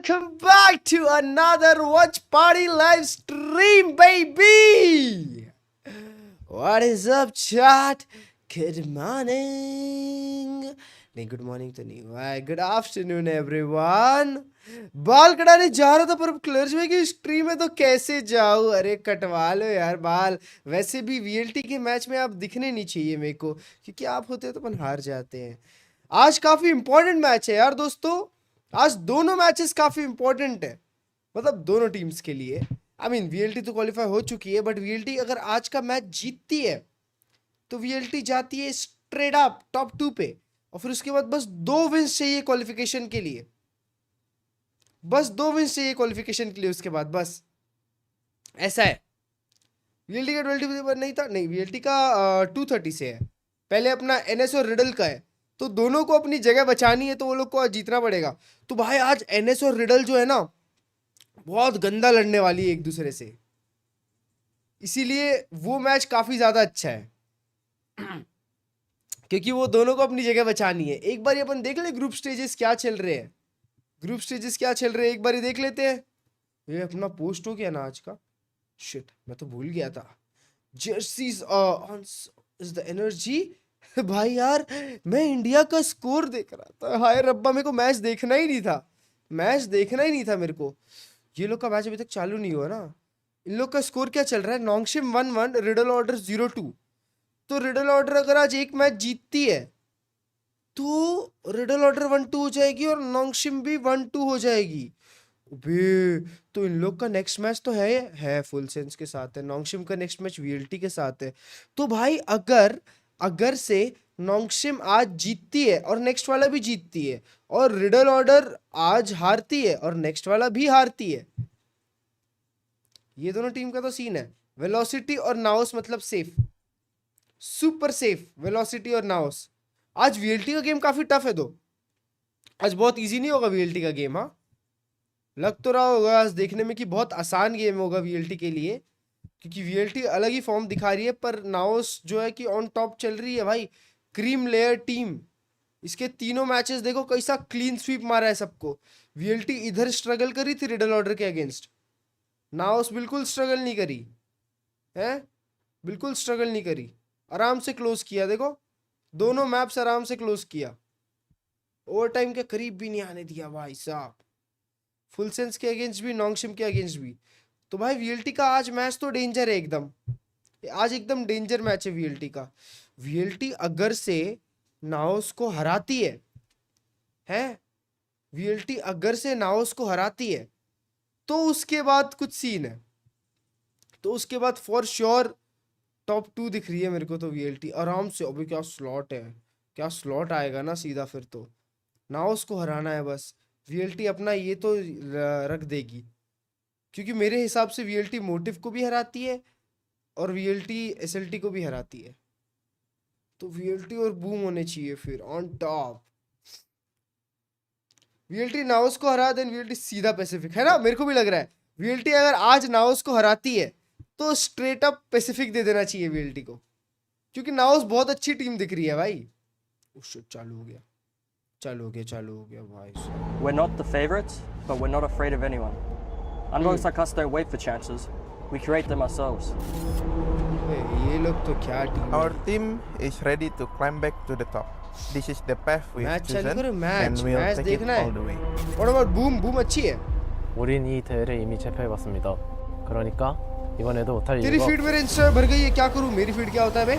welcome back to another Watch Party live stream, baby. What is up, chat? Good morning. नहीं good morning तो नहीं हुआ है, good afternoon everyone. बाल कटाने जा रहा था पर क्लर्ज में की स्ट्रीम है तो कैसे जाऊँ. अरे कटवा लो यार बाल. वैसे भी वीएलटी के मैच में आप दिखने नहीं चाहिए मेरे को, क्योंकि आप होते तो अपन हार जाते हैं. आज काफी इंपॉर्टेंट मैच है यार दोस्तों. आज दोनों मैचेस काफी इंपॉर्टेंट है, मतलब दोनों टीम्स के लिए. आई मीन वीएलटी तो क्वालिफाई हो चुकी है, बट वीएलटी अगर आज का मैच जीतती है तो वीएलटी जाती है स्ट्रेट अप टॉप 2 पे. और फिर उसके बाद बस 2 विंस चाहिए क्वालिफिकेशन के लिए. बस 2 विंस चाहिए क्वालिफिकेशन के लिए. उसके बाद बस ऐसा है. वीएलटी का 20 पर नहीं था, नहीं वीएलटी का 230 से है. पहले अपना एनएस और रिडल का है, तो दोनों को अपनी जगह बचानी है, तो वो लोग को आज जीतना पड़ेगा. तो भाई आज एनएस और रिडल जो है ना, बहुत गंदा लड़ने वाली है एक दूसरे से, इसीलिए वो मैच काफी ज्यादा अच्छा है. क्योंकि वो दोनों को अपनी जगह बचानी है. एक बार अपन देख ले ग्रुप स्टेजेस क्या चल रहे हैं. ग्रुप स्टेजेस क्या चल रहे हैं एक बार देख लेते हैं. ये अपना पोस्ट हो गया ना आज का. शिट, मैं तो भूल गया था. Jerseys on is the energy. भाई यार मैं इंडिया का स्कोर देख रहा था. हाय रब्बा, मेरे को मैच देखना ही नहीं था. मैच देखना ही नहीं था मेरे को. ये लोग का मैच अभी तक चालू नहीं हुआ ना. इन लोग का स्कोर क्या चल रहा है. नॉन्गशिम 1-1, रिडल ऑर्डर 0-2. तो रिडल ऑर्डर अगर आज एक मैच जीतती है तो रिडल ऑर्डर 1-2 हो जाएगी और नॉन्गशिम भी 1-2 हो जाएगी. बे तो इन लोग का नेक्स्ट मैच तो है फुल सेंस के साथ है. नॉन्गशिम का नेक्स्ट मैच वीएलटी के साथ है. तो भाई अगर से नॉन्गशिम आज जीतती है और नेक्स्ट वाला भी जीतती है, और रिडल ऑर्डर आज हारती है और नेक्स्ट वाला भी हारती है, ये दोनों टीम का तो सीन है. वेलोसिटी और नाओस मतलब सेफ, सुपर सेफ. वेलोसिटी और नाओस. आज वीएलटी का गेम काफी टफ है. दो आज बहुत इजी नहीं होगा वीएलटी का गेम. हाँ लग तो रहा होगा आज देखने में कि बहुत आसान गेम होगा वीएलटी के लिए, क्योंकि वीएलटी अलग ही फॉर्म दिखा रही है. पर नाओस जो है कि ऑन टॉप चल रही है भाई. Cream layer team. इसके तीनों मैचेस देखो कैसा क्लीन स्वीप मारा है सबको. वीएलटी इधर स्ट्रगल करी थी रिडल ऑर्डर के अगेंस्ट. नाओस बिल्कुल स्ट्रगल नहीं करी है, बिल्कुल स्ट्रगल नहीं करी. आराम से क्लोज किया. देखो दोनों मैप्स आराम से क्लोज किया. ओवर टाइम के करीब भी नहीं आने दिया भाई साहब. फुल सेंस के अगेंस्ट भी, नॉन्गशिम के अगेंस्ट भी. तो भाई वीएलटी का आज मैच तो डेंजर है एकदम. आज एकदम डेंजर मैच है वीएलटी का. वीएलटी अगर से नाओस को हराती है वीएलटी अगर से नाओस को हराती है तो उसके बाद कुछ सीन है. तो उसके बाद फॉर श्योर टॉप 2 दिख रही है मेरे को तो वीएलटी आराम से. अभी क्या स्लॉट है, क्या स्लॉट आएगा ना सीधा. फिर तो नाओस को हराना है बस. वीएलटी अपना ये तो रख देगी, क्योंकि मेरे हिसाब से वीएलटी मोटिव को भी हराती है और वीएलटी एसएलटी को भी हराती है. तो वीएलटी और बूम होने चाहिए फिर ऑन टॉप. वीएलटी नाओस को हरा देन वीएलटी सीधा पैसिफिक है ना. मेरे को भी लग रहा है वीएलटी अगर आज नाओस को हराती है तो स्ट्रेट अप पैसिफिक दे देना चाहिए वीएलटी को, क्योंकि नाओस बहुत अच्छी टीम दिख रही है भाई. चालू हो गया भाई. We're not the favorites, but we're not afraid of anyone. Underdogs like us don't wait for chances. We create them ourselves. ये लोग तो क्या टीम है. Our team is ready to climb back to the top. This is the path we've chosen, and we'll take it all the way. What about boom अच्छी है. 우린 이 대회를 이미 제패해봤습니다. 그러니까 이번에도 못할 तेरी 이유가 feed मेरे Insta भर गई है, क्या करूं. मेरी फीड क्या होता है बे.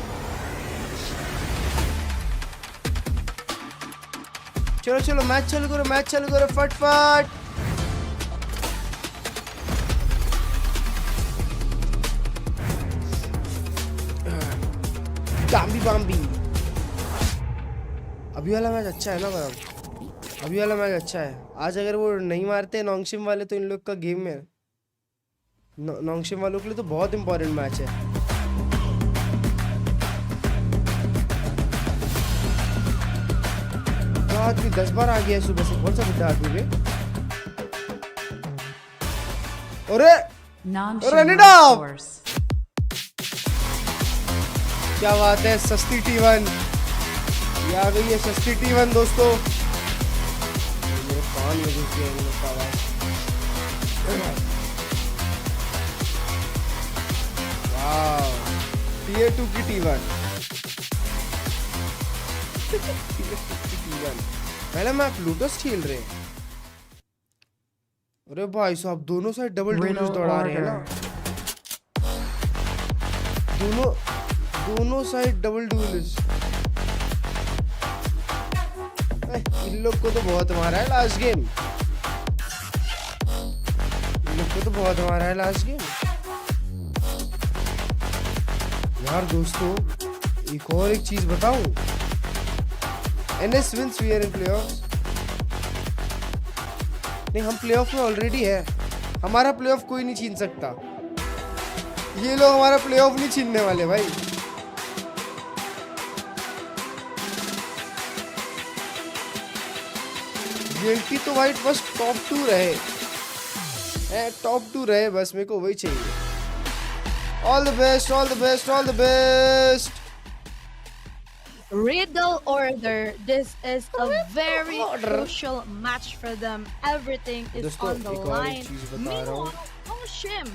चलो मैच चालू करो फटफट. बाम्बी. अभी वाला मैच अच्छा है ना बराबर. अभी वाला मैच अच्छा है. आज अगर वो नहीं मारते नॉन्गशिम वाले तो इन लोग का गेम में नॉन्गशिम वालों के लिए तो बहुत इंपॉर्टेंट मैच है. तो आदमी 10 बार आ गया है सुबह से. कौन सा बुढ़ा आदमी है. अरे रन इट ऑफ. क्या बात है. सस्ती T1 ये आ गई है. सस्ती T1 दोस्तों. मेरे कान में घुस गया इन लोग का आवाज. Tier 2 की T1 पहले मैप लूटस खेल रहे हैं। अरे भाई साहब दोनों साइड डबल डुएलिस्ट दौड़ा रहे हैं ना, दोनों साइड डबल डुएलिस्ट। इन लोग को तो बहुत मारा है लास्ट गेम, यार दोस्तों एक और एक चीज बताऊं, NS wins we are in playoffs। नहीं हम प्लेऑफ में ऑलरेडी है, हमारा प्लेऑफ कोई नहीं छीन सकता, ये लोग हमारा प्लेऑफ नहीं छीनने वाले भाई। वीएलटी तो भाई बस टॉप 2 रहे, टॉप 2 रहे बस, मेरे को वही चाहिए। All the best, all the best, all the best. Riddle order. This is a very crucial match for them. Everything is on the line. Meanwhile, Shim,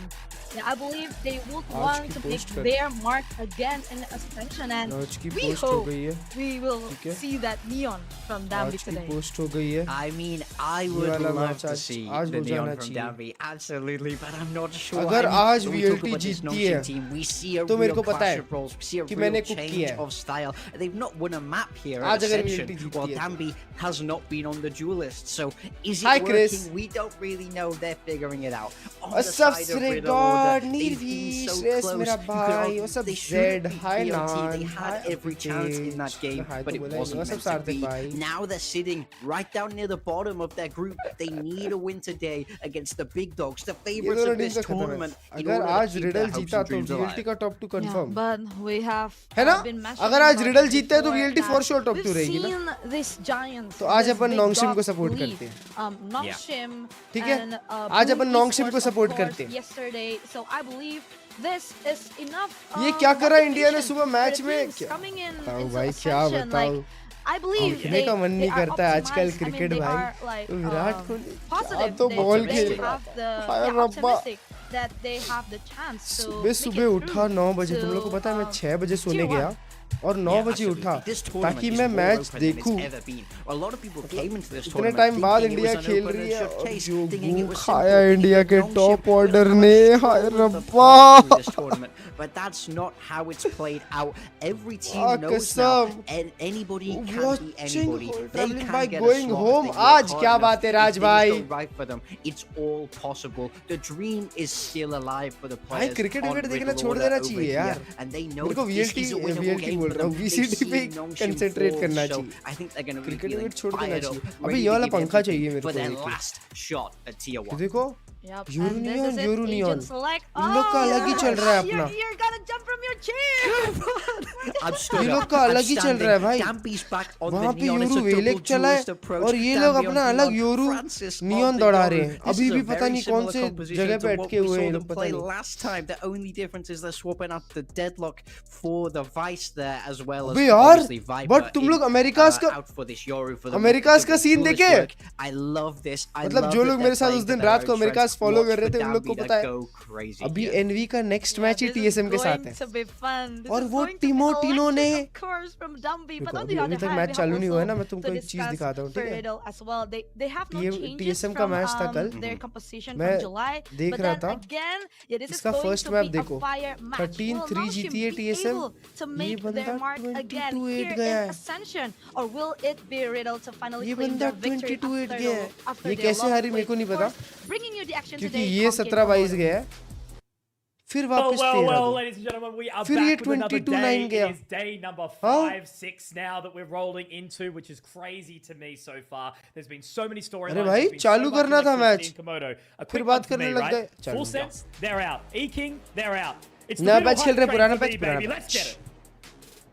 I believe they would want to make their mark again in Ascension, and we hope we will see that neon from Dambi today. Post हो गई है। I mean, I would love to see the neon from Dambi, absolutely, but I'm not sure. अगर आज When we talk VLT about this जीतती Notion है, team, we see a तो मेरे real को पता clash है of roles, we see a कि real मैंने कुक change किया है। of style. They've not won a map here आज at अगर Ascension, VLT जीतती while है तो। Dambi has not been on the duel list, so is Hi, it Chris. working? We don't really know. They're figuring it out. On What's the up, side of Sri Riddle God, Order, they've Nirvi, been so Shreyas, close. मेरा You could भाई, argue what's up, they Zed, shouldn't beat hi, VLT. Nan, They had hi, every chance in that Abhijit. game, Hi but तो it बोला, wasn't what's up, meant to Sarthik be. भाई? Now they're sitting right down near the bottom of their group. They need a win today against the big dogs, the ये favorites दोनों of team this का खत्म है। tournament. in अगर order to आज keep riddle their hopes जीता and तो dreams VLT alive. का top 2 confirm But we have है ना? been mentioning अगर आज about रिडल it जीतते हैं तो before VLT that for sure top 2 we've रहेगी ना? seen this giants, तो आज this अपन big नोंगशिम को dogs सपोर्ट lead. करते हैं। Nongshim ठीक है? and, आज Blue अपन नोंगशिम को Esports, of सपोर्ट course, करते हैं। yesterday, so I believe this is enough. ये क्या करा इंडिया ने motivation सुबह for मैच the में? teams coming in बताओ into भाई क्या Ascension. बताओ? Like, I believe देखने का मन नहीं they are करता है आजकल optimized. I mean, cricket they भाई। are, like, विराट कोहली क्या positive. तो बॉल They खेल have the, हाय they're रब्बा। optimistic that they have the chance to सुबह make सुबह it उठा through 9 बजे, to, तुम लोग को पता है मैं 6 बजे सोने Tier 1. गया और 9 बजे उठा ताकि मैं मैच देखूं। इतने टाइम बाद इंडिया खेल रही है और जो गू खाया इंडिया के टॉप ऑर्डर ने, हाय रब्बा। But that's not how it's played out. Every team knows now, and anybody can be anybody. They traveling can by get a going slot home. if they work आज hard क्या enough, बात है if Raj things भाई? go right for them. It's all possible. The dream is still alive for the भाई players. Cricket on wicket देखना Riddle छोड़ Order देना over चाहिए here, यार। and they know मेरे को that this is a winnable VLT game बोल for रहा हूँ, them. VCT They've पे seen Nongshim कंसंट्रेट fall, करना so चाहिए। I think they're going to be cricket feeling wicket छोड़ देना fired चाहिए। up, अबे ready ये to वाला give पंखा everything चाहिए मेरे for को their एक। last shot at Tier 1. Yep, देखो and this यूरोनियन is it. यूरोनियन Agent select. इन लोग का अलग ही चल रहा है अपना। You're gonna jump from your chair. I'm stood ये up, लोग का I'm अलग ही चल रहा है भाई। standing. Dambi's back on वहाँ the पे neon. It's यूरू a Wellek double चला है duelist approach. और ये लोग Dambi अपना on अलग neon, यूरू Francis on neon the दौड़ा Yoru. रहे हैं। This अभी is a भी पता very नहीं कौन similar से composition जगह to पे what अटके we हुए saw हैं ये them लोग, पता play नहीं। last time. The only difference is they're swapping out the deadlock for the Vice there as well as अबे यार obviously Viper बट तुम in, लोग अमेरिकास का out for this Yoru for the America's का double scene duelist देखे? work. I love this. I मतलब love जो that लोग they're मेरे साथ playing उस to दिन their रात own को अमेरिकास strengths. फॉलो Watch कर रहे for थे उन लोग को Dambi to पता है go crazy अभी here. एनवी का next Yeah, match he this is TSM के साथ going है। to be fun. This और is वो going to be टीमो ने electric, of course, from Dambi. But on अभी the अभी other तक hand, मैच we चालू have नहीं हुआ है ना, also मैं तुमको to एक चीज discuss दिखाता हूँ, ठीक है? Riddle as well. They have no changes TSM का from मैच था कल। their composition मैं from July. देख But रहा then था। again, yeah, this is इसका going first to map be a देखो, fire match. 13-3 Will जीती है Nongshim be TSM। able to ये make बंदा their mark again 22-8 here गया in है। Ascension, or will it be Riddle to finally ये claim बंदा their victory 22-8 after गया है। after ये their कैसे long हारी मेरे को wait? नहीं Of पता, course, bringing you the action क्योंकि today, ये Pumpkin 17-22 Promoter. गया है, फिर Well, वापस well, 13 well, दो। ladies and gentlemen, we are फिर ये back with another 22-9 day. गया। It is day number हाँ? 5-6 now that we're rolling into, which is crazy to me so far. There's been so many storylines. अरे भाई, there's been चालू so much करना था electricity match. in Komodo. A फिर quick बात one for करने me, लग right? गए। चालू Full हो गया। sense, they're out. E-King, they're out. It's the नया middle मैच खेल रहे, hype पुराना train मैच, TV, पुराना baby. Match. Let's get it.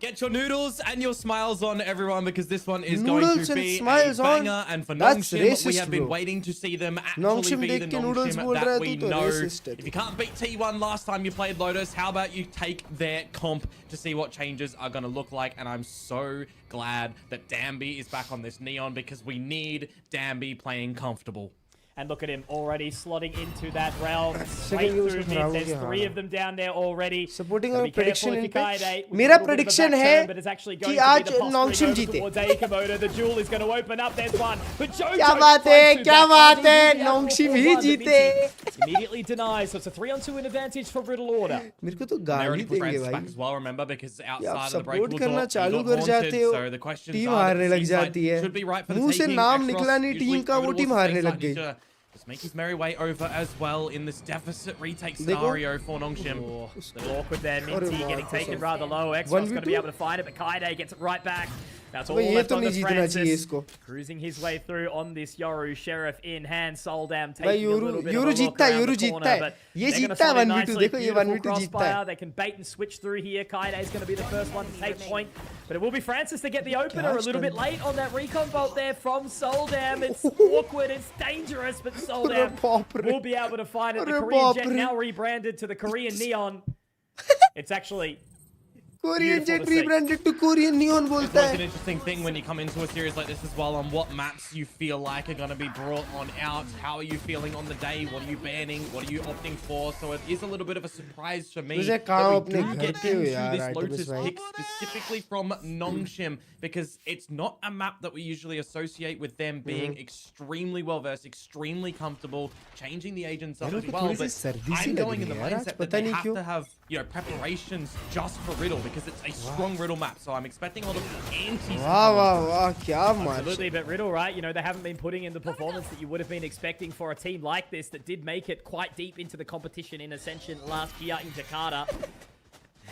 Get your noodles and your smiles on, everyone, because this one is Noodles going to and be a smiles on? banger. And for That's Nongshim, we racist, have been bro. waiting to see them actually Nongshim be देख the के noodles Nongshim बोल रहा है that we तू तो know. racist है If you can't beat T1 last time you played Lotus, how about you take their comp to see what changes are going to look like? And I'm so glad that Dambi is back on this Neon because we need Dambi playing comfortable. And look at him already slotting into that realm. Straight through mid. There's 3 of them down there already. Supporting So our be careful prediction if in you're पे Kaide. मेरा prediction है but it's actually कि going to आज be the posturing नॉन्गशिम over जीते towards Aikamoto. The duel is going to open up. There's one. But Jojo क्या बात है finds two क्या back. बात Army है will be out नॉन्गशिम for he 4-1, but जीते Minty immediately denies. So it's a 3-on-2 advantage for Riddle Order. मेरे को तो They गाली already put देंगे Francis back भाई as well, remember, because कि आप outside of the support breakable करना door, he चालू got कर जाते haunted, हो so the questions team are that हारने it लग seems like जाती है should be right for the मुंह से taking. नाम Exros निकला नहीं usually टीम का वो over टीम towards the हारने safe लग side, गई needs to just make his merry way over as well in this deficit retake scenario for Nongshim. Oh, a little awkward there. Minty Marco getting taken Sam. rather low. Exos going to be 1v2? able to find it, but Kaide gets it right back. That's all अबे ये left तो on नहीं the जीतना चाहिए Francis. इसको Cruising his way through on this Yoru. Sheriff in hand. Soldam भाई taking a little bit euro of a look जीतता है around यूरो the जीतता corner, है but ये they're gonna जीतता है slot in 1v2 nicely. देखो ये Beautiful 1v2 जीतता है crossfire. They can bait and switch through here. Kaide is going to be the first one to take point. But it will be Francis to get the opener a little bit late on that recon bolt there from Soldam. It's awkward, it's dangerous, but Soldam will be able to find it. The Korean Jet now rebranded to the Korean Neon. It's actually Korean Beautiful jet to see. Rebranded to Korean Neon It's बोलता always an है interesting thing when you come into a series like this as well, on what maps you feel like are going to be brought on out. How are you feeling on the day? What are you banning? What are you opting for? So it is a little bit of a surprise for me तुझे that काम we अपने do घर get पे हो into यार, this Artemis Lotus भाई। pick specifically from Nongshim, because it's not a map that we usually associate with them being extremely well versed, extremely comfortable, changing the agents up यार, as उनको well. थोड़ी सी But सर्दी सी I'm लग going in रही the है यार, आज mindset that पता they नहीं have क्यों। to have, you know, preparations just for Riddle, because it's a strong Riddle map. So I'm expecting a lot of anti. वाह वाह वाह क्या मार absolutely, but Riddle, right? You know, they haven't been putting in the performance that you would have been expecting for a team like this that did make it quite deep into the competition in Ascension last year in Jakarta.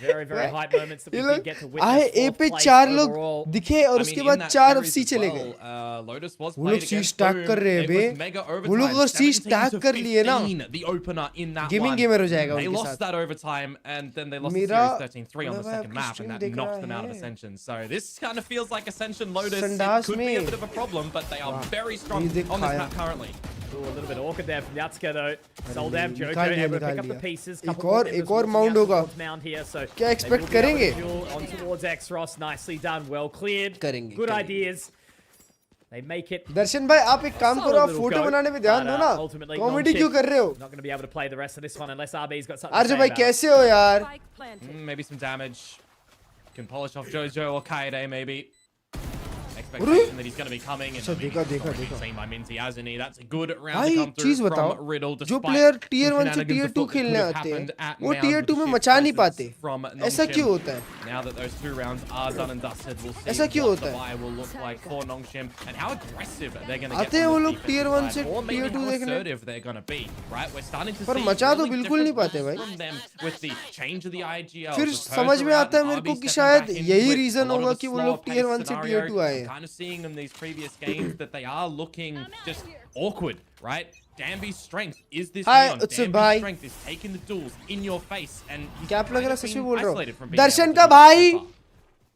Very, very hype moments that we ये did लोग get to आए witness. ए fourth पे place 4 लोग overall. दिखे और I उसके mean, बाद in that 4 series FC as चले well, गए Lotus was वो लोग played siege against tag Boom. कर रहे हैं It बे was mega वो लोग overtime, अगर siege 17 tag to कर लिए ना 15, the opener in that gaming one. Gamer हो जाएगा They उनके lost साथ that overtime, and then they lost the मेरा series 13-3 on the मतलब second आपकी map, stream and that देख knocked रहा them out of है। Ascension. So this kind of feels like Ascension Lotus. It संडास could be a में। bit of a problem, but they are very strong ये on this दिखाया। map currently. Ooh, a little bit awkward there from Yatsuka though. Soldam, Jojo निकाल लिया, able to pick निकाल up the लिया। pieces. एक Couple more और members एक और walking माउंट out होगा towards Mound here, so क्या they expect will be able to करेंगे? duel on towards Exros. Nicely done, well cleared. करेंगे, Good करेंगे। ideas. They make it. दर्शन भाई आप एक काम करो आप Solid फोटो little बनाने पे goat, ध्यान but, दो ना ultimately कॉमेडी non-chip. क्यों कर रहे हो Not going to be able to play the rest of this one unless RB's got something to आर्जो say भाई about it. कैसे हो यार Maybe some damage. Can polish off Jojo or Kaede, maybe. अरे! Expectation that he's going to be coming. And अच्छा, देखा, देखा, already देखा। seen by Minty, hasn't he? That's a good round भाई to एक come चीज through बताओ from Riddle. जो despite प्लेयर some टियर 1 से shenanigans tier of 2 what could खेलने have आते हैं happened at वो Mound टियर with 2 the में sheer मचा नहीं presence पाते from ऐसा Nongshim. क्यों होता है Now that those 2 rounds are done and dusted, we'll see ऐसा क्यों what होता the है? buy will look like for Nongshim and how aggressive they're going to get आते हैं from वो the लोग defensive tier 1 side, से or maybe tier 2 how देखने assertive they're going to be, right? We're starting to पर see मचा तो really बिल्कुल नहीं different पाते भाई from them with the change of the IGL. फिर with समझ Peripherals में आता है and मेरे को RB कि stepping शायद back in यही with a reason lot of होगा the कि वो slower लोग टियर pace 1 से scenario. टियर 2 आए I'm हैं kind of seeing in these previous games that they are looking just awkward, right? Danby's strength is this Hi, neon. it's a Danby's bye. strength is taking the duels in your face, and he's cap लग kind रहा of such been में बोल रहा isolated from हूँ being दर्शन able का to do भाई so far.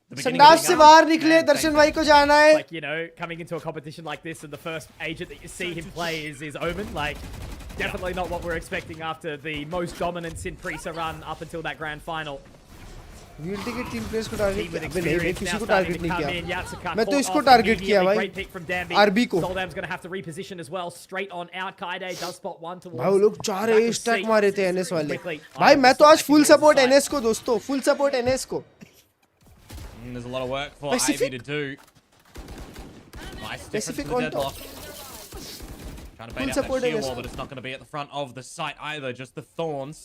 The beginning of संडास the से game, बाहर निकले and दर्शन same भाई को जाना है Like, you know, coming into a competition like this and the first agent that you see him play is Omen. Like, definitely not what we're expecting after the most dominance in Prisa run up until that grand final. VLT के team players को target Team with किया अबे नहीं experience किसी now को starting target to नहीं come किया in. Yatsuka मैं तो caught इसको off टारगेट किया immediately. भाई Great pick from Danby. RB को Soldam's going to have to reposition as well. Straight on out. Kaide does spot one towards. भाई वो लोग 4 back of स्टैक seat. मारे थे एनएस वाले Quickly. भाई मैं तो आज full Back into support the NS को दोस्तों फुल सपोर्ट एनएस को There's a lot of work for Pacific? Ivy to do. Nice difference Pacific in the on top. deadlock. Trying to bait out support that shield against- wall, but it's not going to be at the front of the site either. Just the thorns.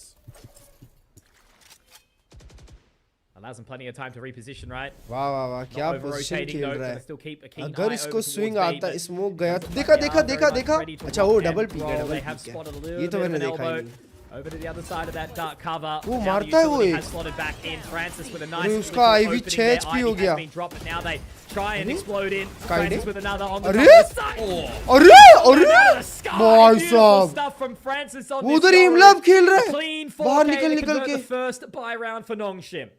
Allows them plenty of time to reposition, right? वाह वाह वाह क्या Not position over-rotating खेल though, रहा gonna है still keep a keen अगर eye इसको over swing towards B, आता but स्मोक गया they देखा are देखा very देखा much देखा ready to अच्छा lock वो and डबल पी गया roll. Double They have P spotted a गया little ये तो bit of मैंने an देखा ही elbow. नहीं Over to the other side of that dark cover. वो Now the मारता है वो utility एक। has slotted back in. Francis with a अरे nice उसका little IV opening 6 there. HP हो Ivy has गया। been dropped, but now they try and explode in. Kaide? Francis with another on the अरे top of the side. अरे अरे Out of the sky. भाई Beautiful साहब stuff from Francis on वो this उधर Yoru. इमलाब खेल रहा है Clean बाहर 4K निकल to निकल convert के the first buy round for Nongshim.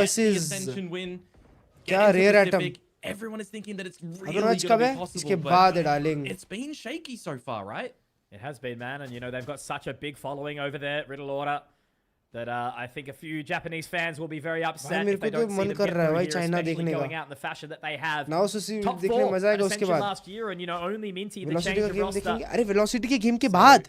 versus Ascension win. क्या Get into rare Pacific. atom. Everyone is thinking that it's really अगर going मैच to कब be है possible, इसके but बाद है darling it's been shaky so far, right? It has been, man, and you know they've got such a big following over there, Riddle Order, that I think a few Japanese fans will be very upset मेरे if they को तो don't see मन them कर get रहा है through भाई here, China especially देखने going का out in the fashion that they have. Knows उसी Top देखने 4 मजा at आएगा उसके Ascension बाद last year, and you know only Minty the velocity change का of गेम roster. देखेंगे अरे वेलोसिटी के गेम के बाद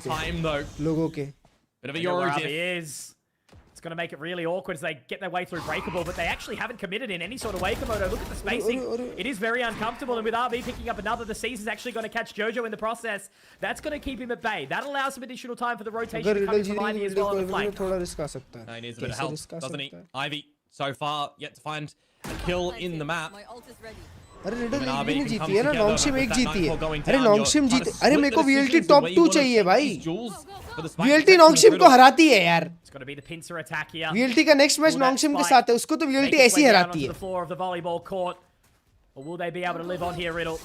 time though. लोगों के Bit of a I know where Euro Abby diff. is. It's going to make it really awkward as they get their way through Breakable, but they actually haven't committed in any sort of way, Komodo. Look at the spacing. It is very uncomfortable, and with RB picking up another, the C's is actually going to catch Jojo in the process. That's going to keep him at bay. That allows some additional time for the rotation to come in from Ivy as well on the flank. He needs a bit of help, doesn't he? Ivy, so far, yet to find a kill in the map. अरे riddle एक भी नहीं जीती है ना, नॉन्गशिम एक जीती है. अरे नॉन्गशिम जीत, अरे मेरे को VLT टॉप 2 चाहिए भाई. VLT नॉन्गशिम को हराती है यार. VLT का नेक्स्ट मैच नॉन्गशिम के साथ है, उसको तो VLT ऐसी हराती है. Or will they be able to live on here, Riddle?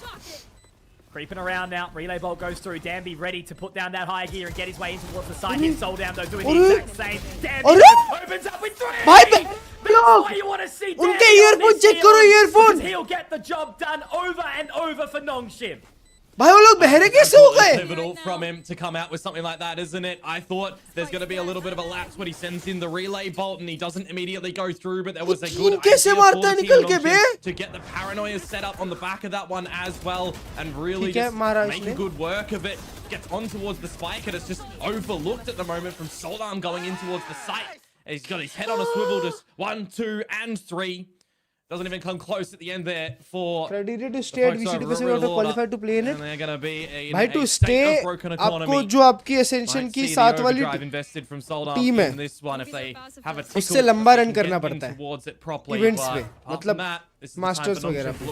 Creeping around now. Relay bolt goes through. Danby ready to put down that high gear and get his way in towards the side. Hit Soul down though, doing the exact same. Danby opens up with 3. That's why you want to see Danby उनके earphone check करो, earphone. He'll get the job done over and over for Nongshim. भाई वो लोग बहरे कैसे हो गए? Pivotal from him to come out with something like that, isn't it? I thought there's going to be a little bit of a lapse when he sends in the relay bolt and he doesn't immediately go through, but there was a good idea for Team to get the paranoia set up on the back of that one as well and really just making good work of it. Gets on towards the spike and it's just overlooked at the moment from Soldarm going in towards the site. He's got his head on a swivel, just 1, 2, and 3. Doesn't even come close at the end there for credited to stay at VCT because they want to qualify to play in it. They're gonna be भाई to stay आपको जो आपकी Ascension की 7 वाली team है उससे लंबा run करना पड़ता है इवेंट्स पे, मतलब मास्टर्स वगैरह पे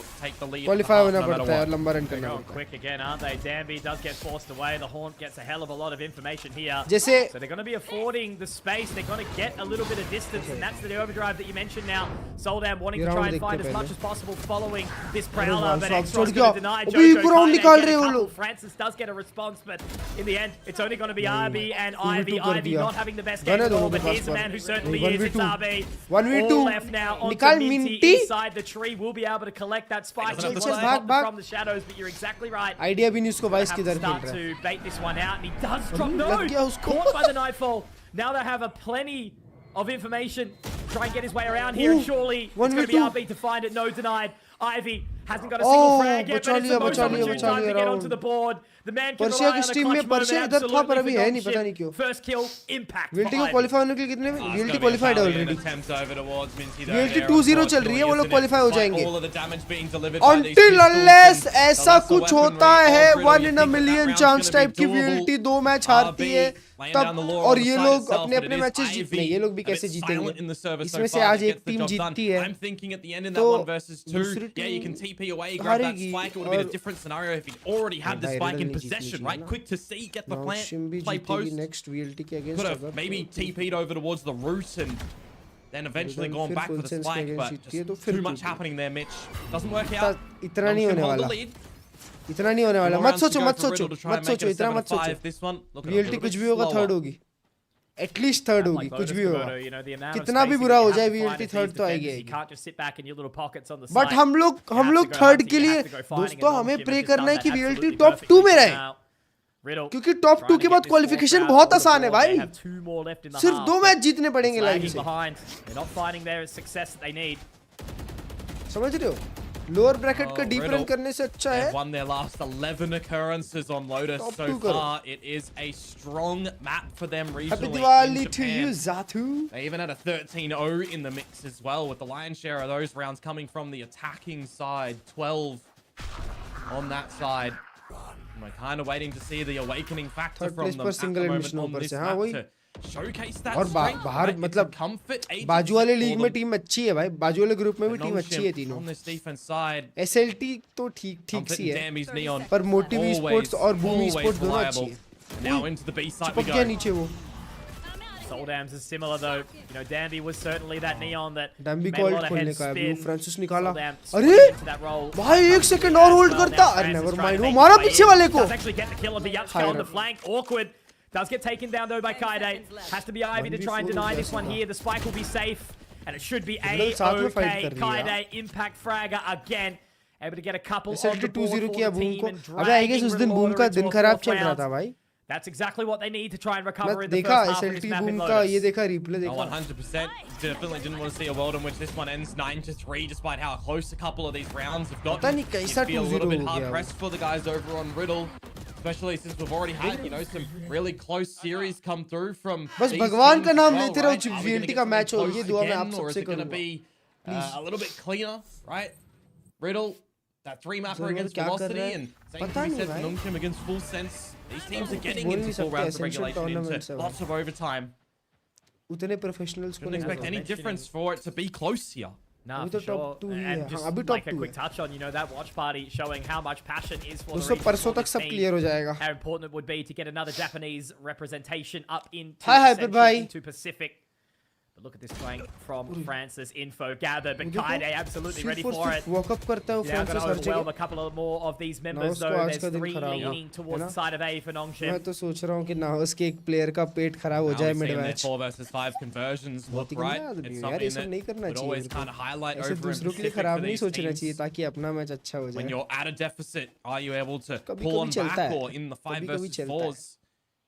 क्वालिफाई होना पड़ता है और लंबा रन करना पड़ता है. Quick again, aren't they? Danby does get forced away. The Haunt gets a hell of a lot of information here. जैसे so they're going to be affording the space. They're going to get a little bit of distance, and that's the overdrive that you mentioned now. Soldam wanting to try and find as much as possible following this Prowler, but Extra's going to deny Jojo. Francis does get a response, but in the end, it's only going to be RB and Ivy. Ivy not having the best game at all, but here's a man who certainly is. It's RB. 1v2 all left now onto Minty inside the tree. Will be able to collect that spike from the shadows, but you're exactly right. Idea भी नहीं उसको vice किधर खेल रहा है. Start to bait this one out, and he does drop. No, caught by the Nightfall. Now they have a plenty of information. Try and get his way around here, and surely it's going to be RB to find it. No denied. Ivy hasn't got a single frag yet, but it's the most opportune time to get onto the board. The man can rely on a clutch moment, absolutely for Nongshim. First kill, impact. VLT को qualify होने के लिए कितने में? VLT qualified है already. VLT 2-0 चल रही है, वो लोग क्वालिफाई हो जाएंगे. Until unless ऐसा कुछ होता है 1 in a million chance type की VLT 2 मैच हारती है तब, और ये लोग अपने अपने मैचेस जीतते हैं. ये लोग भी कैसे जीतेंगे? इसमें से आज एक टीम जीतती है तो दूसरी टीम हारेगी. और possession, right? Quick to see, get the plant, play post. Next VLT के against could have maybe TP'd over towards the root and then eventually gone back for the spike, but just too much happening there, Mitch. Doesn't work out. इतना नहीं होने वाला. इतना नहीं होने वाला. मत सोचो इतना मत सोचो. VLT कुछ भी होगा थर्ड होगी. एटलीस्ट थर्ड होगी, कुछ भी होगा. कितना भी बुरा हो जाए VLT थर्ड तो आएगी. बट हम लोग थर्ड के लिए दोस्तों हमें प्रे करना है कि VLT टॉप 2 में रहे, क्योंकि टॉप 2 के बाद क्वालिफिकेशन बहुत आसान है भाई. सिर्फ 2 मैच जीतने पड़ेंगे लाइव से. समझ रहे हो? लोअर ब्रैकेट का डीप रन करने से अच्छा है. Won their last 11 occurrences on Lotus so far. It is a strong map for them regionally. Happy Diwali to you, Zatu. They even had a 13-0 in the mix as well, with the lion's share of those rounds coming from the attacking side. 12 on that side. We're kind of waiting to see the awakening factor from them at the moment on this map to showcase that और strength, बाहर right? मतलब बाजू वाले league में team अच्छी है भाई. बाजू वाले ग्रुप में भी टीम अच्छी है तीनों. SLT तो ठीक सी है, पर मोटिव स्पोर्ट्स और बूम स्पोर्ट्स दोनों अच्छी है. चिपक गया नीचे वो. Soldam's is similar though. You know, Danby was certainly that neon that Danby को अल्ट खोलने का है. फ्रांसिस निकाला. अरे भाई 1 सेकंड और होल्ड करता. अरे नेवर माइंड, वो मारा पीछे वाले को. Awkward. Does get taken down though by Kaide. Has to be Ivy to try and deny this one here. The spike will be safe, and it should be A-okay. Kaide impact fragger again. Able to get a couple on the board for the team and dragging उस दिन boom का दिन खराब चल रहा था भाई. That's exactly what they need to try and recover in the देखा first half of this map in boom का, ये Lotus. देखा रिप्ले देखा. 100%. Definitely didn't want to see a world in which this one ends 9-3, despite how close a couple of these rounds have gotten. पता नहीं कैसा It'd be a little 2-0 bit हो hard गया. pressed for the guys over on Riddle. Especially since we've already had, you know, some really close series come through from बस these भगवान teams का as नाम well, लेते रहो, right? Are we gonna VLT get का something match हो, close ये दुआ मैं आप again, or is सबसे it going to करूंगा. be a little bit cleaner, right? Riddle, that 3-mapper Zoro against क्या कर Velocity, रहा है? and same पता can be नहीं said for भाई. Nongshim against Full Sense. These teams are getting बोल into नहीं full सकते, rounds of Ascension regulation, tournaments into है lots of overtime. उतने प्रोफेशनल्स को Couldn't नहीं expect पता. any difference for it to be close here. Nah, अभी for तो top sure. two ही है. And just हाँ, अभी like top a two quick है. touch on, you know, that watch party showing how much passion is for the दोस्तों region परसों for तक this सब team. क्लियर हो जाएगा. How important it would be to get another Japanese representation up into Hi, Hyper Ascension, Bhai. into Pacific. But look at this flank from Francis. Info gathered, but Kaide absolutely ready for it. Walk up करता है वो Yeah, I'm Francis going her to overwhelm जगह. a couple of more of these members Naos को though. आज There's का दिन 3 खराब है, leaning towards है ना? the side of A for Nongshim. मैं तो सोच रहा हूँ कि नाउस के एक प्लेयर का पेट खराब हो Now जाए we've mid seen their match. 4 versus 5 conversions look बहुत ही right. गंदा आदमी It's है यार, ये something सब नहीं that करना would चाहिए always मेरे को. kind of highlight ऐसे over in दूसरों के लिए Pacific खराब for नहीं these सोचना चाहिए teams. ताकि अपना मैच अच्छा हो When जाए. you're at a deficit, are you able to कभी pull कभी on चलता back, है. or in the 5 कभी कभी versus चलता है. 4s,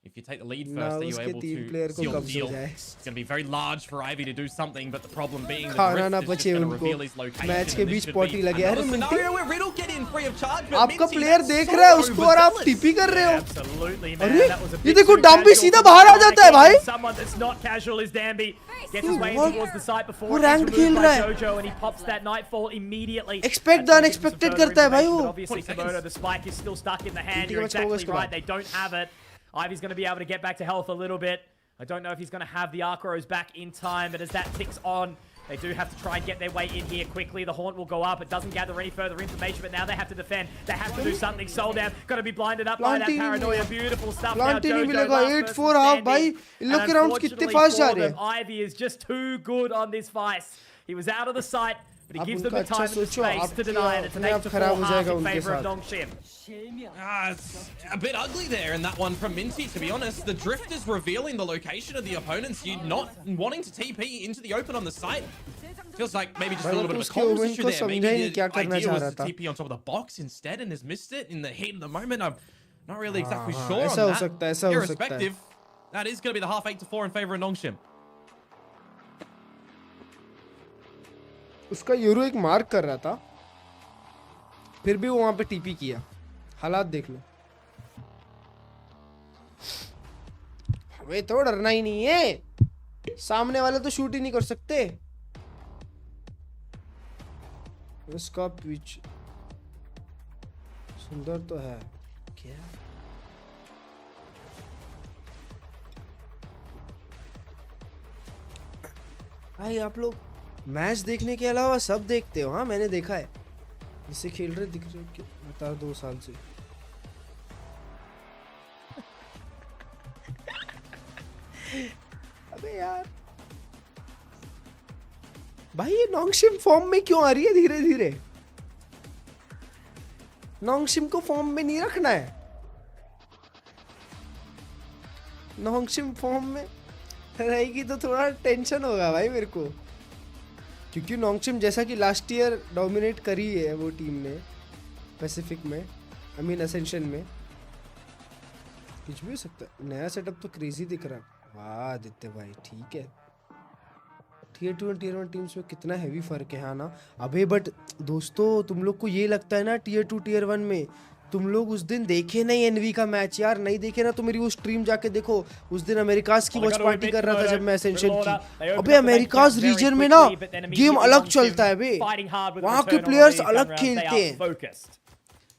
if you take the lead ना first, are you उसके able तीन to प्लेयर को seal the कब्ज हो deal? जाए. It's going to be very large for Ivy to do something, but the problem being the खाना ना drift is बचे just going to उनको. reveal his location. मैच के and this beach should potty be लगे. अरे another Minty, scenario where Riddle get in free of charge, but आपका Minty, player that's देख so रहा है उसको और आप overzealous. टीपी कर रहे हो. Absolutely, man. अरे That was a ये bit देखो too डाम्बी casual सीधा for बाहर आ Dominic. जाता है भाई. Someone that's not casual is Dambi. Gets his way in What? towards the site before वो it's ranked removed खेल by रहा है. Jojo, and he pops that Nightfall immediately. Expect That's the gonna give him some unexpected further करता है भाई information, वो. but obviously 40 Komodo, seconds. the spike is still stuck in the hand. Inti You're का बच्चा होगा exactly इसके right. बाद. They don't have it. Ivy's going to be able to get back to health a little bit. I don't know if he's going to have the Archeros back in time, but as that ticks on, they do have to try and get their way in here quickly. The Haunt will go up. It doesn't gather any further information, but now they have to defend. They have to do something. Souldown got to be blinded up by that Planting paranoia. नहीं Beautiful stuff. Planting now नहीं Jojo, मिलेगा. last 8-4 person half standing. भाई. इन लोग And के rounds कितने unfortunately fast जा for रहे them, हैं. Ivy is just too good on this vice. He was out of the sight, but he आप gives them उनका the time अच्छा and the सोचो, space to आपकी deny it. It's an अपने आप 8-4 खराब हो half जाएगा in उनके favor of साथ. Nongshim. It's a bit ugly there in that one from Minty, to be honest. The drift is revealing the location of the opponents. You not wanting to TP into the open on the site. Feels like maybe just a little bit of a उसके comms omen issue को there. Maybe समझा ही नहीं the क्या करना idea चाह was रहा to था. TP on top of the box instead and has missed it in the heat of the moment. I'm not really exactly हाँ, sure ऐसा on हो that. सकता है, ऐसा हो सकता है. Irrespective, that is going to be the half 8-4 in favor of Nongshim. उसका यूरो एक मार्क कर रहा था, फिर भी वो वहां पे टीपी किया. हालात देख लो. हमें तो डरना ही नहीं है. सामने वाले तो शूट ही नहीं कर सकते. इसका पिच सुंदर तो है क्या. भाई आप लोग मैच देखने के अलावा सब देखते हो. हाँ मैंने देखा है. जिससे खेल रहे दिख रहे हो बता 2 साल से. अबे यार भाई ये नोंगशिम फॉर्म में क्यों आ रही है धीरे धीरे. नोंगशिम को फॉर्म में नहीं रखना है. नोंगशिम फॉर्म में रहेगी तो थोड़ा टेंशन होगा भाई मेरे को, क्योंकि नोंगशिम जैसा कि लास्ट ईयर डोमिनेट करी है वो टीम ने पैसिफिक में, आई मीन असेंशन में. कुछ भी हो सकता है. नया सेटअप तो क्रेजी दिख रहा है. वाह आदित्य भाई ठीक है. टीयर 2 और टीयर 1 टीम्स में कितना हैवी फर्क है. हाँ ना अबे बट दोस्तों तुम लोग को ये लगता है ना टीयर 2 टीयर 1 में तुम लोग उस दिन देखे नहीं एनवी का मैच. यार नहीं देखे ना तो मेरी वो स्ट्रीम जाके देखो. उस दिन अमेरिकाज की वॉच पार्टी कर रहा था जब मैं एसेंशन की. अबे अमेरिकाज रीजन में ना गेम अलग चलता है बे. वहाँ के प्लेयर्स अलग खेलते हैं.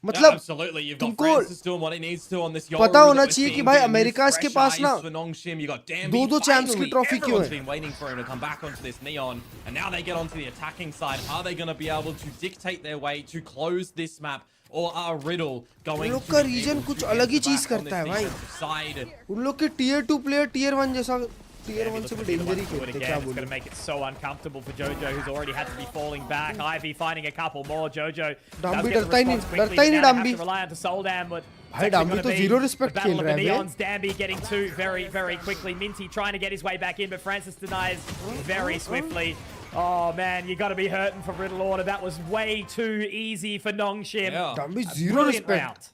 मतलब Absolutely, you've got तुमको Francis doing what he needs to on this पता Yoru होना that we're चाहिए कि seeing भाई getting अमेरिकाज के fresh पास eyes ना for Nongshim. You got Dambi, दो चैंप्स की finally, ट्रॉफी क्यों everyone's है. been waiting for him to come back onto this Neon, and now they get onto the attacking side. Are they going to be able to dictate their way to close this map, or are Riddle going उन लोग to का be reason able कुछ to अलग ही answer चीज back on करता है this भाई. defensive side? उन लोग के टीयर 2 प्लेयर टीयर 1 जैसा टीयर 1 से भी डेंजर ही खेलते हैं. क्या It's going बोलूं. to make it so uncomfortable for Jojo, who's already had to be falling back. Ivy finding a couple more. Jojo does डाम्बी get the डरता ही नहीं, response quickly, डरता ही नहीं but now they have डाम्बी. to rely on the Souldown, but भाई it's डाम्बी actually तो gonna be zero the respect battle खेल of रहा the है बे. Neons. Dambi getting two very quickly. Minty trying to get his way back in, but Francis denies very swiftly. Oh man, you got to be hurting for Riddle Order. That was way too easy for Nongshim. Yeah. Danby zero Brilliant respect. round.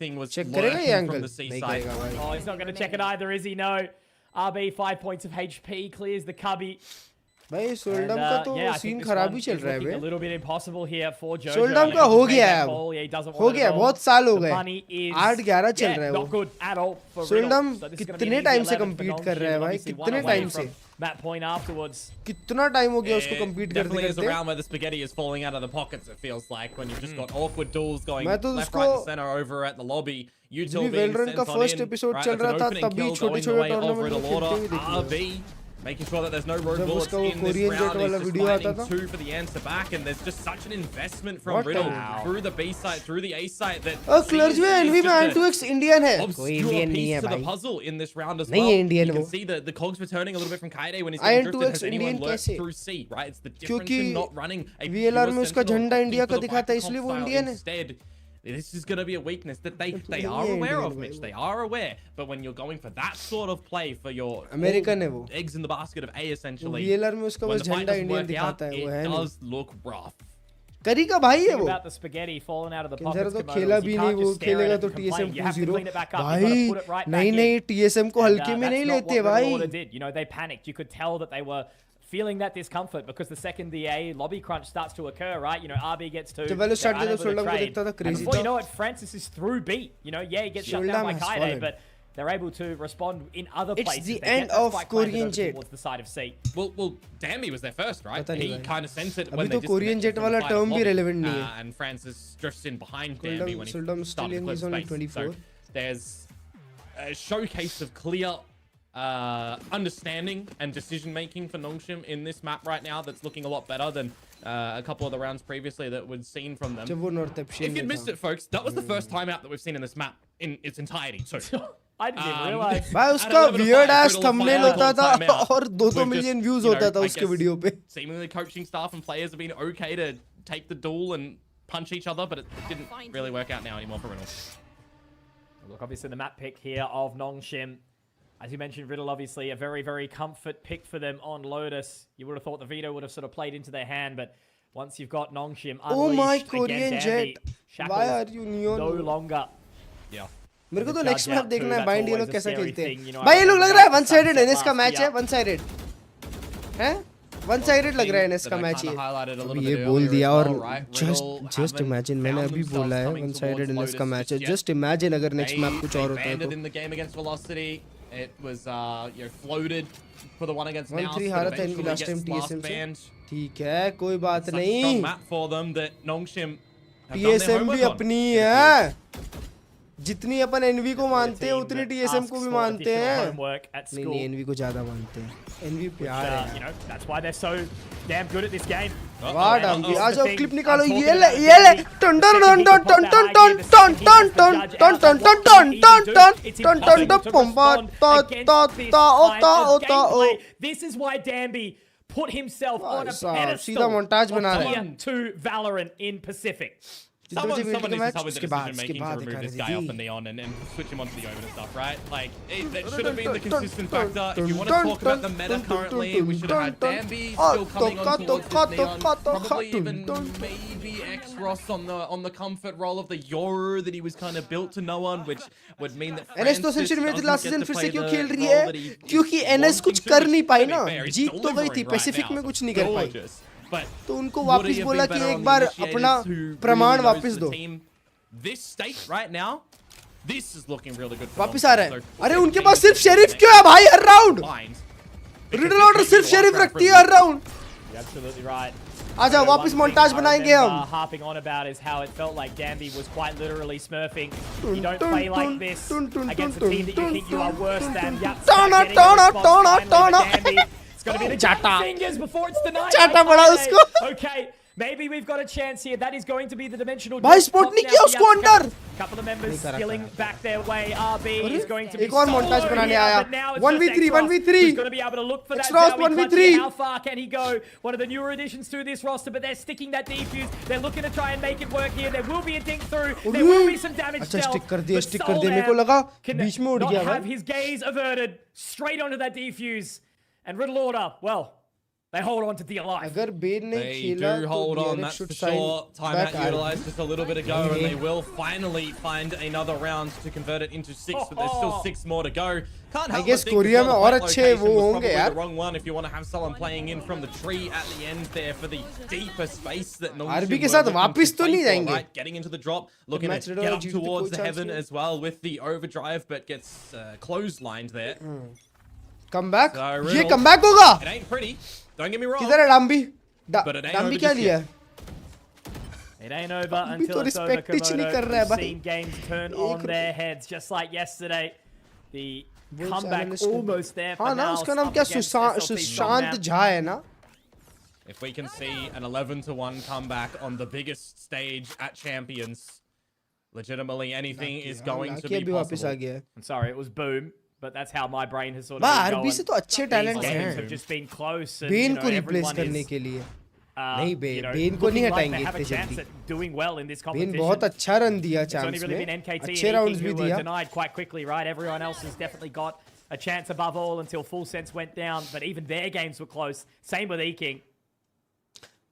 anything was Check करेगा ये lurking angle? from the नहीं seaside. करेगा भाई. Oh, he's not going to check it either, is he? No. RB, 5 points of HP, clears the cubby. भाई सोल्डम का तो scene खराब ही चल रहा है a little bit impossible here for Jojo. सोल्डम का हो गया है अब, हो गया, बहुत साल हो गए, 8-11 चल रहा है not good at all for सोल्डम Riddle. So this is gonna be कितने an टाइम easy से 11 for compete कर रहा है Nongshim, भाई, obviously कितने one away टाइम से, from that point afterwards. कितना टाइम हो गया उसको It compete definitely करते is a करते. round where the spaghetti is falling out of the pockets, it feels like, when you've just got awkward duels going मैं तो left, उसको right, and center over at the lobby. जब भी वेलरन का first episode चल रहा था तभी छोटे-छोटे टूर्नामेंट में खेलते हुए देखा. Making sure that there's no road जब bullets उसका वो in this Korean jet round. वाला He's just वीडियो आता fighting था. 2 for the answer back, and there's just such an investment from What Riddle the- through the B side, through the A side, that क्लर्ज में N V में R2X Indian है, कोई obscure Indian नहीं piece है to the भाई. puzzle in this round as नहीं well. है Indian You वो. can see the cogs returning a little bit from Kaide when he's I getting am drifted. 2X Has anyone Indian lurked कैसे? through C, right? It's the difference क्योंकि in not running a VLR pure में उसका Sentinel झंडा opting India for का the दिखाता है, Viper इसलिए वो comp इंडियन style है. instead. This is going to be a weakness that they नहीं are है aware इंडियन of, भाई Mitch. वो. They are aware. But when you're going for that sort of play for your American है वो. eggs in the basket of A, essentially, VLR में उसका when बस the fight झंडा doesn't Indian work out, दिखाता है, वो है it नहीं. does look rough. करी का भाई है वो. About the spaghetti falling out of the Keenjhar pockets, तो Komodo, खेला is भी you नहीं, can't वो just stare खेलेगा at it तो and complain. TSM You have to 2-0. clean it back up. You've got to put it भाई right back नहीं in. नहीं TSM को And, हल्के में that's नहीं not लेते what Red भाई. Order did. You know, they panicked. You could tell that they were feeling that discomfort because the second the A lobby crunch starts to occur, right? You know, RB gets 2. जब पहले they're start किया तो unable to सोल्डम को trade. देखता था, And crazy before you था. know it, Francis is through B. You know, yeah, he gets shut down Soldam by has Kaide, fallen. but they're able to respond in other It's places. the They get end that of spike planted Korean over Jet. towards the side of C. Well, Danby was there first, right? पता नहीं He भाई. kind of sensed it अभी when they तो Korean disconnected jet from the वाला fight term भी lobby, relevant नहीं है. and Francis drifts in behind Danby when he Soldam still started to young, clip he's only space. 24. So there's a showcase of clear understanding and decision making for Nongshim in this map right now that's looking a lot better than a couple of the rounds previously that we'd seen from them. जब वो north If you missed it, folks, that was the first timeout that we've seen in this map in its entirety. So I didn't even realize. भाई उसका weird ass thumbnail होता था और 200 million views होता था उसके वीडियो पे. Seemingly coaching staff and players have been okay to take the duel and punch each other, but it didn't really work out now anymore for Riddle. Look, obviously the map pick here of Nongshim. As you mentioned, Riddle obviously a very, very comfort pick for them on Lotus. You would have thought the veto would have sort of played into their hand, but once you've got Nongshim unleashed, Oh my again, Korean Danby, Jet. shackles Why are you neon? no longer. Yeah. मेरे को तो Judge next map out too, देखना है that's bind ये always लोग a कैसा scary खेलते thing, you know, हैं. भाई ये लोग लग रहा है वन Sunset साइडेड एनएस का last मैच है, year. वन साइडेड हैं, वन साइडेड लग रहा है एनएस का मैच ये. अभी ये बोल दिया और जस्ट इमेजिन, मैंने अभी बोला है वन साइडेड एनएस का मैच है. जस्ट इमेजिन अगर नेक्स्ट मैप कुछ और होता है तो. in the game against Velocity. It was floated for the one against Naos. 1-3 हारा था इनकी लास्ट टाइम TSM से. ठीक है, कोई बात नहीं. Strong map for them that Nongshim have done their TSM homework भी on. अपनी है. जितनी अपन एनवी को मानते हैं उतनी टीएसएम को भी मानते हैं. नहीं नहीं एनवी को ज्यादा मानते हैं. एनवी प्यार है. You know, that's why they're so damn good at this game. वाह डांगी, आ जाओ क्लिप निकालो. ये ले टन टन टन टन टन टन टन टन टन टन टन टन टन टन टन टन टन पंपा ता ता ता ओता ओ. This is why Danby put himself on a सीधा pedestal montage बना of रहे tier हैं. 2 Valorant in Pacific. Someone needs to tell me the उसके बाद decision making to remove this guy off the neon and switch him onto the open and stuff, right? Like, that should have been the consistent factor. If you want to talk about the meta currently, we should have had Danby still coming on towards this neon. Probably even maybe X-Ross on the comfort role of the Yoru that he was kind of built to no one, which would mean that NS तो century में last season फिर से क्यों खेल रही है? क्योंकि NS कुछ कर नहीं पाई ना. जीत तो गई थी, पैसिफिक में कुछ नहीं कर पाई. तो उनको वापस बोला कि एक बार अपना प्रमाण वापस दो. वापस आ रहा है. अरे उनके पास सिर्फ शेरिफ क्यों है भाई हर राउंड? रिडल ऑर्डर सिर्फ शेरिफ रखती है हर राउंड. आजा वापस मोन्टाज बनाएंगे हम. Harping on about is how it felt like Danby was quite literally smurfing. You don't play like this against a team that you think you are worse than. It's going to be the Chata fingers before it's the night. Chata पड़ा उसको. Okay, maybe we've got a chance here. That is going to be the dimensional. भाई spot नहीं किया उसको under. Couple of members spilling back their way. RB is going to be एक और montage बनाने आया. 1v3 1v3. He's going to be able to look for that. X-Ross 1v3. How far can he go? One of the newer additions to this roster, but they're sticking that defuse. They're looking to try and make it work here. There will be a dink through. There will be some damage. अच्छा stick कर दिया, stick कर दिया. मेरे को लगा बीच में उड़ गया भाई. Have his gaze averted straight onto that defuse. And Riddle Order, well, They hold on to dear life. अगर बेन नहीं They खेला do तो hold on, DRX that's should for sign sure. back Timeout utilized just a little bit ago, and they RB. will finally find another round to convert it into 6, but there's still 6 more to go. Can't help guess but think Korea as well में the और point अच्छे location वो was होंगे probably यार. the wrong one if you want to have someone playing in from the tree at the end there for the deeper space that Nongshim RB के were साथ looking वापस to तो play नहीं for, जाएंगे. right? Getting into the drop, looking match to ready get और up जीत के कोई towards the chance heaven नहीं है. as well with the overdrive, but gets clotheslined there. Comeback So, ये Riddle, कमबैक होगा. It ain't pretty, don't get me wrong. किधर है डाम्बी? But it ain't डाम्बी over क्या just लिया? yet. It ain't over अभी until तो it's over, respect pitch नहीं कर Komodo. रहा है We've भाई. seen games turn एक on their heads, just like yesterday. The वो comeback analyst है. almost there for हाँ ना, Naos उसका नाम up क्या against Sushant SLP Sushant Dongnan. Jha है ना? If we can see an 11-1 comeback on the biggest stage at Champions, legitimately anything is going to लाकी be अभी वापस आ possible. गया है. I'm sorry, it was boom, but that's how my brain has sort of वाह been RB going. से तो अच्छे These talent games हैं. have just been close, and Ben you को know, रिप्लेस everyone करने is के लिए. नहीं you know, बेन को नहीं looking like हटाएंगे they have a इतने chance जल्दी. at doing well in this Ben competition. बहुत अच्छा रन दिया It's only चैंप्स really में. been NKT अच्छे and राउंड्स Eking भी who were दिया. denied quite quickly, right? Everyone else has definitely got a chance above all until Full Sense went down, but even their games were close. Same with Eking.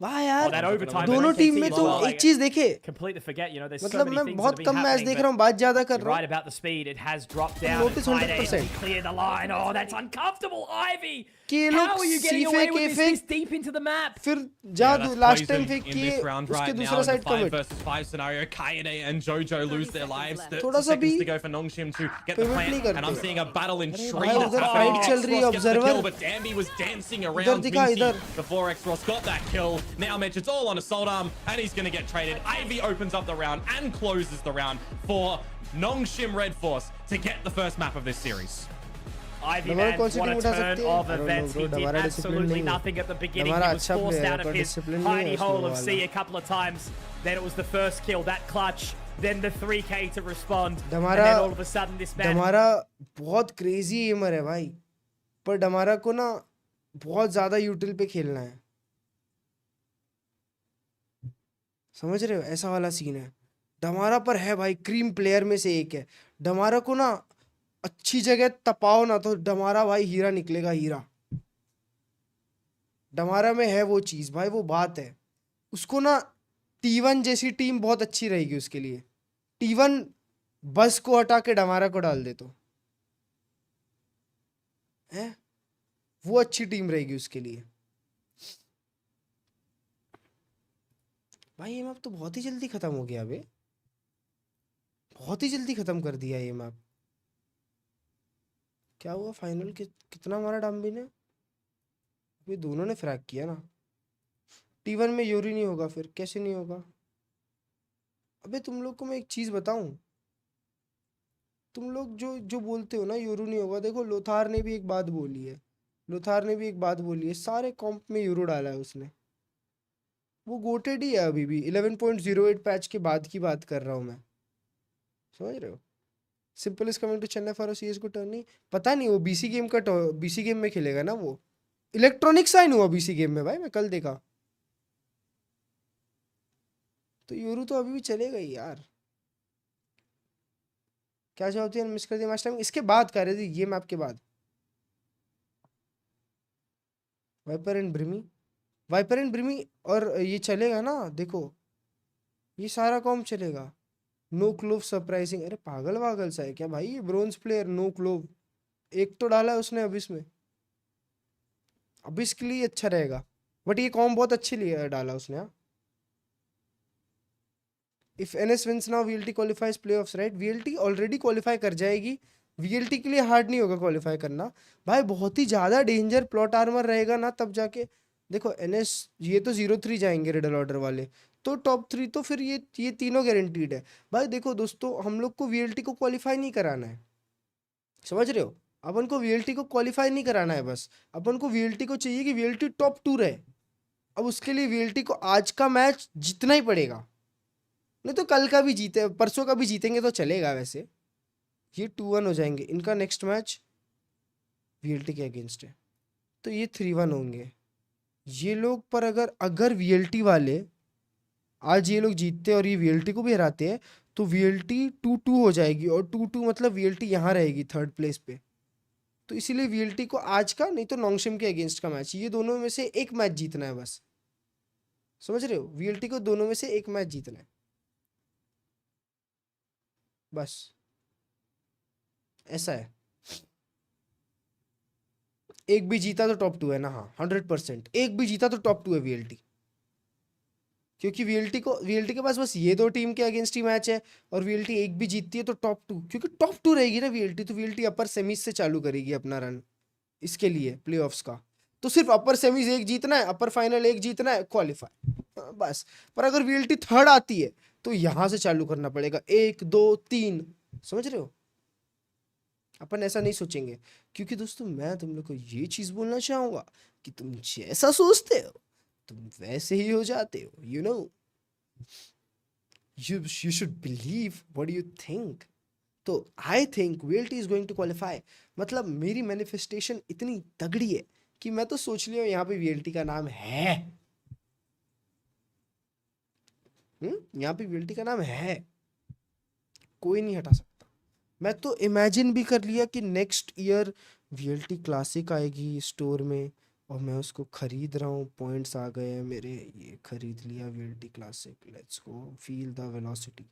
वाह Oh, that यार overtime दोनों by team NKT में as तो well, एक like, चीज देखे. Completely forget, you know, there's so मतलब many मैं things that बहुत have been come match happening, देख but रहा हूँ, बात ज्यादा कर you're रहा right हूँ. about the speed. It has dropped down. Lotus and Tide 100%. able to clear the line. Oh, that's uncomfortable, Ivy. कि ये How लोग are you getting सीफे away with के this फेंक this deep into the map? फिर Yeah, जा that's last time poison फेंक in किए this round उसके right now दूसरा in the side 5 commit. versus 5 scenario. Kaede and Jojo lose their lives. थोड़ा 30 सा seconds भी to go for Nongshim to get the pivot plant, नहीं करते. and I'm seeing a battle in अरे tree भाई, that's उधर happening. fight चल रही है, X-Ross gets the observer. kill, but Danby was dancing इधर around दिखा, Minty इधर. before X-Ross got that kill. Now Mitch, it's all on Assault Arm, and he's going to get traded. Ivy opens up the round and closes the round for Nongshim Red Force to get the first map of this series. Ivy Damaara man, कौन सी what team a उठा turn सकती है? of I don't know, events. bro. He did Damaara discipline absolutely नहीं है. nothing at the beginning. Damaara He was अच्छा forced player out है, of पर his discipline नहीं है tiny उसमें hole of वाला. C a couple of times. Then it was the first kill, that clutch. Then the 3K to respond. And Damaara then all of a sudden this man... डमारा बहुत crazy एमर है भाई, पर डमारा को ना बहुत ज्यादा यूटिल पे खेलना है. समझ रहे हो, ऐसा वाला सीन है. डमारा पर है भाई, क्रीम प्लेयर में से एक है. डमारा को ना अच्छी जगह तपाओ ना तो डमारा भाई हीरा निकलेगा, हीरा. डमारा में है वो चीज भाई, वो बात है. उसको ना T1 जैसी टीम बहुत अच्छी रहेगी उसके लिए. T1 बस को हटा के डमारा को डाल दे तो है, वो अच्छी टीम रहेगी उसके लिए. भाई ये मैप तो बहुत ही जल्दी खत्म हो गया बे, बहुत ही जल्दी खत्म कर दिया ये मैप. क्या हुआ फाइनल कितना मारा डाम्बी ने? ये दोनों ने फ्रैग किया ना. T1 में यूरी नहीं होगा, फिर कैसे नहीं होगा? अबे तुम लोग को मैं एक चीज बताऊं, तुम लोग जो बोलते हो ना यूरो नहीं होगा, देखो लोथार ने भी एक बात बोली है. लोथार ने भी एक बात बोली है, सारे कॉम्प में यूरो डाला है उसने. वो गोटेड ही है अभी भी. 11.08 पैच के बाद की बात कर रहा हूँ मैं, समझ रहे हो. Simple is coming to Chennai for CS को टर्न. नहीं पता नहीं, वो बीसी गेम का बीसी गेम में खेलेगा ना. वो इलेक्ट्रॉनिक साइन हुआ बीसी गेम में भाई, मैं कल देखा. तो यूरो तो अभी भी चलेगा ही यार. क्या जवाब दिया, मिस कर दिया मैच टाइम. इसके बाद कर रहे थे ये मैप के बाद. Viper and Brimmy, Viper and Brimmy और ये चलेगा ना. देखो ये सारा कॉम चलेगा. No Clove surprising. अरे पागल वागल सा है क्या भाई, ये ब्रोंज प्लेयर नो क्लोव. एक तो डाला है उसने अबिस में, अबिस के लिए अच्छा रहेगा, बट ये कॉम बहुत अच्छी लिए डाला उसने. हाँ, if NS wins now VLT qualifies playoffs, right? VLT already qualify कर जाएगी. VLT के लिए हार्ड नहीं होगा क्वालिफाई करना भाई. बहुत ही ज्यादा डेंजर प्लॉट आर्मर रहेगा ना, तब जाके देखो NS ये तो 0-3 जाएंगे रिडल ऑर्डर वाले, तो टॉप 3 तो फिर ये तीनों गारंटीड है भाई. देखो दोस्तों, हम लोग को VLT को क्वालिफाई नहीं कराना है, समझ रहे हो. अपन को VLT को क्वालिफाई नहीं कराना है, बस अपन को VLT को चाहिए कि VLT टॉप 2 रहे. अब उसके लिए VLT को आज का मैच जीतना ही पड़ेगा, नहीं तो कल का भी जीते, परसों का भी जीतेंगे तो चलेगा. वैसे ये 2-1 हो जाएंगे. इनका नेक्स्ट मैच VLT के अगेंस्ट है, तो ये 3-1 होंगे ये लोग. पर अगर VLT वाले आज ये लोग जीतते और ये VLT को भी हराते हैं, तो VLT 2-2 हो जाएगी. और 2-2 मतलब VLT यहाँ रहेगी 3rd प्लेस पे. तो इसीलिए वीएलटी को आज का नहीं तो नोंगशिम के अगेंस्ट का मैच, ये दोनों में से एक मैच जीतना है बस, समझ रहे हो? वीएलटी को दोनों में से एक मैच जीतना है बस, ऐसा है। एक भी जीता तो टॉप 2 है ना, हाँ 100%, एक भी जीता तो टॉप 2 है वीएलटी, क्योंकि वीएलटी के पास बस ये दो टीम के अगेंस्ट ही मैच है, और वीएलटी एक भी जीतती है तो टॉप 2, क्योंकि टॉप 2 रहेगी ना वीएलटी, तो वीएलटी अपर सेमीज से चालू करेगी अपना रन इसके लिए प्लेऑफ्स का। तो सिर्फ अपर सेमीज एक जीतना है, अपर फाइनल एक जीतना है, क्वालिफाई बस। पर अगर वीएलटी थर्ड आती है तो यहां से चालू करना पड़ेगा, 1 2 3, समझ रहे हो? अपन ऐसा नहीं सोचेंगे, क्योंकि दोस्तों मैं तुम लोग को ये चीज बोलना चाहूंगा कि तुम जैसा सोचते हो तुम वैसे ही हो जाते हो, you know, you should believe what you think। तो I think VLT is going to qualify, मतलब मेरी मैनिफेस्टेशन इतनी तगड़ी है कि मैं तो सोच लिया यहाँ पे वीएलटी का नाम है, यहाँ पे वीएलटी का नाम है, कोई नहीं हटा सकता। मैं तो इमेजिन भी कर लिया कि नेक्स्ट ईयर वीएलटी क्लासिक आएगी स्टोर में और मैं उसको खरीद रहा हूँ, पॉइंट्स आ गए हैं मेरे, ये खरीद लिया VLT classic, let's go feel the velocity.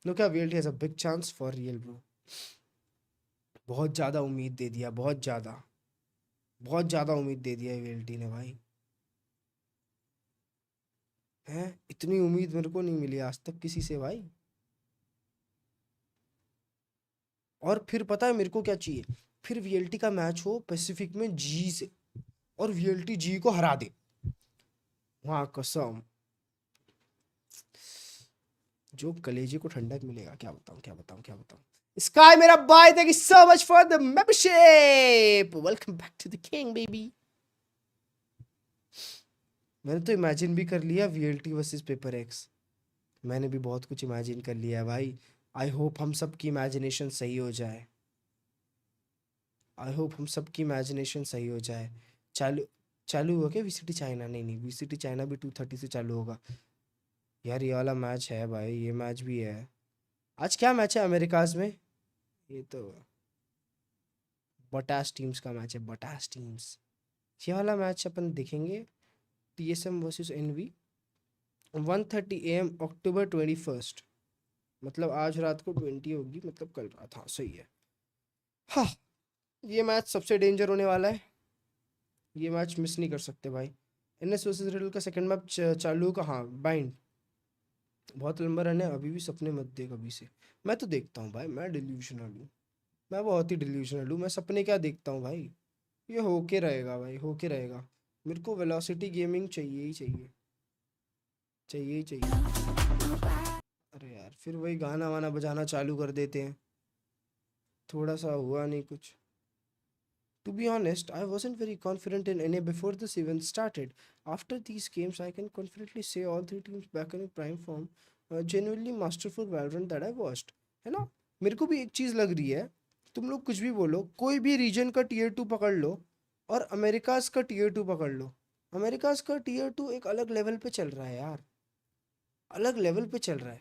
No क्या, VLT has a big chance for real bro. बहुत ज़्यादा उम्मीद दे दिया, बहुत ज़्यादा उम्मीद दे दिया वीएलटी ने भाई, हैं? इतनी उम्मीद मेरे को नहीं मिली आज तक किसी से भाई। और फिर पता है मेरे को क्या चाहिए, फिर वीएलटी का मैच हो पैसिफिक में जी से, और वीएलटी जी को हरा दे, वहां कसम जो कलेजे को ठंडक मिलेगा, क्या बताऊं। स्काई मेरा bye, thank you so much for the membership, welcome back to the king baby. मैंने तो इमेजिन भी कर लिया वीएलटी वर्सेस पेपर एक्स, मैंने भी बहुत कुछ इमेजिन कर लिया है भाई। आई होप हम सबकी इमेजिनेशन सही हो जाए, चालू हुआ क्या वीसीटी चाइना? नहीं, वीसीटी चाइना भी 2:30 से चालू होगा यार। ये वाला मैच है भाई, ये मैच भी है। आज क्या मैच है अमेरिकाज में? ये तो बटास टीम्स का मैच है, बटास टीम्स। ये वाला मैच अपन देखेंगे, टीएसएम वर्सेस एनवी, 1:30 AM अक्टूबर 21, मतलब आज रात को 20 होगी, मतलब कल रात, हाँ सही है। हाँ, ये मैच सबसे डेंजर होने वाला है, ये मैच मिस नहीं कर सकते भाई। एनएस वर्सेस रिडल का सेकंड मैच चालू का, हाँ बाइंड, बहुत लंबा रन है, अभी भी सपने मत देख अभी से। मैं तो देखता हूँ भाई, मैं डिल्यूशनल हूँ, मैं बहुत ही डिल्यूशनल हूँ, मैं सपने क्या देखता हूँ भाई, ये होके रहेगा भाई, होके रहेगा। मेरे को वेलोसिटी गेमिंग चाहिए। अरे यार फिर वही गाना वाना बजाना चालू कर देते हैं, थोड़ा सा हुआ नहीं कुछ। To be honest, I wasn't very confident in NA before this event started. After these games, I can confidently say all three teams back in prime form. Genuinely masterful valorant that I watched. है ना? मेरे को भी एक चीज़ लग रही है, तुम लोग कुछ भी बोलो, कोई भी रीजन का tier 2 पकड़ लो और अमेरिकाज का tier 2 पकड़ लो, अमेरिकाज का tier 2 एक अलग लेवल पे चल रहा है यार, अलग लेवल पे चल रहा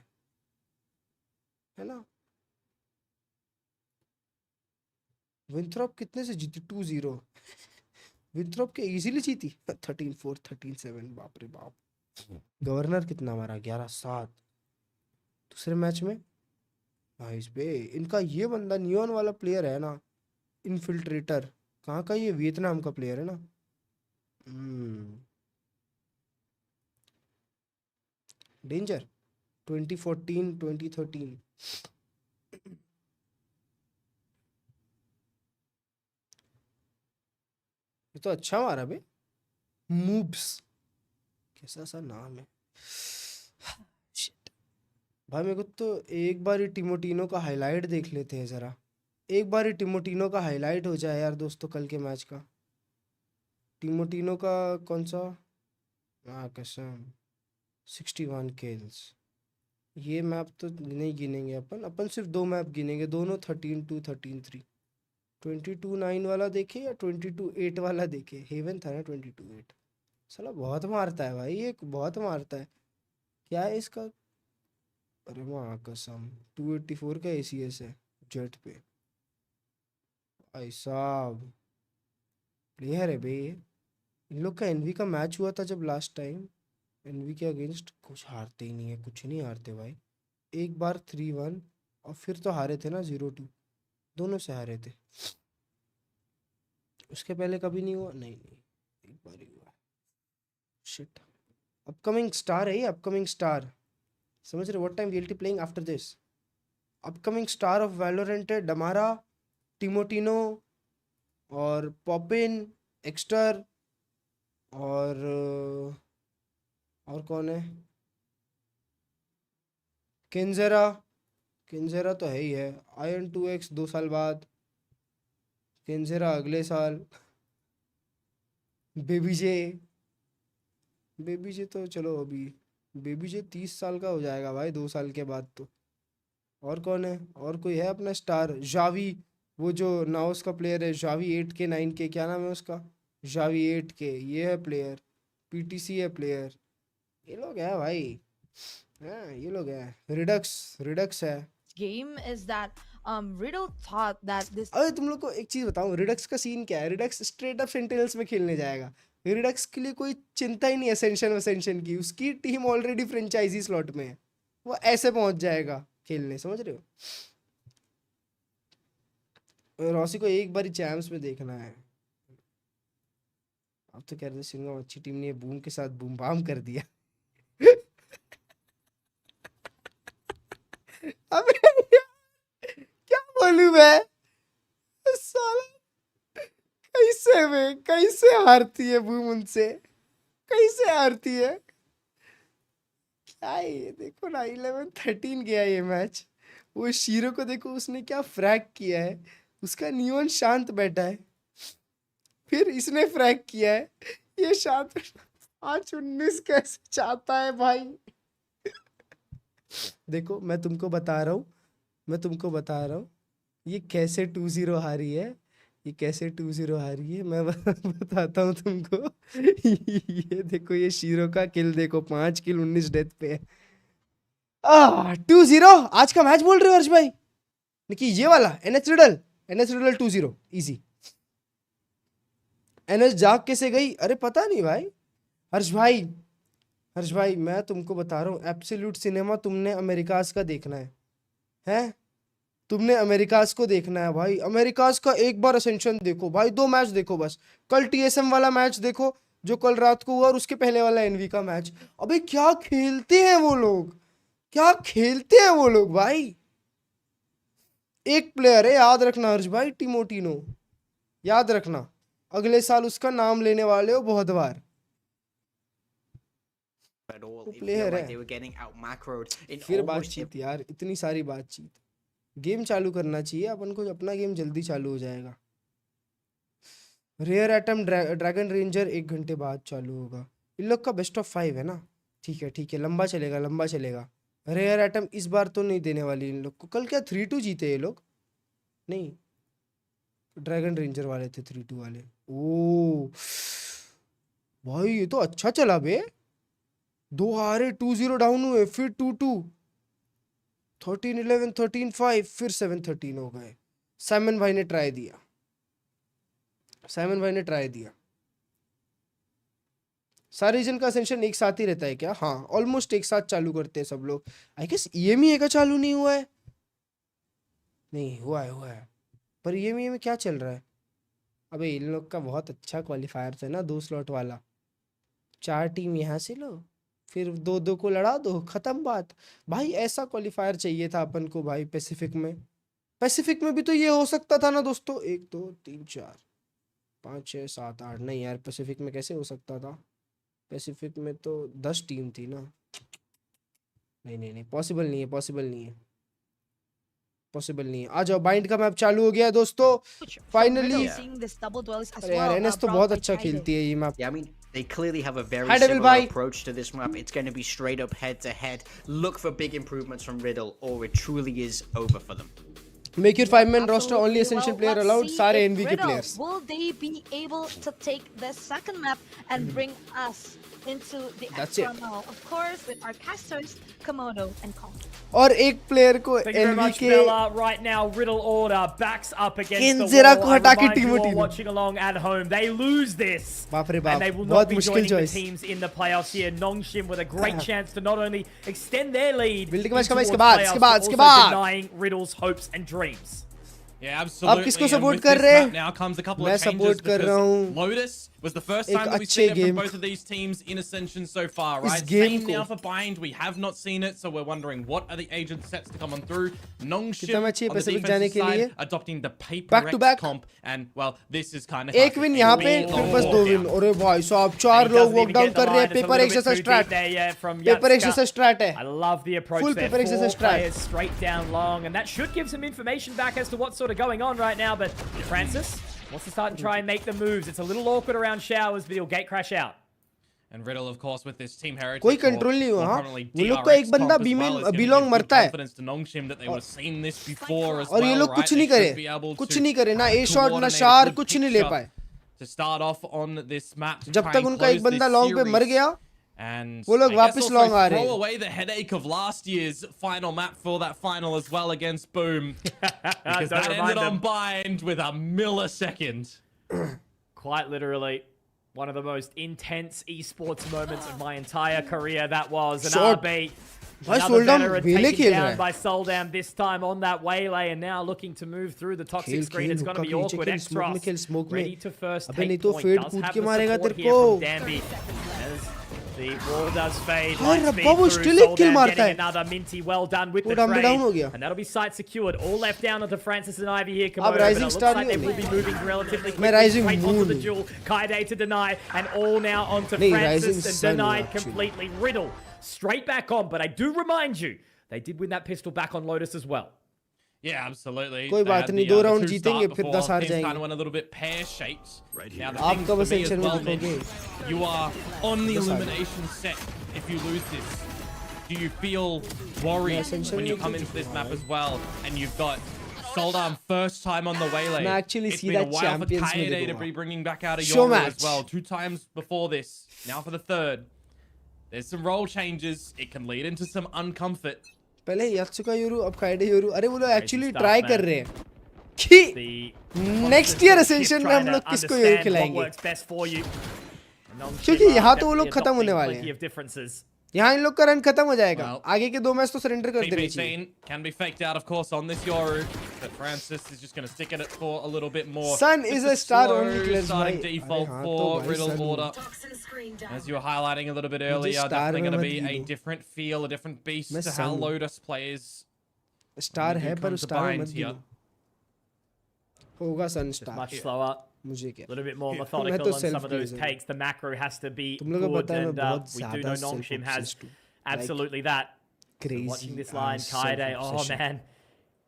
है ना? विंथ्रॉप कितने से जीती? 2-0 विंथ्रॉप के इजीली जीती, 13-4 13-7, बाप रे बाप। गवर्नर कितना मारा? 11-7 दूसरे मैच में। भाई इस पे इनका ये बंदा नियॉन वाला प्लेयर है ना, इनफिल्ट्रेटर, कहाँ का? ये वियतनाम का प्लेयर है ना। डेंजर 2014 2013। ये तो अच्छा मारा बे, मूव्स, कैसा सा नाम है। Shit. भाई मेरे को तो एक बार ही टिमोटिनो का हाईलाइट देख लेते हैं जरा, एक बार ही टिमोटिनो का हाईलाइट हो जाए यार दोस्तों, कल के मैच का टिमोटिनो का कौन सा, कसम 61 किल्स। ये मैप तो नहीं गिनेंगे अपन सिर्फ 2 मैप गिनेंगे, दोनों 13-2 13-3। 22-9 वाला देखे या 22-8 वाला देखे? हेवन था ना 22-8। साला बहुत मारता है भाई, ये बहुत मारता है। क्या है इसका? अरे वाह कसम 284 का एसीएस है जेट पे। भाई साहब प्लेयर है बे। इन लोग का एनवी का मैच हुआ था जब लास्ट टाइम, एनवी के अगेंस्ट कुछ हारते ही नहीं है, कुछ नहीं हारते भाई। एक बार 3-1 और फिर तो हारे थे ना 0-2, दोनों से हारे थे। उसके पहले कभी नहीं हुआ, नहीं एक बार ही हुआ। शिट, अपकमिंग स्टार है ये, अपकमिंग स्टार, समझ रहे? What time VLT playing after this? Upcoming star of Valorant है डमारा, टिमोटिनो और पॉपिन, एक्स्टर और कौन है? किंजेरा, किंजेरा तो है ही है। आयन 2x 2 साल बाद, किंजेरा अगले साल, बेबीजे, बेबीजे तो चलो अभी, बेबीजे 30 साल का हो जाएगा भाई 2 साल के बाद तो। और कौन है? और कोई है अपना स्टार? जावी, वो जो नाओस का प्लेयर है, जावी 8K 9K, क्या नाम है उसका? जावी 8K, ये है प्लेयर। पीटीसी है प्लेयर। ये लोग है भाई, हाँ ये लोग है। रिडक्स है। Game is that Riddle thought that this. अरे तुम लोग को एक चीज बताऊं, रिडक्स का सीन क्या है? रिडक्स स्ट्रेट अप सेंटिनल्स में खेलने जाएगा। रिडक्स के लिए कोई चिंता ही नहीं असेंशन की, उसकी टीम ऑलरेडी फ्रेंचाइजी स्लॉट में है, वो ऐसे पहुंच जाएगा खेलने, समझ रहे हो? रॉसी को एक बार ही चैम्प्स में देखना है। अब तो कह रहे थे सिंगम अच्छी टीम ने बूम के साथ बूम बाम कर दिया। अबे क्या बोलूं मैं, साला कैसे हारती है बूम उनसे, कैसे हारती है? क्या ये देखो ना, 11-13 गया ये मैच। वो शीरो को देखो, उसने क्या फ्रैग किया है, उसका नियॉन शांत बैठा है, फिर इसने फ्रैग किया है, ये शांत 5-19 कैसे चाहता है भाई। देखो मैं तुमको बता रहा हूँ ये कैसे 2-0 हारी है, ये कैसे 2-0 हारी है, मैं बताता हूँ तुमको। ये देखो, ये शीरो का किल देखो, 5 किल 19 डेथ पे है। 2-0 आज का मैच बोल रहे हो हर्ष भाई? देखिए ये वाला एनएच रिडल 2-0 इजी। एनएच जाग कैसे गई? अरे पता नहीं भाई। हर्ष भाई मैं तुमको बता रहा हूँ, एब्सोल्यूट सिनेमा तुमने अमेरिकास का देखना है? तुमने अमेरिकास को देखना है भाई। अमेरिकास का एक बार असेंशन देखो भाई, 2 मैच देखो बस। कल टीएसएम वाला मैच देखो जो कल रात को हुआ, और उसके पहले वाला एनवी का मैच। अबे क्या खेलते हैं वो लोग, भाई। एक प्लेयर है, याद रखना हर्ष भाई, टिमोटिनो, याद रखना, अगले साल उसका नाम लेने वाले हो बहुत बार। प्लेयर है। फिर बातचीत यार, इतनी सारी बातचीत। गेम चालू करना चाहिए अपन को, अपना गेम जल्दी चालू हो जाएगा। रेयर एटम ड्रैगन रेंजर 1 घंटे बाद चालू होगा। इन लोग का बेस्ट ऑफ 5 है ना? ठीक है, लंबा चलेगा। रेयर एटम इस बार तो नहीं देने वाली इन लोग को। कल क्या 3-2 जीते ये लोग? नहीं, ड्रैगन रेंजर वाले थे 3-2 वाले। ओ भाई ये तो अच्छा चला बे, 2 हारे, 2-0 डाउन हुए, फिर 2-2, 13-11, 13-5, फिर 7-13 हो गए। साइमन भाई ने ट्राई दिया। सारे रीजन का असेंशन एक साथ ही रहता है क्या? हाँ, ऑलमोस्ट एक साथ चालू करते हैं सब लोग। आई गेस ईएमई का चालू नहीं हुआ है। नहीं हुआ है, पर ईएमई में क्या चल रहा है? अबे इन लोग का बहुत अच्छा क्वालिफायर था ना, 2 स्लॉट वाला। 4 टीम यहाँ से लो, फिर 2-2 को लड़ा दो, खत्म बात भाई। ऐसा क्वालिफायर चाहिए था अपन को भाई। पैसिफिक में भी तो ये हो सकता था ना दोस्तों। 1 2 3 4 5 6 7 8, नहीं यार पैसिफिक में कैसे हो सकता था? पैसिफिक में तो 10 टीम थी ना। नहीं, पॉसिबल नहीं है। आ जाओ, बाइंड का मैप चालू हो गया है दोस्तों, फाइनली। अरे यार एनएस तो बहुत अच्छा खेलती है ये map. Yeah, I mean, they clearly have a very similar approach to this map. It's going to be straight up head to head. Look for big improvements from Riddle, or it truly is over for them. Make your 5-man roster, Absolutely. only Ascension player Let's allowed, see सारे if NVK Riddle, players. will they be able to take the second map and bring us into the That's extra it. mall? Of course, with our casters, Komodo and Kong. और एक player को Thank you very much, NVK Bella. Right now, Riddle Order backs up against Kenzera the को wall. I हटा के remind you Timothy all ने। watching along at home, they lose this. बाप रे बाप, And they will बहुत not be मुश्किल joining the choice। teams in the playoffs here. Nongshim with a great chance to not only extend their lead Building match into का इसके towards बाद, playoffs, इसके बाद, but इसके also बाद। denying Riddle's hopes and dreams. Yeah, absolutely. आप किसको And support with कर this रहे? map now comes a couple मैं of changes support कर because रहा हूँ Lotus was the first एक time that we've अच्छे seen it from game both of these teams in Ascension so far, इस right? game Same को। now for Bind, we have not seen it, so we're wondering what are the agent sets to come on through. Nongshim कितना match है on the Pacific जाने defensive के लिए? side adopting the Back to Paper back? comp, and well, this is kind of एक win यहाँ पे फिर बस 2 win। अरे भाई साहब 4 लोग walk down कर रहे हैं। पेपर एक जैसा strat, पेपर एक जैसा strat है। I love the approach Full there. paper exercise 4 strat. players straight down long, and that should give some information back as to what's sort of going on right now. But Francis wants to start and try and make the moves. It's a little awkward around showers, but he'll gate crash out. And Riddle, of course, with this team heritage. कोई control नहीं हुआ, हाँ? वो लोग का एक बंदा B-Long मरता है। Confidence to Nongshim that they would have seen this before as और ये well, लोग right? कुछ They नहीं should करे, be able कुछ to नहीं करे, ना A shot ना coordinate a शार, good कुछ नहीं ले picture पाए। to start off on this map. to जब try तक and उनका एक close बंदा this long पे मर series. गया, And वो लोग I guess वापस also long आ रहे throw हैं। away the headache of last year's final map for that final as well against Boom. Because Don't that remind ended on them. Bind with a millisecond. Quite literally, one of the most intense esports moments of my entire career. That was an Short. RB. भाई Another Soldam veteran वेले taken खेल रहा down है। by Soldam, this time on that waylay, and now looking to move through the toxic खेल screen. It's going to be हुक्का के नीचे awkward. खेल, smoke में खेल, Extras smoke में। ready to first अबे take नहीं तो point. fade Does कूद have के the मारेगा support तेरे here को। from Danby. As the wall does fade. हाँ, Light speed रब्बा, वो through. still एक kill Soldam मारता getting है। another minty. Well done with वो the down हो गया। trade. And that'll be site secured. All left down onto Francis and Ivy here. अब Komodo, but Rising it looks Star like नहीं they will होगी। be moving relatively मैं quickly Rising straight onto the Moon। duel. Kaide to deny, and all now onto नहीं, Francis, Rising and Sun denied actually। completely. Riddle straight back on, but I do remind you, they did win that pistol back on Lotus as well. Yeah, absolutely. कोई They बात had नहीं, the, 2 the round 2 जीतेंगे, start फिर before 10 हार things kind जाएंगे। of went a little bit pear-shaped. Now, the आपका thing बस for me as section में well, दिखोगे। Mitch, you are on the elimination set if you lose this. Do you feel worried Ascension when you में come into this map as well, and you've got Soldam first time on the waylay? मैं actually It's see been a that while for Champions में Kaede to देखूंगा। be bringing back out of Show Yoru match। as well. 2 times before this, now for the 3rd. There's some role changes. It can lead into some uncomfort. पहले यात्सुका Yoru, अब काइडे Yoru. अरे वो लोग actually stuff, try man. कर रहे हैं कि The next year Ascension में हम लोग किसको योरू what खिलाएंगे। works best for you. क्योंकि यहाँ तो वो लोग खत्म होने वाले Plenty हैं। of differences. यहाँ इन लोग का रन खत्म हो जाएगा। Well, आगे के 2 मैच तो सरेंडर कर देने PB चाहिए। scene can be faked out, of course, on this Yoru, but Francis is just going to stick at it for a little bit more. Sun Just is a star slow only Klurge starting भाई। default अरे हाँ, for तो भाई Riddle Sun Order. As you were highlighting a little bit earlier, star definitely में going to मत be a गिनो। different feel, a different beast मैं to how Sun हूँ। Lotus plays. Star when you है come पर to star Bind मत here. गिनो। होगा सन Just स्टार। much slower. मुझे क्या? A little bit more मैं methodical तो on some self of those pleasing takes. The macro has to be तुम लोगों को good, पता है मैं and बहुत we do ज़्यादा know self Nongshim has obsessed हूँ। absolutely that. Crazy Watching this line, ass Kaide, oh self-obsession। man.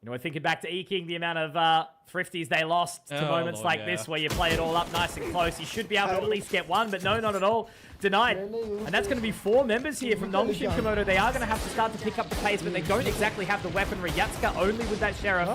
You know, we're thinking back to E-King, the amount of thrifties they lost to Oh, moments Lord, like yeah. this where you play it all up nice and close. You should be able to at least get one, but no, not at all. Denied. And that's going to be 4 members here from Nongshim Komodo. They are going to have to start to pick up the pace, but they don't exactly have the weaponry. Yatsuka only with that Sheriff.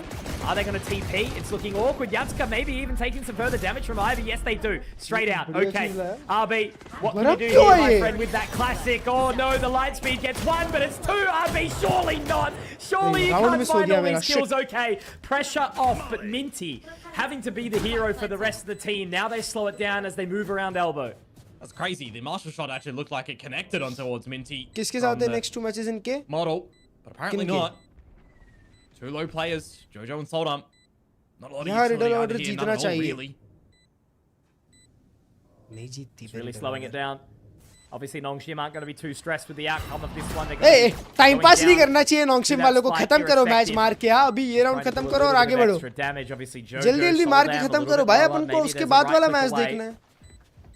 Are they going to TP? It's looking awkward. Yatsuka maybe even taking some further damage from Ivy. Yes, they do. Straight out. Okay. RB, what can you do here, my friend, with that classic? Oh no, the light speed gets 1, but it's 2. RB, surely not. Surely you can't find all these kills. Okay, pressure off, but Minty having to be the hero for the rest of the team. Now they slow it down as they move around elbow. That's crazy. The martial shot actually looked like it connected on towards Minty. किसके from साथ है the next 2 matches इनके? model, but apparently किनके? not. 2 low players, Jojo and Soldam. Not a lot of यहाँ utility Riddle either Order here, जीतना none at all, चाहिए। really. नहीं जीतती Really slowing it down. Obviously, Nongshim aren't going to be too stressed with the outcome of this one. They're A going time pass नहीं करना चाहिए नॉन्गशिम वालों को खत्म करो मैच मार के हाँ अभी ये राउंड खत्म करो और आगे बढ़ो जल्दी जल्दी मार के खत्म करो भाई अपन को उसके बाद वाला मैच देखना है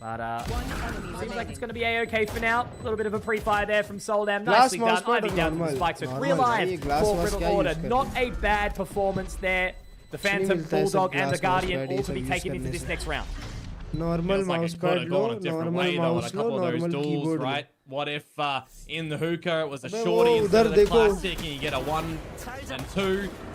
But seems like it's going to be a-okay for now. A little bit of a pre-fire there from Soldam. Glass Nicely done. Mousepad Ivy down to the normal. spike. So 3 Normal. alive ये glass for mouse Riddle क्या Order. use Not करते a bad performance there. The Phantom, मिलता है सब Bulldog, and the glass Guardian mousepad all ये to सब be use taken into करने this से। next round. Normal Feels like mouse it could pad have low gone a different normal way though on a mouse low couple of those normal duels, keyboard low right? What if in the hookah it was a अबे shorty वो instead उधर of the देखो। classic and you get a 1 and 2?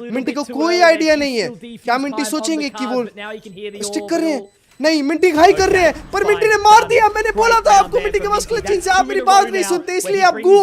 Minty को कोई idea नहीं है क्या Minty सोचेंगे कि वो स्टिक कर रहे हैं नहीं मिंटी हाई कर रहे हैं पर मिंटी ने मार दिया मैंने बोला था आपको मिंटी के पास क्लच से आप मेरी बात नहीं सुनते इसलिए आप गो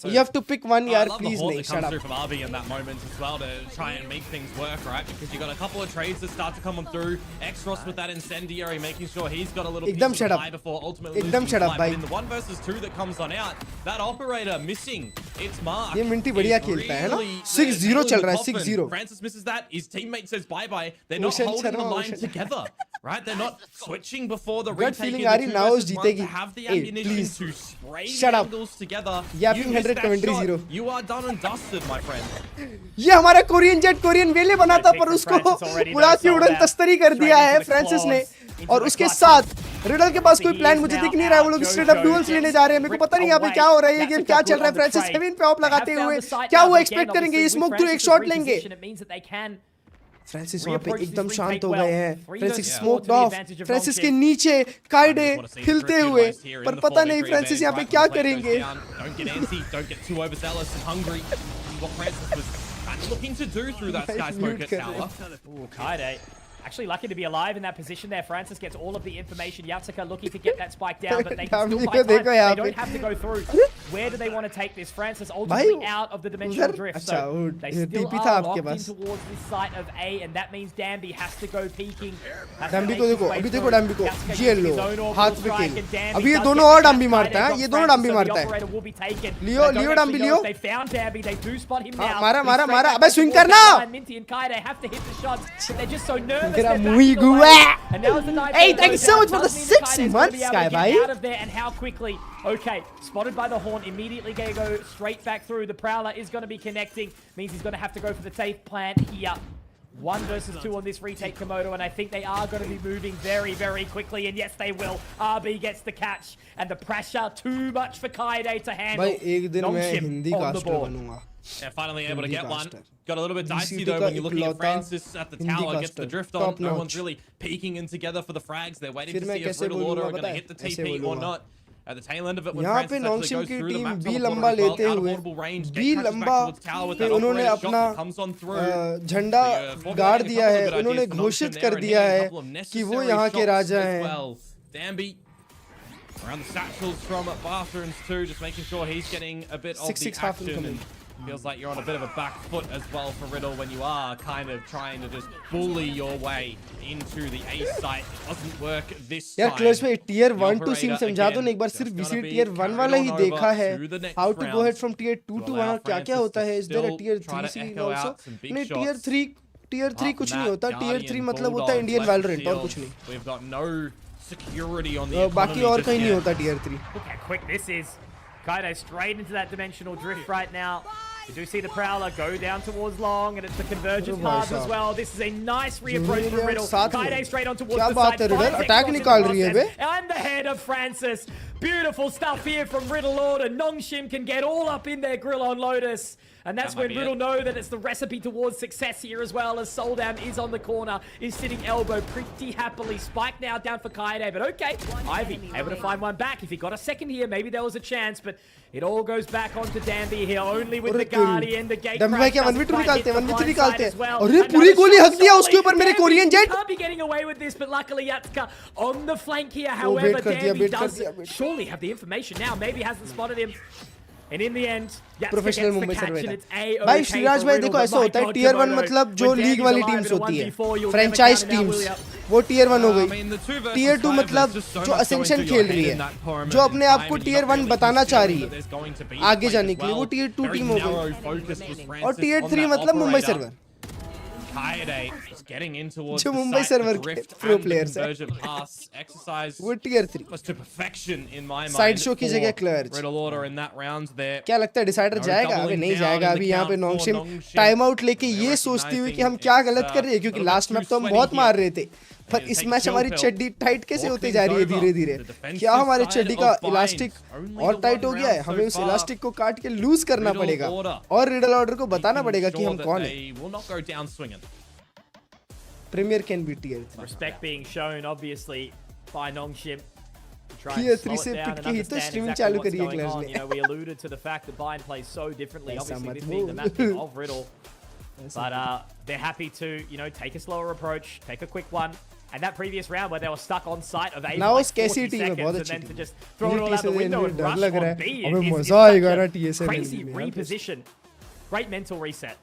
you have to pick one यार please नहीं shut up from RB in that moment as well to try and make things work right because you got a couple of trades that start to come on through Exros with that incendiary making sure he's got a little एकदम piece shut of up pie before ultimately एकदम shut up भाई in the 1 versus 2 that comes on out that operator missing It's Mark. ये Minty बढ़िया खेलता है ना 6-0 चल रहा है 6-0 Francis misses that. His teammate says bye-bye. They're not holding the line together, right? They're not switching before the retake. feeling आ रही Naos जीतेगी. Have the Hey, ammunition please. to spray Shut up. angles together. Yapping You missed 100 that commentary shot. 0. You are done and dusted, my friend. ये हमारा Korean jet Korean वेले बना था पर उसको उड़ा के उड़न तस्तरी कर दिया है फ्रांसिस ने और उसके साथ रिडल के पास कोई प्लान मुझे दिख नहीं रहा है वो लोग स्ट्रेट अप डुअल्स लेने जा रहे हैं मेरे को पता नहीं यहाँ पे क्या हो रहा है ये गेम क्या चल रहा है फ्रांसिस 7 पे ऑफ लगाते हुए क्या वो एक्सपेक्ट करेंगे ये स्मोक थ्रू एक शॉट लेंगे फ्रांसिस वहाँ पे एकदम शांत हो गए हैं फ्रांसिस स्मोक्ड ऑफ फ्रांसिस के नीचे काइडे हिलते हुए पर पता नहीं फ्रांसिस यहाँ पे क्या करेंगे Looking to do through that sky smoke at tower. Ooh, Kaide. Actually lucky to be alive in that position there. Francis gets all of the information. Yatsuka looking to get that spike down, but they can still buy time. They don't have to go through. Where do they want to take this? Francis ultimately out of the dimensional drift. So they still are locked in towards this site of A, and that means Dambi has to go peeking. डम्बी को देखो अभी देखो डम्बी को ये लो हाथ पे किल अभी ये दोनों और डम्बी मारता है ये दोनों डम्बी मारता है लियो लियो डम्बी लियो They found Dambi. They do spot him now. मारा मारा मारा अबे स्विंग करना Minty and Kaide have to hit the shots, but they're just so nervous. Hey, thank you so much for the 6 months, Sky bhai. Out of there and how quickly? Okay, spotted by the horn, immediately gonna go straight back through. The Prowler is going to be connecting, means he's going to have to go for the safe plant here. 1 versus 2 on this retake Komodo, and I think they are going to be moving very, very quickly, and yes, they will. RB gets the catch, and the pressure too much for Kaide to handle. भाई एक दिन मैं Hindi caster बनूंगा. Yeah, finally able to get one. Got a little bit dicey though when you're looking at Francis at the tower, gets the drift on. No one's really peeking in together for the frags. They're waiting to see if Riddle Order are going to hit the TP or not. At the tail end of it, when Francis actually goes through the map B लंबा लेते हुए B लंबा पे उन्होंने अपना झंडा गाड़ दिया है उन्होंने घोषित कर दिया है कि वो यहाँ के राजा हैं. Dambi around the satchels from Bathrooms too, just making sure he's getting a bit of the action. And feels like you're on a bit of a back foot as well for Riddle when you are kind of trying to just bully your way into the A site. It doesn't work this time. यार क्लर्ज में tier 1 to scene समझा दो ना एक बार सिर्फ VC tier 1 वाला ही देखा है. How to go ahead from tier 2 to वहाँ क्या क्या होता है? Is there a tier 3 scene also? नहीं tier 3 कुछ नहीं होता. Tier 3 मतलब होता है Indian Valorant और कुछ नहीं. We've got no security on the बाकी और कहीं नहीं होता tier 3. Look how quick this is. Kaide straight into that dimensional drift right now. You do see the Prowler go down towards long, and it's the convergence path as well. This is a nice reapproach for Riddle. Kaide straight on towards the side. Attack निकाल रही है बे. And the head of Francis. Beautiful stuff here from Riddle Order. Nongshim can get all up in their grill on Lotus. And that's when Riddle know that it's the recipe towards success here as well, as Soldam is on the corner, is sitting elbow pretty happily. Spike now down for Kaide, but okay. Ivy able to find one back. If he got a second here, maybe there was a chance, but it all goes back onto Dambi here, only with the Guardian, the gate Dambi क्या 1v2 निकालते हैं 1v3 निकालते हैं अरे पूरी गोली हक दिया उसके ऊपर मेरे Korean jet. Can't be getting away with this, but luckily Yatsuka on the flank here. However, Dambi does surely have the information now. Maybe hasn't spotted him. And in the end, professional Mumbai server भाई श्रीराज भाई देखो ऐसा होता है tier 1 मतलब जो league वाली teams होती है फ्रेंचाइज टीम्स वो टियर 1 हो गई. टियर 2 मतलब जो असेंशन खेल रही है जो अपने आप को टियर 1 बताना चाह रही है आगे जाने के लिए वो टियर 2 टीम हो गई. और टियर 3 मतलब मुंबई सर्वर जो मुंबई सर्वर के प्रो प्लेयर्स हैं वो टियर 3 साइड शो की जगह क्लर्ज. क्या लगता है डिसाइडर जाएगा? अभी नहीं जाएगा. अभी यहाँ पे नोंगशिम टाइम आउट लेके ये सोचती हुई कि हम क्या गलत कर रहे हैं क्योंकि लास्ट मैच तो हम बहुत मार रहे थे पर इस मैच हमारी चड्डी टाइट कैसे होती जा रही है धीरे धीरे. क्या हमारे चड्डी का इलास्टिक और टाइट हो गया है? हमें उस इलास्टिक को काट के लूज करना पड़ेगा और रिडल ऑर्डर को बताना पड़ेगा कि हम कौन है. Premier can be tier 3. Respect being shown obviously by Nongshim. Tier 3 से पिट के ही तो स्ट्रीम चालू करी है क्लर्ज ने. You know, we alluded to the fact that Bind plays so differently. Obviously, this being the mapping of Riddle. But they're happy to, you know, take a slower approach, take a quick one. And that previous round where they were stuck on site of A for like 40 seconds and then to just throw it all out the window and rush on B is such a crazy reposition. Great mental reset.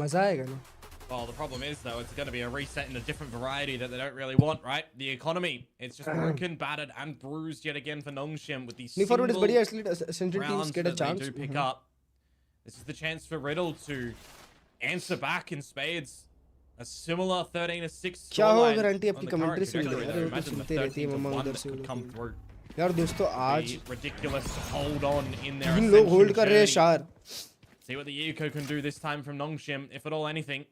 मजा आएगा ना. Well, the problem is, though, it's going to be a reset in a different variety that they don't really want, right? The economy, it's just broken, battered, and bruised yet again for Nongshim with these single rounds that they do pick up. This is the chance for Riddle to answer back in spades. A similar 13-6 क्या हो scoreline अगर aunty on आपकी the commentary current सुन ले trajectory यार, there. वो तो Imagine the सुनते रहती है 13 to मम्मा 1 उधर that से could उधर come से। through. यार दोस्तों आज The ridiculous hold on in their तीन लोग होल्ड Ascension कर रहे हैं journey. शार। See what the Yuko can do this time from Nongshim, if at all anything.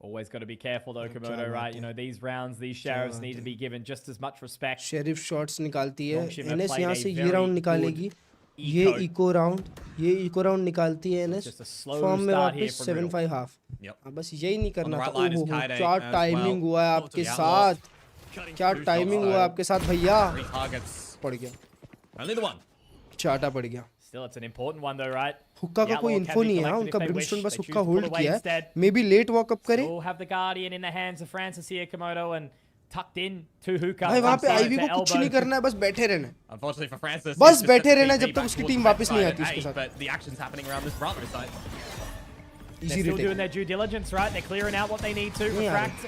Always got to be careful though, Komodo, right? You know, these rounds, these sheriffs need to be given just as much respect. Sheriff shots निकालती है, Nongshim have NS played यहाँ a से ये very round good निकालेगी, ये eco. Eco round निकालती है NS. Just a slow form में start here वापस from Riddle. 7-5 हाफ। Yep. अब बस यही नहीं करना On the था। right line is ओहो Kaide क्या as टाइमिंग well. हुआ है Lotus आपके the साथ, Cutting क्या through टाइमिंग shots, हुआ है though. आपके साथ भैया। 3 targets. पड़ गया, Only the one. चाटा पड़ गया। Still, it's an important one though, right? हुक्का का The कोई outlaw can इन्फो be नहीं है, collected उनका if they ब्रिमस्टोन wish. बस They हुक्का choose to hold pull away किया है। instead. Maybe late walk up करे। We'll have the Guardian in the hands of Francis here, Komodo, and tucked in to hookah. भाई वहाँ पे One side ivy to को कुछ elbow. नहीं करना है, बस बैठे रहना है। Unfortunately for Francis, बस it's just बैठे that the रहना TP जब तक back उसकी towards टीम the वापस नहीं side आती at उसके A, साथ। but the action's happening around this Bravo side. They're easy still doing retake. their due diligence, right? They're clearing out what they need to, नहीं आ refract,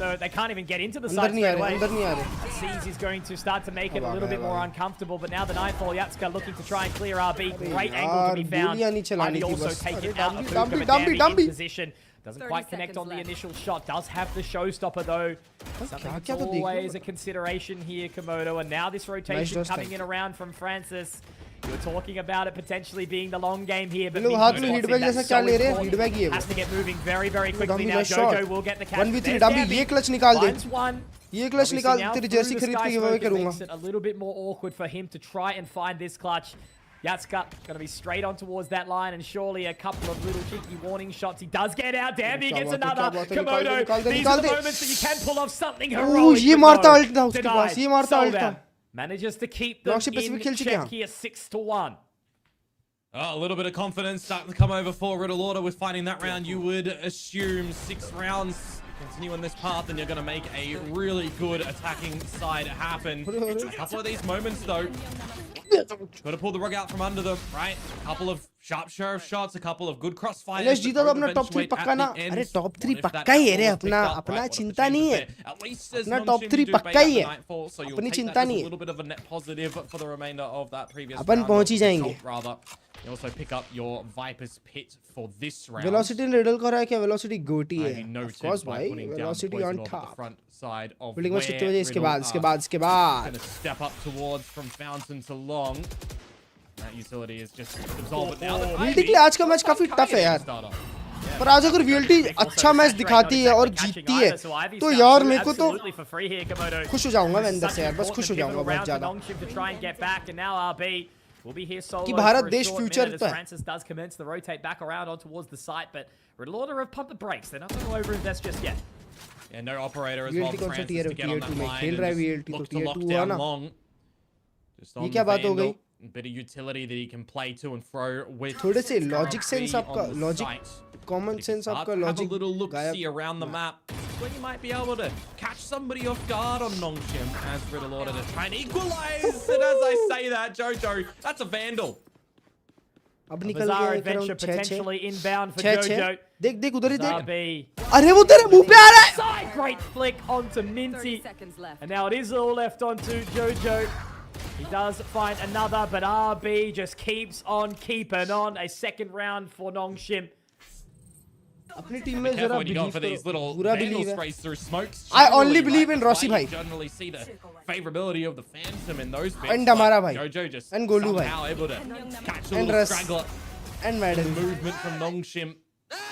so they can't even get into the अंदर site नहीं आ straight रहे, away. अंदर नहीं आ रहे। Seas is going to start to make it अब a uh little गए, bit अब more आ गए। uncomfortable, but now the Nightfall, Yatska looking to try and clear RB. Great यार, angle to be found. गोलियां नहीं चलानी Ivy थी also बस। taken अरे out of डम्बी, Hookah, but डम्बी, Dambi डम्बी। in position. Doesn't 30 quite connect on seconds the left. initial shot. Does have the showstopper though. Something क्या that's क्या तो देख लो। always a consideration here, Komodo. And now this rotation dodge coming time. in around from Francis. You're talking about it potentially being the long game here, but ये लोग Minty हाथ में spots हीटबैग it. जैसा That's क्या so ले रहे हैं? important. हीटबैग ही है वो। Has to get moving very, very quickly डम्बी now. Nice shot. Jojo will get the catch. 1v3 There's डम्बी, Dambi. ये क्लच निकाल दे। Finds one. ये क्लच Obviously निकाल, now तेरी through जर्सी the खरीद sky के गिव अवे smoke, it करूंगा। makes it a little bit more awkward for him to try and find this clutch. Yatska going to be straight on towards that line, and surely a couple of little cheeky warning shots. He does get out. Damn, he क्या gets बात है, another. क्या बात है, Komodo, निकाल दे, these निकाल are the they. moments that you can pull off something oh, heroic. ये but मारता no, अल्ट था उसके denied. पास, ये मारता Sold अल्ट था। out. Manages to keep them Roxy Pacific in खेल चुके check हैं। here, 6-1. Oh, a little bit of confidence starting to come over for Riddle Order with finding that round. You would assume 6 rounds continue on this path and you're going to make a really good attacking side happen. A couple of these moments though, got to pull the rug out from under them, right? A couple of sharp sheriff shots, a couple of good crossfires. NS जीता तो अपना top 3 पक्का ना। अरे top 3 पक्का ही है रे, अपना अपना चिंता नहीं है। अपना टॉप 3 पक्का ही है, अपनी चिंता नहीं है। अपन पहुंच ही जाएंगे। You also pick up your Viper's Pit for this round. Velocity ने रिडल करा है क्या? वेलोसिटी गोटी है। Ivy noted Of course by भाई, putting down velocity Poison on Orb at the top. front side of building में where कितने बजे? इसके Riddle बाद, इसके बाद। gonna step up towards from Fountain to Long. That utility is just absorb it now. VLT के लिए आज का मैच काफी टफ है यार। पर आज अगर वीएलटी अच्छा मैच दिखाती है और जीतती है तो यार मेरे को तो खुश हो जाऊंगा मैं अंदर से यार, बस खुश हो जाऊंगा बहुत ज्यादा कि भारत देश फ्यूचर पे है। Francis does commence the rotate back around on towards the site, but Riddle Order have pumped the brakes. They're not going to overinvest just yet. Yeah, no operator as well VLT for कौन सा Francis to get on tier that 2 में line खेल रहा है? and VLT just तो look to tier lock 2 हुआ down ना? Long. Just ये on क्या बात हो Vandal, गई? bit of utility that he can play to and fro with. थोड़े से लॉजिक सेंस RB आपका, on the logic site. Common You sense can आपका start to have a logic little look see गायब। around the map where you might be able to catch somebody off guard on Nongshim as Riddle Order to try and equalize. And as I say that, Jojo, that's a Vandal. अब निकल Bizarre गया adventure 6-6 potentially inbound for 6-6 Jojo. देख देख उधर ही देख। RB. अरे वो तेरे मुंह पे आ रहा है। Side great flick onto 30 Minty. seconds left. And now it is all left onto Jojo. He does find another, but RB just keeps on keeping on. A second round for Nongshim. अपनी team में Careful जरा when you go believe for these little करो, पूरा Vandal believe है। sprays through smokes. I only Generally, believe right, in that's Rossi why you bhai. generally see the favorability of the Phantom in those bits. And Damara but bhai. Jojo just And Golu bhai. somehow able to catch a And little Russ. straggler. And medal. Movement from Nongshim.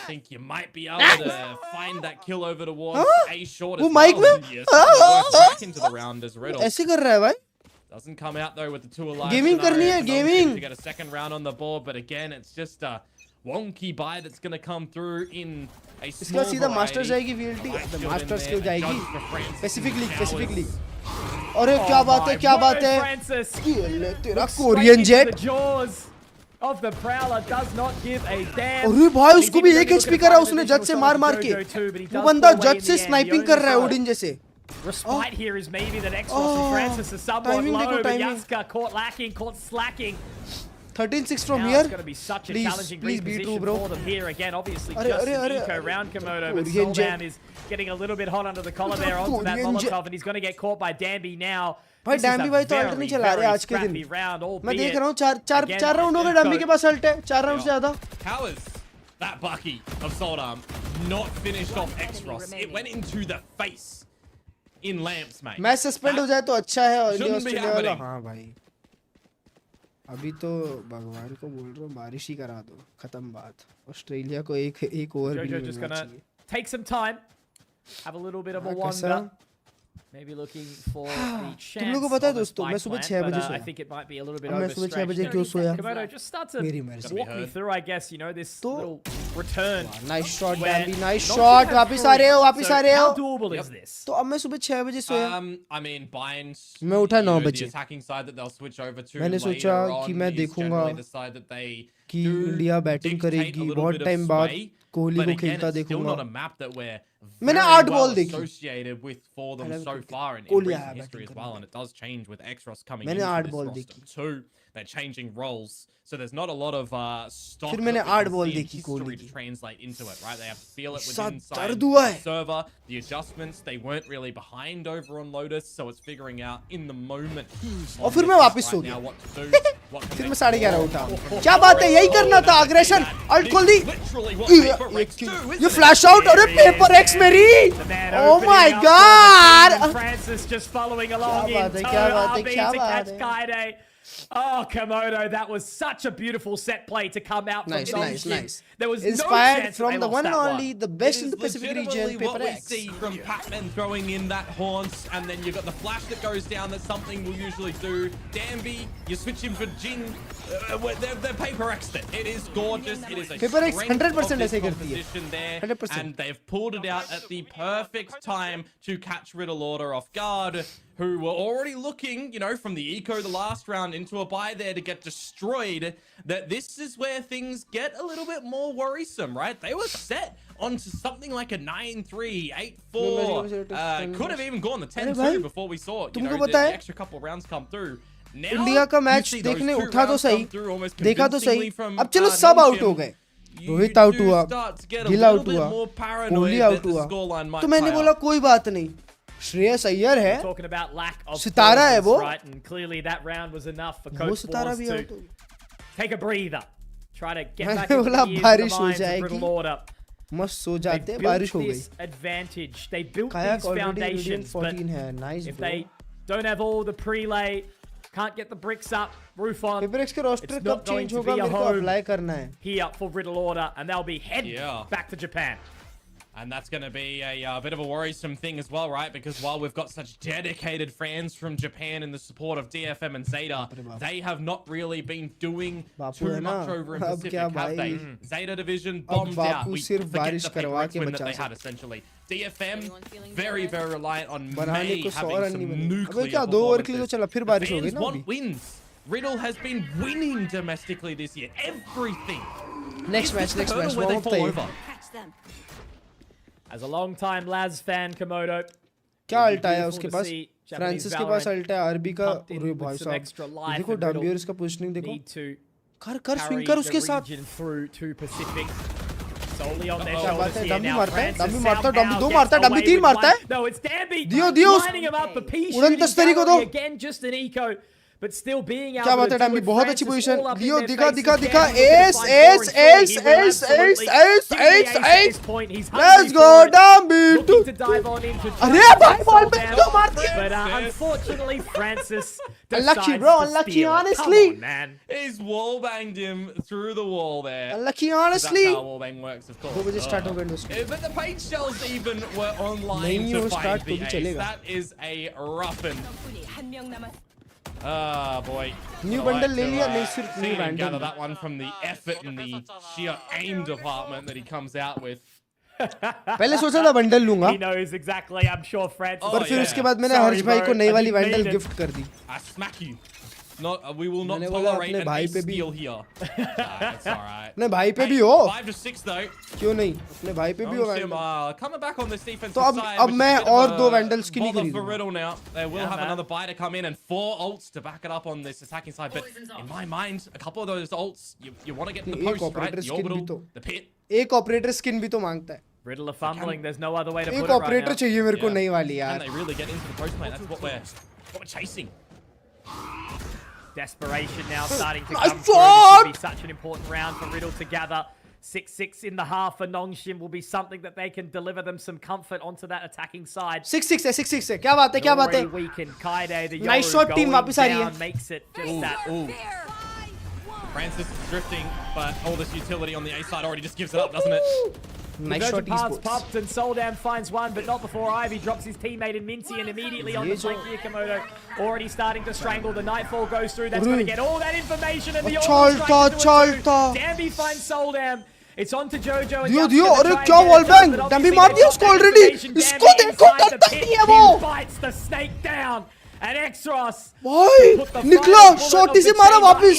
Think you might be able to find that kill over towards A short as वो mic well. में? Yes, works back into the round as Riddle. ऐसे कर रहा है भाई। Doesn't come out though with the 2 alive. Gaming scenario करनी है, for Nongshim gaming. to get a second round on the board, but again, it's just a wonky buy that's going to come through in a इसका small सीधा variety. Masters जाएगी VLT, Light shield in masters there, क्यों the जाएगी? judge for Francis specifically Towers. Specifically. अरे क्या बात है, क्या बात है? Francis. ये ले तेरा Straight Korean into jet. the jaws of the Prowler, does not give a damn. अरे भाई He's उसको भी even एक gonna एचपी look at करा the उसने additional जज से shot मार to मार के। Jojo too, but he वो does बंदा fall away जज in से the end. स्नाइपिंग The कर रहा है only ओडिन जैसे। respite here is maybe the next Ross and Francis is somewhat timing low, देखो, but timing. Yatska caught lacking, caught slacking. 13-6 from Now here. it's going to be such a challenging Please be true, reposition bro. for them here again. Obviously, Arre, just arre, an arre. eco round Komodo, but Korean jet. Soldam is getting a little bit hot under the collar there onto that Korean jet. Molotov, and he's going to get caught by Danby now. भाई This is डैम्बी a भाई तो alt very, नहीं चला रहे very आज के दिन scrappy round, मैं देख albeit रहा हूँ चार again, राउंड हो गए डैम्बी के पास अल्ट है 4 राउंड से ज्यादा How is that Bucky of Soldam not finished off Exros? It went into the face in lamps, mate. Match suspend हो जाए तो अच्छा है और इंडिया Shouldn't be ऑस्ट्रेलिया वाला happening. हाँ भाई अभी तो भगवान को बोल रहा हूँ बारिश ही करा दो खत्म बात ऑस्ट्रेलिया को एक ओवर भी Jojo नहीं just मिलना going to चाहिए take some time, have a little bit of a wander. Maybe looking for the chance. तुम लोगों को पता है of a दोस्तों मैं spike सुबह plant, 6 but, बजे I soya think it might be a little bit अब मैं सुबह 6 बजे overstretched. क्यों सोया Komodo, just start to मेरी मर्जी walk me through, I guess, you know, this little return. Nice shot where Danby nice not shot too वापस much आ रहे हो scoring. वापस So आ रहे हो how doable is this? तो अब मैं सुबह 6 बजे सोया I mean, Binds. मैं उठा 9 The बजे attacking side that they'll switch over to मैंने later सोचा on कि मैं is देखूंगा generally the side that they कि do India batting dictate a करेगी little बहुत bit of टाइम बाद sway, कोहली but को again, खेलता it's still देखूंगा not a map that we're मैंने very 8 well बॉल देखी associated with for them so far in Kohli recent आया history बैटिंग as well, करने and it does change with Exros coming मैंने into 8 this ball roster देखी too. They're changing roles, so there's not a lot of stock फिर मैंने that we 8 can ball see in देखी history Kohli to की translate into it, right? They have to feel it साथ within दर्द हुआ the है server, the adjustments. They weren't really behind over on Lotus, so it's figuring out in the moment. और फिर मैं वापस सो गया What to do, what can फिर they मैं 11:30 do. उठा क्या बात है यही करना था अग्रेशन अल्ट खोल दी Literally what Paper Rex do, isn't ये it? फ्लैश आउट अरे पेपर एक्स मेरी The man Oh opening my up for the God! team, and Francis just following along क्या in बात है, tow. क्या बात है, RB क्या to बात catch है। Kaide. Oh, Komodo, that was such a beautiful set play to come out from Nice, nice, non-ship. nice. There was Inspired no chance from that the they one and lost that only, one. the best It in is the Pacific legitimately region, what Paper we X. see from Pac-Man throwing in that haunts, and then you've got the flash that goes down. That's something we'll usually do. Danby, you switch him for Jin. They're Paper X'd it. It is gorgeous. It is a Paper X strength 100% of this ऐसे करती है। composition there, 100%. and they've pulled it out at the perfect time to catch Riddle Order off guard, who were already looking, you know, from the eco the last round into a buy there to get destroyed. That this is where things get a little bit more worrisome, right? They were set onto something like a 9-3, 8-4. Could have even gone the 10-2 before we saw, you know, the extra couple rounds come through. Now, India का you match see देखने those two उठा तो rounds सही come through almost देखा तो सही convincingly from, अब चलो सब आउट non-Jim. हो गए You रोहित आउट do हुआ start to get a Gill little out bit हुआ more paranoid Kohli that out the हुआ scoreline might तो मैंने tie बोला up. कोई बात नहीं श्रेयस अय्यर है Talking about lack of सितारा है pauses, वो right? And clearly that round was enough for वो Coach सितारा Force भी to आउट हो गया take a breather. Try to get मैंने back into बोला the ears of बारिश the हो minds of जाएगी। Riddle Order. मस्त सो They जाते built बारिश हो गई this advantage. They built kayak these already radiant foundations, but 14 है nice if they don't have all the prelay, can't get the bricks up, roof on, paper x के roster it's कब not going change to होगा be a मेरे को home apply करना है here for Riddle Order, and they'll be heading Yeah. back to Japan. And that's going to be a bit of a worrisome thing as well, right? Because while we've got such dedicated fans from Japan in the support of DFM and Zeta, they have not really been doing too much over in Pacific, have they? Zeta division bombed out. We forget the Paper X win that they had, essentially. DFM, very, very reliant on May having some nuclear क्या 2 over के लिए तो performances. चला फिर बारिश हो गई Fans ना want अभी wins. Riddle has been winning domestically this year. Everything. Next match It's the hurdle where they बहुत fall है over. Catch them. As a long-time Laz fan, Komodo, क्या it'll be अल्ट आया beautiful उसके to pass see Japanese Francis के पास Valorant alt है RB का pumped in अरे with भाई some साहब extra life, देखो and Riddle डम्बियर इसका पोजीशनिंग देखो need to कर carry स्विंग कर the उसके साथ region through to Pacific. Solely on their क्या shoulders बात है here डम्बी now. मारता है Francis डम्बी मारता है डम्बी somehow 2 gets मारता है डम्बी away 3 with मारता one. है No, it's Danby दियो lining him up. The P उड़न shooting तस्तरी को दो gallery again, just an eco. But still being able क्या बात to है do डम्बी it. बहुत अच्छी Francis position all up in दियो their दिखा faces. दिखा दिखा Danby looking to S find scoring. S Surely S he will S absolutely S give the S ace at this S point. He's let's hungry go for it. डम्बी Looking to dive on in to try अरे and भाई take ball पे Soul क्यों down. मारती है But unfortunately, Francis Unlucky, decides bro, to unlucky, steal it. honestly. Come on, man. He's wallbanged him through the wall there. Unlucky That's honestly how wallbang works, of course. 2 बजे start हो गया industry But the page shells even were online नहीं, to वो find start the तो भी ace. चलेगा। That is a roughin'. 적군이 한 명 남았. Ah, boy. New I'd bundle like ले to, लिया नहीं सिर्फ see new him gather bundle that one from the effort and the sheer aim department that he comes out with. पहले सोचा था bundle लूंगा He knows exactly. I'm sure Francis. Oh, पर फिर yeah. उसके बाद मैंने Sorry, हर्ष भाई bro, को नई I वाली didn't mean vandal it. Gift कर दी I smack you. We will not tolerate an ace steal here. That's all right. अपने भाई पे भी हो 5 to 6 though. क्यों नहीं अपने भाई पे भी हो Nongshim, vandal coming back on this defensive तो side. अब मैं और 2 वैंडल्स की नहीं bother for खरीदूंगा Riddle now. They will have another buy to come in and 4 ults to back it up on this attacking side. But in my mind, a couple of those ults, you want to get in the post, right? The orbital, the pit. एक operator skin भी तो मांगता है Riddle are fumbling. There's no other way to put it एक right operator now. चाहिए मेरे को नई वाली Can यार they really get into the post, mate? That's what we're chasing. Desperation now starting to Nice come through. This shot! will be such an important round for Riddle to gather. 6-6 in the half for Nongshim will be something that they can deliver them some comfort onto that attacking side. 6-6 है 6-6 है क्या बात है क्या बात है Already weakened. Kaide, the Nice Yoru shot, team going वापस आ रही है down makes it just that. Francis is drifting, but all this utility on the A side already just gives it up, doesn't it? Nice shot Paths esports popped and Soldam finds one, but not before Ivy drops his teammate in Minty and immediately on the flank here, Komodo already starting to strangle. The Nightfall goes through. That's going to get all that information and the चलता Dambi finds Soldam. It's on to Jojo and दियो अरे क्या wall bang dummy मार दिया उसको already इसको देखो करता नहीं है वो bites the snake down. And Exros भाई निकला शॉटी से मारा वापस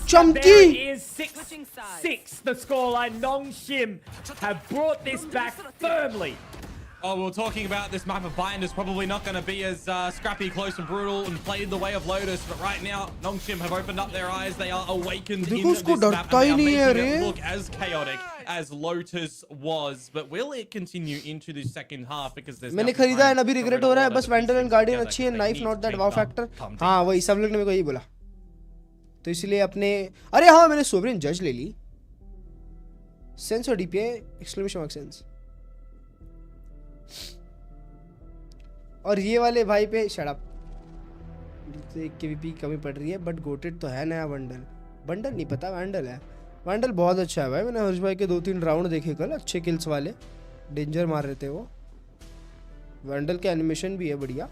चमकी 6-6 the scoreline. Nongshim have brought this back firmly. Oh, we were talking about this map of Bind is probably not going to be as scrappy, close and brutal and played the way of Lotus, but right now Nongshim have opened up their eyes. They are awakened in this map and they are making it look as chaotic as Lotus was. But will it continue into the second half because there's मैंने खरीदा है अभी regret हो रहा है बस vandal and guardian अच्छी है knife not that wow factor हाँ वही सब लोग ने मेरे को यही बोला तो इसलिए अपने अरे हाँ मैंने सोवरेन जज ले ली सेंस और डीपीए एक्सक्लेमेशन मार्क सेंस और ये वाले भाई पे शट अप एक केवीपी कमी पड़ रही है बट गोटेड तो है नया बंडल बंडल नहीं पता वैंडल है वैंडल बहुत अच्छा है भाई मैंने हर्ष भाई के 2-3 राउंड देखे कल अच्छे किल्स वाले डेंजर मार रहे थे वो वैंडल के एनिमेशन भी है बढ़िया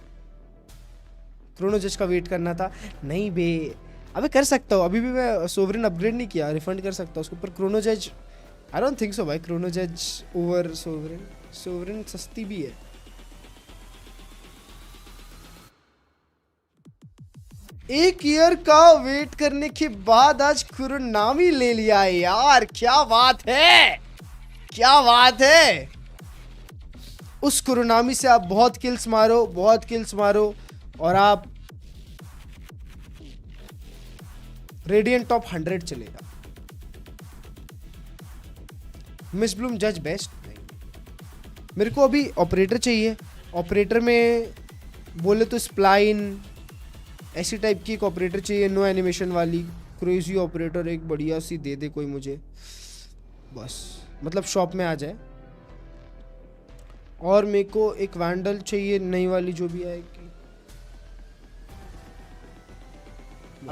क्रोनो जज का वेट करना था नहीं बे अबे कर सकता हूँ अभी भी मैं सोवरेन अपग्रेड नहीं किया रिफंड कर सकता हूँ उसके ऊपर क्रोनो जज आई डोंट थिंक सो भाई क्रोनो जज ओवर सोवरेन सस्ती भी है एक ईयर का वेट करने के बाद आज कुरुनामी ले लिया है यार क्या बात है उस कुरुनामी से आप बहुत किल्स मारो और आप रेडियंट टॉप 100 चलेगा मिस ब्लूम जज बेस्ट नहीं मेरे को अभी ऑपरेटर चाहिए ऑपरेटर में बोले तो स्प्लाइन ऐसी टाइप की एक ऑपरेटर चाहिए नो एनिमेशन वाली क्रेजी ऑपरेटर एक बढ़िया सी दे दे कोई मुझे बस मतलब शॉप में आ जाए और मेरे को एक वैंडल चाहिए नई वाली जो भी आएगी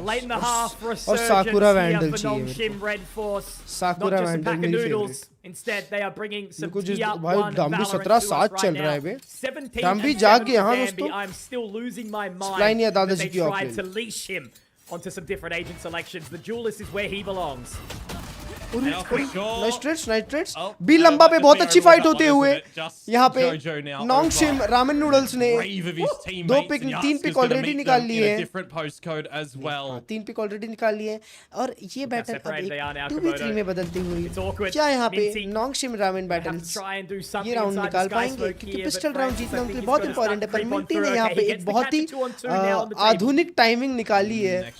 Late in the half for a और साकुरा वैंडल for चाहिए Nongshim Red Force. साकुरा Not just a vandal pack of मेरी noodles. Favourite Instead, they are bringing some कुछ tier भाई 1 डाम्बी Valorant 17 to us 7 right चल रहा है now. बे 17 डाम्बी and जाग 7 गया हाँ for दोस्तों Bambi. I'm still losing my Spline या mind दादा that जी they की tried offline to leash him onto some different agent selections. The duelist is where he belongs. नाइट्रेट्स बी लंबा पे बहुत अच्छी फाइट होते हुए यहाँ पे नोंगशिम रामेन नूडल्स ने 3 पिक ऑलरेडी निकाल लिए हैं 3 पिक ऑलरेडी निकाल लिए और ये बैटल अब 2v3 में बदलती हुई क्या यहाँ पे नोंगशिम रामेन बैटल्स ये राउंड निकाल पाएंगे क्योंकि पिस्टल राउंड जीतना उनके लिए बहुत इंपॉर्टेंट है पर मिंटी ने यहाँ पे एक बहुत ही आधुनिक टाइमिंग निकाली है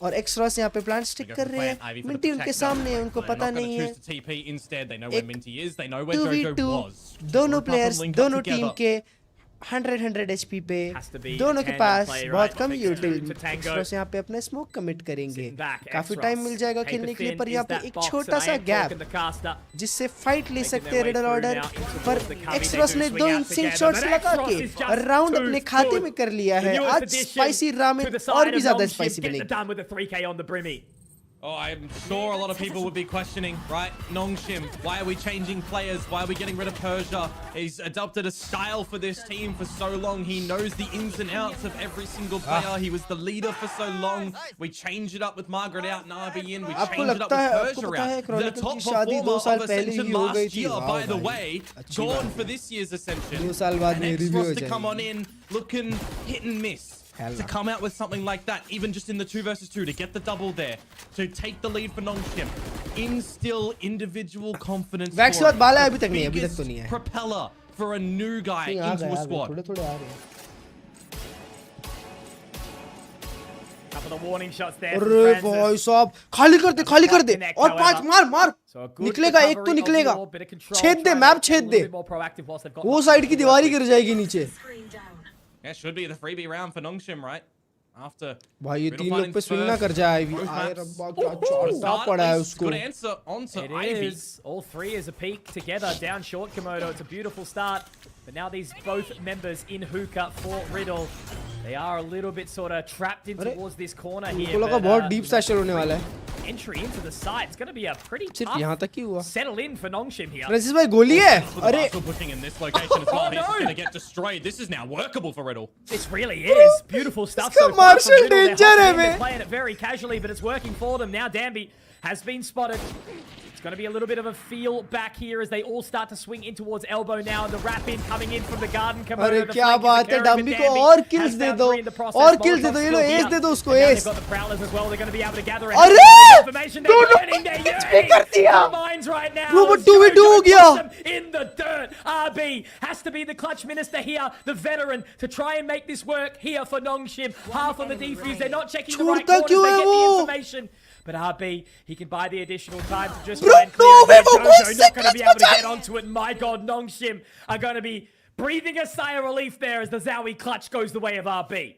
और एक्सरॉस यहाँ पे प्लान स्टिक कर रहे हैं मिंटी उनके सामने उनको पता नहीं है 2v2 दोनों प्लेयर्स दोनों टीम के 100 HP पे दोनों के पास बहुत कम यूटिलिटी यहाँ पे अपने स्मोक कमिट करेंगे काफी टाइम मिल जाएगा खेलने के लिए पर यहाँ पे एक छोटा सा गैप जिससे फाइट ले सकते हैं रेडल ऑर्डर पर एक्सरॉस ने 2 इंसिंग शॉट्स लगा के राउंड अपने खाते में कर लिया है आज स्पाइसी रामेन और भी ज्यादा स्पाइसी बनेगी Oh, I'm sure a lot of people would be questioning, right? Nongshim, why are we changing players? Why are we getting rid of Persia? He's adopted a style for this team for so long. He knows the ins and outs of every single player. He was the leader for so long. We changed it up with Margaret out, Navi in. We changed it up with Persia out. The top performer of Ascension last year, by the way, gone for this year's Ascension. And Exros to come on in, looking hit and miss. to come out with something like that, even just in the 2 versus 2, to get the double there, to take the lead for Nongshim, instill individual confidence. Vax के बाद बाला है, अभी तक नहीं है, अभी तक तो नहीं है. Propeller for a new guy into a squad. थोड़े आ रहे हैं. Couple of warning shots there. अरे भाई साहब, खाली कर दे और 5 मार निकलेगा, एक तो निकलेगा. छेद दे, मैप छेद दे. वो साइड की दीवार ही गिर जाएगी नीचे. Yeah, should be the freebie round for Nongshim, right? After भाई ये 3 लोग पे स्विंग ना कर जाए Ivy. आए रब्बा क्या चौड़ा पड़ा है उसको. Good answer onto Ivy. All three is a peak together down short, Komodo. It's a beautiful start. But now these both members in hookah for Riddle. They are a little bit sort of trapped in towards this corner here. उनको लगा बहुत deep session होने वाला है. Entry into the side. It's going to be a pretty सिर्फ यहाँ तक ही हुआ. settle in for Nongshim here. Francis भाई गोली है. अरे pushing in this location as well. He's going to get destroyed. This is now workable for Riddle. This really is beautiful stuff. इसका martial danger है They're playing it very casually, but it's working for them. Now Danby has been spotted. It's going to be a little bit of a feel back here as they all start to swing in towards elbow now. The wrap in coming in from the garden. अरे क्या बात है, डम्बी को और kills दे दो, और kills दे दो, ये लो ace दे दो उसको ace. They've got the prowlers as well. They're going to be able to gather अरे दोनों कुछ कर दिया. minds right now. 2v2 हो गया. In the dirt. RB has to be the clutch minister here, the veteran, to try and make this work here for Nongshim. Half on the defuse. They're not checking the right corners. They get the information. But RB, he can buy the additional time to just try and clear it. Jojo not going to be able to get onto it. My God, Nongshim are going to be breathing a sigh of relief there as the Zowie clutch goes the way of RB.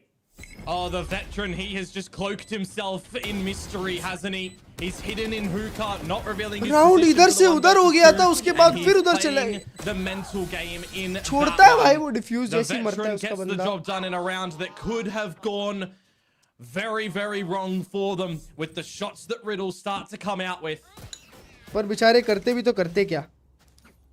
Oh, the veteran, he has just cloaked himself in mystery, hasn't he? He's hidden in hookah, not revealing his round इधर से उधर हो गया था, उसके बाद फिर उधर चला गया. The mental game in छोड़ता है भाई वो डिफ्यूज जैसे ही मरता है उसका बंदा. The veteran gets the job done in a round that could have gone very, very wrong for them with the shots that Riddle start to come out with. पर बेचारे करते भी तो करते क्या?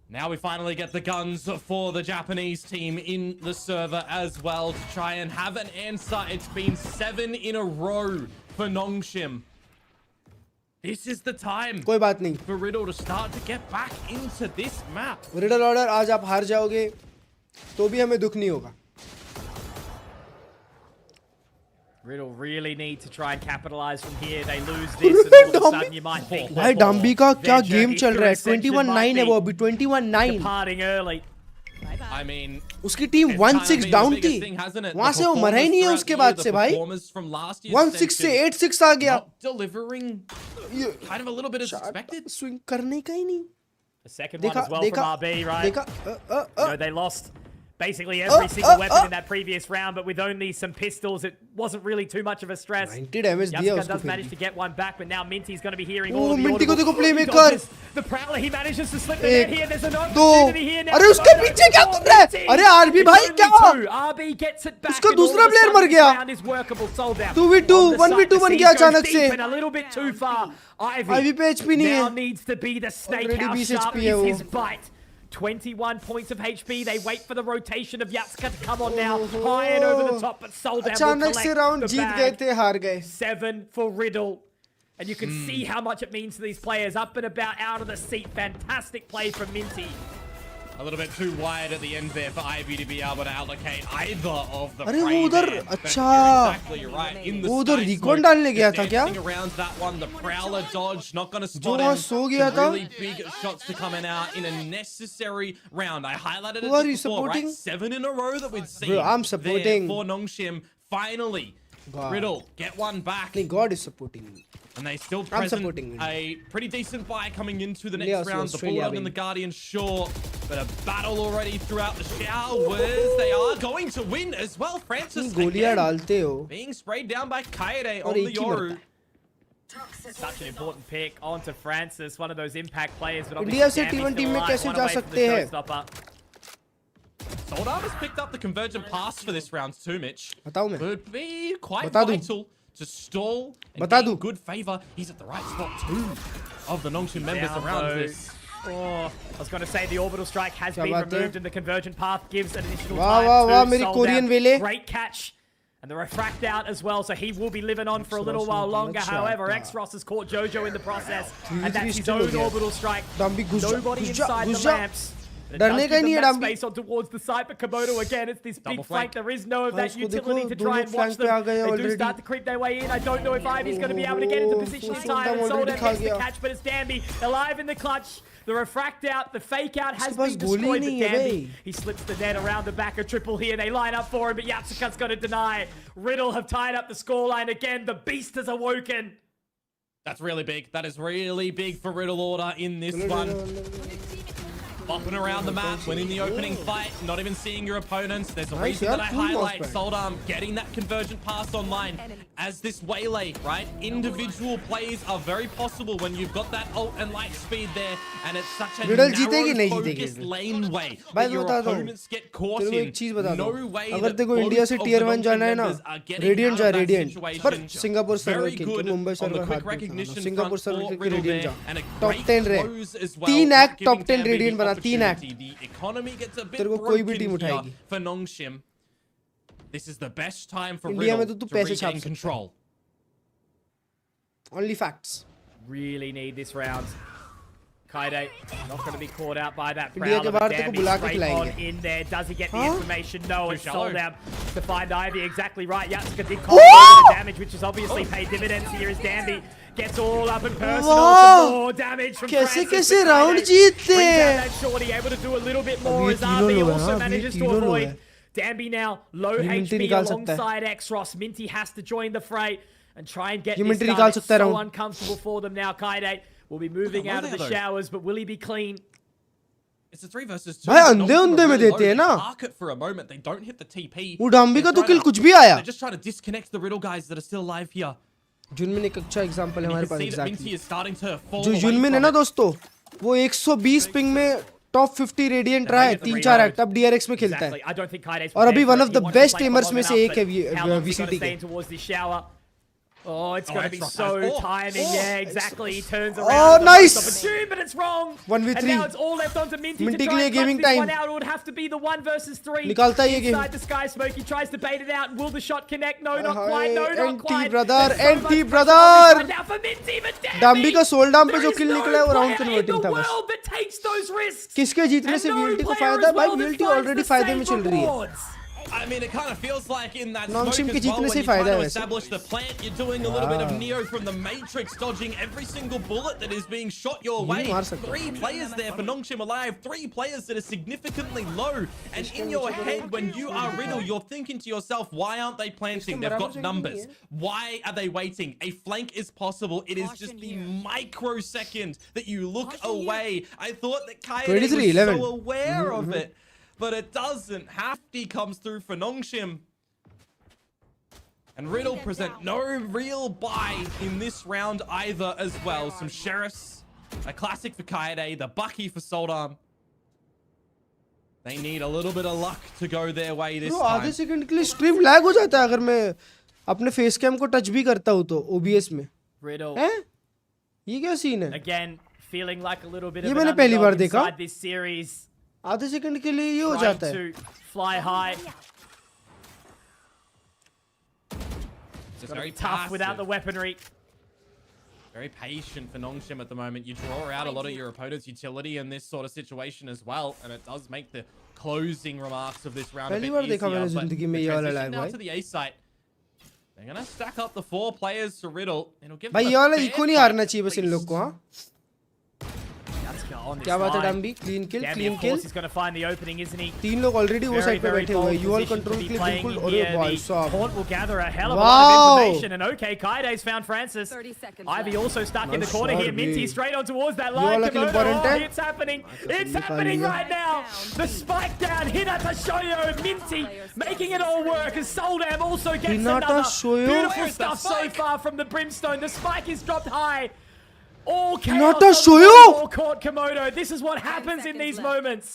Now we finally get the guns for the Japanese team in the server as well to try and have an answer. It's been 7 in a row for Nongshim. This is the time कोई बात नहीं. for Riddle to start to get back into this map. Riddle order, आज आप हार जाओगे तो भी हमें दुख नहीं होगा. Riddle really need to try and capitalize from here. They lose this, and all of a sudden you might think भाई डम्बी का क्या गेम चल रहा है. 21-9 है वो अभी. 21-9. Departing early. I mean, उसकी टीम 1-6 डाउन थी. वहां से वो मरा ही नहीं है उसके बाद से भाई. 1-6 से 8-6 आ गया. Delivering kind of a little bit as expected. Swing करने का ही नहीं. The second one as well from RB, right? देखा. You know, they lost basically every single weapon in that previous round, but with only some pistols, it wasn't really too much of a stress. 90 damage दिया उसको. does manage to get one back, but now Minty's going to be hearing Oh, all of the Minty को देखो audibles. playmaker. He dodges the Prowler, he manages to slip the net here. There's an दो. opportunity here now. अरे उसके पीछे क्या कर रहा है? अरे RB भाई क्या? RB gets it back. उसका and all दूसरा of a player sudden मर गया. this round is workable, sold out. 2v2, On the side, 1v2 the बन siege गया goes अचानक deep से. and a little bit too far. Ivy पे HP नहीं now है. needs to be the snake. Already How 20 sharp HP है is वो. his bite? 21 points of HP. They wait for the rotation of Yatsuka to come on now. High and over the top, but Soldan will अचानक से collect round the जीत गए bag. थे, हार गए. 7 for Riddle. And you can see how much it means to these players. Up and about, out of the seat. Fantastic play from Minty. A little bit too wide at the end there for Ivy to be able to allocate either of the अरे वो prey उधर there. But अच्छा. you're exactly right. In the वो उधर sky recon smoke, डालने गया था just क्या? dancing around that one, the Prowler dodge, not going to जो spot वहाँ him. सो गया Some था. really big shots to coming out in a necessary round. I highlighted it Who are you just before, right? supporting? 7 in a row that we'd seen. Bro, I'm supporting. there for Nongshim. Finally, God. Riddle get one back. नहीं, God is supporting me. And they still I'm present supporting a pretty decent buy coming into the next Naos, round. The Australia, Bulldog and the Guardian, sure. But a battle already throughout the showers. They are going to win as well. Francis गोलियां again डालते हो. being sprayed down by Kaede और on the एक ही मरता Yoru. है. Such an important pick onto Francis, one of those impact players. But India obviously से Danby's T1 still team में alive, कैसे one जा away from सकते the हैं? showstopper. Soldan has picked up the convergent pass for this round too, Mitch. बताऊं मैं? Would be quite बता दूं. vital to stall and बता gain दूं. good favor. He's at the right spot too of the Nongshim members Down around low. this. Oh, I was going to say the orbital strike has क्या been बात है? removed and the convergent path gives an additional वाह, time वाह, to वाह, मेरी Soldan. Korean वेले. Great catch. And the refract out as well, so he will be living on for a little X-Ross while ने longer. अच्छा However, था. X-Ross has caught Jojo in the process. 3v3 And that's his still हो own गया. orbital strike. डम्बी घुस जा, Nobody घुस जा, inside घुस the जा. lamps. It डरने does का ही give नहीं है them that डाम्बी space on towards the side, but Komodo again, it's this big Double flank. flank. There is no of that उसको utility देखो, to दोनों try and flank watch पे आ them. गए They do already. start to creep their way in. I don't know if Ivy's going to be able to get into position in time. And Soldam Soldam already gets the खा गया. catch, but it's Danby alive in the clutch. The refract out, the fake out has उसके पास been गोली destroyed, but नहीं है Danby, भाई. he slips the net around the back of Triple here. They line up for him, but Yatsuka's going to deny. Riddle have tied up the scoreline again. The beast has awoken. That's really big. That is really big for Riddle Order in this one. Bopping around the map, winning the opening fight, not even seeing your opponents. There's a reason that I highlight Soldam getting that convergent pass online as this waylay, right? Individual plays are very possible when you've got that ult and light speed there, and it's such a Riddle narrow, जीतेगी नहीं focused जीतेगी laneway भाई that your बता दो opponents get caught तेरे को in. एक चीज बता दो No way अगर that तेरे को इंडिया both से of टियर the 1 जाना है ना members are getting radiant out जा of that रेडियंट situation. पर सिंगापुर सर्वर Very खेल good के Mumbai on the server quick हाथ में recognition Singapore front server for खेल के Riddle रेडियंट there, जा and a टॉप great 10 रहे close as well, 3 act giving top 10 Danby the radiant बना 3 act opportunity. The economy gets a bit तेरे को कोई भी broken टीम here उठाएगी for Nongshim. This is the best time for India में Riddle तो तू to पैसे regain छाप सकता है control. Only facts Really need this round. Kaide not going to be caught out by that India के prowl. बाहर तेरे को बुला के Straight on खिलाएंगे in there. Does he get the हाँ? information? No, it's shallow. Soldam to find Ivy. Exactly right. Yatsuka did cause a bit of damage, which has obviously paid dividends here as Danby gets all up and personal. वाह! Some more damage from कैसे Francis, कैसे but round Kaide जीतते brings out हैं that shorty, able to do a little bit more अब ये as तीनों RB लो है also हाँ, अब ये manages to तीनों लो avoid. है Danby now low ये मिंटी HP निकाल सकता है alongside X-Ross. Minty has to join the fray and try and get ये this मिंटी done. निकाल It's सकता है so round uncomfortable for them now. Kaide will be moving out of the though. showers, but will he be clean? It's a 3 versus 2. भाई Nongshim अंधे are अंधे में really देते हैं low. ना They park it for a moment. They don't hit the TP. वो डाम्बी का They're तो किल trying कुछ भी आया They're just trying to disconnect the Riddle guys that are still alive here. जुनमिन एक अच्छा एग्जांपल है You हमारे can pass see that exactly Minty is starting to fall जो away जुनमिन है from ना it. दोस्तों वो 120 पिंग में टॉप 50 रेडियंट रहा है 3-4 एक्ट अब डीआरएक्स में खेलता Exactly. है I don't think Kaide's और अभी prepared one for of it. the He wants to best play for aimers long में से enough, एक है but how long is he VCT gonna के stay in towards the shower? Oh, it's going to be X-Ross so has- timing. Yeah, exactly. He turns Oh, around. nice. Opportune, but it's wrong. 1v3 And now it's all left onto Minty Minty to के try लिए and gaming clutch this time. one out. It would have to be the 1 versus 3. निकालता है ये game Inside the Sky Smoke, he tries to bait it out. Will the shot connect? No, not quite. No, not NT quite. brother, There's so NT much brother. pressure on this one now for Minty, but Danby, डाम्बी का soul डाम पे there जो is kill no निकला है वो round player in converting the था बस world that takes those risks. किसके जीतने से And no वीएलटी को player फायदा as है भाई well that VLT finds already the फायदे same में चल रही है rewards. I mean, it kind of feels like in that Nongshim smoke के as well, जीतने when से you're फायदा trying है to वैसे establish the plant, you're doing a little bit of Neo from the Matrix, dodging every single bullet that is being shot your way. मार सकते 3 players there for Nongshim alive, 3 players that are significantly low. And in your head, when you are Riddle, you're thinking to yourself, why aren't they planting? They've got numbers. Why are they waiting? A flank is possible. It is just the microsecond that you look away. I thought that Kaede was 23-11. so aware of it. But it doesn't. Hafty comes through for Nongshim. And Riddle present no real buy in this round either as well. Some Sheriffs, a classic for Kaede, the Bucky for Soldam. They need a little bit of luck to go their way this bro time. आधे second के लिए stream lag हो जाता है अगर मैं अपने face cam को टच भी करता हूं तो ओबीएस में Riddle हैं ये क्या सीन है again feeling like a little bit ये of मैंने an पहली बार underdog देखा inside this series. आधे सेकंड के लिए ये हो Trying जाता है to fly high. Just Gotta very be tough without the passive. weaponry. Very patient for Nongshim at the moment. You draw out a lot of your opponent's utility in this sort of situation as well, and it does make the closing remarks of this round a पहली bit बार easier. देखा मैंने But जिंदगी में the ये वाला transition lag now भाई to the A site. They're gonna stack up the 4 players to Riddle. It'll give भाई them ये a वाला fair इको नहीं fight हारना at चाहिए बस इन लोग least. को हाँ Yatsuka on this क्या बात है line. Danby clean kill Danby, clean of kill course, he's going to find the opening, isn't he? 3 लोग ऑलरेडी वो Very, साइड पे very बैठे हुए हैं bold UL position to control be के लिए playing बिल्कुल in अरे here. भाई The साहब Haunt will gather a hell of a lot of Wow. information. And okay, Kaide's found Francis. 30 seconds Ivy left. also stuck in the Nice corner shot, here. Minty B. straight on towards that ये line. वाला kill Komodo, important है? it's happening. It's निकाल happening लिया। right now. The spike down. Hinata Shoyo. Minty making it all work as Soldam also gets Hinata another. Shoyo? Beautiful Where's that stuff so spike? far from the Brimstone. The spike is dropped high. All chaos Hinata on the Shoyo? ball court, Komodo. This is what happens in these seconds left. moments.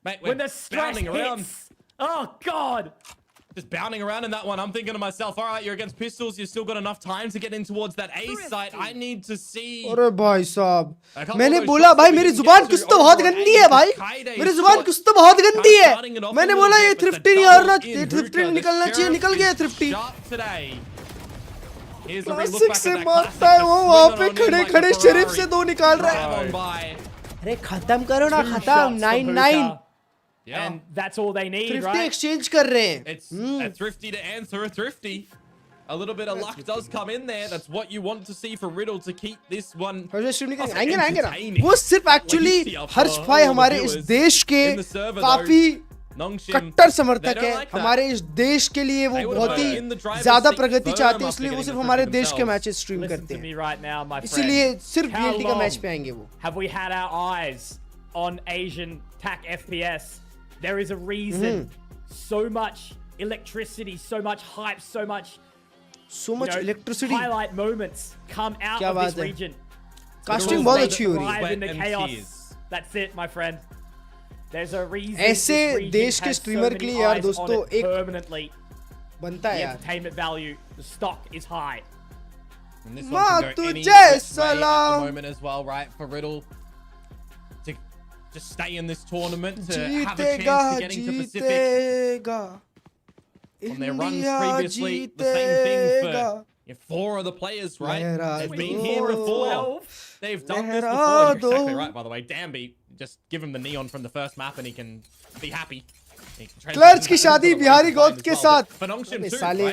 Mate, we're When the stress bounding around. hits. Oh, God. Just bounding around in that one. I'm thinking to myself, all right, you're against pistols. You've still got enough time to get in towards that A site. I need to see. अरे भाई साहब A couple मैंने of those बोला shots भाई that we मेरी can जुबान get कुछ to तो बहुत over गंदी A, है भाई Kaide's मेरी जुबान shot कुछ तो बहुत गंदी है starting it off a मैंने little बोला bit, ये but the थ्रिफ्टी नहीं हारना double in थ्रिफ्टी Hookah. निकलना The चाहिए निकल Sheriff गया is thrifty sharp today. Here's a relook classic back से at that मारता classic. है वो The वहां swing पे on in खड़े like a खड़े शरीफ Ferrari. से 2 निकाल रहा Drive है on by. अरे खत्म करो ना, 2 खत्म shots from 9-9 Hookah, and that's all they need, Thrifty right? exchange कर रहे हैं. It's a thrifty to answer a thrifty. A little bit of luck does come in there. That's what you want to see for Riddle to keep this one. आएंगे ना. वो सिर्फ actually हर्ष भाई हमारे इस देश के काफी कट्टर समर्थक है. हमारे इस देश के लिए वो बहुत ही ज्यादा प्रगति चाहते हैं, इसलिए वो सिर्फ हमारे देश के मैचेस स्ट्रीम करते हैं. इसीलिए सिर्फ VLT का मैच पे आएंगे वो. Have we had our eyes on Asian TAC FPS? There is a reason. So much electricity, so much hype, so much electricity. highlight moments come out क्या of this बात है. region. कास्टिंग बहुत अच्छी हो रही है. Thrive in the chaos. That's it, my friend. There's a reason. ऐसे देश के स्ट्रीमर के लिए यार दोस्तों एक permanently. बनता है The यार. entertainment value, the stock is high. And this one can go any तुझे which way at the सलाम. moment as well, right? For Riddle to just stay in this tournament, to have a जीतेगा chance to get into Pacific. जीतेगा. On their runs India previously, the same thing जीतेगा. for 4 of the players, right? लहरा They've been दो. here before. They've done this लहरा before. You're दो. exactly right, by the way. Danby, just give him the neon from the first map and he can be happy. क्लर्ज की शादी बिहारी गौत के साथ. अरे साले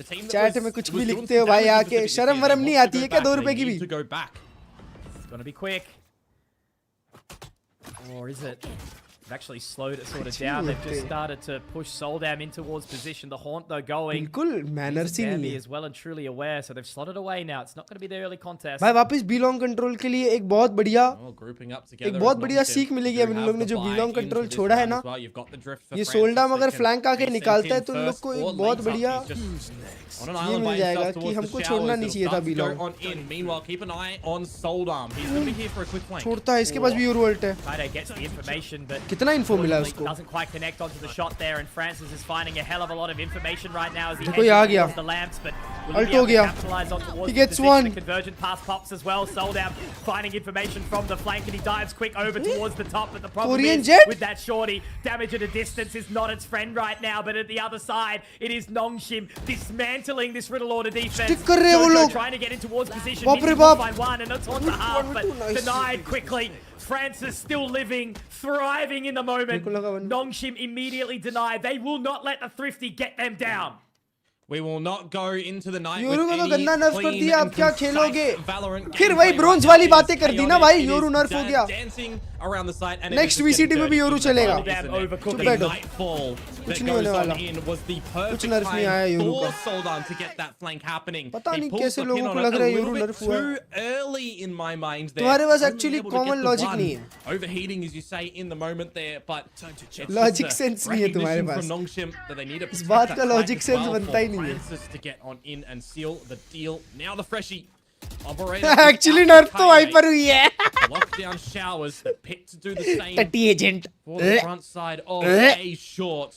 चैट में कुछ भी लिखते हो भाई आके, शर्म वरम नहीं आती है क्या 2 रुपए की भी? It's gonna be quick. Or is it? They've actually slowed it sort of down. They've just started to push Soldam in towards position. The Haunt though going. बिल्कुल मैनर्स ही नहीं Danby है. is well and truly aware, so they've slotted away now. It's not going to be the early contest. भाई वापस बीलोंग control के लिए एक बहुत बढ़िया एक एक बहुत बढ़िया सीख मिलेगी अब इन लोग ने जो बीलोंग कंट्रोल छोड़ा है ना. ये सोल्डाम अगर फ्लैंक आके निकालता है तो इन लोग को एक बहुत बढ़िया ये मिल जाएगा कि हमको छोड़ना नहीं चाहिए था बीलोंग. छोड़ता है, इसके पास भी यूरो अल्ट है. Friday gets the information, but कितना इन्फो मिला है उसको? doesn't quite connect onto the shot there, and Francis is finding a hell of a lot of information right now as he देखो, ये आ heads गया. towards the lamps, but will Ult he be हो able to गया. capitalize on towards He the gets position? one. The convergent pass pops as well. Soldam finding information from the flank, and he dives quick over towards the top, but the problem Korean is jet? with that shorty, damage at a distance is not its friend right now, but at the other side, it is Nongshim dismantling this Riddle Order defense. Stick कर रहे हैं वो Jojo लोग. trying to get in towards position. बाप रे Missing बाप. by one, and it's on the half, but Nice. denied quickly. Francis still living, thriving in the moment. मेरे को लगा वो- Nongshim immediately denied. They will not let the Thrifty get them down. We will not go into the night Yoru with को तो any गंदा नर्फ कर clean दिया, and अब क्या concise खेलोगे? Valorant फिर gameplay वही right ब्रोंज now. वाली It बातें is कर दी ना chaotic, भाई, it योरू is नर्फ हो गया. dancing around the site and it Next is just VCT getting में भी योरू dirty. चलेगा. Isn't it? Overcooked. The बैठो. nightfall कुछ that नहीं होने goes वाला. on in was the perfect नर्फ नहीं आया time योरू for का. Soldan to get that flank happening. पता He नहीं pulls कैसे the लोगों pin को on लग it रहा a है योरू little नर्फ bit हुआ है. too early in my mind there. तुम्हारे पास Only actually able to get common the logic one. नहीं है. Overheating, as you say, in the moment there, but it's just Logic a sense नहीं है तुम्हारे recognition pass. from Nongshim that they need to इस protect बात that का flank logic as sense well बनता ही for नहीं है. Francis to get on in and seal the deal. Now the freshie operator Actually नर्फ तो वहीं पर हुई है. lockdown showers the pit to do the same टट्टी agent. for the front side of A short.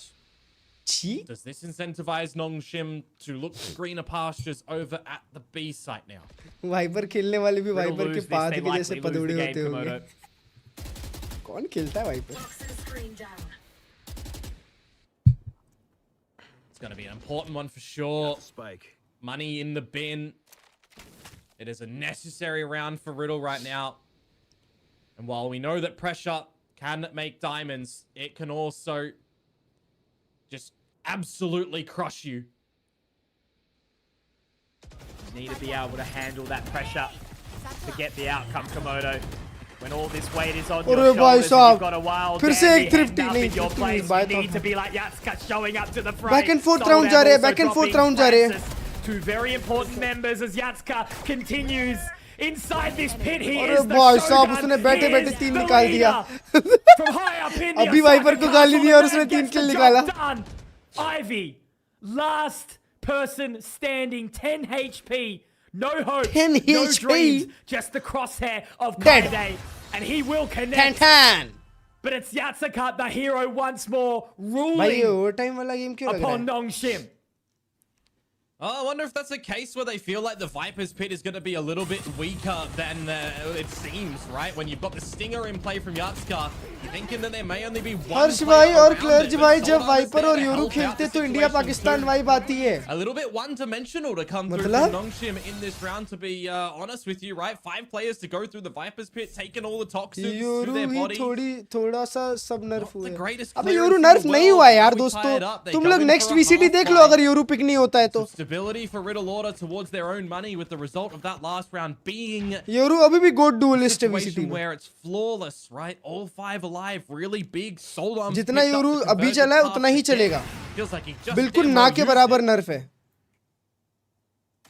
छी. Does this incentivize Nongshim to look to greener pastures over at the B site now? Viper खेलने वाले भी Riddle Viper lose के this, पाद they के जैसे likely lose पदौड़े the होते game, होंगे. Komodo. कौन खेलता है wiper? It's going to be an important one for sure. Money in the bin. It is a necessary round for Riddle right now. And while we know that pressure can make diamonds, it can also just absolutely crush you. Need to be able to handle that pressure to get the outcome, Komodo. When all this weight is on your अरे भाई shoulders, and साहब, you've got a wild फिर से dandy एक thrifty hand up नहीं, in your thrifty place. नहीं, बात You need तो- to be like Yatska showing up to the fray. Back and forth Soldam round जा रहे हैं, also back and forth dropping round जा रहे हैं. Francis. Two very important members as Yatska continues inside this pit. He अरे is the भाई साहब, Shogun. उसने बैठे He बैठे is 3 the निकाल दिया. leader. From high up in the अभी वाइपर को Osaka गाली castle, दी the और man उसने 3 gets किल the निकाला. job done. Ivy, last person standing, 10 HP. No hope, 10 no HP. dreams, just the crosshair of Dead. Kaide. And he will Tan connect. tan. But it's Yatsuka, the hero, once more, भाई ये ruling over time वाला game क्यों लग रहा upon है? Nongshim. Oh, I wonder if that's a case where they feel like the Viper's Pit is going to be a little bit weaker than it seems, right? When you've got the Stinger in play from Yatska, you're thinking that there may only be one हर्ष भाई और क्लर्ज भाई जब wiper और Yoru खेलते तो India Pakistan vibe आती है. A little bit one-dimensional to come through from Nongshim in this round, to be honest with you, right? 5 players to go through the Viper's Pit, taking all the toxins to their body. थोड़ा सा सब नर्फ हुआ है. अबे Yoru नर्फ नहीं हुआ है यार दोस्तों. तुम लोग नेक्स्ट वीसीडी देख लो अगर योरू पिक नहीं होता है तो. Stability for Riddle Order towards their own money, with the result of that last round being Yoru अभी भी गोड डुअलिस्ट है वीसीडी में. where it's flawless, right? All 5 alive, really big. Soul arms. जितना योरू अभी चला है उतना ही चलेगा. बिल्कुल ना के बराबर नर्फ है.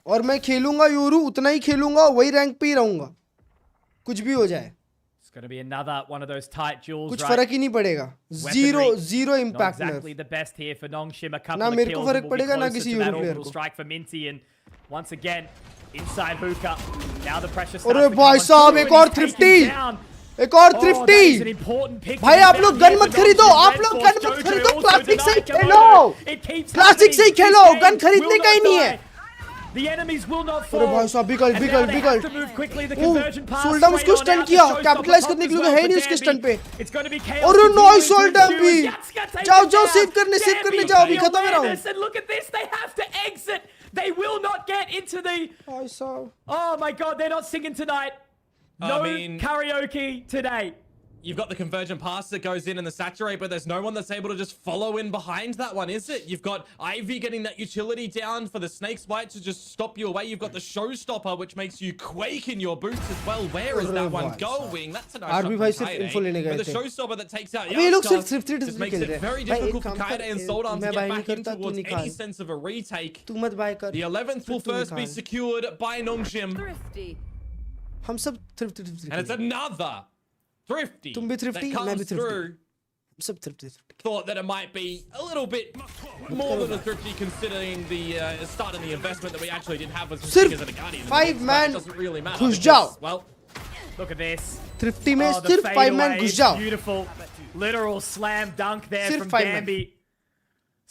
और मैं खेलूंगा योरू उतना ही खेलूंगा, वही रैंक पे ही रहूंगा कुछ भी हो जाए. It's going to be another one of those tight duels, कुछ right? फर्क ही नहीं पड़ेगा. Zero impact Not exactly the best here for Nongshim. A couple ना of मेरे को kills फर्क and will be पड़ेगा ना closer किसी to that euro player orbital को. strike for Minty, and once again inside hookah. Now the pressure starts अरे to भाई come on साहब through एक and और he's taken thrifty. down. एक और Oh, that is an thrifty. important pick to भाई be आप लोग found गन here मत for खरीदो. Nongshim. आप लोग Red गन Force मत Jojo खरीदो. also क्लासिक से ही denied Khelo. Komodo. It keeps classic से ही happening. Khelo. This gun game खरीदने will का ही not नहीं है. die. The enemies will not fall. अरे भाई साहब बिगल And बिगल now they बिगल. have to move quickly. The conversion pass सोल्डम straight उसको on स्टन out. किया. The showstopper कैपिटलाइज popped करने as के लिए well है for नहीं उसके स्टन पे. Danby. It's going to be chaos. और नो continuing to सोल्डम ensue भी. as Yatska takes जाओ it जाओ down. सेव करने Danby जाओ अभी the खत्म है awareness, round. and look at this. They have to exit. They will not get into the... भाई साहब. Oh my god, they're not singing tonight. No karaoke today. You've got the convergent pass that goes in and the saturate, but there's no one that's able to just follow in behind that one, is it? You've got Ivy getting that utility down for the Snake's Bite to just stop you away. You've got the Showstopper, which makes you quake in your boots as well. Where is that one going? That's a nice shot from Kaide. But the Showstopper that takes out Yatska just makes it very difficult for Kaide and Soldan to get back in towards any sense of a retake. तू मत bye कर. The 11th will first be secured by Nongshim. Thrifty. हम सब thrifty. And it's another thrifty तुम भी thrifty, that मैं भी comes thrifty. through. सब thrifty. Thought that it might be a little bit more than a thrifty, considering the start and the investment that we actually did have with some सिर्फ stickers and a Guardian. 5 man doesn't really matter. घुस जाओ. Well, Look at this. thrifty में Oh, the सिर्फ 5 man fadeaway घुस is जाओ. beautiful. Literal slam dunk there सिर्फ from 5 man. Danby.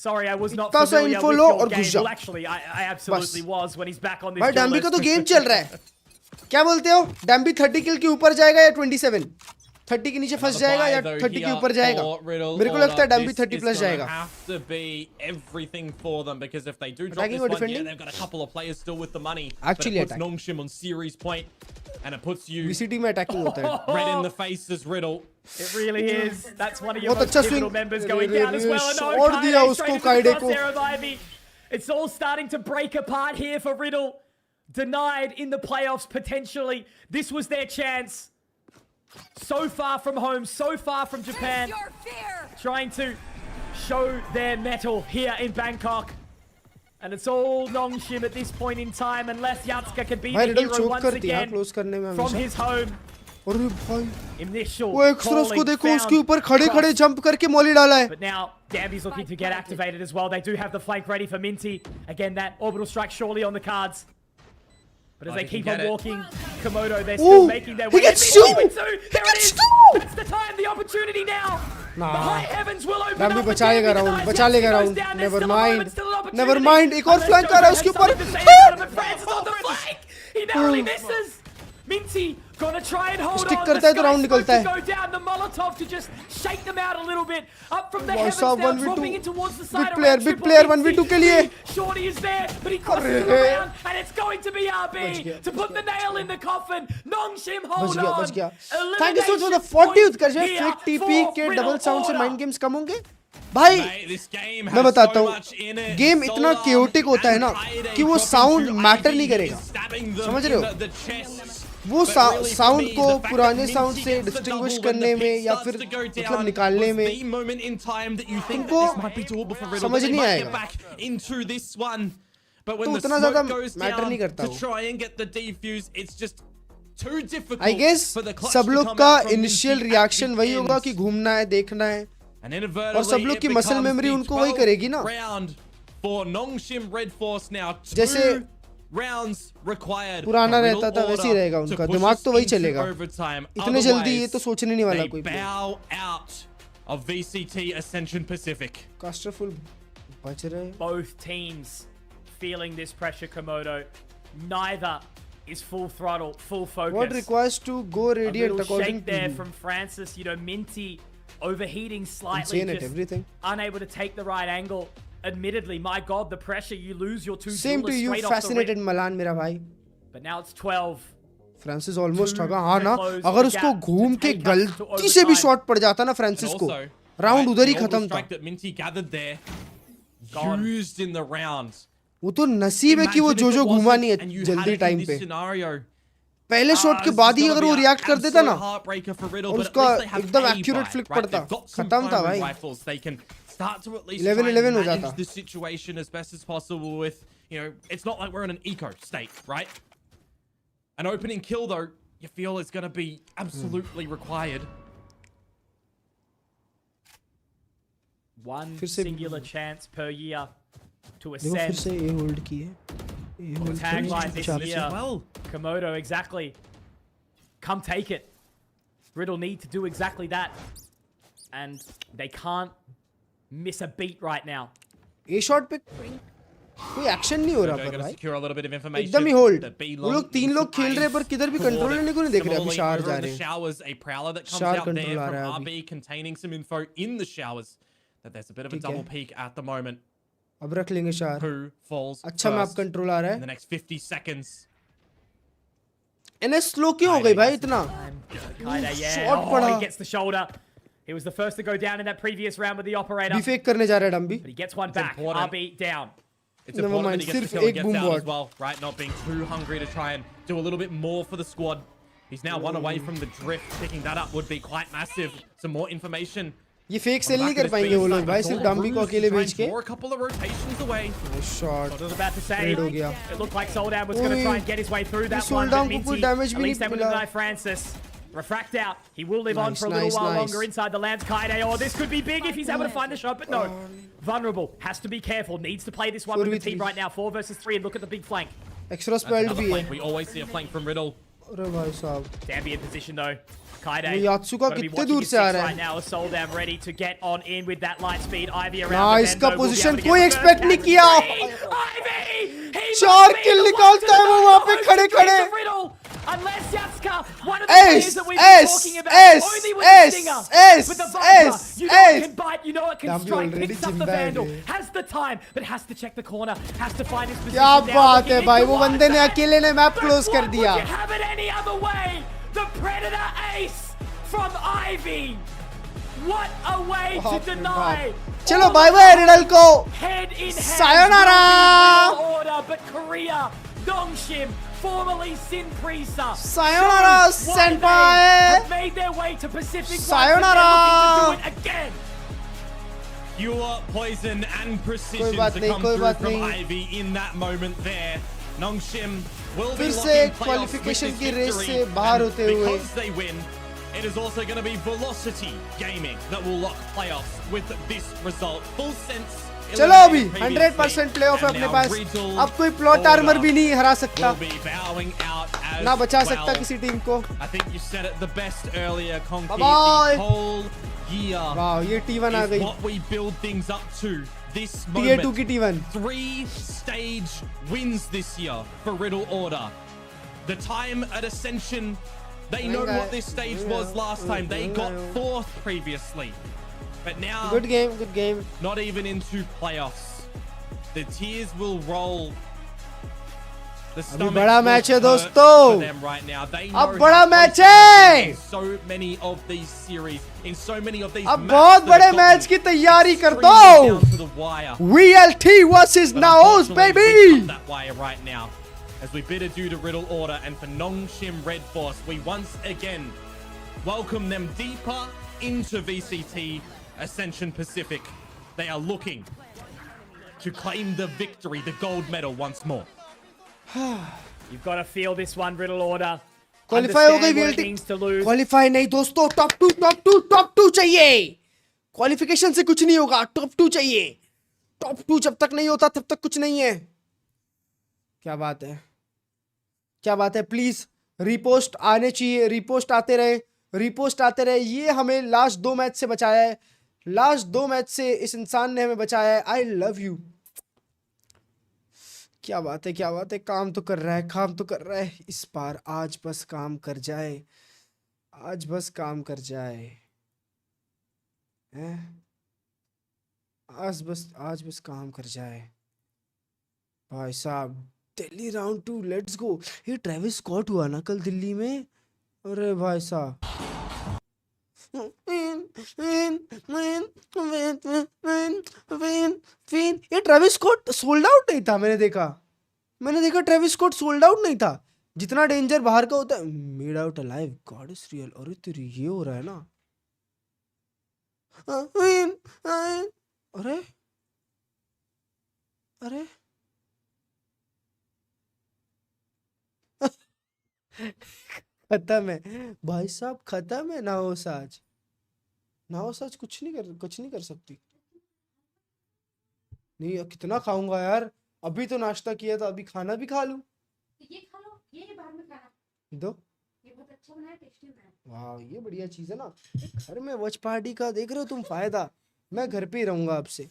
Sorry, I was not इतना सा familiar info with low your और game. घुस जाओ. Well, actually, I absolutely was when he's back on this भाई duel डैम्बी का तो list. गेम चल रहा है. क्या बोलते हो? डैम्बी 30 किल के ऊपर जाएगा या 27? 30 के नीचे फंस जाएगा या 30 के ऊपर जाएगा? मेरे को लगता है डैम्बी 30 प्लस जाएगा. have to be everything for them, because if they do drop Attacking this or one, defending? they've got a couple of players still with the money. Actually but it puts attacking. Nongshim on series point, and it puts you VCT में attacking होता है. red in the face as Riddle. It really is. That's one of your बहुत most अच्छा pivotal swing. members going down as well. And no, shot दिया Kaide उसको straight into काइडे the को. crosshair of Ivy. It's all starting to break apart here for Riddle. Denied in the playoffs potentially. This was their chance. So far from home, so far from Japan. Your fear. Trying to show their mettle here in Bangkok. And it's all Nongshim at this point in time, unless Yatska can be भाई the Riddle hero choke once करती है again close करने में from हमेशा. his home. अरे भाई Initial वो extra उसको calling देखो found उसके ऊपर खड़े cross. खड़े जंप करके मॉली डाला है. But now, Danby's looking to get activated as well. They do have the flank ready for Minty. Again, that orbital strike surely on the cards. But as Oh, they he can keep get on it. walking, Komodo, they're still Ooh, making their he way. gets in. two! Oh, there He it gets is! two! That's the time, the opportunity now! Nah. The high heavens will open डैम्बी up for बचा लेगा Danby round, tonight. बचा Yatska लेगा goes round. down. There's never still a moment, mind, still an opportunity. Never mind. एक और Unless flank Jojo आ रहा है has उसके ऊपर. something to say about it, but Francis on the flank! He narrowly misses! Minty gonna try and hold Stick on. करता है तो round निकलता है. Go down. The Molotov to just shake them out a little bit. Up from the भाई heavens साहब, now, 1v2. dropping in towards the side. Big player, around big triple player, Minty. 1v2 के लिए. Shorty is there, but he crosses it अरे. around, and it's going to be RB to put the nail in the coffin. Nongshim hold on. बच गया. Thank you so much for the 40th कर जाए. Fake TP के double sound से mind games कम होंगे. भाई मैं बताता हूँ, गेम इतना केओटिक होता है ना कि वो साउंड मैटर नहीं करेगा. समझ रहे हो? वो साउंड को पुराने साउंड से डिस्टिंग्विश करने में या फिर मतलब निकालने में तुमको समझ नहीं आएगा. तो उतना ज्यादा मैटर नहीं करता वो. आई गेस सब लोग का इनिशियल रिएक्शन वही होगा कि घूमना है, देखना है, और सब लोग की मसल मेमोरी उनको वही करेगी ना. जैसे पुराना रहता था वैसे ही रहेगा उनका दिमाग, तो वही चलेगा. इतने जल्दी ये तो सोचने नहीं वाला कोई. of VCT Ascension Pacific. कास्टरफुल बच रहे. Both teams feeling this pressure, Komodo. Neither is full throttle, full focus. What requires to go A radiant little according shake to there you? from Francis. You know, Minty overheating slightly, Insane at just everything. unable to take the right angle. Admittedly, my God, the pressure. You lose your two Same to duelists you, straight off the fascinated rip. Malan मेरा भाई. But now it's 12. Francis almost Two ठगा. हाँ to ना, close अगर the उसको gap to घूम के take us to गलती से भी overtime. शॉट पड़ जाता ना फ्रांसिस को, राउंड उधर ही खत्म था. That Minty gathered there, Gone. used in the round. वो तो नसीब है कि वो जोजो घुमा नहीं And है you जल्दी had it in time this पे. scenario. पहले शॉट के This बाद is ही gonna अगर be वो a रिएक्ट कर देता ना, absolute heartbreaker for Riddle, और but at उसका least they have एकदम a accurate buy, flick right? पड़ता, They've got some खत्म था primary भाई. rifles. They can start to at least 11-11 हो try and जाता. manage the situation as best as possible with, you know, it's not like we're in an eco state, right? An opening kill, though, you feel is going to be absolutely required. One फिर से- singular chance per year to देखो फिर ascend. से ये hold की है. ये hold Tagline this चार year. Well, Komodo, exactly. Come take it. Riddle need to do exactly that. And they can't miss a beat right now. A shot पे कोई एक्शन नहीं हो रहा they're पर going to भाई. secure a little bit of information. एकदम ही hold. The B वो लोग तीन लोग खेल रहे हैं पर किधर भी कंट्रोल लेने को नहीं देख रहे. अभी Similarly, शार over जा in the रहे हैं. showers, a prowler that comes शार out there control आ रहा है from अभी. RB containing some info in the showers. That there's a bit of a ठीक है. double peak at the moment. अब रख लेंगे शार. Who falls अच्छा मैप first कंट्रोल आ रहा in the है. next 50 seconds? एनएस स्लो क्यों हो गई भाई इतना? Kinda, yeah. Shot Oh, पड़ा. he gets the shoulder. He was the first to go down in that previous round with the operator. भी fake करने जा रहा है डम्बी. But he gets one back. important. RB down. It's Never important mind, that he gets the सिर्फ kill and एक gets boom out board. as well, right? Not being too hungry to try and do a little bit more for the squad. He's now one away from the drift. Picking that up would be quite massive. Some more information. ये fake cell नहीं कर पाएंगे वो लोग भाई, सिर्फ डम्बी को अकेले भेज के. Draw a couple of rotations away. Shot. I was about to say, Red हो गया. it looked like Soldown was going to try and get his way through that Soldown one. But को कोई Minty, damage at भी least नहीं able to मिला. deny Francis. Refract out. He will live on Nice, for a little nice, while nice. longer inside the lands. Kaide, oh, this could be big if he's able to find the shot, but no. Vulnerable. Has to be careful. Needs to play this one with the 4v3. team right now. 4 versus 3, and look at the big flank. Extra That's spelled another भी flank. है. We always see a flank from Riddle. अरे भाई साहब. Dambi in position though. Kaide. वो यात्सुका gotta be कितने watching दूर his से आ six रहा right है. now. A Soldown ready to get on in with that light speed. Ivy around ना the इसका bend, though, will be position able to get कोई the first expect नहीं cap. किया. Ivy! He चार must be kill the one निकालता to है वो the वहाँ पे most खड़े to खड़े. beat the Riddle. Unless Yatsuka, one of the players that we've been talking about, only with the stinger, with the Viper, you know it can bite, you know it can Dambi strike, already picks up the जिंदा है Vandal, ये. has the time, but has to check the corner, has to find his position. क्या now, बात looking है भाई, into वो one बंदे ने side. अकेले ने मैप But क्लोज कर what दिया. would you have it any other way? The Predator ace from Ivy. What a way to बाप रे deny. बाप. चलो बाय बाय रिडल को. Head in hand. Sayonara. will be real order, but Korea, Dongshim, formerly Sin Prisa. Sayonara, shows why senpai. they have made their way to Pacific. Sayonara. They're looking to do it again. Pure poison and precision कोई बात to नहीं, come कोई through बात from नहीं. Ivy in that moment there. Nongshim will be फिर से locking playoffs with qualification this की race victory, से बाहर and होते हुए. because they win, it is also going to be Velocity Gaming that will lock playoffs with this result. Full sense. चलो अभी eliminated 100% playoff है and अपने now पास. Riddle अब कोई प्लॉट आर्मर भी नहीं हरा सकता, will be bowing out as ना बचा well. सकता किसी टीम को. I think you said it the best earlier, Conky. Bye-bye. The whole year वाह ये T1 आ is गई. what we build things up to. This TA2 moment, की T1. 3 stage wins this year for Riddle Order. The time at Ascension, they know what this stage was last time. They got 4th previously. But now, Good game, good game. not even into playoffs. The tears will roll. The अभी stomach बड़ा will match है hurt दोस्तों. for them right now. They know अब बड़ा how match close है. they have been in so many of these series, in so many of these अब maps बहुत that बड़े have मैच gotten की तैयारी कर extremely दो. down to the wire. VLT versus But Naos, unfortunately, we baby. come that way right now as we bid adieu to Riddle Order, and for Nongshim Red Force, we once again welcome them deeper into VCT Ascension Pacific. They are looking to claim the victory, the gold medal once more. You've got to feel this one, Riddle Order. Qualify हो गई Understand what it VLT. means to lose. Qualify नहीं दोस्तों, top to चाहिए. Qualification से कुछ नहीं होगा, top 2 चाहिए. टॉप 2 जब तक नहीं होता तब तक कुछ नहीं है. क्या बात है, क्या बात है. प्लीज रिपोस्ट आने चाहिए, रिपोस्ट आते रहे. ये हमें लास्ट 2 मैच से बचाया है. लास्ट 2 मैच से इस इंसान ने हमें बचाया है. I love you. क्या बात है, क्या बात है। काम तो कर रहा है, काम तो कर रहा है इस बार। आज बस काम कर जाए, आज बस काम कर जाए। हैं? आज बस काम कर जाए भाई साहब। Delhi round 2 let's go. ये ट्रेविस स्कॉट हुआ ना कल दिल्ली में, अरे भाई साहब। ये ट्रेविस स्कॉट सोल्ड आउट नहीं था, मैंने देखा ट्रेविस स्कॉट सोल्ड आउट नहीं था। जितना डेंजर बाहर का होता है, made out alive, God is real. अरे तेरी ये हो रहा है ना। अरे अरे खत्म है भाई साहब, खत्म है। नाओस आज कुछ नहीं कर सकती। नहीं, कितना खाऊंगा यार, अभी तो नाश्ता किया था, अभी खाना भी खा लूं। ये खा लो, ये बाद में खाना दो। ये बहुत अच्छा बना है, टेस्टी बना है। वाह, ये बढ़िया चीज है ना। घर में वॉच पार्टी का देख रहे हो तुम फायदा। मैं घर पे ही रहूंगा आपसे।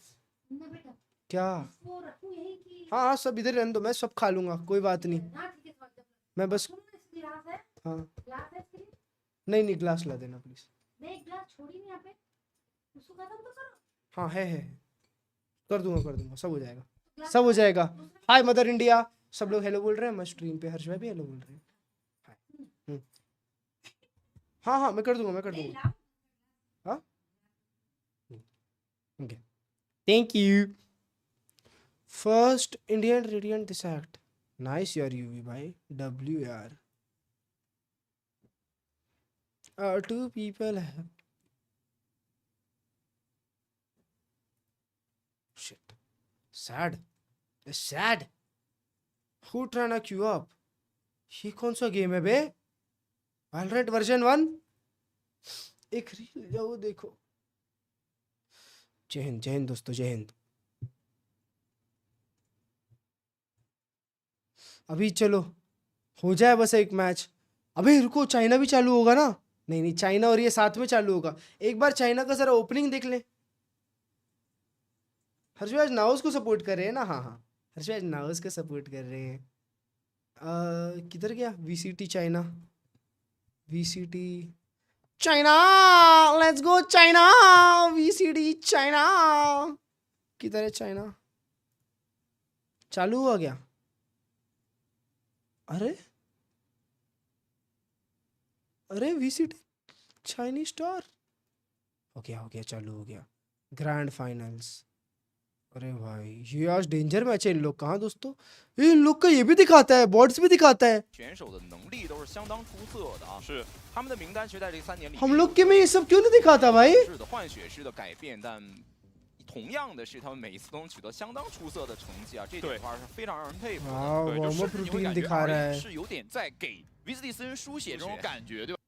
ना बेटा, क्या? इसको रखूं यही कि हाँ, सब इधर रहने दो, मैं सब खा लूंगा, कोई बात नहीं। ना ठीक है, समझ गया। मैं बस, सुनो ना, इस गिलास है, हाँ गिलास है इसके लिए। नहीं ग्लास ला देना प्लीज। मैं एक गिलास छोड़ी नहीं यहाँ पे, उसको खत्म तो करो। हाँ है, कर दूंगा, सब हो जाएगा। हाय मदर इंडिया, सब लोग हेलो बोल रहे हैं। मैं स्ट्रीम पे, हर्ष भाई भी हेलो बोल रहे हैं। हाँ मैं कर दूंगा। हाँ okay, thank you. First Indian radiant this act, nice यार यूवी भाई। डब्ल्यू यार, 2 people have shit, sad who trying to queue up। ये कौन सा गेम है बे? Valorant version 1। एक रील जाओ देखो। जय हिंद दोस्तों, जय हिंद। अभी चलो हो जाए बस एक मैच। अबे रुको, चाइना भी चालू होगा ना। नहीं, चाइना और ये साथ में चालू होगा। एक बार चाइना का जरा ओपनिंग देख ले। हर्षराज नाउस को सपोर्ट कर रहे हैं ना। हाँ हर्षराज नाउस को सपोर्ट कर रहे हैं। किधर गया? VCT China, let's go China. VCT China, किधर है चाइना? चालू हुआ क्या? अरे वीसीटी चाइनीज स्टार हो गया, चालू हो गया। Grand finals. अरे भाई, ये आज डेंजर मैच है इन लोग का। हाँ दोस्तों, इन लोग का ये भी दिखाता है, बॉर्ड्स भी दिखाता है। हम लोग के में ये सब क्यों नहीं दिखाता भाई? 同样的是，他们每一次都能取得相当出色的成绩啊，这点的话是非常让人佩服的。对，就是你会感觉是有点在给维斯蒂森书写这种感觉，对吧？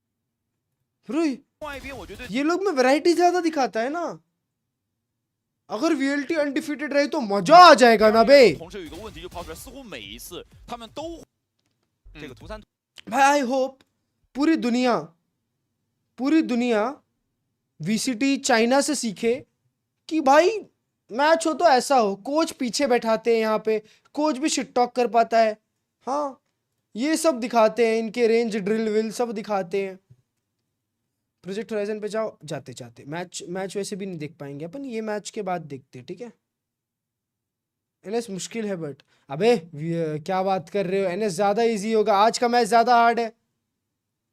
ब्रो 另外一边，我觉得 ये लोग में वैरायटी ज्यादा दिखाता है ना। अगर VLT अनडिफीटेड रहे तो मजा आ जाएगा ना बे। 同时有一个问题就抛出来，似乎每一次他们都这个图三。भाई आई होप पूरी दुनिया VCT चाइना से सीखे कि भाई मैच हो तो ऐसा हो। कोच पीछे बैठाते हैं यहाँ पे, कोच भी शिट टॉक कर पाता है। हाँ, ये सब दिखाते हैं, इनके रेंज ड्रिल विल सब दिखाते हैं। प्रोजेक्ट होराइजन पे जाओ, जाते मैच वैसे भी नहीं देख पाएंगे अपन, ये मैच के बाद देखते हैं, ठीक है। एनएस मुश्किल है बट अबे क्या बात कर रहे हो? एनएस ज्यादा इजी होगा। आज का मैच ज्यादा हार्ड है।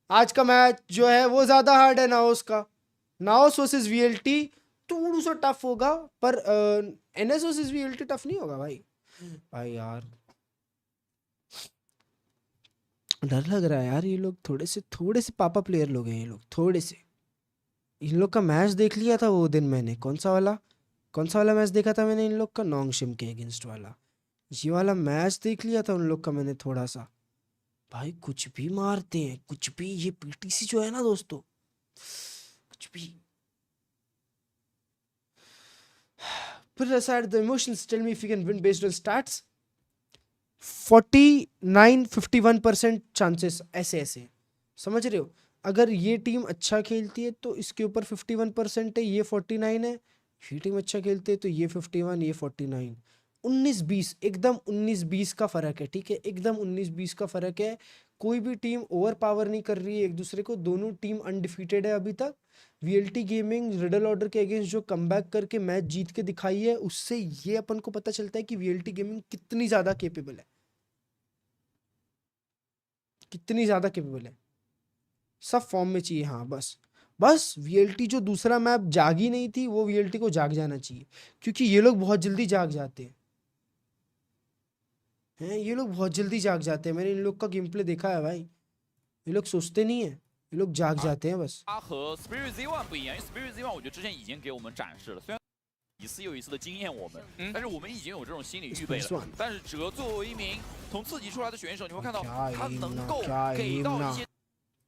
आज का मैच जो है वो ज्यादा हार्ड है नाओस का। नाओस वर्सेस VLT थोड़ा सा टफ होगा, पर एनएस वर्सेस VLT टफ नहीं होगा भाई यार डर लग रहा है यार। ये लोग थोड़े से पापा प्लेयर लोग हैं ये लोग, थोड़े से। इन लोग का मैच देख लिया था वो दिन मैंने। कौन सा वाला मैच देखा था मैंने इन लोग का? नोंगशिम के अगेंस्ट वाला। ये वाला मैच देख लिया था उन लोग का मैंने थोड़ा सा। भाई कुछ भी मारते हैं, कुछ भी। ये पीटीसी जो है ना दोस्तों, कुछ भी। Put aside the emotions, tell me if you can win based on stats. 49-51% chances, ऐसे समझ रहे हो? अगर ये टीम अच्छा खेलती है तो इसके ऊपर 51% है, ये 49 है। ये टीम अच्छा खेलती है तो ये 51, ये 49। 19-20 एकदम 19-20 का फर्क है, ठीक है, एकदम 19-20 का फर्क है। कोई भी टीम ओवर पावर नहीं कर रही है एक दूसरे को, दोनों टीम अनडिफीटेड है अभी तक। वीएलटी गेमिंग रिडल ऑर्डर के अगेंस्ट जो कमबैक करके मैच जीत के दिखाई है, उससे ये अपन को पता चलता है कि वीएलटी गेमिंग कितनी ज्यादा केपेबल है, कितनी ज्यादा केपेबल है। सब फॉर्म में चाहिए, हाँ बस वीएलटी जो दूसरा मैप जागी नहीं थी, वो वीएलटी को जाग जाना चाहिए, क्योंकि ये लोग बहुत जल्दी जाग जाते हैं, ये लोग बहुत जल्दी जाग जाते हैं। मैंने इन लोग का गेम प्ले देखा है भाई, ये लोग सोचते नहीं है, ये लोग जाग जाते हैं बस। 他和 Spirit Z1 不一样，因为 Spirit Z1 我觉得之前已经给我们展示了，虽然一次又一次的惊艳我们，但是我们已经有这种心理预备了。但是哲作为一名从自己出来的选手，你会看到他能够给到一些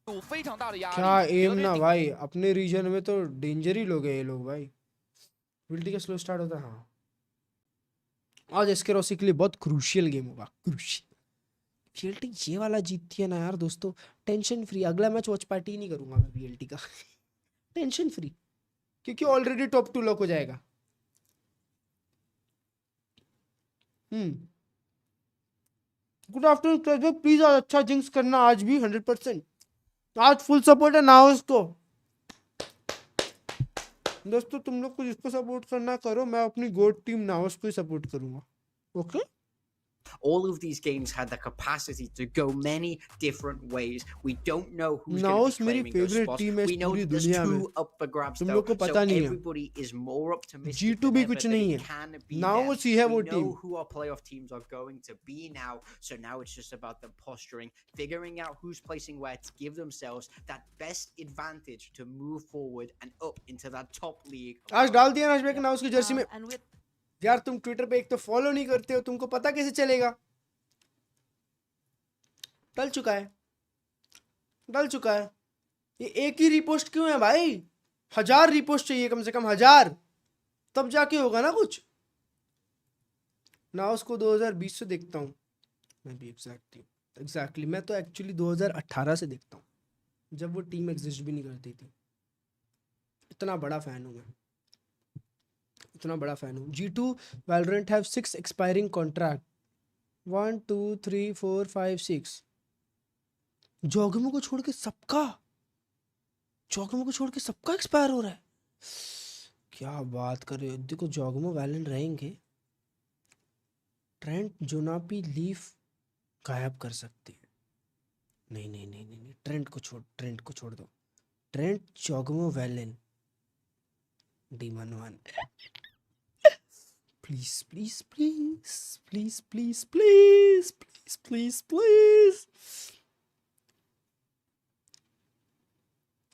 有非常大的压力。 क्या एम ना भाई, अपने रीजन में तो डेंजर ही लोग हैं ये लोग भाई। विल्टी का स्लो स्टार्ट होता है, हाँ आज एसके रॉसी के लिए बहुत क्रूशियल गेम होगा, क्रूशियल। वीएलटी ये वाला जीतती है ना यार दोस्तों, टेंशन फ्री। अगला मैच वॉच पार्टी ही नहीं करूंगा मैं वीएलटी का टेंशन फ्री, क्योंकि ऑलरेडी टॉप 2 लॉक हो जाएगा। गुड आफ्टरनून, प्लीज आज अच्छा जिंक्स करना, आज भी 100%। आज फुल सपोर्ट है नाओस को। दोस्तों तुम लोग कुछ इसको सपोर्ट करना करो, मैं अपनी गोट टीम नाओस को ही सपोर्ट करूंगा, okay? All of these games had the capacity to go many different ways. We don't know who's Naos going to be मेरी claiming those favorite spots. team है We know पूरी that there's दुनिया में। 2 up for grabs तुम though, लोग को पता so नहीं है। everybody is more optimistic G2 than भी ever कुछ that नहीं it है। can be Naos them. ही है वो We know team. who our playoff teams are going to be now, so now it's just about them posturing, figuring out who's placing where to give themselves that best advantage to move forward and up into that top league. आज डाल दिया नाश भाई नाओस की Jersey में। यार तुम Twitter पे एक तो फॉलो नहीं करते हो, तुमको पता कैसे चलेगा? डल चुका है, डल चुका है। ये एक ही रिपोस्ट क्यों है भाई? 1000 रिपोस्ट चाहिए कम से कम, 1000, तब जाके होगा ना कुछ। नाउस को 2020 से देखता हूँ मैं भी, एग्जैक्टली मैं तो एक्चुअली 2018 से देखता हूँ, जब वो टीम एग्जिस्ट भी नहीं करती थी। इतना बड़ा फैन हूँ मैं, इतना बड़ा फैन हूँ। G2 Valorant have 6 expiring contract, 1 2 3 4 5 6। जोगमो को छोड़ के सबका, जोगमो को छोड़ के सबका एक्सपायर हो रहा है। क्या बात कर रहे हो? देखो जोगमो वैलेंट रहेंगे, ट्रेंट जोनापी लीफ गायब कर सकते हैं। नहीं नहीं नहीं नहीं, ट्रेंट को छोड़ दो। ट्रेंट जोगमो वैलेंट डीमन 1 please please please please please please please please please.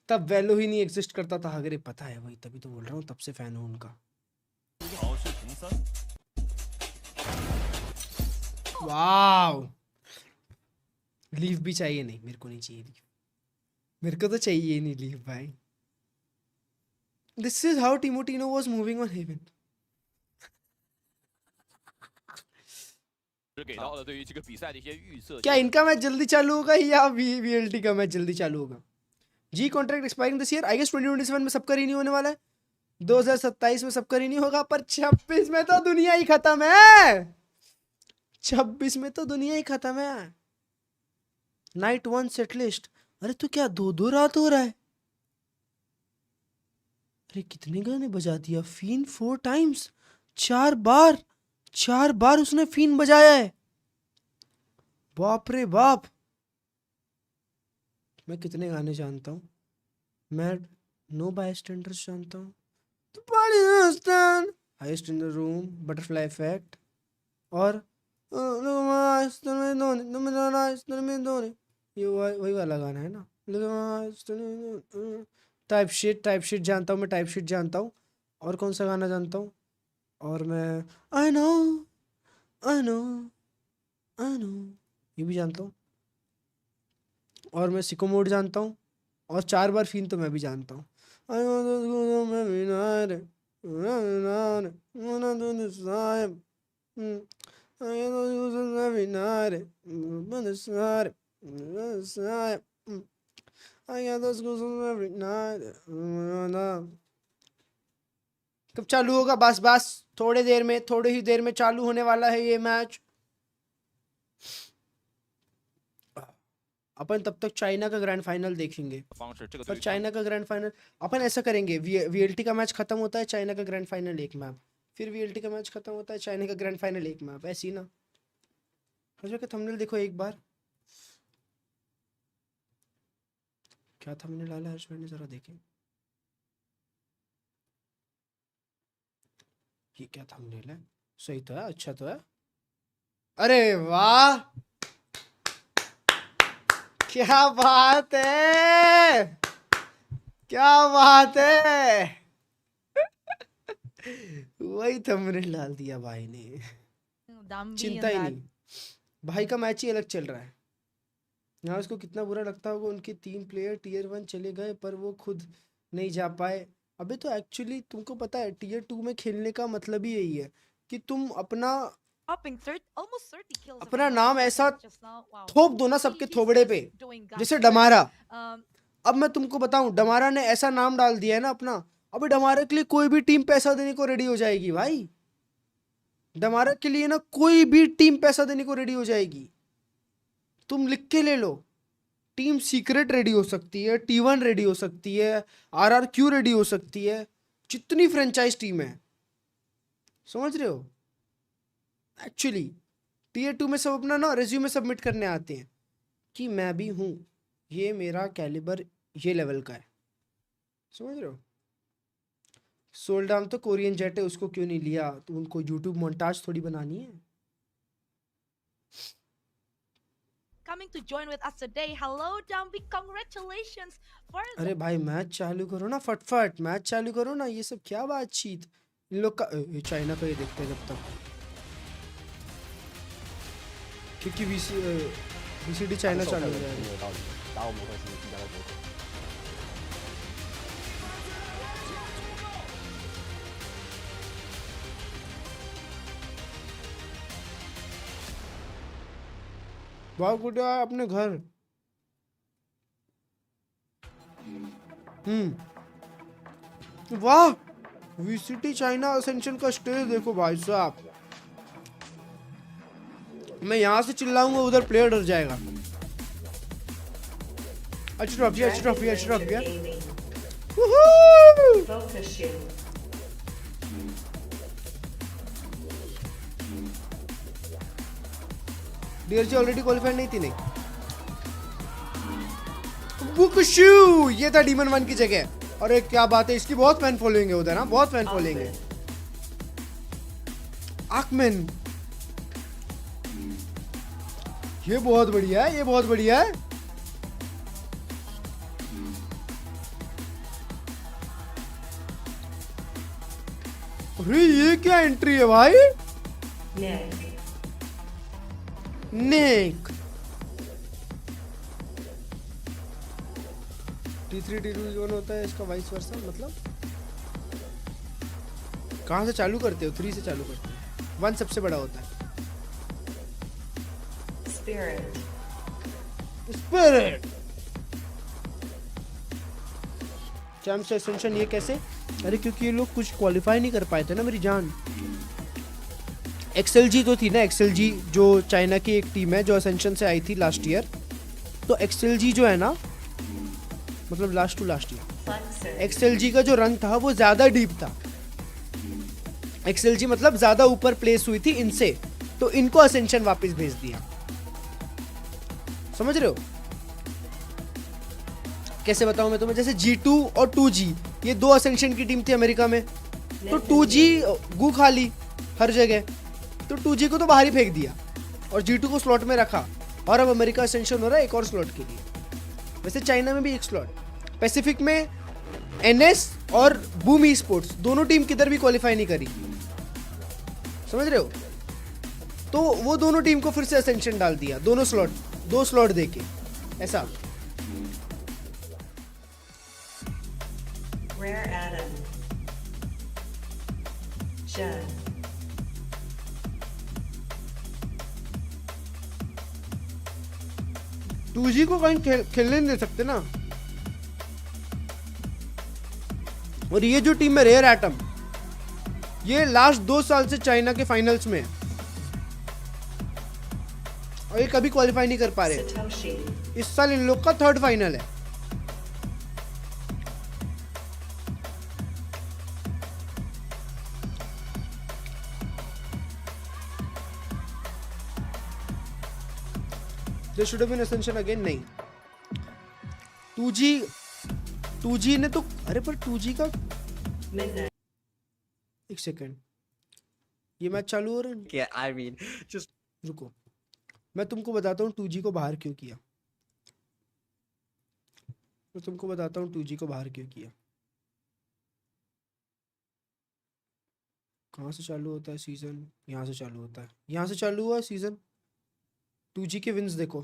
तब वैलो ही नहीं एग्जिस्ट करता था, अगर पता है वही, तभी तो बोल रहा हूँ, तब से फैन हूँ उनका। वाव, लीव भी चाहिए? नहीं मेरे को नहीं चाहिए लीव, मेरे को तो चाहिए ही नहीं लीव भाई। This is how Timotino was moving on heaven. क्या इनका मैच जल्दी चालू होगा या वीएलटी का मैच जल्दी चालू होगा? जी contract expiring this year, I guess 2027 में सबका रिन्यू होने वाला है, 2027 में सबका रिन्यू होगा, पर 26 में तो दुनिया ही खत्म है। 26 में तो दुनिया ही खत्म है। नाइट 1 सेट लिस्ट, अरे तो क्या 2-2 रात हो रहा है? अरे कितने गाने बजा दिया? फीन 4 टाइम्स, 4 बार उसने फीन बजाया है। बाप रे बाप, मैं कितने गाने जानता हूँ? मैं नो बायस्टैंडर्स जानता हूँ, highest in the room, butterfly effect, और ये वही वाला गाना है ना। टाइप शीट जानता हूँ मैं, टाइप शीट जानता हूँ। और कौन सा गाना जानता हूँ? और मैं आई नो ये भी जानता हूँ। और मैं सिको मोड जानता हूँ, और 4 बार फीन तो मैं भी जानता हूँ। कब चालू होगा? बस बस थोड़ी ही देर में चालू होने वाला है ये मैच। अपन तब तक चाइना का ग्रैंड फाइनल देखेंगे। पर चाइना का ग्रैंड फाइनल अपन ऐसा करेंगे, वीएलटी का मैच खत्म होता है, चाइना का ग्रैंड फाइनल एक मैप, फिर वीएलटी का मैच खत्म होता है, चाइना का ग्रैंड फाइनल एक मैप, ऐसी ना। हर्ष का थंबनेल देखो एक बार, क्या थंबनेल डाला हर्ष भाई ने, जरा देखें ये क्या थंबनेल है। सही तो है, अच्छा तो है। अरे वाह, क्या बात है, क्या बात है। वही थंबनेल डाल दिया भाई ने, चिंता ही नहीं। भाई का मैच ही अलग चल रहा है। यहाँ उसको कितना बुरा लगता होगा, उनके 3 प्लेयर टीयर 1 चले गए पर वो खुद नहीं जा पाए। अबे तो एक्चुअली तुमको पता है टीयर 2 में खेलने का मतलब ही यही है कि तुम अपना नाम ऐसा थोप दो ना सबके थोबड़े पे, जैसे डमारा। अब मैं तुमको बताऊं, डमारा ने ऐसा नाम डाल दिया है ना अपना, अबे डमारा के लिए कोई भी टीम पैसा देने को रेडी हो जाएगी भाई। डमारा के लिए ना कोई भी टीम पैसा देने को रेडी हो जाएगी। तुम लिख के ले लो, टीम सीक्रेट रेडी हो सकती है, T1 रेडी हो सकती है, RRQ रेडी हो सकती है, जितनी फ्रेंचाइज टीम है, समझ रहे हो। एक्चुअली टीयर 2 में सब अपना ना रेज्यूमे सबमिट करने आते हैं कि मैं भी हूँ, ये मेरा कैलिबर ये लेवल का है, समझ रहे हो। सोल्डाम तो कोरियन जेट है, उसको क्यों नहीं लिया? तो उनको यूट्यूब मोन्टाज थोड़ी बनानी है। Coming to join with us today. Hello, Jambi. Congratulations for अरे भाई मैच चालू करो ना, फटफट मैच चालू करो ना, ये सब क्या बातचीत इन लोग का। चाइना का ये देखते हैं जब तक, क्योंकि VCD चाइना चालू हो जाएगा। बहुत गुडिया अपने घर। वाह, VCT चाइना असेंशन का स्टेज देखो भाई साहब। मैं यहाँ से चिल्लाऊंगा उधर प्लेयर डर जाएगा। अच्छी ट्रॉफी, अच्छी ट्रॉफी, अच्छी ट्रॉफी। DRG ऑलरेडी क्वालिफाइड नहीं थी, नहीं। बुकशू, ये था डीमन 1 की जगह। अरे क्या बात है, इसकी बहुत फैन फॉलोइंग है उधर ना, बहुत फैन फॉलोइंग है। आकमैन, ये बहुत बढ़िया है, ये बहुत बढ़िया है। अरे ये क्या एंट्री है भाई। नेक T3 T2 जोन होता है, इसका वाइस वर्सा, मतलब कहां से चालू करते हो? 3 से चालू करते हो। 1 सबसे बड़ा होता है। स्पिरिट चैम्प्स एसेंशन, ये कैसे? अरे क्योंकि ये लोग कुछ क्वालिफाई नहीं कर पाए थे ना मेरी जान। XLG तो थी ना, XLG जो चाइना की एक टीम है जो असेंशन से आई थी लास्ट ईयर। तो XLG जो है ना, मतलब last to last year, XLG का जो रन था वो ज्यादा डीप था। XLG मतलब ज्यादा ऊपर प्लेस हुई थी इनसे, तो इनको असेंशन वापस भेज दिया। समझ रहे हो कैसे बताऊं मैं तुम्हें? जैसे G2 और 2G, ये 2 असेंशन की टीम थी अमेरिका में, तो 2G गू खा ली हर जगह, तो 2G को तो बाहर ही फेंक दिया और G2 को स्लॉट में रखा, और अब अमेरिका असेंशन हो रहा है एक और स्लॉट के लिए। वैसे चाइना में भी एक स्लॉट, पैसिफिक में NS और बूम ई स्पोर्ट्स दोनों टीम किधर भी क्वालिफाई नहीं करी, समझ रहे हो। तो वो दोनों टीम को फिर से असेंशन डाल दिया, दोनों स्लॉट, 2 स्लॉट देके ऐसा। टू जी को कहीं खेलने नहीं दे सकते ना। और ये जो टीम है रेयर एटम, ये लास्ट 2 साल से चाइना के फाइनल्स में है और ये कभी क्वालिफाई नहीं कर पा रहे। इस साल इन लोग का 3rd फाइनल है। They should have been Ascension again। नहीं 2G ने तो, अरे पर 2G का एक सेकेंड, ये मैच चालू हो रहा है। Yeah, I mean, just रुको, मैं तुमको बताता हूँ 2G को बाहर क्यों किया। मैं तुमको बताता हूँ 2G को बाहर क्यों किया। कहाँ से चालू होता है सीजन? यहाँ से चालू होता है, यहाँ से चालू हुआ है सीजन। 2G के विंस देखो,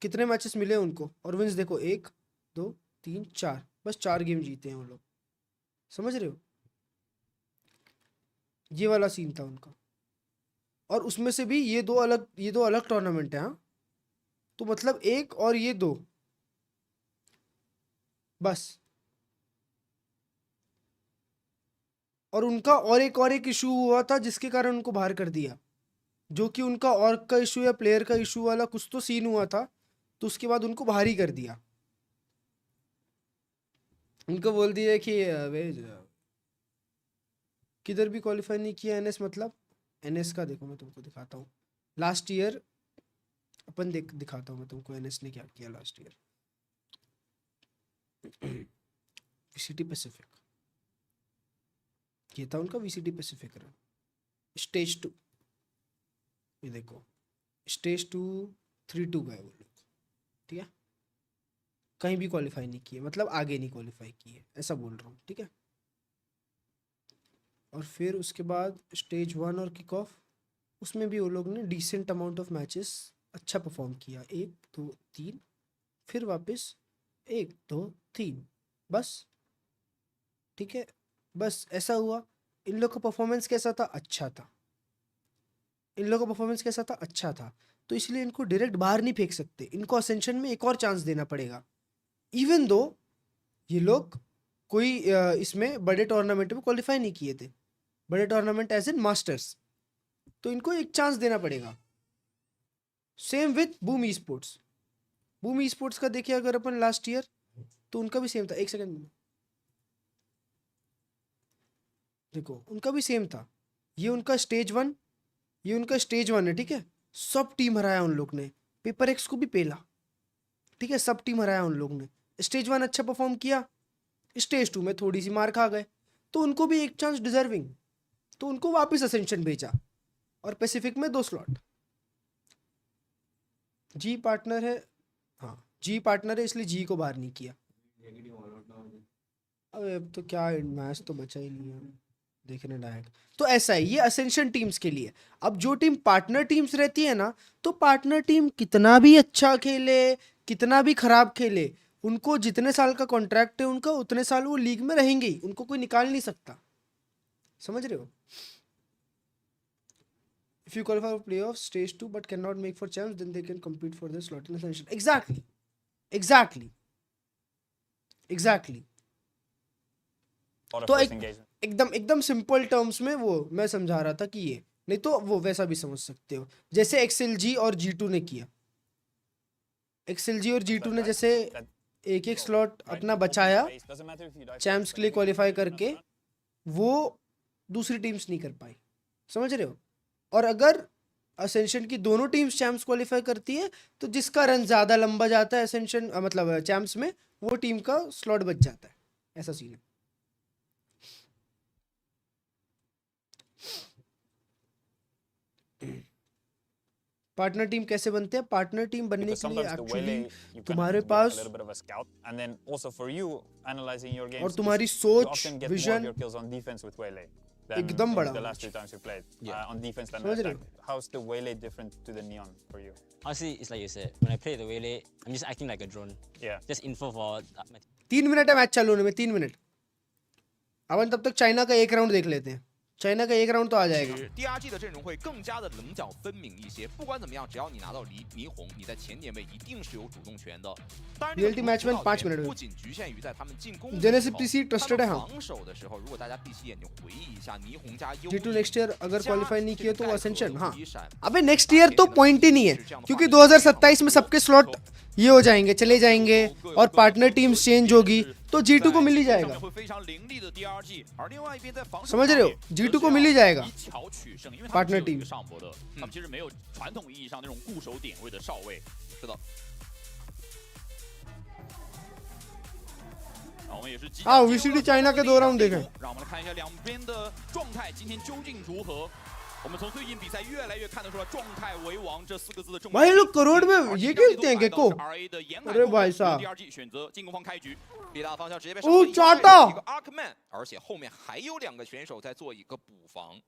कितने मैचेस मिले उनको, और विंस देखो 1 2 3 4, बस 4 गेम जीते हैं वो लोग। समझ रहे हो? ये वाला सीन था उनका, और उसमें से भी ये दो अलग टूर्नामेंट है। हाँ, तो मतलब 1 और ये 2 बस। और उनका और एक इशू हुआ था जिसके कारण उनको बाहर कर दिया, जो कि उनका ऑर्ग का इशू या प्लेयर का इशू वाला कुछ तो सीन हुआ था, तो उसके बाद उनको बाहर ही कर दिया। उनको बोल दिया कि किधर भी क्वालिफाई नहीं किया एनएस। मतलब एनएस का देखो, मैं तुमको दिखाता हूँ लास्ट ईयर, दिखाता हूँ मैं तुमको एनएस ने क्या किया लास्ट ईयर। वीसीटी पैसिफिक, ये था उनका वीसीटी पैसिफिक रन। स्टेज 2, ये देखो स्टेज 2 3-2 गए वो लोग, ठीक है। कहीं भी क्वालिफाई नहीं किए, मतलब आगे नहीं क्वालिफाई किए, ऐसा बोल रहा हूँ, ठीक है। और फिर उसके बाद स्टेज 1 और किक ऑफ, उसमें भी वो लोग ने डिसेंट अमाउंट ऑफ मैचेस अच्छा परफॉर्म किया, 1 2 3, फिर वापस 1 2 3, बस, ठीक है। बस ऐसा हुआ। इन लोग का परफॉर्मेंस कैसा था? अच्छा था। इन लोगों का परफॉर्मेंस कैसा था? अच्छा था। तो इसलिए इनको डायरेक्ट बाहर नहीं फेंक सकते, इनको असेंशन में एक और चांस देना पड़ेगा। इवन दो ये लोग कोई इसमें बड़े टूर्नामेंट में क्वालिफाई नहीं किए थे, बड़े टूर्नामेंट एज इन मास्टर्स, तो इनको एक चांस देना पड़ेगा। Same with boom e sports. Boom e sports का देखिए अगर अपन लास्ट ईयर, तो उनका भी सेम था। एक सेकंड देखो, उनका भी सेम था। ये उनका स्टेज 1, ये उनका स्टेज 1 है, ठीक है। सब टीम हराया उन लोग ने, पेपर एक्स को भी पेला, ठीक है। सब टीम हराया उन लोग ने। स्टेज 1 अच्छा परफॉर्म किया, स्टेज 2 में थोड़ी सी मार खा गए, तो उनको भी एक चांस डिजर्विंग, तो उनको वापस असेंशन भेजा, और पैसिफिक में 2 स्लॉट। जी पार्टनर है, हाँ जी पार्टनर है, इसलिए जी को बाहर नहीं किया। अब तो क्या मैच तो बचा ही नहीं है देखने लायक। तो ऐसा है ये असेंशन टीम्स के लिए। अब जो टीम पार्टनर टीम्स रहती है ना, तो पार्टनर टीम कितना भी अच्छा खेले, कितना भी खराब खेले, उनको जितने साल का कॉन्ट्रैक्ट है उनका, उतने साल वो लीग में रहेंगे ही, उनको कोई निकाल नहीं सकता। समझ रहे हो? If you qualify for playoffs stage 2 but cannot make for champs, then they can compete for the slot in Ascension. Exactly. तो एकदम सिंपल टर्म्स में वो मैं समझा रहा था कि ये, नहीं तो वो वैसा भी समझ सकते हो, जैसे XLG और G2 ने किया। XLG और G2 ने जैसे एक स्लॉट अपना बचाया चैम्प्स के लिए क्वालिफाई करके, वो दूसरी टीम्स नहीं कर पाई। समझ रहे हो? और अगर असेंशन की दोनों टीम्स चैम्प्स क्वालिफाई करती है, तो जिसका रन ज्यादा लंबा जाता है असेंशन मतलब चैम्प्स में, वो टीम का स्लॉट बच जाता है। ऐसा सीन है। पार्टनर टीम कैसे बनते हैं? पार्टनर टीम बनने के लिए एक्चुअली तुम्हारे पास और तुम्हारी सोच, विजन एकदम बड़ा। समझ रहे हो? How's the Waylay different to the Neon for you? Honestly, it's like you said. When I play the Waylay, I'm just acting like a drone. Yeah. Just info for. 3 minute है match चालू होने में, 3 minute. अपन तब तक China का एक round देख लेते हैं। चाइना का एक राउंड तो आ जाएगा। DRG 的阵容会更加的棱角分明一些。不管怎么样，只要你拿到霓虹，你在前点位一定是有主动权的。当然， VLT match में 5 मिनट में 不仅局限于在他们进攻， जेनेसिस PC ट्रस्टेड है। हाँ। 防守的时候，如果大家闭起眼睛回忆一下霓虹加 G2 नेक्स्ट ईयर अगर क्वालिफाई नहीं किया तो Ascension। हाँ। अबे नेक्स्ट ईयर तो पॉइंट ही नहीं है, क्योंकि 2027 में सबके स्लॉट ये हो जाएंगे, चले जाएंगे और पार्टनर टीम्स चेंज होगी, तो G2 को मिल ही जाएगा। समझ रहे हो? G2 को मिल ही जाएगा पार्टनर टीम। हाँ, VCT चाइना के 2 राउंड देखें। 我们从最近比赛越来越看得出来，状态为王这4个字的重要。 भाई लोग करोड़ में ये खेलते हैं गेको। अरे भाई साहब। 第二季选择进攻方开局， B大方向直接被चाटा 一个 Arkman， 而且后面还有2个选手在做一个补防。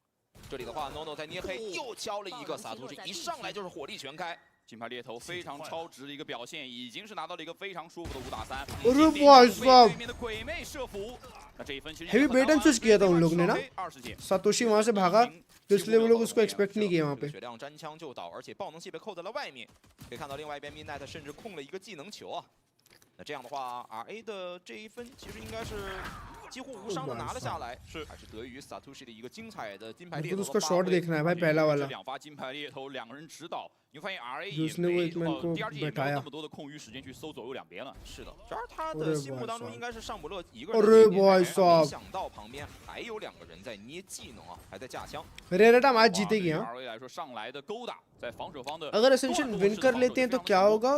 这里的话 ，NONO 在捏黑又敲了一个撒图，一上来就是火力全开。 金牌猎头非常超值的一个表现，已经是拿到了一个非常舒服的5打3。 अरे भाई साहब। 对面的鬼魅射服，那这一分其实 हेवी बेट एंड स्विच किया था उन लोगों ने ना। सातोशी वहां से भागा, तो इसलिए वो लोग उसको एक्सपेक्ट नहीं किए वहां पे। 血量沾枪就倒，而且爆能器被扣在了外面。可以看到另外一边 Midnight 甚至控了一个技能球啊。那这样的话 ，RA 的这一分其实应该是 几乎无伤的拿了下来，还是得益于 Satoshi 的一个精彩的金牌猎头。 उसका शॉट देखना है भाई, पहला वाला। 2发金牌猎头，2个人指导，你会发现 RA 也 उसने वो एक मैन को 第二季也没有 बैठाया। 那么多的空余时间去搜左右两边了。是的，然而他的心目当中应该是上不勒一个 अरे 人。 भाई साहब। 没想到旁边还有2个人在捏技能啊，还在架枪。 रेरेटा मैच जीतेगी। हाँ। RA 来说上来的勾打，在防守方的 अगर Ascension विन कर लेते हैं तो क्या होगा?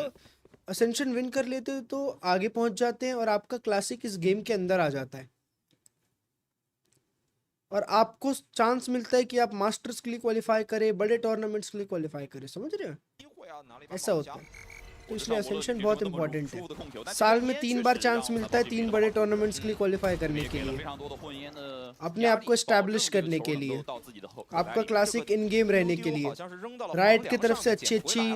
Ascension विन कर लेते हैं तो आगे पहुंच जाते हैं और आपका क्लासिक इस गेम के अंदर आ जाता है, और आपको चांस मिलता है कि आप मास्टर्स के लिए क्वालिफाई करें, बड़े टूर्नामेंट्स के लिए क्वालिफाई करें। समझ रहे हो? ऐसा होता है। तो इसलिए Ascension बहुत इंपॉर्टेंट है। साल में 3 बार चांस मिलता है 3 बड़े टूर्नामेंट्स के लिए क्वालिफाई करने के लिए, अपने आप को एस्टैब्लिश करने के लिए, आपका क्लासिक इन गेम रहने के लिए, राइट की तरफ से अच्छी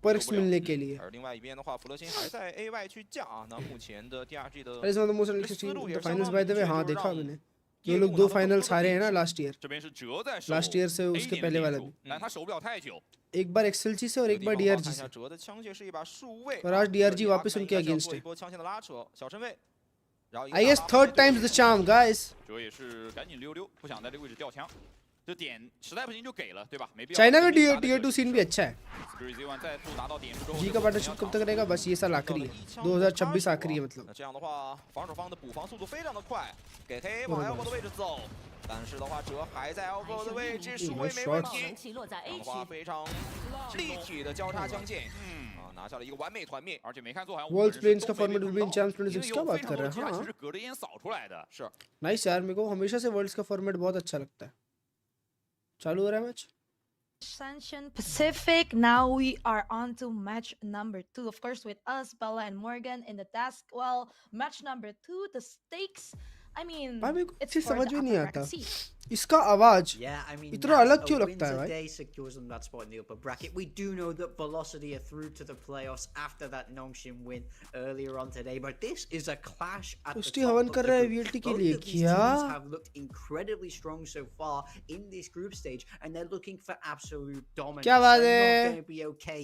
पर्क्स मिलने के लिए। 而另外一边的话，弗勒辛还在 A 去架啊。那目前的 DRG 的 That is one of the most interesting finals by the way। हाँ, देखा मैंने। ये लोग 2 फाइनल्स हारे हैं ना लास्ट ईयर। 这边是折在手 लास्ट ईयर से उसके पहले वाला भी। 但他守不了太久。 एक बार एक्सएलजी से और एक बार डीआरजी से। 折的枪械是一把数位， और आज डीआरजी वापस उनके अगेंस्ट है। 一波枪械的拉扯，小身位。 I guess 3rd time's the charm, guys。 折也是赶紧溜溜，不想在这个位置掉枪。这点实在不行就给了，对吧？没必要。 China का Tier 2 सीन भी अच्छा है। Peripherals I 再度拿到点数之后， जी का पार्टनरशिप कब तक रहेगा? बस ये साल आखिरी है, 2026 आखिरी है मतलब। 那这样的话，防守方的补防速度非常的快，给黑往 Elbow 的位置走。但是的话，哲还在 Elbow 的位置，数位没问题。这样的话，非常立体的交叉枪剑，拿下了一个完美团灭。而且没看错，好像 World Plains का format will be in Champs 26 क्या बात कर रहा है? 其 हाँ 实隔着烟扫出来的。是 नाइस यार, मेरे को हमेशा से वर्ल्ड्स का फॉर्मेट बहुत अच्छा लगता है। चालू हो रहा है match. Ascension Pacific. Now we are on to match number 2. Of course, with us, Bella and Morgan in the task. Well, match number 2, the stakes. I mean, भाई मेरे को it's अच्छे for समझ the में नहीं upper आता। bracket seat. इसका आवाज Yeah, I mean, इतना अलग क्यों लगता है भाई? today secures them that spot in the upper bracket. We do know that Velocity are through to the playoffs after that Nongshim win earlier on today, but this is a clash at the उसटी top हवन of कर the रहा है group. VLT के Both लिए of these क्या? teams have looked incredibly strong so far in this group stage, and they're looking for absolute dominance. क्या बात They're है? not going to be okay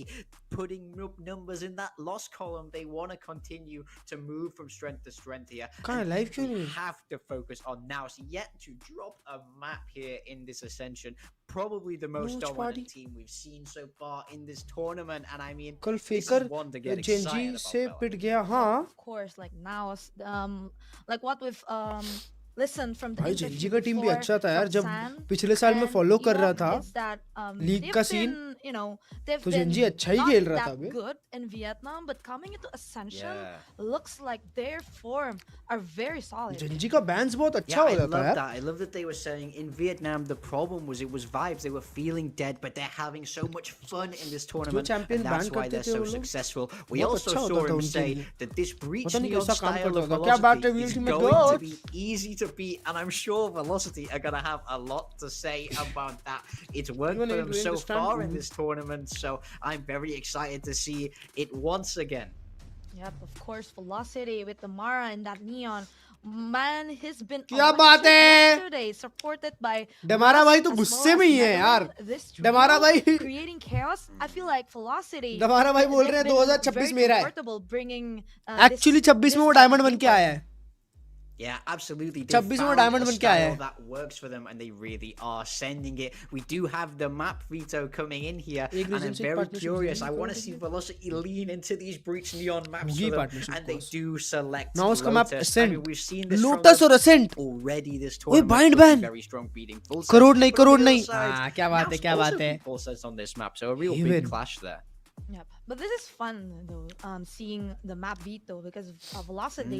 putting up numbers in that loss column. They want to continue to move from strength to strength here. कहाँ है? And live क्यों नहीं we है? have to focus on Naos, yet to drop a map here in this Ascension. Probably the most dominant Watchparty. team we've seen so far in this tournament, and I mean, कल this is फेकर one to get Gen Z excited से about. पिट गया। हाँ Of course, like Naos, like what we've listened from the भाई interview Gen Z का team भी before अच्छा था यार। from जब San, पिछले साल में and फॉलो कर रहा yeah, था is that, लीग they've का scene, been, you know, they've तो been जेंजी अच्छा ही not खेल रहा था that अबे। good in Vietnam, but coming into Ascension, Yeah. looks like their form are very solid. Gen Z का बैंस बहुत अच्छा Yeah, हो I जाता love है यार। that. I love that they were saying in Vietnam the problem was it was vibes. They were feeling dead, but they're having so much fun in this tournament, champion and that's ban why करते they're थे so वो लोग, successful. We बहुत also अच्छा saw होता था him उनके say लिए। that this breach पता नहीं Neon कैसा काम style करता of होगा। क्या बात है Velocity is VLT में going to goat? be easy to beat, and I'm sure Velocity are going to have a lot to say about that. It's worked Even for if them we so understand- far in this tournament, so I'm very excited to see it once again. Yep, of course, Velocity with the Mara and that Neon. man, he's been क्या बात है? yesterday, supported by डमारा भाई तो as गुस्से well में ही as है यार. Netherlands. This डमारा trio भाई creating chaos. I feel like Velocity. डमारा भाई बोल they've रहे हैं been 2026 very मेरा है. comfortable bringing, एक्चुअली 26 में वो डायमंड बन के आया है. Yeah, absolutely. They 26 में found डायमंड a बन के आया style है. that works for them, and they really are sending it. We do have the map veto coming in here, एक and I'm reason से very partnership curious. नहीं I want to करेंगे. see Velocity lean into these breach neon maps होगी for them, partnership, and they of course. do select Now उसका map Lotus. I Ascent. mean, we've seen this Lotus from और Ascent. already this ओए tournament. bind looking ban. very strong, beating full crore sets. नहीं, But on crore the other नहीं. side, क्या बात है, Naos क्या also बात है. beat full sets on this map, so a real Even. big clash there. Yep. But this is fun though, seeing the map veto because of Velocity.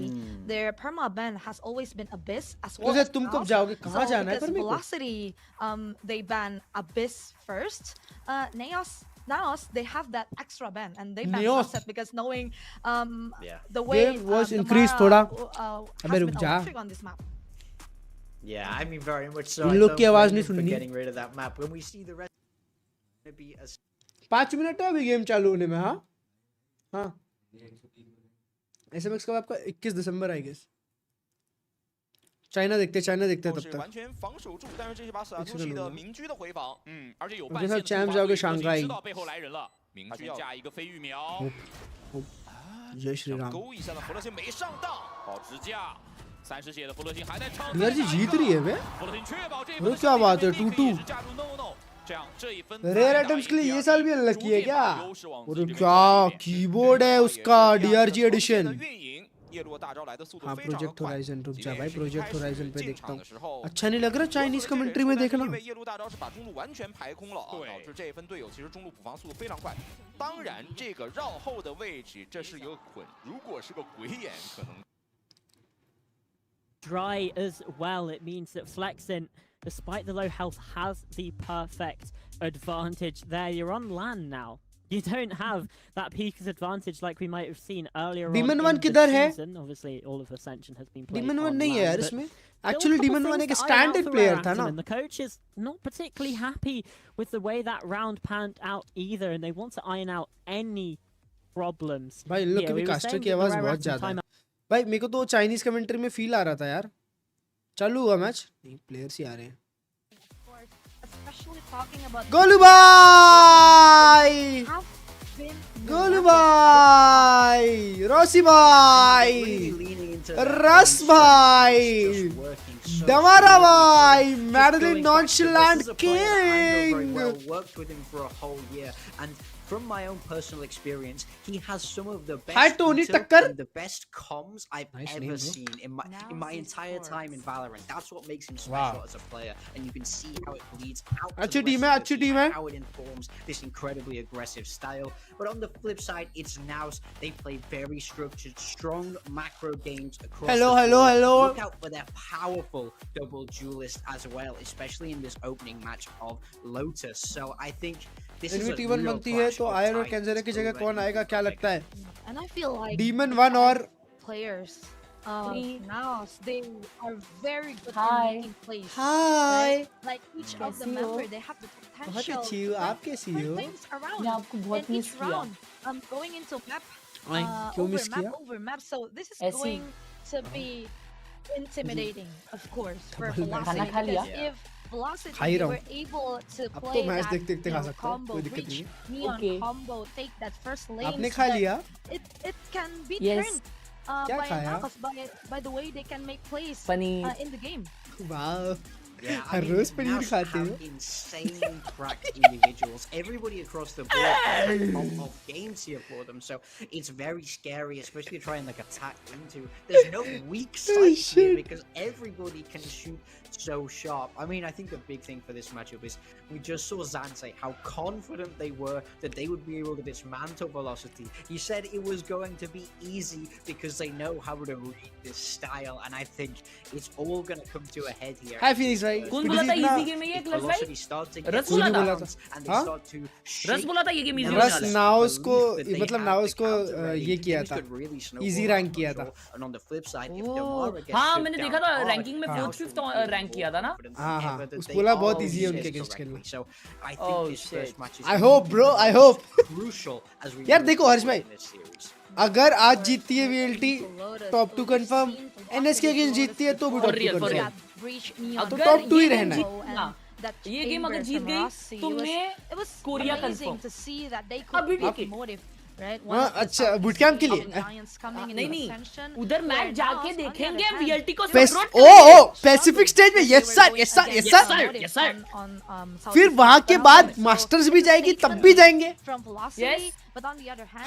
Their perma ban has always been Abyss as well. तो as तुम कब Naos. जाओगे? कहाँ So जाना है because पर मेरे को? Velocity, they ban Abyss first. Naos, they have that extra ban and they ban Naos. Sunset because knowing Yeah. the way Their voice the increased Mara, थोड़ा. has अबे been रुक जा. electric on this map. Yeah, I mean very much so. In I लोग don't की आवाज blame नहीं them for सुननी. getting rid of that map. When we see the rest, gonna be a 5 minute है अभी game चालू होने में. हाँ हाँ. SMX कब आपका 21 दिसंबर आई गेस. चाइना देखते हैं तब 是 तक. 完全防守住，但是这些把死亡一直突袭的都能明居的回防，而且有我觉得半线的 Champs 突发，要跟所以上盖知道背后来人了，明居要架一个飞玉苗，जय श्री राम.勾一下的弗勒星没上当，好支架，30血的弗勒星还在撑， यार जी जीत रही है बे. 弗勒星确保这一 अरे 分 क्या बात है 2-2. 也是加入 no， 这样这一分 रेयर आइटम्स के लिए ये साल भी अनलकी है क्या? 优势往 और क्या कीबोर्ड है उसका DRG एडिशन. 运营叶落大招来的速度 हाँ 非常的 प्रोजेक्ट 快。 होराइजन रुक 即 जा 便 भाई 是一 प्रोजेक्ट 开始 होराइजन पे 进 देखता 场 हूँ. 的时候， अच्छा नहीं लग रहा चाइनीज कमेंट्री में देखना. 因为叶路大招是把中路完全排空了啊，导致这一分队友其实中路补防速度非常快。当然，这个绕后的位置这是一个捆，如果是个鬼眼，可能 dry as well. It means that Flexin, despite the low health, has the perfect advantage there. You're on land now. You don't have that Pika's advantage like we might have seen earlier Demon on One in किधर the है? season. Obviously, all of Ascension has been played Demon on One नहीं है land, यार but इसमें. there were a Actually couple Demon One things एक that iron out standard for player Rare था Atom, ना. and the coach is not particularly happy with the way that round panned out either, and they want to iron out any problems. भाई इन लोग Yeah, की we भी were caster saying की that the आवाज Rare बहुत Atom ज्यादा है. timeout भाई मेरे को तो चाइनीज कमेंट्री में फील आ रहा था यार. चालू हुआ मैच. नहीं प्लेयर्स ही आ रहे हैं. Especially talking about गोलू भाई. have been गोलू भाई. रोसी भाई. रस भाई. डमारा भाई. Madeline nonchalant king. Worked with him for a whole year, and from my own personal experience, he has some of the Hi, best Tony intel Tucker. and the best comms I've Nice ever name, bro. seen in my entire time in Valorant. That's what makes him special Wow. as a player, and you can see how it bleeds out. to अच्छी the team rest है, of the अच्छी team team है. and how it informs this incredibly aggressive style. But on the flip side, it's Naos. They play very structured, strong macro games across Hello, the hello, board. hello. Look out for their powerful double duelist as well, especially in this opening match of Lotus. So I think this is a InvIT one real बनती है clash तो of iron और titans कैंजरा की जगह कौन already आएगा क्या लगता है? and I feel like demon one और players now they are very good Hi. in making plays. Hi. right? Like each of the कैसी हो? member, they have the बहुत potential अच्छी हो. to आप कैसी turn हो? things around मैं आपको बहुत in मिस each किया. round. Going into map, Ay, क्यों मिस किया? over map. So this is ऐसी. going to be intimidating, of course, for double match. Velocity. खाना खा लिया? Because if Velocity खा ही रहा were हूँ. able to अब तो play मैच that देखते-देखते खा सकते हैं. combo, कोई दिक्कत नहीं reach है. neon Okay. combo, take that first lane. आपने खा लिया? It can be Yes. turned क्या by खाया? Naos by the way they can make plays paneer. in the game. वाह. Yeah, हर रोज पनीर Naos खाते have हो? insanely cracked individuals. Everybody across the board of games here for them. So it's very scary, especially trying like attack into. There's no weak side here because everybody can shoot so sharp. I mean, I think the big thing for this matchup is we just saw Zan say how confident they were that they would be able to dismantle Velocity. He said it was going to be easy because they know how to read this style, and I think it's all going to come to a head here. Hi Phoenix भाई. कौन बोला था easy game है ये clutch भाई? Velocity starts to रस get बोला था? rounds and they हाँ? start to रस shake बोला था ये गेम easy रस होने वाला है. नाउस को belief that they मतलब have नाउस the को counter ready. ये किया Things था. could really snowball Easy out rank of किया था. control. And on the flip side, if Oh. Damara gets हाँ shut मैंने down देखा था hard, रैंकिंग में Naos 4th will 5th be able rank to किया था ना. confident हाँ हाँ ever that उस they बोला are बहुत doing easy है this उनके अगेंस्ट correctly. खेलना. So I think Oh this shit. first match is I hope bro, I hope. crucial as we यार move देखो हर्ष forward भाई. in this series. अगर आज जीतती है VLT top 2 confirm, NSK against जीतती है तो भी टॉप 2 कंफर्म, तो टॉप 2 ही रहना है। ये गेम अगर जीत गई तुम्हें कोरिया कंफर्म। अभी ठीक है हाँ अच्छा बूट कैंप के लिए नहीं उधर मैच जाके देखेंगे VLT को ओ पैसिफिक स्टेज में। यस सर फिर वहां के बाद मास्टर्स भी जाएगी, तब भी जाएंगे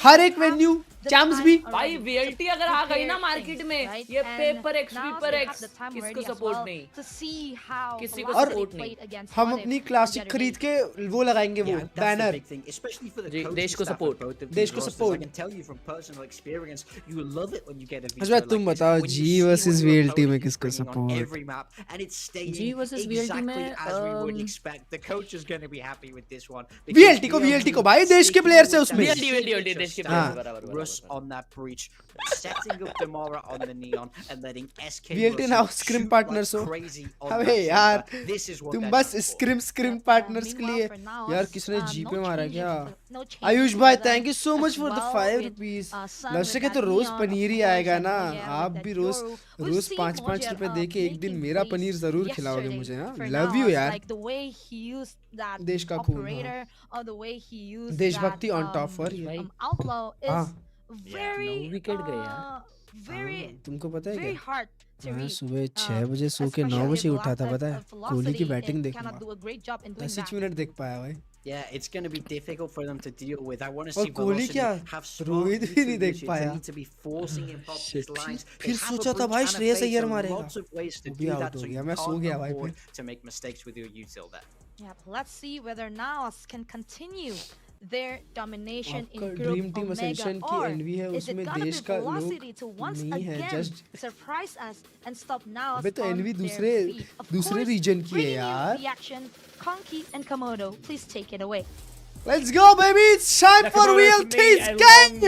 हर एक वेन्यू चैम्प्स भी। भाई VLT अगर आ गई ना मार्केट में, ये पेपर एक्स किसको सपोर्ट नहीं, किसी को सपोर्ट नहीं। हम अपनी क्लासिक खरीद के वो लगाएंगे, वो बैनर, देश को सपोर्ट, देश को सपोर्ट। अच्छा तुम बताओ G वर्सेस VLT में किसको सपोर्ट? G वर्सेस VLT में VLT को भाई, देश के प्लेयर से उसमें Russ on that breach, setting up Demara on the Neon and letting SK VLT now scrim partners हो। अबे यार तुम बस scrim partners के लिए यार। किसने G पे मारा क्या? आयुष भाई thank you so much for the 5 rupees. लक्ष्य के तो रोज पनीर ही आएगा ना, आप भी रोज 5-5 रुपए दे के एक दिन मेरा पनीर जरूर खिलाओगे मुझे। हाँ लव यू यार, देश का खून, देशभक्ति on top for you. Wicket गए यार। तुमको पता है क्या, मैं सुबह 6 बजे सो के 9 बजे उठा था, पता है? कोहली की बैटिंग देखना, 10 मिनट देख पाया भाई। Yeah, it's going to be difficult for them to deal with. I want to see Kohli क्या, रोहित भी नहीं देख पाया। फिर सोचा था भाई श्रेयस अय्यर मारेगा, भी आउट हो गया, मैं सो गया भाई फिर। To make mistakes with your util there. Yeah, let's see whether Naos can continue their domination in dream Group team Omega, Ascension की or एनवी है, is it उसमें gonna देश be का Velocity to लोग once नहीं है, again जस्ट surprise us and stop Naos अबे तो on NV their feet? Of दूसरे course, रीजन की है bringing you यार। the action, Conky and Komodo, please take it away. Let's go baby, it's time for VLT's game.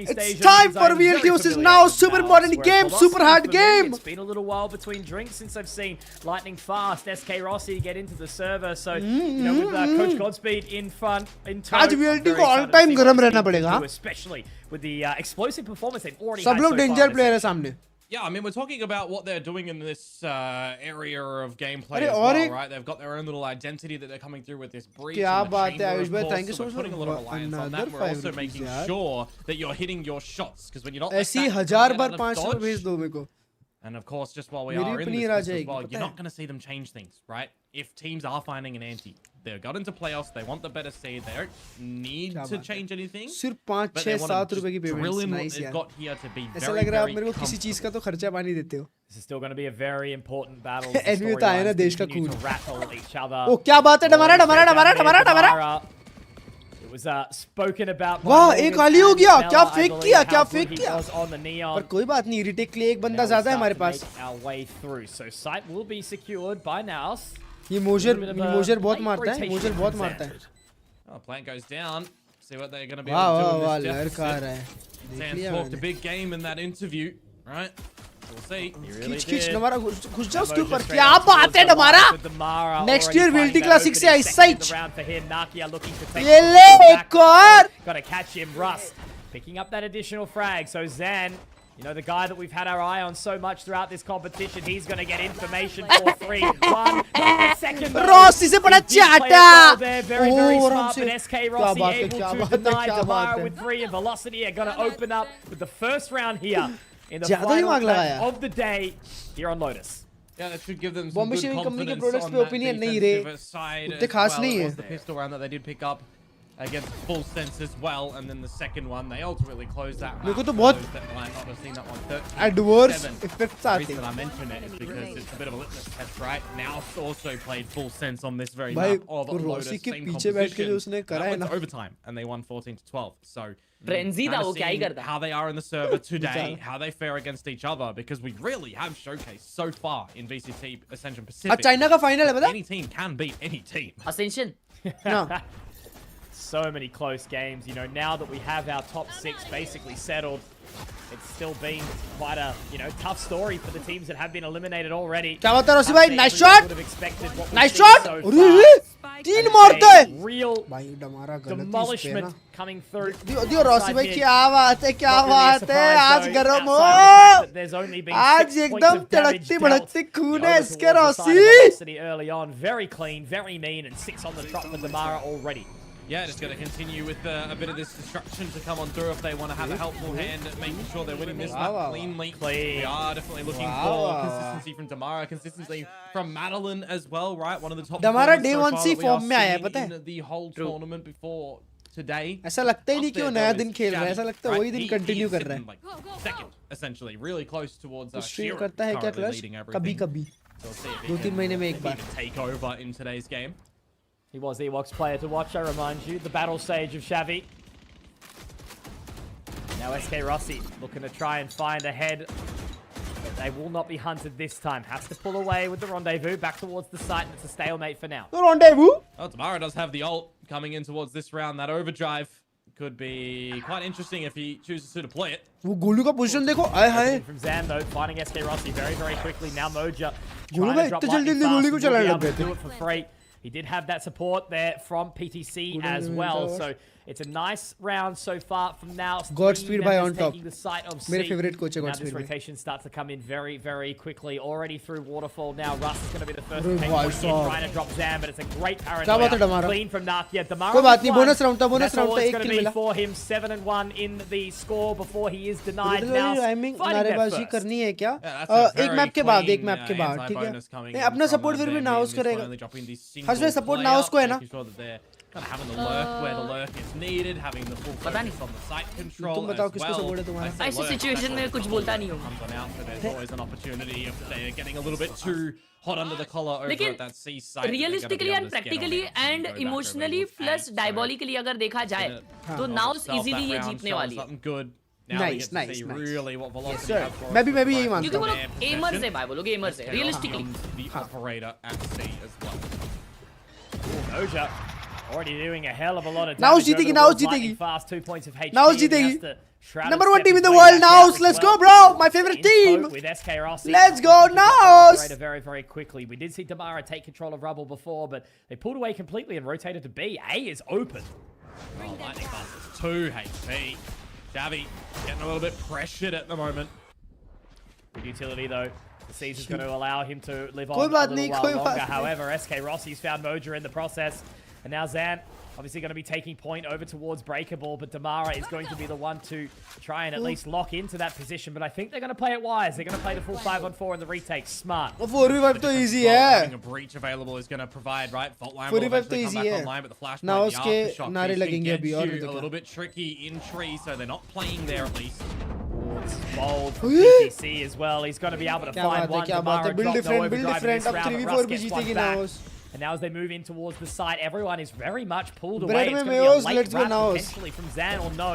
It's time for VLT versus now super modern game, super hard game. It's been a little while between drinks since I've seen Lightning Fast, SK Rossi get into the server, so you know with Coach Godspeed in front, in tow, आज VLT को all time गरम रहना पड़ेगा, especially with the explosive performance they've already सब had लोग so far danger this player है season. सामने। Yeah, I mean, we're talking about what they're doing in this area of gameplay अरे as और well, एक right? They've got their own little identity that they're coming through with this breach. क्या and the बात है chamber, Ayush of भाई, course, thank you so so we're much putting a lot of reliance on that. another We're 5 also rupees making यार। sure that you're hitting your shots, because when you're not ऐसी like that, 1000 you bar get out of 500 dodge. भेज दो मेरे को। And of course, just while we मेरी are in अपनी this uh as जाएगी, well, पता you're है? not going to see them change things, right? If teams are finding an ante, they've got into playoffs, they want the better seed, they don't need to change anything. सिर्फ but 5, they 6, wanna 7 रुपए की just drill payment in what nice they've यार। got here to be ऐसा very, लग रहा है आप very मेरे को किसी चीज का तो खर्चा पानी देते हो। This is still going to be a very important battle. NV तो आया ना देश का खून। Rattle each other. ओ क्या बात है, डमारा। It was spoken about. वाह एक आली हो गया, क्या फेक I किया, believe क्या how फेक good he किया। was on the Neon. पर कोई बात नहीं, रिटेक के लिए एक बंदा Now ज्यादा है we'll हमारे start pass. to make our way through. So site will be secured by Naos. ये मोजर बहुत मारता है, मोजर बहुत मारता है। Oh, plant goes down. See what they're going to be वाह able to वाह do वाह in this लड़का आ deficit. रहा है, देख Zan लिया talked a मैंने। big game in that interview, right? We'll see. खींच नमारा घुस जा उसके ऊपर, क्या बात है नमारा। नेक्स्ट ईयर VLT क्लासिक से आई साइच। ये ले एक और। Gotta catch him, Russ. Picking up that additional frag. So Zan, you know, the guy that we've had our eye on so much throughout this competition, he's going to get information for free. 1 second. Ross इसे बड़ा चाटा। Very, very smart, but SK क्या Rossi बात है, able क्या to बात है, deny क्या बात Demara है। with 3, and Velocity are going to open up with the first round here in the ज़्यादा ही final मांग लगाया। match of the day here on Lotus. Yeah, that should give them some Bombay good shaving company के confidence products on पे that opinion नहीं रहे, defensive side उतने as खास well. नहीं It है। was the pistol round that they did pick up against Full Sense as well, and then the second one they ultimately closed that. मेरे को तो For बहुत those that might not have seen that one, 13-7. Adverse effects The आते reason I हैं। mention it is because it's a bit of a litmus test, right? Naos also played Full Sense on this very भाई map of वो Lotus, Rossi के same पीछे बैठ के जो composition. उसने That करा है went ना, to overtime, and they won 14-12. So Frenzy था, वो क्या ही करता। how they are in the server today, how they fare against each other, because we really have showcased so far in VCT Ascension Pacific. China का final है पता? Any team can beat any team. Ascension. ना So many close games. You know, now that we have our top 6 basically settled, it's still been quite a, you know, tough story for the teams that have been eliminated already. क्या बात है Rossi भाई, nice shot, Would have expected what we've nice seen shot. so अरे तीन मारता है real भाई डमारा गलत demolishment coming through. दियो रॉसी भाई क्या बात है आज गरम हो आज एकदम तड़कती भड़कती खून है इसके Rossi early on, very clean, very mean, and 6 on the trot for Damara already. Yeah, just going to continue with a bit of this destruction to come on through if they want to have a helpful hand at making sure they're winning this map cleanly. We are definitely looking for consistency from Damara, consistency from Madeline as well, right? One of the top Damara day so 1C form में आया है पता है? in the whole tournament before today. ऐसा लगता ही नहीं कि वो नया दिन खेल रहा है ऐसा लगता है वही दिन कंटिन्यू कर रहा है. Second, essentially, really close towards stream करता है क्या क्लर्ज कभी-कभी 2-3 महीने में एक बार take over in today's game. He was the Ewoks player to watch, I remind you. The battle stage of Xavi. Now SK Rossi looking to try and find a head. But they will not be hunted this time. Has to pull away with the rendezvous back towards the site. And it's a stalemate for now. The rendezvous? Oh, Damara does have the ult coming in towards this round. That overdrive could be quite interesting if he chooses to deploy it. वो गोलू का position देखो आए हाय From Zan though, finding SK Rossi very, very quickly. Now Moja Golu trying भाई to drop इतने जल्दी lightning गोली को fast. चलाने Will लग be गए able to थे do it for free. He did have that support there from PTC as well, so it's a nice round so far from Naos. Godspeed by on top. The site of मेरे C. favorite coach है Now Godspeed this भाई. rotation starts to come in very, very quickly. Already through Waterfall now. Russ is going to be the first अरे to take भाई point in, साहब. trying to drop Zam, but it's a great क्या बात है paranoia. डमारा? Clean from Nakia. Damara कोई बात नहीं with bonus one. Round था बोनस That's all राउंड था it's एक going किल to be मिला for him. 7-1 in the score before he is denied. Now timing fighting that नारेबाजी first. करनी है क्या एक मैप के बाद ठीक है अपना सपोर्ट फिर भी नाउस करेगा हर्ष भाई सपोर्ट नाउस को है ना Kind of having the lurk where the lurk is needed, having the full focus on the site control तुम बताओ as किसको well. सपोर्ट है तुम्हारा ऐसी सिचुएशन में कुछ बोलता नहीं हूँ Comes on out, so there's always an opportunity if they're getting a little bit too hot under the collar over लेकिन at that C site. Realistically and practically and emotionally plus diabolically अगर देखा जाए तो knows easily ये जीतने वाली है good. Nice, nice. Really what Velocity have for us. मैं भी यही मानता क्योंकि वो हूँ लोग एमर्स है भाई वो लोग एमर्स है realistically The operator at C as well. Moja already doing a hell of a lot of Naos damage. जीतेगी, over Naos towards lightning जीतेगी. Fast, 2 points of HP. Naos and he has जीतेगी. to shroud Number his 1 team in the stepping world way back Naos out let's as go well. bro my favorite In team cope with SK Rossi. Let's go Pick up the Naos operator very, very quickly. We did see Damara take control of Rubble before, but they pulled away completely and rotated to B. A is open. Oh, lightning fast. 2 HP. Xavi getting a little bit pressured at the moment. Good utility though. The Caesar's going to allow him to live on कोई a बात little नहीं, while कोई longer. बात नहीं. However, SK Rossi's found Moja in the process. And now Zan obviously going to be taking point over towards Breakable, but Damara is going to be the one to try and at least lock into that position. But I think they're going to play it wise. They're going to play the full 5-on-4 in the retake. Smart. 4v5 तो easy Having है a breach available is going to provide, right? Fault line 4v5 will eventually तो come easy back है. online, but the flashpoint, Naos the के aftershock नारे piece can लगेंगे get अभी और you तो a क्या. little bit tricky in tree, so they're not playing there at least. Bold from PTC as well. He's going to be able to क्या find बात है one. क्या बात है Damara build dropped no different build overdrive in different this अब round, but 3v4 Russ भी gets one जीतेगी back. Naos And now as they move in towards the site, everyone is very much pulled away. Bread It's में going to be a Naos, late let's go wrap Naos. potentially from Zan or no.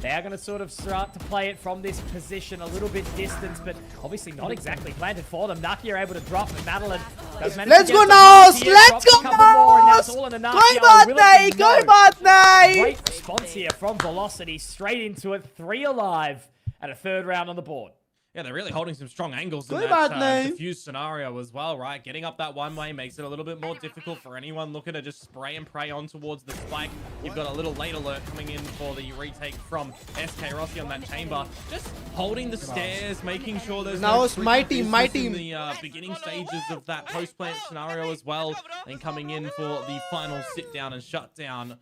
They are going to sort of start to play it from this position, a little bit distance, but obviously not exactly planted for them. Naki are able to drop, and Madeline does manage Let's to go get the Naos! here, Let's drops go a couple more, and now it's Naos! all in the कोई Naki. बात नहीं कोई बात नहीं Great response here from Velocity, straight into it, 3 alive, and a 3rd round on the board. Yeah, they're really holding some strong angles in कोई that बात नहीं. diffuse scenario as well, right? Getting up that one way makes it a little bit more difficult for anyone looking to just spray and pray on towards the spike. You've got a little late alert coming in for the retake from SK Rossi on that chamber. Just holding the stairs, making sure there's no Naos, my freaking team, my business in team. the beginning stages of that post-plant scenario as well. And coming in for the final sit-down and shutdown.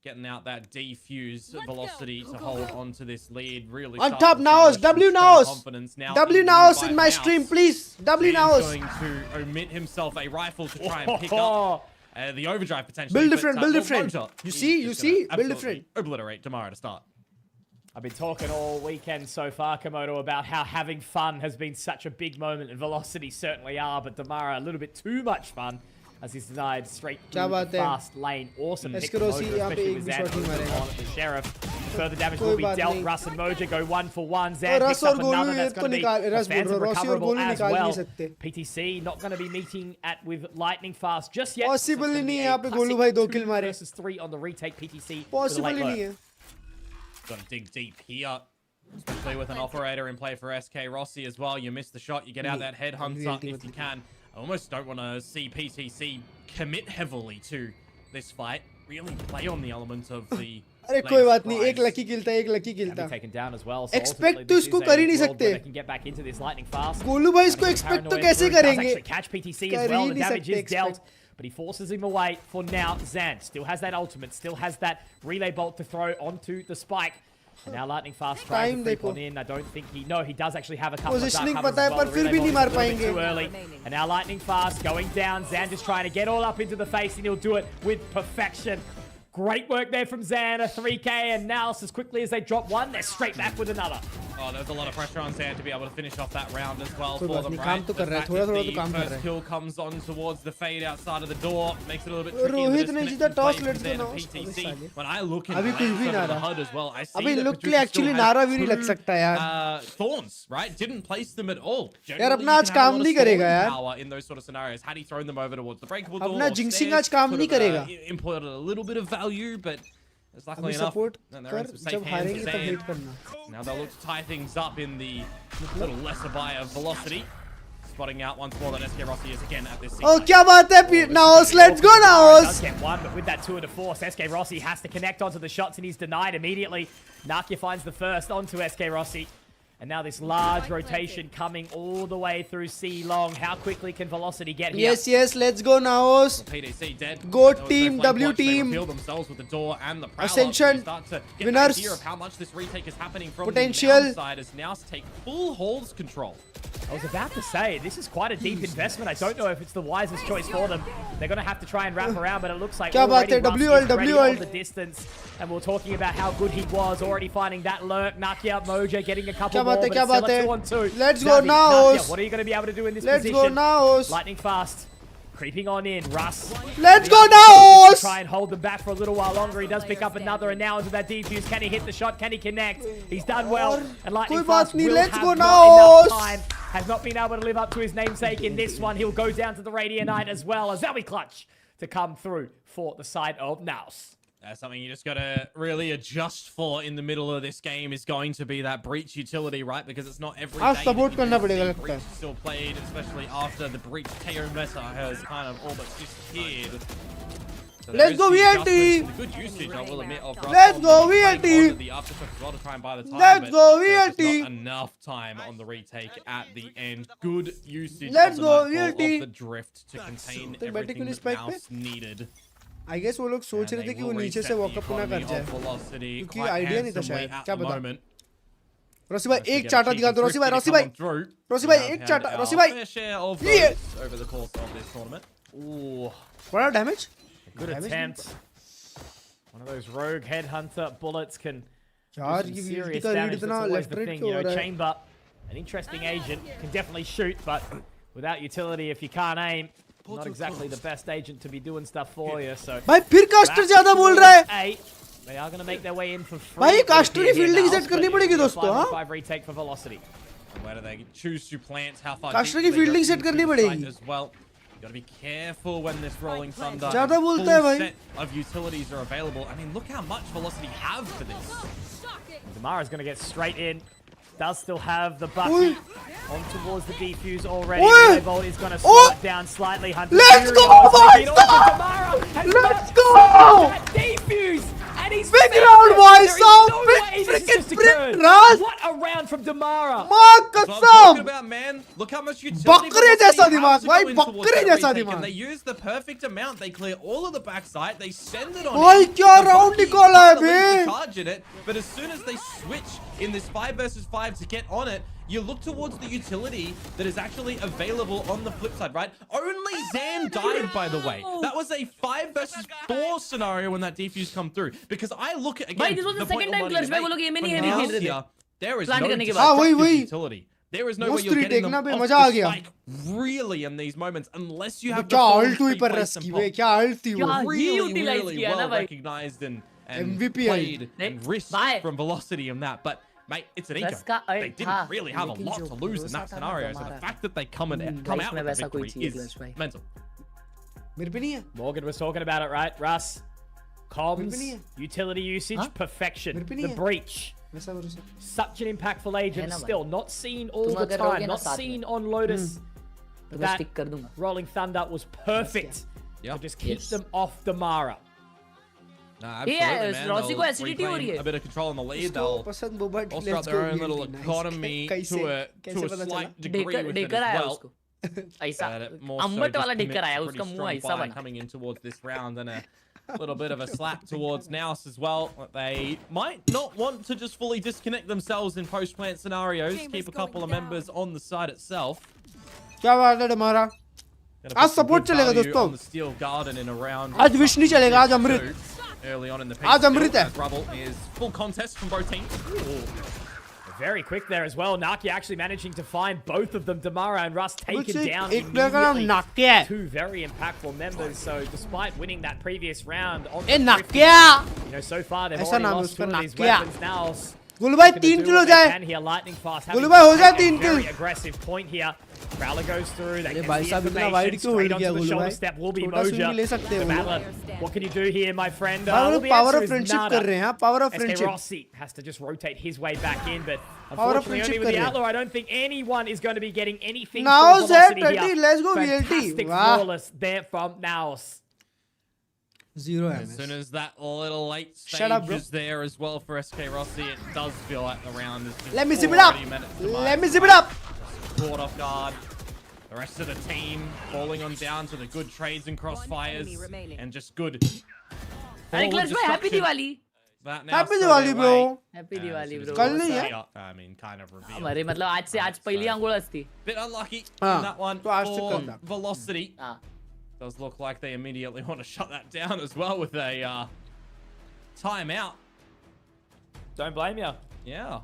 Getting out that defuse velocity to hold on to this lead. Really on start top to Naos establish W some strong Naos confidence now W in Naos the in my Naos. stream please W He's Naos going to omit himself a rifle to try and pick up the overdrive potentially. Build but, different, build well, different. Moja You is see, just you gonna see, build absolutely different. Obliterate Damara to start. I've been talking all weekend so far, Komodo, about how having fun has been such a big moment, and Velocity certainly are, but Damara a little bit too much fun as he's denied straight through क्या the बात है? fast lane. Awesome pick SK from Rossi Moja, यहाँ पे especially एक with भी Zan shot नहीं moving मारेगा. on at the Sheriff. Further damage कोई will be बात dealt. नहीं. Russ and Moja go 1-for-1. Zan Russ picks up और गोलू another. ये That's तो going to be निकाल a रस बोल phantom रहा Rossi और recoverable गोलू as निकाल नहीं well. सकते PTC not going to be meeting at with lightning fast just yet. Possible So it's he gonna नहीं be है a यहाँ पे गोलू classic भाई 2 2 किल मारे versus 3 on the retake. PTC with a Possible late he lurk. नहीं है Got to dig deep here. Especially with an operator in play for SK Rossi as well. You miss the shot, you get out that headhunter if you can. I almost don't want to see PTC commit heavily to this fight, really play on the element of the. अरे कोई बात नहीं, एक lucky किल था, एक lucky किल था. Expect तो इसको कर ही नहीं सकते. गोलू भाई इसको एक्सपेक्ट तो कैसे करेंगे? कर ही नहीं सकते expect. But he forces him away for now. Zan still has that ultimate, still has that relay bolt to throw onto the spike. And now Lightning Fast trying to creep on in. I don't think he does actually have a couple of dark covers as well. पर फिर भी नहीं मार पाएंगे. Too early. And now Lightning Fast going down. Zan just trying to get all up into the face, and he'll do it with perfection. Great work there from Zan, a 3K, and Naos, as quickly as they drop one, they're straight back with another. Oh, there's a lot of pressure on Zan to be able to finish off that round as well for them, right? काम तो कर रहा है, थोड़ा-थोड़ा तो काम कर रहा है. First kill comes on towards the fade outside of the door, makes it a little bit tricky. Rohit ने जीता toss, let's go now. When I look at अभी कुछ भी ना रहा. HUD as well, I see अभी that लुक के लिए एक्चुअली नारा भी नहीं लग सकता यार. Thorns, right? Didn't place them at all. यार अपना आज काम नहीं करेगा यार. In those sort of scenarios, had he thrown them over towards the breakable door, अपना जिंक्सिंग आज काम नहीं करेगा. Imported a little bit of value, but it's luckily enough. Support and they're in some safe जब hands हारेंगे for तब Zan. Wait करना. Now they'll look to tie things up in the little lesser buy of velocity. Spotting out once more that SK Rossi is again at this scene. Oh, क्या बात है Naos, let's go Naos. Does get one, but with that tour de force, SK Rossi has to connect onto the shots, and he's denied immediately. Nakia finds the first onto SK Rossi. And now this large rotation coming all the way through C long. How quickly can Velocity get here? Yes, yes, let's go Naos. PDC dead. Go team, W team. They reveal themselves with the door and the Ascension. start to get Winners. an idea of how much this retake is happening from Potential. the downside as Naos take full holds control. I was about to say, this is quite a deep investment. I don't know if it's the wisest choice for them. They're going to have to try and wrap around, but it looks like already Rusty on the distance. And we're talking about how good he was, already finding that lurk. Nakia Mojo getting a couple more, but it's still a 2-on-2. Let's go Naos. What are you going to be able to do in this position? Let's go Naos. Lightning Fast. Creeping on in, Russ. Let's go Naos! Try and hold them back for a little while longer. He does pick up another, and now into that defuse. Can he hit the shot? Can he connect? He's done well. And Lightning Fast will have not enough time. Has not been able to live up to his namesake in this one. He'll go down to the Radiant Knight as well as that'll be clutch to come through for the side of Naos. That's something you just got to really adjust for in the middle of this game is going to be that breach utility, right? Because it's not every day that breach still played, especially after the breach KO meta has kind of all but disappeared. So let's go VLT! Good usage, I will admit, of let's go VLT! The aftershock as well to try and buy the time, let's go VLT! Not enough time on the retake at the end. Good usage let's of the drift to contain everything that Mouse needed. I guess वो लोग सोच रहे थे कि वो नीचे से walk up ना कर जाए क्योंकि आइडिया नहीं था शायद क्या पता रोसी भाई एक चाटा दिखा दो रोसी भाई एक चाटा रोसी भाई ये बड़ा damage good attempt one of those rogue headhunter bullets can यार do ये some serious का रीड damage. इतना That's always left the right thing, क्यों you हो know, रहा है Chamber, an interesting agent, can definitely shoot, but without utility, if you can't aim, not exactly the best agent to be doing stuff for you. So भाई फिर caster ज्यादा बोल रहा है they are going to make their way in for free. भाई caster की fielding set करनी पड़ेगी दोस्तों हां 5 retake for Velocity. Where do they choose to plant? How far caster की फील्डिंग सेट करनी पड़ेगी as well. You got to be careful when this rolling thunder ज्यादा बोलता है भाई of utilities are available. I mean, look how much Velocity have for this. Damara's going to get straight in. Does still have the bucket on towards the defuse already. Revolt is going to slow it down slightly. Hunter let's go, boys! Let's go! Defuse! And he's big round, boys! What a round from Damara! कसम! Man, look how much utility बकरे जैसा दिमाग भाई बकरे जैसा दिमाग they use the perfect amount. They clear all of the backside. They send it on. भाई क्या राउंड निकाला है बे charge in it, but as soon as they switch in this 5 versus 5 to get on it, you look towards the utility that is actually available on the flip side, right? Only Zan died, by the way. That was a 5 versus 4 scenario when that defuse come through. Because I look at, again, this was the second time Klurge वो लोग ये में नहीं है here, there is no utility. There is no way you're getting them off the spike really in these moments unless you have the full placement pop. Really well recognized and played and risked from Velocity in that. But mate, it's an eco. They didn't really have a lot to lose in that scenario, so the fact that they come out with a victory is mental. Morgan was talking about it, right? Russ, comms, utility usage, perfection. The breach. Such an impactful agent, still not seen all the time, not seen on Lotus. But that Rolling Thunder was perfect to just keep them off Damara. No, absolutely, man. Rossi को acidity हो रही reclaim है. a bit of control on the lead. They'll bolster up their own little economy to a slight degree with it as well. ऐसा More so अम्बट just वाला commit ढेकर आया to उसका pretty मुंह strong ऐसा fire बना. coming in towards this round, and a little bit of a slap towards Naos as well. They might not want to just fully disconnect themselves in post-plant scenarios. Keep a couple of members on the side itself. क्या बात है हमारा? आज support चलेगा दोस्तों. The steel garden in around. आज wish नहीं चलेगा, आज अमृत. Early on in the piece, आज अमृत है. Rubble is full contest from both teams. Very quick there as well. Naki actually managing to find both of them. Damara and Russ taken down एक player का नाम immediately. नाक्या है. Two very impactful members. So despite winning that previous round on A the नाक्या. you know, so far they've ऐसा already नाम है lost two उसका, of these नाक्या. weapons now. गुलू भाई 3 किल हो जाए. Lightning fast. गुलू भाई हो जाए 3 Very kill. aggressive point here. Prowler goes through. They अरे get भाई the साहब इतना वाइड information क्यों straight होल्ड किया onto the गुलू shoulder भाई? step. Will be छोटा swing Moja. भी ले सकते The हो. battler. What can you do here, my friend? भाई Well, वो the power answer of is friendship nada. कर रहे हैं. Power of SK friendship. Rossi has to just rotate his way back in, but Power of unfortunately only friendship with the कर रहे हैं. Outlaw, I don't think anyone is going to be getting anything Naos for velocity है, here. 30, let's go, VLT. Fantastic Wow. flawless there from Naos. 0 As soon as that little late stage Shut up, bro. is there as well for SK Rossi, it does feel like the round is just Let me zip it up. already minutes to Let me mind. zip it up. Caught off guard. The rest of the team falling on down to the good trades and crossfires and just good. अरे क्लर्ज भाई happy Diwali. Happy Diwali, bro. Happy Diwali bro. कल नहीं है. I mean, kind of revealed. हमारे मतलब आज पहली आंगुल असती. Bit unlucky हाँ, in that one तो आज से for कल था. velocity. हाँ. Does look like they immediately want to shut that down as well with a timeout. Don't blame you. Yeah.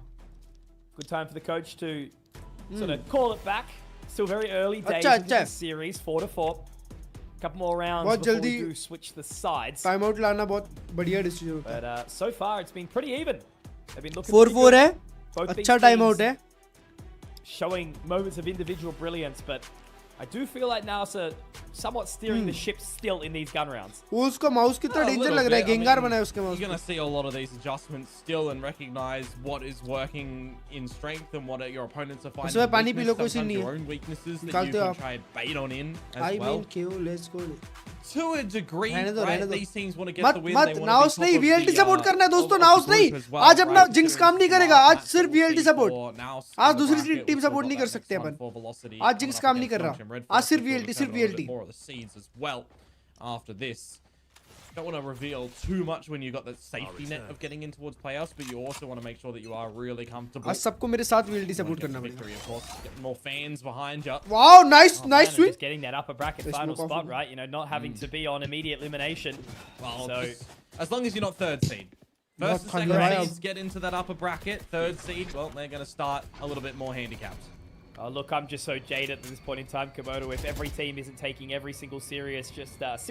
Good time for the coach to sort of call it back. Still very early days अच्छा, of this series, 4-4. Couple more rounds बहुत before we जल्दी do switch the sides. Time out लाना बहुत बढ़िया decision होता है. But so far it's been pretty even. They've been looking 4-4 pretty है. good. Both these अच्छा टाइम teams आउट है. showing moments of individual brilliance, but I do feel like Naos are somewhat steering the ship still in these gun rounds. वो उसका mouse कितना danger लग रहा है. गेंगार बना है उसके mouse. You're going to see a lot of these adjustments still and recognize what is working in strength and what your opponents are finding. उसमें पानी पी लो, weakness. कोई सीन Sometimes नहीं your है. own weaknesses that you निकालते हो can आप. try and bait on in as I well. mean, KO, let's go. To a degree, रहने दो, right? रहने दो. These teams want to get मत the win. मत They want knows to be नहीं, top of VLT the, support करना है दोस्तों. of the नाउस group नहीं. as well, आज अपना right? जिंक्स काम नहीं करेगा. आज सिर्फ VLT support. For Naos in आज the दूसरी bracket, team we've still support got नहीं that कर सकते next one upon. for Velocity आज coming जिंक्स up काम नहीं against कर रहा. Belgium. Redford आज सिर्फ looking VLT, to सिर्फ turn a little VLT. bit more of the seeds as well after this. Don't want to reveal too much when you've got that safety net of getting in towards playoffs, but you also want to make sure that you are really comfortable. आज सबको मेरे साथ VLT support करना पड़ेगा. Victory, of course. Get more fans behind you. Wow, nice Man, swing. just getting that upper bracket Let's final move on. spot, right? You know, not having to be on immediate elimination. Well, So as long as you're not third seed. First and Not second third. seeds get into that upper bracket. Third seed, well, they're going to start a little bit more handicapped. Oh, look, I'm just so jaded at this point in time, Komodo. If every team isn't taking every single series just as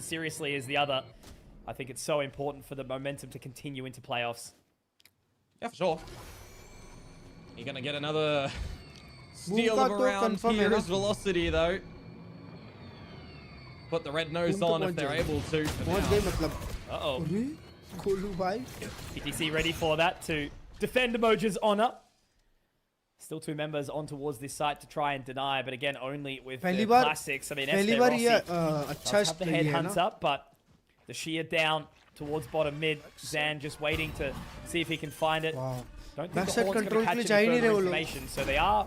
seriously as the other, I think it's so important for the momentum to continue into playoffs. Yeah, for sure. You're going to get another steal Moon of का a तो round confirm है here ना. is Velocity, though. Put the red nose Moon तो on if पहुंच they're जाएगा. able to. for पहुंच now. गए मतलब. Uh-oh. अरे कोलू भाई. PTC ready for that to defend Emoja's honor. Still two members on towards this site to try and deny, but again, only with the पहली बार classics. I mean, पहली SK बार Rossi ये does अच्छा have the ये है headhunts ना. up, but the sheer down towards bottom mid. Zan just waiting to see if he can find it. Wow. Don't think Backside the Horn's control going के to लिए catch जा ही any नहीं रहे further वो लोग. information, so they are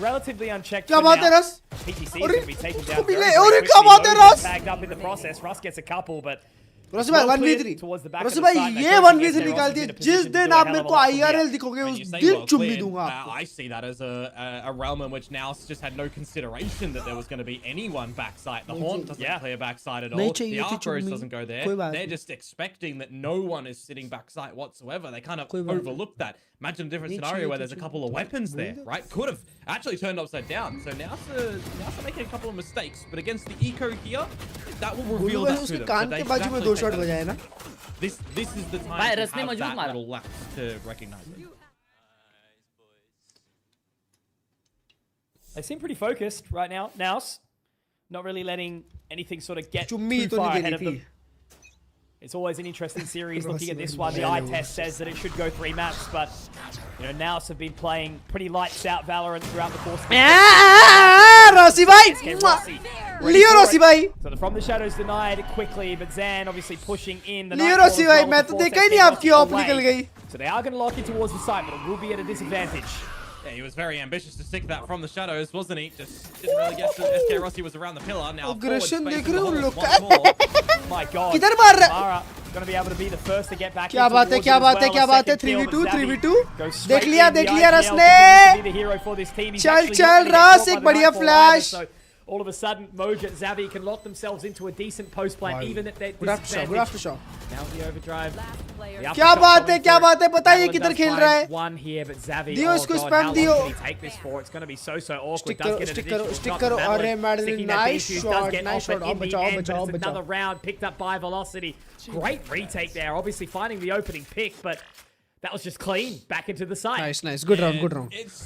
relatively unchecked क्या for बात है now. रस? PTC is अरे, going to be taken उसको down भी very, ले. very अरे, quickly. क्या बात है, Moja रस? tagged up in the process. Russ gets a couple, but रस भाई well 1v3. cleared towards the back रस of the भाई site. ये They're going to 1v3 get their निकाल Rosses दिए. in a जिस position to दिन do a आप hell मेरे of a को lot from here. IRL दिखोगे When उस you say दिन well चुम्मी cleared, दूंगा आपको. I see that as a realm in which Naos just had no consideration that there was going to be anyone backside. The Haunt doesn't clear backside at all. नहीं The चाहिए थी Archers चुम्मी. doesn't go there. कोई बात They're नहीं. just expecting that no one is sitting backside whatsoever. They kind of कोई बात नहीं. overlook that. Imagine a different नहीं scenario चाहिए where थी there's a चुम्मी. couple of weapons there, right? Could have actually turned upside down. So Naos are making a couple of mistakes, but against the eco here, that will reveal Gulu that भाई to उसके them. Can't So they के should बाजू में actually 2 take shot that बजाए ना. This is the time भाई to रस ने have मजबूत that मारा. little lapse to recognize it. They seem pretty focused right now. Naos, not really letting anything sort of get चुम्मी too तो far नहीं ahead देनी of थी. them. It's always an interesting series looking at this Rossi one. The was eye test says that it should go 3 maps, but you know, Naos have been playing pretty lights out Valorant throughout the course of the Rossi भाई, लियो Rossi भाई, So from the shadows denied quickly, but Zan obviously pushing in. Leo Rossi भाई, मैं तो देखा ही नहीं आपकी of निकल गई. So they are going to lock in towards the side, but it will be at a disadvantage. Yeah, he was very ambitious to stick that from the shadows, wasn't he? Just didn't really guess that SK Rossi was around the pillar. Now Aggression देख रहे हो लोग. My God. किधर मार रहा? Mara going to be able to be the first to get back. क्या बात है, क्या बात है, क्या बात है. 3v2, 3v2. देख लिया रस ने. चल रस, एक बढ़िया flash. All of a sudden, Moja and Xavi can lock themselves into a decent post plan, even at their disadvantage. Good after shot. Now the overdrive. क्या बात है, क्या बात है, बताइए किधर खेल रहा है. One here, but Xavi. दियो इसको स्पैम दियो. Take this for. It's going to be so awkward. Stick करो. अरे मैडल, nice shot. बचाओ. Another round picked up by Velocity. Great retake there. Obviously finding the opening pick, but that was just clean back into the side. Nice. Good round.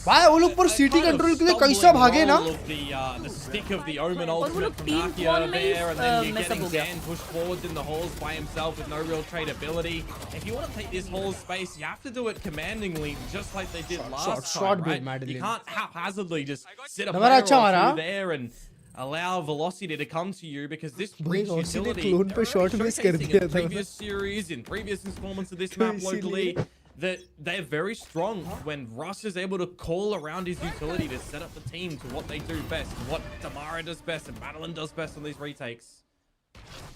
भाई वो लोग पर सीटी control के लिए कैसा भागे ना. The stick of the Omen ultimate from Nakia there, and then you're getting Zan pushed forwards in the halls by himself with no real trade ability. If you want to take this hall space, you have to do it commandingly, just like they did last time, right? You can't haphazardly just sit a player through there and allow Velocity to come to you, because this breach utility, in previous series, in previous installments of this map locally, that they're very strong when Russ is able to call around his utility to set up the team to what they do best, what Damara does best, and Madeline does best on these retakes.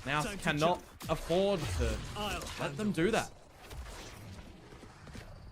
Now cannot afford to let them do that.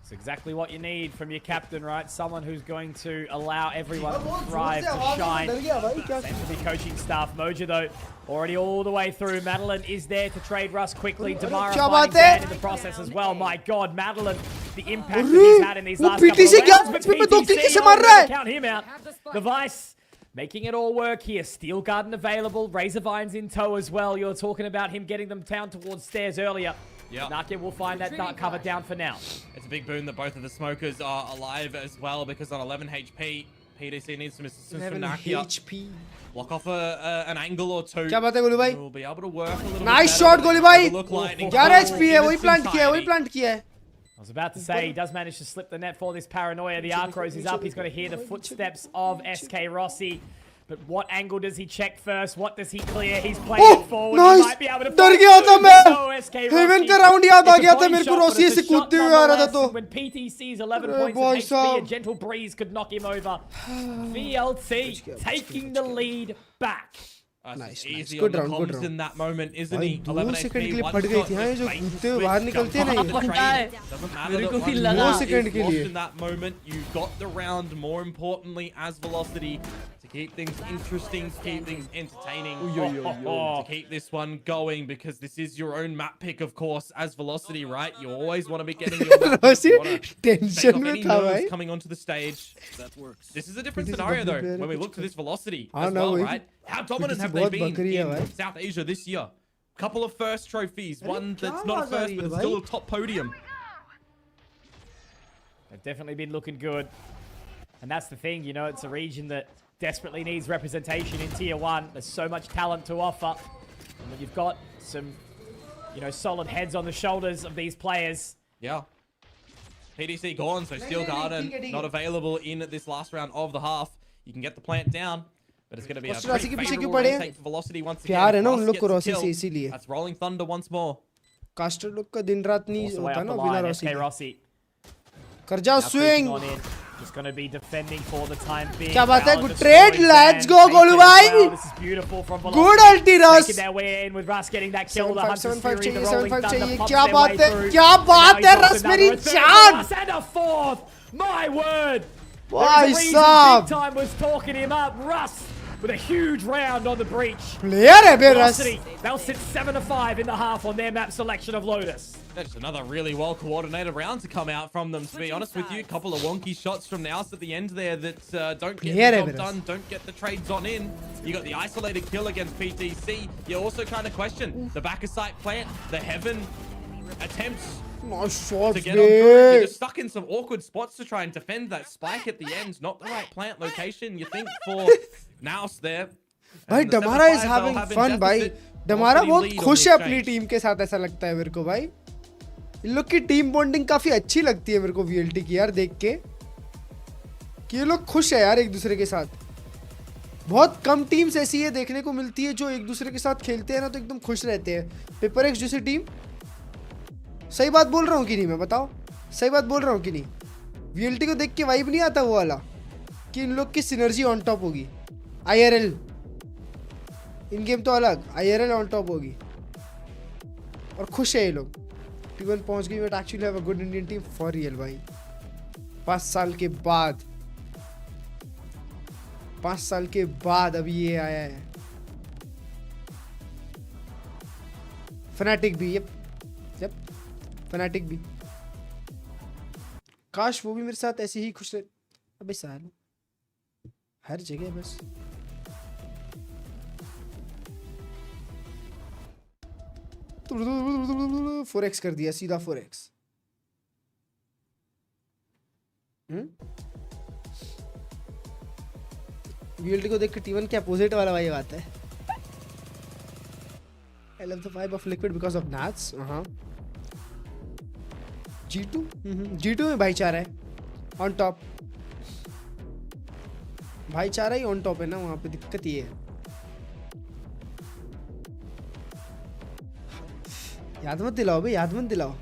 It's exactly what you need from your captain, right? Someone who's going to allow everyone to thrive, to shine. Same for the coaching staff. Moja, though, already all the way through. Madeline is there to trade Russ quickly. Damara finding Zan in the process as well. My God, Madeline, the impact that he's had in these last couple of rounds. But PTC, count him out. The Vice making it all work here. Steel Garden available. Razor Vines in tow as well. You're talking about him getting them down towards stairs earlier. Yeah. Nakia will find that dark cover down for now. It's a big boon that both of the smokers are alive as well, because on 11 HP, PDC needs some assistance from Nakia. HP. Block off an angle or two. क्या बात है गोली भाई? We'll be able to work a little Nice bit shot गोली भाई. 11 HP है, वही plant किया है. I was about to say, he does manage to slip the net for this paranoia. The Arcros is up. He's got to hear the footsteps of SK Rossi. But what angle does he check first? What does he clear? He's playing it forward. Nice. He might be able to डर गया था मैं. SK haven का round याद आ गया था मेरे को. रॉसी से कूदते हुए आ रहा था तो. When PTC's 11 points of HP, a gentle breeze could knock him over. VLT taking the lead back. Nice. Good round. In that moment, isn't he? 11 second के लिए HP, फट गई थी. हाँ ये जो कूदते हुए बाहर निकलते हैं ना ये. Doesn't matter that one लगा. सेकंड के लिए. In that moment, you got the round. More importantly, as Velocity, to keep things interesting, to keep things entertaining, to keep this one going, because this is your own map pick, of course, as Velocity, right? You always want to be getting your map pick. Tension में था भाई. Coming onto the stage. This is a different scenario though. When we look to this Velocity as well, right? How dominant have they been in South Asia this year? Couple of first trophies, one that's not a first, but it's still a top podium. They've definitely been looking good. And that's the thing, you know, it's a region that desperately needs representation in Tier 1. There's so much talent to offer. And when you've got some, you know, solid heads on the shoulders of these players. Yeah. PDC gone, so Steel Garden not available in this last round of the half. You can get the plant down. But it's going to be a pretty favorable retake for Velocity once again. प्यार है ना उन लोग को Rossi से इसीलिए. That's Rolling Thunder once more. Caster लोग का दिन रात नहीं होता ना बिना रॉसी. कर जाओ swing. Just going to be defending for the time being. क्या बात है? Good trade. Let's go Golu भाई. This is beautiful from Velocity. Good ulti Russ. Taking their way in with Russ getting that kill. The Hunter's Fury, the Rolling Thunder pops क्या their बात way है? through. क्या बात है Russ मेरी जान. And a fourth. My word. भाई Big साहब. time was talking him up. Russ with a huge round on the breach. Player है बे Russ. They'll sit 7-5 in the half on their map selection of Lotus. That's another really well-coordinated round to come out from them, to be honest with you. A couple of wonky shots from Naos at the end there that don't get the job done, don't get the trades on in. You got the isolated kill against PTC. You also kind of question the back-of-sight plant, the Heaven attempts to get on through. You're just stuck in some awkward spots to try and defend that spike at the end. Not the right plant location, you think, for Naos there. भाई Damara is having fun भाई. Damara बहुत खुश है अपनी team के साथ, ऐसा लगता है मेरे को भाई. इन लोग की टीम बॉन्डिंग काफी अच्छी लगती है मेरे को VLT की यार देख के, कि ये लोग खुश है यार एक दूसरे के साथ. बहुत कम टीम्स ऐसी है देखने को मिलती है जो एक दूसरे के साथ खेलते हैं ना तो एकदम खुश रहते हैं। पेपर एक्स जैसी टीम, सही बात बोल रहा हूँ कि नहीं मैं, बताओ सही बात बोल रहा हूँ कि नहीं? वीएलटी को देख के वाइब नहीं आता वो वाला कि इन लोग की सिनर्जी ऑन टॉप होगी। आईआरएल इन गेम तो अलग, आईआरएल ऑन टॉप होगी और खुश है ये लोग। T1 पहुंच गई, but actually have a good Indian team for real भाई। 5 साल के बाद, 5 साल के बाद अभी ये आया है। फनाटिक भी, यप फनाटिक भी। काश वो भी मेरे साथ ऐसे ही खुश रहे। अबे साल हर जगह बस। फोर एक्स कर दिया सीधा 4x। वीएलटी को देख के T1 के अपोजिट वाला भाई आता है। I love the vibe of liquid because of Nats. G2 G2 में भाईचारा है ऑन टॉप। भाईचारा ही ऑन टॉप है ना वहाँ पे, दिक्कत ये है। याद मत दिलाओ भाई, याद मत दिलाओ।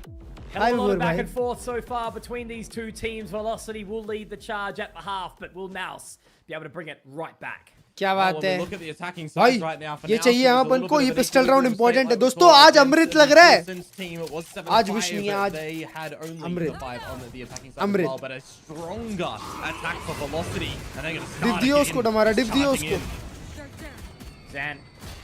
A lot of back and forth so far between these two teams. Velocity will lead the charge at the half, but will Naos be able to bring it right back? क्या बात है भाई, ये चाहिए हम अपन को। ये पिस्टल राउंड इंपॉर्टेंट है दोस्तों। आज अमृत लग रहा है, आज विश नहीं है, आज अमृत अमृत। डिप दियो उसको डमारा, डिप दियो उसको। Zan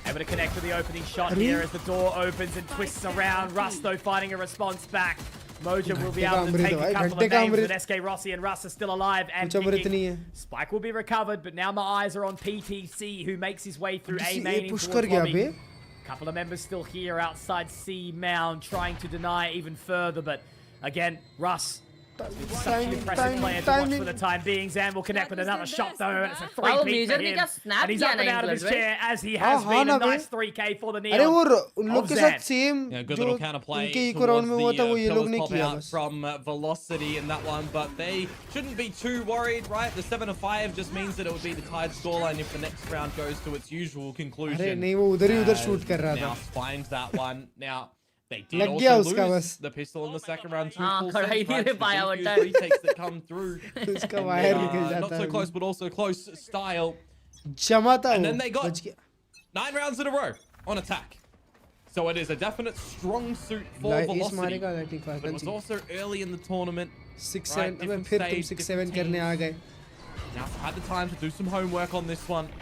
able to connect with the opening shot here as the door opens and twists around. Russ though finding a response back. Moja will be able to take a couple of names, but SK Rossi and Russ are still alive and kicking. Spike will be recovered, but now my eyes are on PTC, who makes his way through A main towards lobby. Couple of members still here outside C mound trying to deny even further, but again, Russ such an impressive player to watch for the time being. Zan will connect with another shot though, and it's a 3-peat for him. And he's up and out of his chair as he has been. A nice 3K for the Neon. अरे वो उन लोग के साथ same good little counterplay उनके eco round में हुआ था, वो ये लोग ने किया बस। From Velocity in that one, but they shouldn't be too worried, right? The 7-5 just means that it would be the tied scoreline if the next round goes to its usual conclusion. अरे नहीं, वो उधर ही उधर shoot कर रहा था। Now finds that one. Now they did also lose the pistol in the second round. Two retakes that come through. Not so close, but also close style. And then they got 9 rounds in a row on attack. So it is a definite strong suit for Velocity. But it was also early in the tournament. 6-7 फिर तुम 6-7 करने आ गए। Now had the time to do some homework on this one.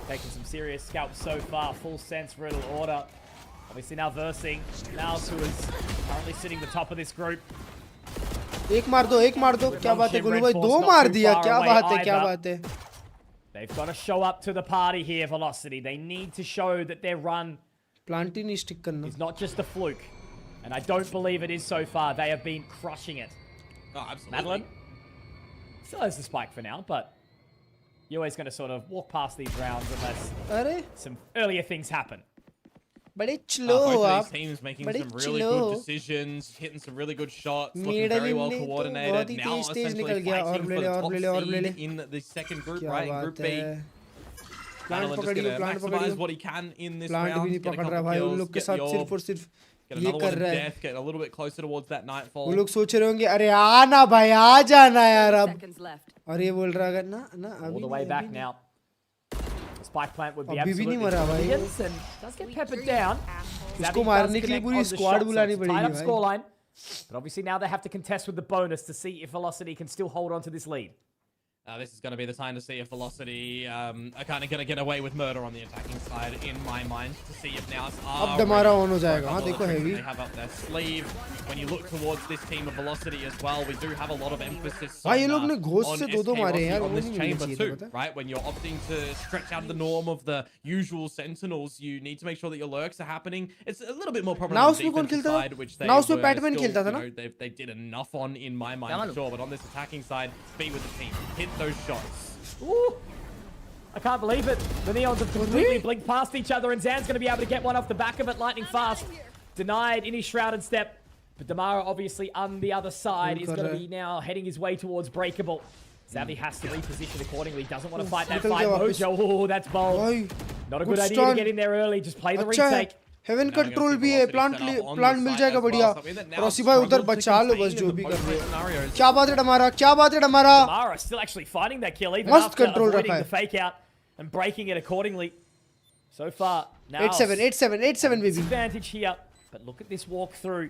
Taking some serious scalps so far. Full sense riddle order. Obviously now versing Naos, who is currently sitting the top of this group. एक मार दो, एक मार दो। क्या बात है गुलू भाई, 2 मार दिया। क्या बात है, क्या बात है। They've got to show up to the party here, Velocity. They need to show that their run plant ही नहीं स्टिक करना। is not just a fluke, and I don't believe it is so far. They have been crushing it. Oh, absolutely. Madeline still has the spike for now, but you're always going to sort of walk past these rounds unless some earlier things happen. बड़े slow both आप, of these teams making some really good decisions, hitting some really good shots, looking very well coordinated. Now essentially fighting for the top seed in the second group, right? In Group B. Madeline just gonna maximize what he can in this round, get a couple kills, get the orb, get another one in death, get a little bit closer towards that nightfall. वो लोग सोच रहे होंगे अरे आना भाई, आ जाना यार अब। और ये बोल रहा है ना ना अभी all the way back now. The spike plant would be अभी भी नहीं मरा भाई। and does get peppered down. उसको मारने के लिए पूरी स्क्वाड बुलानी पड़ेगी भाई। Scoreline. But obviously now they have to contest with the bonus to see if Velocity can still hold on to this lead. This is going to be the time to see if Velocity are kind of going to get away with murder on the attacking side, in my mind, to see if Naos are अब दमारा on हो जाएगा। हाँ देखो heavy। They have up their sleeve. When you look towards this team of Velocity as well, we do have a lot of emphasis भाई ये लोग ने Ghosh on से दो मारे हैं यार, on वो this नहीं chamber चाहिए too, था पता। right? When you're opting to stretch out the norm of the usual Sentinels, you need to make sure that your lurks are happening. It's a little bit more prominent on the defensive side, which they Naos में were Batman still, खेलता था ना? they did enough on, in my mind, for sure. But on this attacking side, be with the team, hit those shots. Ooh. I can't believe it. The Neons have completely blinked past each other, and Zan's going to be able to get one off the back of it lightning fast. Denied any shrouded step. But Damara, obviously, on the other side, is going to be now heading his way towards Breakable. Xavi has to reposition accordingly. Doesn't want to fight that fight. Mojo, oh, that's bold. Not a good idea to get in there early. Just play the retake. Haven control भी है, plant मिल जाएगा बढ़िया। Rossi भाई उधर बचा लो बस जो भी कर रहे हो। क्या बात है डमारा, क्या बात है डमारा। Damara still actually fighting that kill, even मस्त after कंट्रोल avoiding रखा the है। fake out and breaking it accordingly. So far, now 8-7 baby. Advantage here, but look at this walk through.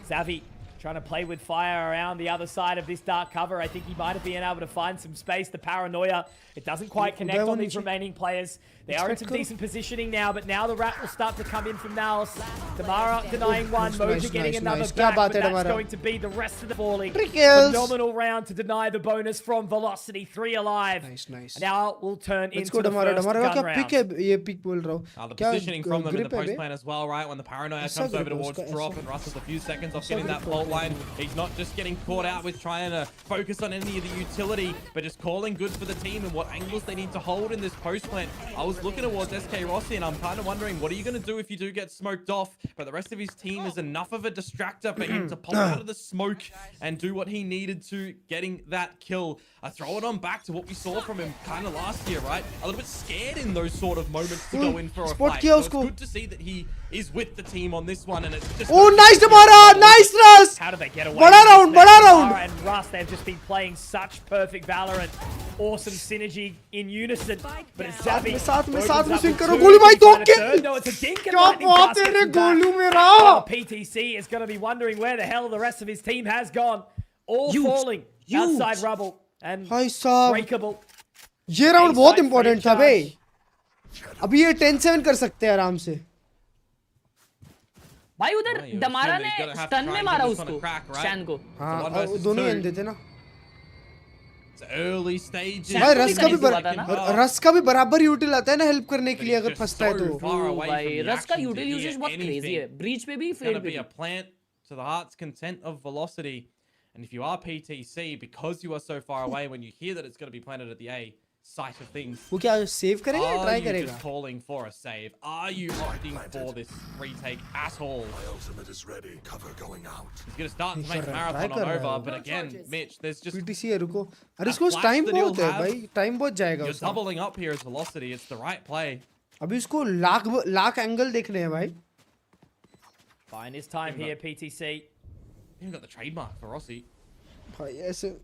Xavi trying to play with fire around the other side of this dark cover. I think he might have been able to find some space. The paranoia, it doesn't quite connect on these remaining players. They are in some decent positioning now, but now the rat will start to come in from Naos. Damara denying one, Moja getting another back, but that's going to be the rest of the falling. Phenomenal round to deny the bonus from Velocity, 3 alive. Nice. Now we'll turn into the Damara, first Damara gun क्या round. pick है ये pick बोल रहा हूँ। The positioning from them in the post plan as well, right? When the paranoia comes over towards drop and Russell's a few seconds off getting that fault line, he's not just getting caught out with trying to focus on any of the utility, but just calling good for the team and what angles they need to hold in this post plant. I was looking towards SK Rossi and I'm kind of wondering, what are you going to do if you do get smoked off? But the rest of his team is enough of a distractor for him to pop out of the smoke and do what he needed to, getting that kill. I throw it on back to what we saw from him kind of last year, right? A little bit scared in those sort of moments to go in for a fight. So it's good to see that he is with the team on this one, and it's just nice Damara, nice Russ. How do they get away? Bada round. Damara and Russ, they've just been playing such perfect Valorant. Awesome synergy in unison. But it's Xavi. साथ में swing करो गोलू भाई तो किल. No, it's a dink and क्या lightning बात है रे गोलू मेरा. PTC is going to be wondering where the hell the rest of his team has gone. All falling outside rubble and breakable. ये राउंड बहुत इंपॉर्टेंट था बे. अभी ये 10-7 कर सकते हैं आराम से. भाई उधर डमारा ने स्टन में मारा उसको शैन को। हाँ दोनों एंड देते ना। early stages. भाई रस का भी बराबर यूटिल आता है ना हेल्प करने के लिए अगर फंसता है तो। भाई रस का यूटिल यूसेज बहुत क्रेजी है। ब्रीच पे भी fail be a plant to the heart's content of Velocity. And if you are PTC, because you are so far away, when you hear that it's going to be planted at the A site of things, वो क्या save करेगा या try are you करेगा? just calling for a save? Are you opting for this retake at all? My ultimate is ready. Cover going out. He's going to start to make the marathon on over, but again, Mitch, there's just PTC है रुको. अरे इसको time बहुत है भाई, time बहुत जाएगा You're उसका. doubling up here as Velocity. It's the right play. अभी इसको लाख एंगल देखने हैं भाई. Fine his time here, PTC. Even got the trademark for Rossi. भाई ऐसे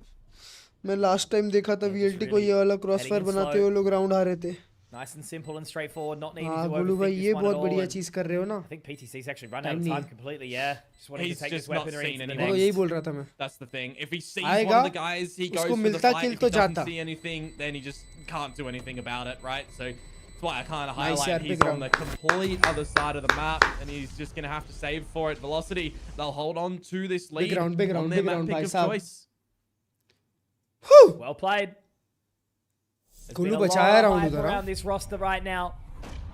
मैं लास्ट टाइम देखा था VLT को ये वाला क्रॉसफायर बनाते हुए लोग राउंड हारे थे. Nice and simple and straightforward, not needing हाँ to गोलू भाई overthink ये this one बहुत at all. बढ़िया चीज कर रहे हो ना. I think PTC's actually run out of time completely. Yeah, just wanted He's to take just this not weaponry seen into the anything. next. यही बोल रहा था मैं. That's the thing. If he sees आएगा, one of the guys, he goes उसको for the मिलता fight. kill If तो he doesn't जाता. see anything, then he just can't do anything about it, right? So that's why I kind of Nice highlight yaar, he's big on the complete other side of the map, and he's just going to have to save for it. Velocity, they'll hold on to this lead Big round, on their map pick bhai of sahab. choice. Well played. There's Golu been a बचाया lot of round hype उधर. around this roster right now.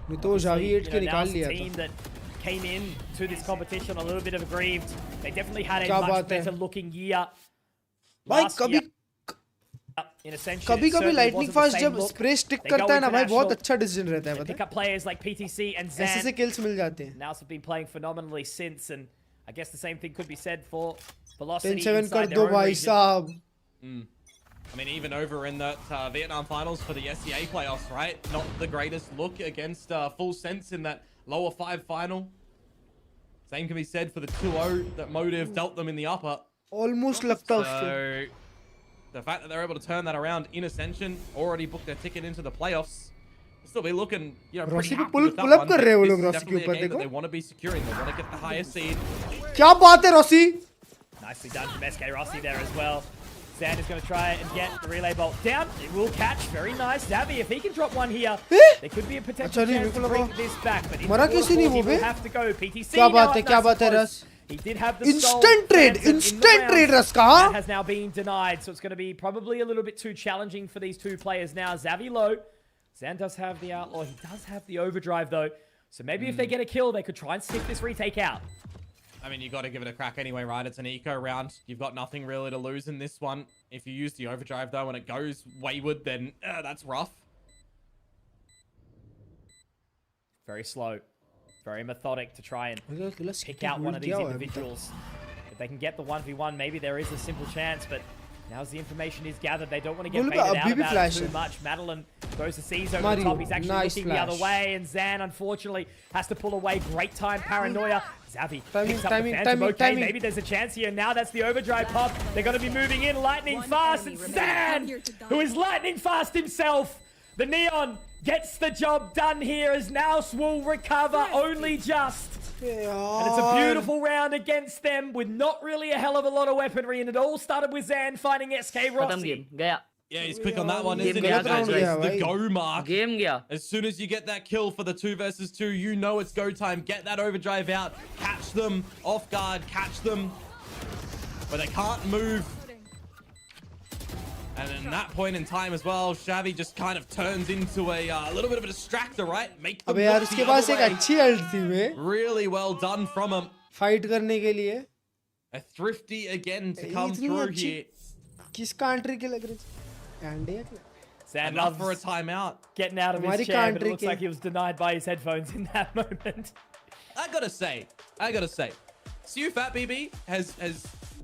नहीं तो Xavi 8 के You know, निकाल now's लिया the था. team that came in to this competition a little bit of aggrieved. They definitely had a क्या much बात है. better looking year. भाई Last कभी year in Ascension, it कभी certainly lightning wasn't the fast same जब look. Spray stick They go करता है ना भाई बहुत international, अच्छा डिसीजन रहता है they पता pick up players like PTC and है. ऐसे से Zan. kills मिल जाते हैं. Naos have been playing phenomenally since, and I guess the same thing could be said for Velocity 10-7 inside कर their दो own भाई region. साहब. I mean, even over in that Vietnam finals for the SEA playoffs, right? Not the greatest look against Full Sense in that lower 5 final. Same can be said for the 2-0 that Motive dealt them in the upper. Almost लगता है उससे. So the fact that they're able to turn that around in Ascension, already booked their ticket into the playoffs, they'll still be looking, you know, pretty Rossi पे happy with that pull up one. कर रहे हैं वो This लोग is Rossi के definitely a ऊपर game that देखो. they want to be securing. They want to get the highest seed. क्या बात है Rossi? Nicely done from SK Rossi there as well. Zan is going to try and get the relay bolt down. It will catch. Very nice. Xavi, if he can drop one here, there could be a potential chance to bring this back. But मरा किसी नहीं वो he bay. will have to go. PTC क्या now बात है up क्या nice बात है and रस. close. He did have the Instant trade रस का. That has now been denied, so it's going to be probably a little bit too challenging for these two players now. Xavi low. Zan does have the outlaw. He does have the overdrive though. So maybe if they get a kill, they could try and stick this retake out. I mean, you got to give it a crack anyway, right? It's an eco round. You've got nothing really to lose in this one. If you use the overdrive, though, and it goes wayward, then that's rough. Very slow. Very methodic to try and pick out one of these individuals. If they can get the 1v1, maybe there is a simple chance, but Now as the information is gathered, they don't want to get baited out about it too much. Madeline throws the C's over the top. He's actually looking the other way, and Zan, unfortunately, has to pull away. Great time, Paranoia. Xavi picks up the Phantom. Okay, maybe there's a chance here. Now that's the overdrive pop. They're going to be moving in lightning fast. It's Zan, who is lightning fast himself. The Neon gets the job done here as Naos will recover only just. And it's a beautiful round against them with not really a hell of a lot of weaponry, and it all started with Zan finding SK Rossi. Yeah, he's quick on that one, isn't he? The go mark. As soon as you get that kill for the 2 versus 2, you know it's go time. Get that overdrive out, catch them off guard, catch them, but they can't move. And in that point in time as well, Xavi just kind of turns into a little bit of a distractor, right? Make them look the other way. Really well done from him. Fight करने के लिए. A thrifty again to come through here. किस country के लग रहे? India के. Zan enough for a timeout. Getting out of his chair, but it looks like he was denied by his headphones in that moment. I gotta say, Siu Fat BB has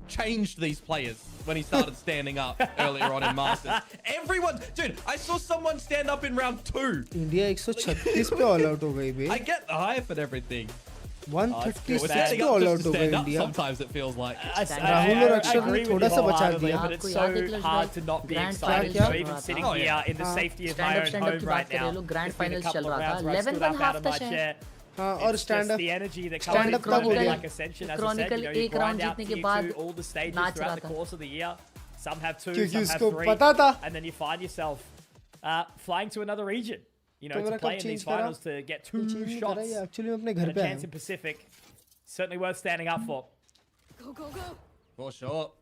changed these players when he started standing up earlier on in Masters. Everyone, dude, I saw someone stand up in round 2. India 136 पे all out हो गई बे. I get the hype and everything. 136 पे all out हो गई India. Sometimes it feels like. Rahul और अक्षर ने थोड़ा सा बचा दिया. But it's so hard to not be excited. So even sitting here in the safety of my own home right now, grand finals चल रहा था. 11.5 तक है. और stand up तब हो गया. Ascension, as I said, you know, you grind out tier 2 all the stages throughout the course of the year. Some have 2, some have 3, and then you find yourself flying to another region, you know, to play in these finals to get 2 shots and a chance in Pacific. Certainly worth standing up for. Go, go, go. For sure.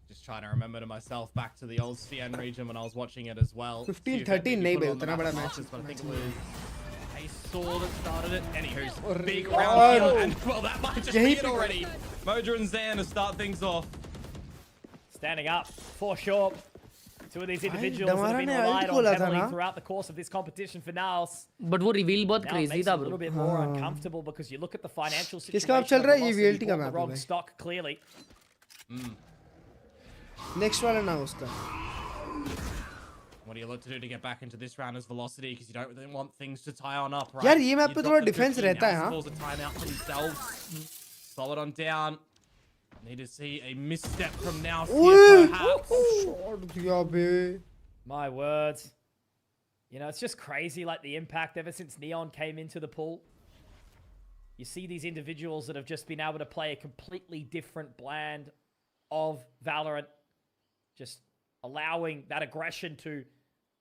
Just trying to remember to myself back to the old CN region when I was watching it as well. 15-13 नहीं बे उतना बड़ा match. But I think it was Saw that started it. Anywho, big round here, and well, that might just be it already. Moja and Zan to start things off. Standing up for sure. 2 of these individuals that have been relied on heavily throughout the course of this competition for Naos. But वो reveal बहुत crazy था bro. A little bit more uncomfortable because you look at the financial situation. किसका अब चल रहा है ये VLT का map wrong stock clearly. Next वाला Naos का. What do you look to do to get back into this round as Velocity? Because you don't really want things to tie on up, right? यार ये map पे थोड़ा defence रहता है हाँ. Calls a timeout for themselves. Solid on down. Need to see a misstep from Naos here, perhaps. My words. You know, it's just crazy, like the impact ever since Neon came into the pool. You see these individuals that have just been able to play a completely different blend of Valorant, just allowing that aggression to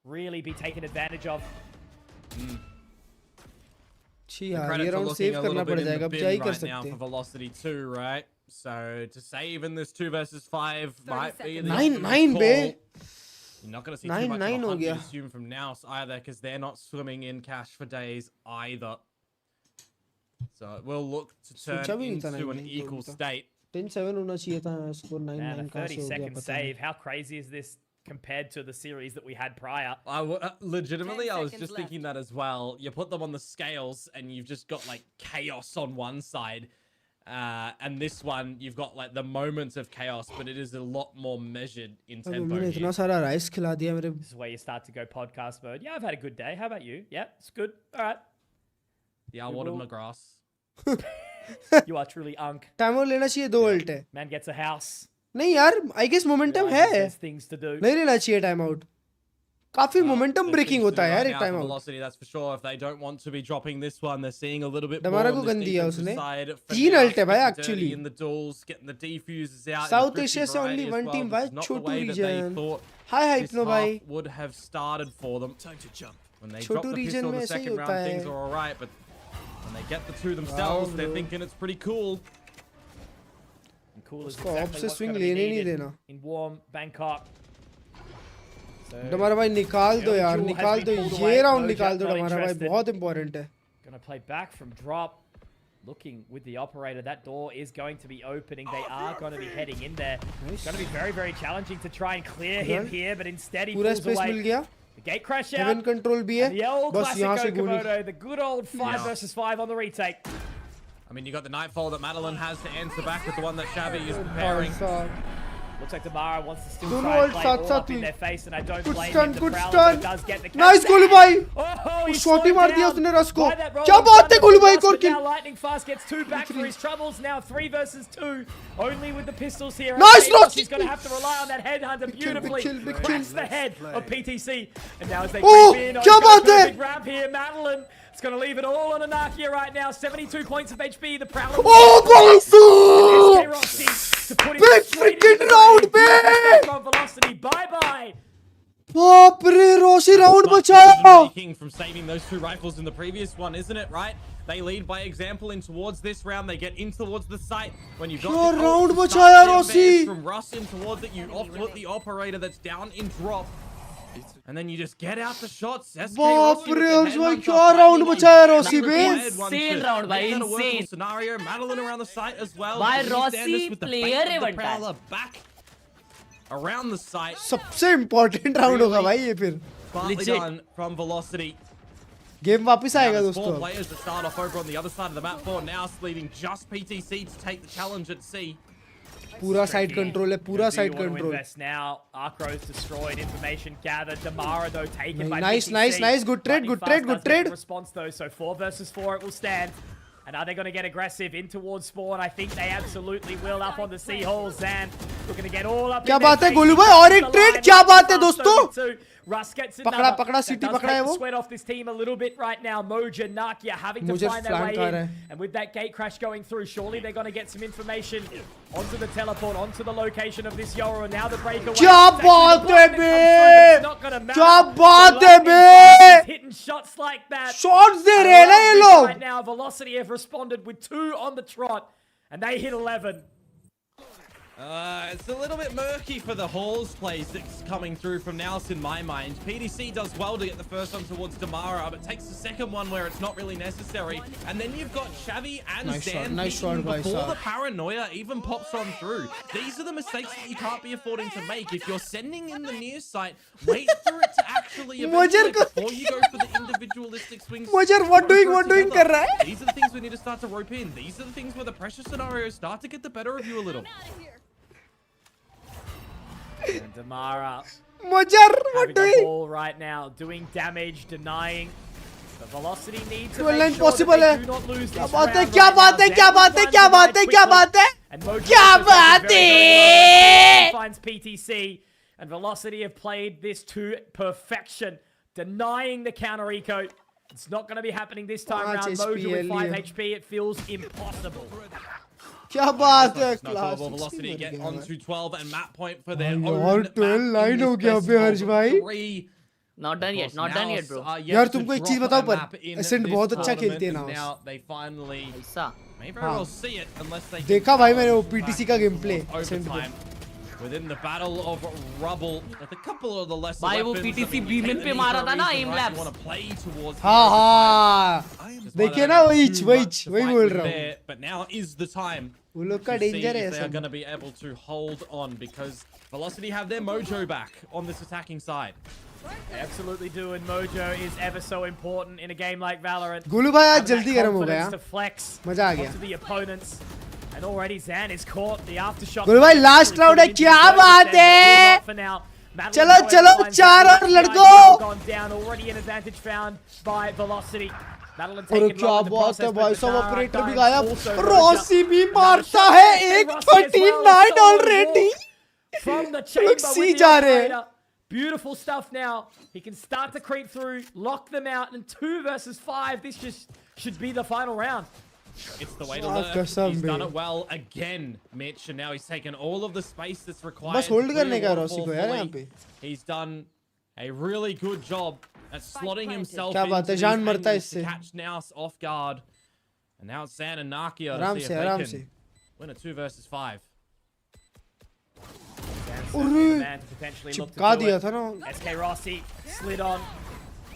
really be taken advantage of. Credit to looking a little bit in the bin right now for Velocity too, right? So to save in this 2 versus 5 might be the 9-9 be. You're not going to see too much of a hunt, you assume, from Naos either, because they're not swimming in cash for days either. So it will look to turn into an equal state. 10-7 होना चाहिए था score 9-9 Man, a 30-second save. How crazy is this compared to the series that we had prior? Legitimately, I was just thinking that as well. You put them on the scales and you've just got like chaos on one side. And this one, you've got like the moments of chaos, but it is a lot more measured in tempo. This is where you start to go podcast mode. Yeah, I've had a good day. How about you? Yeah, it's good. All right. Yeah, I watered my grass. You are truly unk. Time out लेना चाहिए 2 ult है. Man gets a house. नहीं यार, I guess momentum है. There's things to do. नहीं लेना चाहिए time out. काफी momentum breaking होता है यार एक time out. Velocity, that's for sure. If they don't want to be dropping this one, they're seeing a little bit more. दमारा को गन दिया उसने. 3 ult है भाई actually. In the duels, getting the defusers out. South Asia से only one team भाई, छोटू region. Hi hype no भाई. Would have started for them. Time to jump. When they drop the pistol in the second round, things are alright, but when they get the 2 themselves, they're thinking it's pretty cool. And cool is exactly what's going to be needed in warm Bangkok. डमारा भाई निकाल दो यार, निकाल दो ये round निकाल दो डमारा भाई, बहुत important है. Gonna play back from drop. Looking with the operator, that door is going to be opening. They are going to be heading in there. It's going to be very, very challenging to try and clear him here, but instead he pulls away. The gate crash out. Heaven control भी है. The old classic Okamoto, the good old 5 versus 5 on the retake. I mean, you got the Nightfall that Madeline has to answer back with the one that Xavi is preparing. Looks like Damara wants to still दोनों try and ult play साथ all साथ up in हुई. their face, and I don't Good blame stun, him. The good Prowler stun. does get the Nice catch. Golu भाई. Oh, he shot he slowed मार दिया down उसने रस को. by that roll क्या of बात है thunder गोलू from भाई Rust, को but kill. now Lightning Fast gets 2 back for his troubles. Now 3 versus 2. Only with the pistols here. Nice, Rust. He's going to have to rely on that headhunter beautifully. Big kill. Cracks the head of PTC. And now as they Oh, creep in, क्या बात है? big ramp here. Madeline. It's going to leave it all on Anakia right now. 72 points of HP. The Prowler. Oh, SK Rossi to put him big straight freaking into the round, lead. man. From Velocity. Bye-bye. बाप रे रोशी round Much बचाया. making from saving those 2 rifles in the previous one, isn't it? Right? They lead by example in towards this round. They get in towards the site. When you've got क्या the round ult to बचाया start the रोशी. advance from Russ in towards it, you off-put the operator that's down in drop. And then you just get out the shots. बाप रे हर्ष भाई क्या round बचाया रोशी बे. Insane round, bhai, insane. Scenario, Madeline around the site as well. Bhai, Can you stand Rossi this with the player bait of है the बनता है. Prowler back around the site. सबसे important round होगा भाई ये फिर. Smartly Legit. done from Velocity. Game वापस आएगा Now there's 4 दोस्तों. players that start off over on the other side of the map for Naos, leaving just PTC to take the challenge at sea. पूरा side control है, पूरा Do you side want to control. invest now? Arcro's destroyed. Information gathered. Damara though taken by Nice, PTC. nice. Good trade, good trade, good Lightning Fast does get trade. the response though. So 4 versus 4 it will stand. And are they going to get aggressive in towards spawn? I think they absolutely will. Up on the sea halls, Zan looking to get all up. क्या in their बात है face. Golu He भाई. crosses और एक the trade. line. क्या Lightning बात है Fast दोस्तों. over two. Russ gets another. पकड़ा पकड़ा That सिटी does पकड़ा है take the वो. sweat off this team a little bit right now. Moja, Nakia having to Moja find their way flank uh in. रहा है. And with that gate crash going through, surely they're going to get some information onto the teleport, onto the location of this Yoru. And now the breakaway. क्या It's actually बात the है one that comes through, but bay. it's not gonna matter. क्या The बात है Lightning बे. Fast is hitting shots like that. Shots दे I रहे हैं ना love ये this लोग. Right now, Velocity have responded with 2 on the trot, and they hit 11. It's a little bit murky for the Halls plays that's coming through from Naos in my mind. PDC does well to get the first one towards Damara, but takes the second one where it's not really necessary. And then you've got Xavi and Nice shot, Zan nice picking shot by before Saad. the paranoia even pops on through. These are the mistakes that you can't be affording to make. If you're sending in the near site, wait for it to actually eventuate before you go for the individualistic swings. Mojer, what doing कर रहा है? These are the things we need to start to rope in. These are the things where the pressure scenarios start to get the better of you a little. And Damara Mojer, having what the doing? ball right now, doing damage, denying. The Velocity need to 12 make sure possible that है. they do not lose क्या this बात है? round क्या right बात now. है? क्या Zan बात है? finds क्या the बात line है? क्या quickly, बात है? and Mojo क्या also बात very, very है? finds PTC, and Velocity have played this to perfection, denying the counter eco. It's not going to be happening this time 5 round. Mojo with HP 5 HP, it feels impossible. क्या बात है? Not class double velocity get onto 12 and map point for their यार own 12 map line in हो this गया best bay Harsh of भाई. 3. Not done yet, not done yet, bro. यार तुमको एक चीज बताओ पर Ascent बहुत अच्छा खेलते हैं Naos. Now they finally ऐसा. may very well see it unless they देखा भाई मैंने वो PTC का गेम प्ले Ascent पे. overtime within the battle of rubble with a couple of the lesser भाई वो weapons that PTC we बीमन take पे the मारा था ना reason aim why you labs. want to play towards हाँ the हाँ. overtime. देखिए ना वही Fight बोल was रहा हूँ. there, but now is the time वो लोग का to see डेंजर है if they are सब. going to be able to hold on because Velocity have their mojo back on this attacking side. They absolutely do, and Mojo is ever so important in a game like Valorant. Golu भाई आज Having that जल्दी गर्म हो गया. confidence to flex मजा आ गया. onto the opponents. And already Zan is caught. The aftershock. Golu भाई last round है. क्या बात है? For now. चलो चलो 4 और लड़कों. Gone down. Already an advantage found by Velocity. Madeline अरे taken क्या low in the बात process, है but भाई the सब Nara ऑपरेटर भी dives गायब. also रॉसी भी Mojo. मारता Another है. shot. एक Rossi as well. 39 Solo already. walk From the chamber with सी the जा रहे हैं. operator. Beautiful stuff now. He can start to creep through, lock them out, and 2 versus 5. This just should be the final round. It's the way to Ah, learn. कसम He's बे. done it well again, Mitch, and now he's taken all of the space that's required. बस hold to करने clear का waterfall Rossi को यार यहाँ fully. पे. He's done a really good job at slotting himself क्या बात into है, these जान मरता है angles to इससे. catch Naos off guard. And now it's Zan and Nakia आराम to see से if आराम they से. can win a 2 versus 5. Man to potentially look to चिपका do दिया it. था ना. SK Rossi slid on.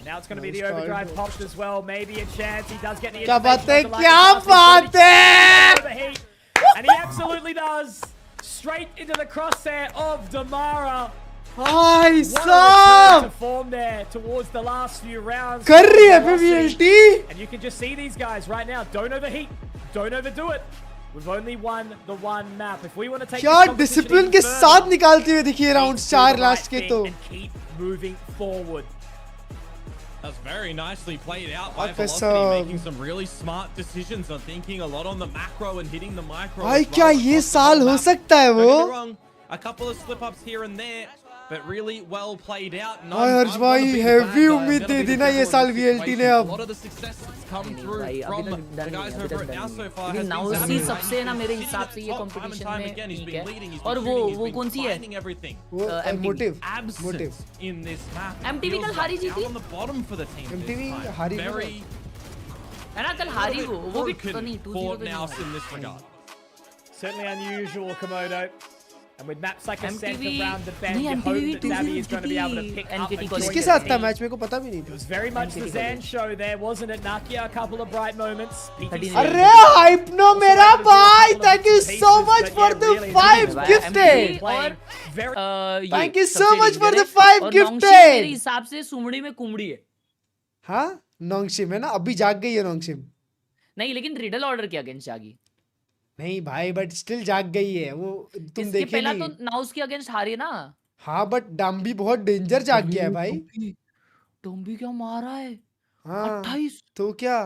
Now it's going to be the Nice overdrive time. popped as well. Maybe a chance. He does get the क्या बात है? information onto क्या Lightning बात Fast. है? Overheat. And he absolutely does. Straight into the crosshair of Damara. भाई What a return साहब. to form there towards the last few rounds. कर रही है Velocity. PVLT. And you can just see these guys right now. Don't overheat. Don't overdo it. We've only won the one map. If we want to take क्या discipline के साथ निकालते हुए दिखिए round 4 last के तो. Keep moving forward. That's very nicely played out by Velocity, making some really smart decisions on thinking a lot on the macro and hitting the micro. भाई क्या ये साल हो सकता है वो? A couple of slip ups here and there, but really well played out. भाई हर्ष भाई हेवी उम्मीद दे दी ना ये साल VLT ने अब. A lot of the success that's come through from the guys over at Naos so far. लेकिन knows ही सबसे ना मेरे हिसाब से ये कंपटीशन में ठीक है. और वो कौन सी है? वो motive. in this map. MTV कल हारी जीती. On the bottom for the team. MTV हारी है ना कल हारी वो भी तो नहीं 2-0 Naos in this regard. Certainly unusual, Komodo. And with maps like Ascension around the bend, you hope that Zabby is going to be able to pick up the किसके साथ था मैच मेरे को पता भी नहीं था. It was very much the Zan show there, wasn't it, Nakia? A couple of bright moments. अरे hypno मेरा भाई, thank you so much for the 5 gifted. Thank you so much for the 5 gifted. मेरे हिसाब से सुमड़ी में कुमड़ी है. हाँ नोंगशिम है ना, अभी जाग गई है नोंगशिम. नहीं लेकिन रिडल ऑर्डर के अगेंस्ट जागी. नहीं भाई बट स्टिल जाग गई है वो. तुम देखे पहला तो नाउस के अगेंस्ट हारी है ना. हाँ बट डाम्बी बहुत डेंजर जाग गया है भाई. डाम्बी क्या मारा है. हाँ 28 तो क्या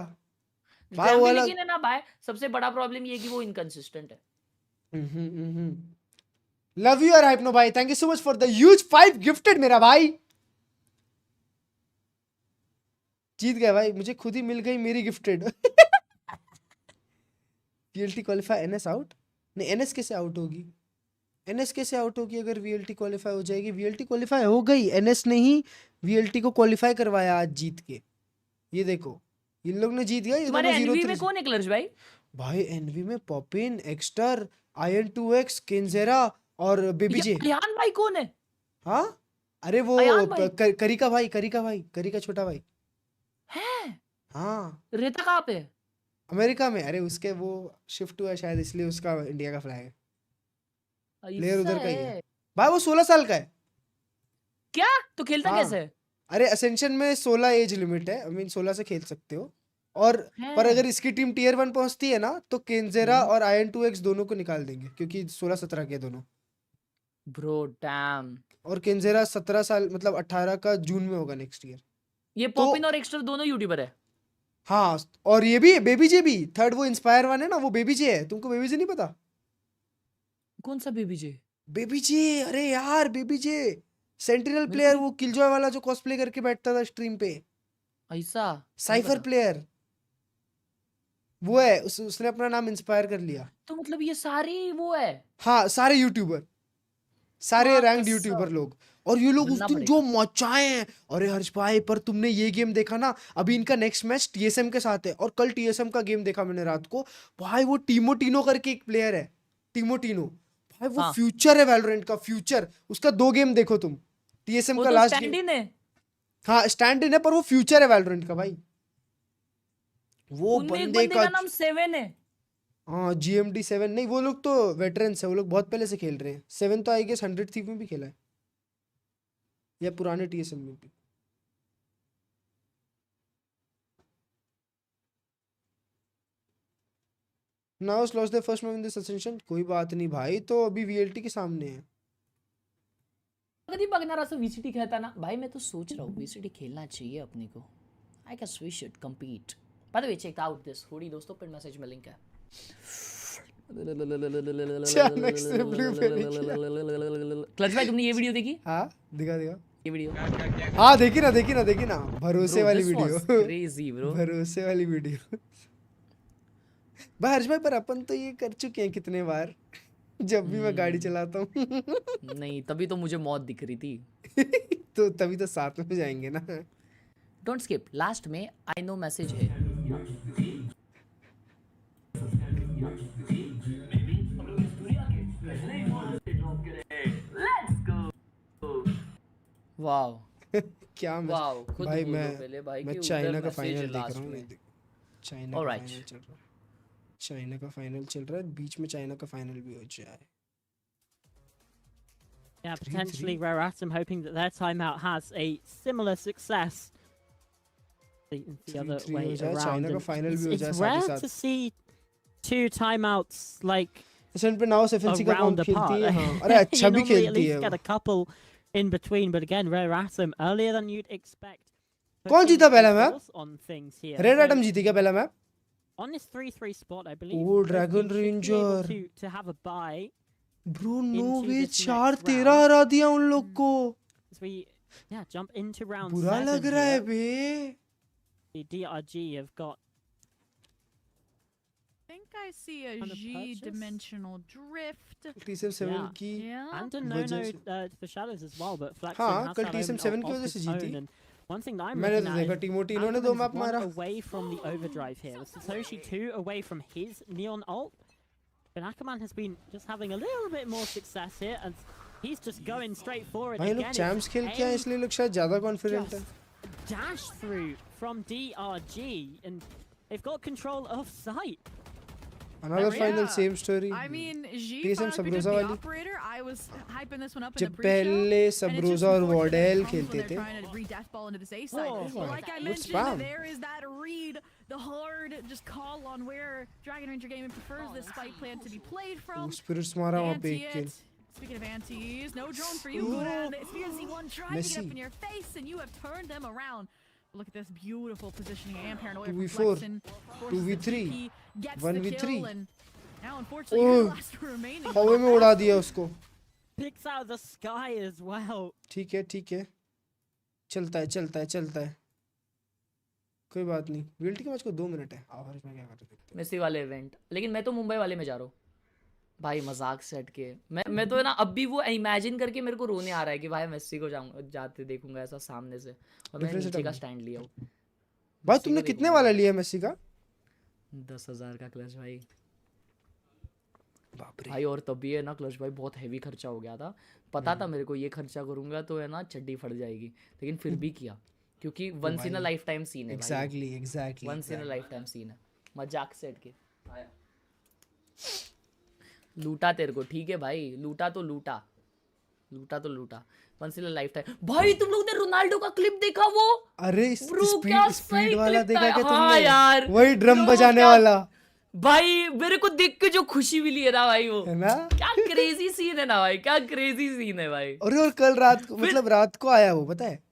भाई वो लेकिन है ना भाई सबसे बड़ा प्रॉब्लम ये है कि वो इनकंसिस्टेंट है. लव यू और हाइपनो भाई, thank you so much for the huge 5 gifted मेरा भाई. जीत गया भाई, मुझे खुद ही मिल गई मेरी gifted. VLT qualify NS out नहीं, NS कैसे आउट होगी? NS कैसे आउट होगी अगर VLT क्वालिफाई हो जाएगी? VLT क्वालिफाई हो गई, NS ने ही VLT को क्वालिफाई करवाया आज जीत के. ये देखो इन लोग ने जीत गया. तुम्हारे एनवी में कौन है क्लर्ज भाई? भाई एनवी में पॉपिन, एक्स्टर, आयन 2x, केंजेरा और बेबी जे. अयान भाई कौन है? हाँ अरे वो करिका भाई, करिका छोटा भाई है. हाँ रहता कहाँ पे? अमेरिका में. अरे उसके वो शिफ्ट हुआ शायद इसलिए उसका इंडिया का फ्लैग है. प्लेयर उधर का ही है भाई. वो 16 साल का है. क्या तो खेलता कैसे? अरे असेंशन में 16 एज लिमिट है. आई मीन 16 से खेल सकते हो. और पर अगर इसकी टीम टियर 1 पहुंचती है ना तो केंजेरा और आयन 2x दोनों को निकाल देंगे क्योंकि 16-17 के दोनों. Bro damn. और केंजेरा 17 साल मतलब 18 का जून में होगा नेक्स्ट ईयर. ये पॉपिन और एक्स्टर दोनों यूट्यूबर है. हाँ और ये भी बेबी जे भी. थर्ड वो इंस्पायर वन है ना, वो बेबी जे है. तुमको बेबी जे नहीं पता? कौन सा बेबी जे? बेबी जे अरे यार बेबी जे सेंटिनल प्लेयर, वो किलजॉय वाला जो कॉस्प्ले करके बैठता था स्ट्रीम पे. ऐसा साइफर प्लेयर वो है. उसने अपना नाम इंस्पायर कर लिया. तो मतलब ये सारे वो है. हाँ सारे यूट्यूबर, सारे रैंक्ड यूट्यूबर लोग. और ये लोग उस दिन जो मचाए हैं. अरे हर्ष भाई पर तुमने ये गेम देखा ना? अभी इनका नेक्स्ट मैच TSM के साथ है और कल TSM का गेम देखा मैंने रात को. भाई वो टीमोटिनो करके एक प्लेयर है, टीमोटिनो भाई. वो फ्यूचर है वैलोरेंट का, फ्यूचर. उसका 2 गेम देखो तुम. TSM का लास्ट गेम. हाँ स्टैंड इन है पर वो फ्यूचर है वैलोरेंट का भाई. वो बंदे का नाम 7 है. हाँ GMT 7 नहीं, वो लोग तो वेटरन्स है. वो लोग बहुत पहले से खेल रहे हैं. 7 तो आई गेस 100 थीव में भी खेला है या पुराने TSM में भी. Naos lost their first map in this Ascension. कोई बात नहीं भाई, तो अभी VLT के सामने है. अगर ये बगनारा से VCT कहता ना भाई, मैं तो सोच रहा हूँ VCT खेलना चाहिए अपने को. I guess we should compete. By the way, check out this hoodie दोस्तों, पिन मैसेज में लिंक है. क्लच भाई तुमने ये वीडियो देखी? हाँ दिखा ये वीडियो. हाँ देखी ना भरोसे वाली वीडियो. क्रेजी ब्रो, भरोसे वाली वीडियो. भाई हर्ष भाई पर अपन तो ये कर चुके हैं कितने बार जब भी मैं गाड़ी चलाता हूँ. नहीं तभी तो मुझे मौत दिख रही थी. तो तभी तो साथ में जाएंगे ना. Don't skip. लास्ट में आई नो मैसेज है. वाओ क्या भाई मैं चाइना का फाइनल देख रहा हूँ. चाइना का फाइनल चल रहा है. बीच में चाइना का फाइनल भी हो जाए. Yeah, potentially Rare Atom hoping that their timeout has a similar success. The other way around. China का फाइनल भी हो जाए. It's rare to see 2 timeouts like accent पे नाउस एफएनसी का around काउंट खेलती है apart. हाँ अरे अच्छा You भी normally at खेलती least है get a couple in between, but again, Rare Atom earlier than you'd expect. कौन जीता Putting पहला a map force on things here. Red So, atom जीती क्या पहला map on this 3-3 spot, I believe. Oh, both Dragon teams should be able Ranger. to have a bye. Bro no into way this 4-13 next हरा दिया उन लोग को As we jump into round बुरा 7 लग रहा है here. Bay The DRG have got I think I see a On the purchase? G-dimensional drift. TSM7 Yeah. की Yeah. and a no-no for Shadows as well, but Flexen हाँ, has कल that TSM7 own की of वजह से his जीती। own, and one thing that I'm मैंने looking तो at देखा is टीमोटी इन्होंने 2 Alchemist मैप is 1 मारा away from the overdrive here. With Satoshi 2 away from his Neon ult. But Ackerman has been just having a little bit more success here, and he's just going straight for it. भाई लोग Again, champs खेल के आए इसलिए लोग शायद ज्यादा confident है just dash through from DRG, and they've got control of site. another final Yeah. same story I mean, G TSM finally picked up सबरोजा the वाली operator. I was hyping this one up in जब the pre-show. पहले And it's just सबरोजा और unfortunate वॉर्डेल that it comes खेलते when थे they're trying to re-death ball into this A side. Oh, But like I good mentioned, spam. there is that read, the hard just call on where Dragon Ranger Gaming prefers this fight plan to be played from. Spirits मारा वहां पे एक Anti kill it. Speaking of antis, no drone for you. Go down. Spears C1 trying to get Messi. up in your face, and you have turned them around. Look at this beautiful positioning and paranoia 2v4, from Flexen. Forces the 2v3, GP, gets 1v3. the kill, and now unfortunately you're oh the last remaining. हवा में उड़ा दिया उसको Picks out the sky as well. ठीक है चलता है कोई बात नहीं वीएलटी के मैच को 2 मिनट है आओ हरीश में क्या कर रहे थे मेसी वाले इवेंट, लेकिन मैं तो मुंबई वाले में जा रहा हूँ भाई, मजाक से हट के मैं तो है ना अब भी वो इमेजिन करके मेरे को रोने आ रहा है कि भाई मेसी को जाते देखूंगा ऐसा सामने से, और मैं नीचे का स्टैंड लिया हूँ। भाई तुमने कितने वाला लिया मेसी का 10,000 का क्लच भाई। बाप रे भाई और तब भी है ना क्लच भाई बहुत हैवी खर्चा हो गया था, पता था मेरे को ये खर्चा करूंगा तो है ना चड्डी फट जाएगी, लेकिन फिर भी किया क्योंकि once in a lifetime scene है। Exactly once in a lifetime scene है, मजाक से हट के लूटा तेरे को, ठीक है भाई, लूटा तो लूटा once in a lifetime. भाई तुम लोग ने रोनाल्डो का क्लिप देखा वो? अरे स्पीड वाला देखा क्या तुमने? हाँ यार वही ड्रम बजाने वाला भाई, मेरे को देख के जो खुशी मिली है ना भाई, वो है ना, क्या क्रेजी सीन है ना भाई, क्या क्रेजी सीन है भाई। अरे और कल रात को मतलब रात को आया वो पता है,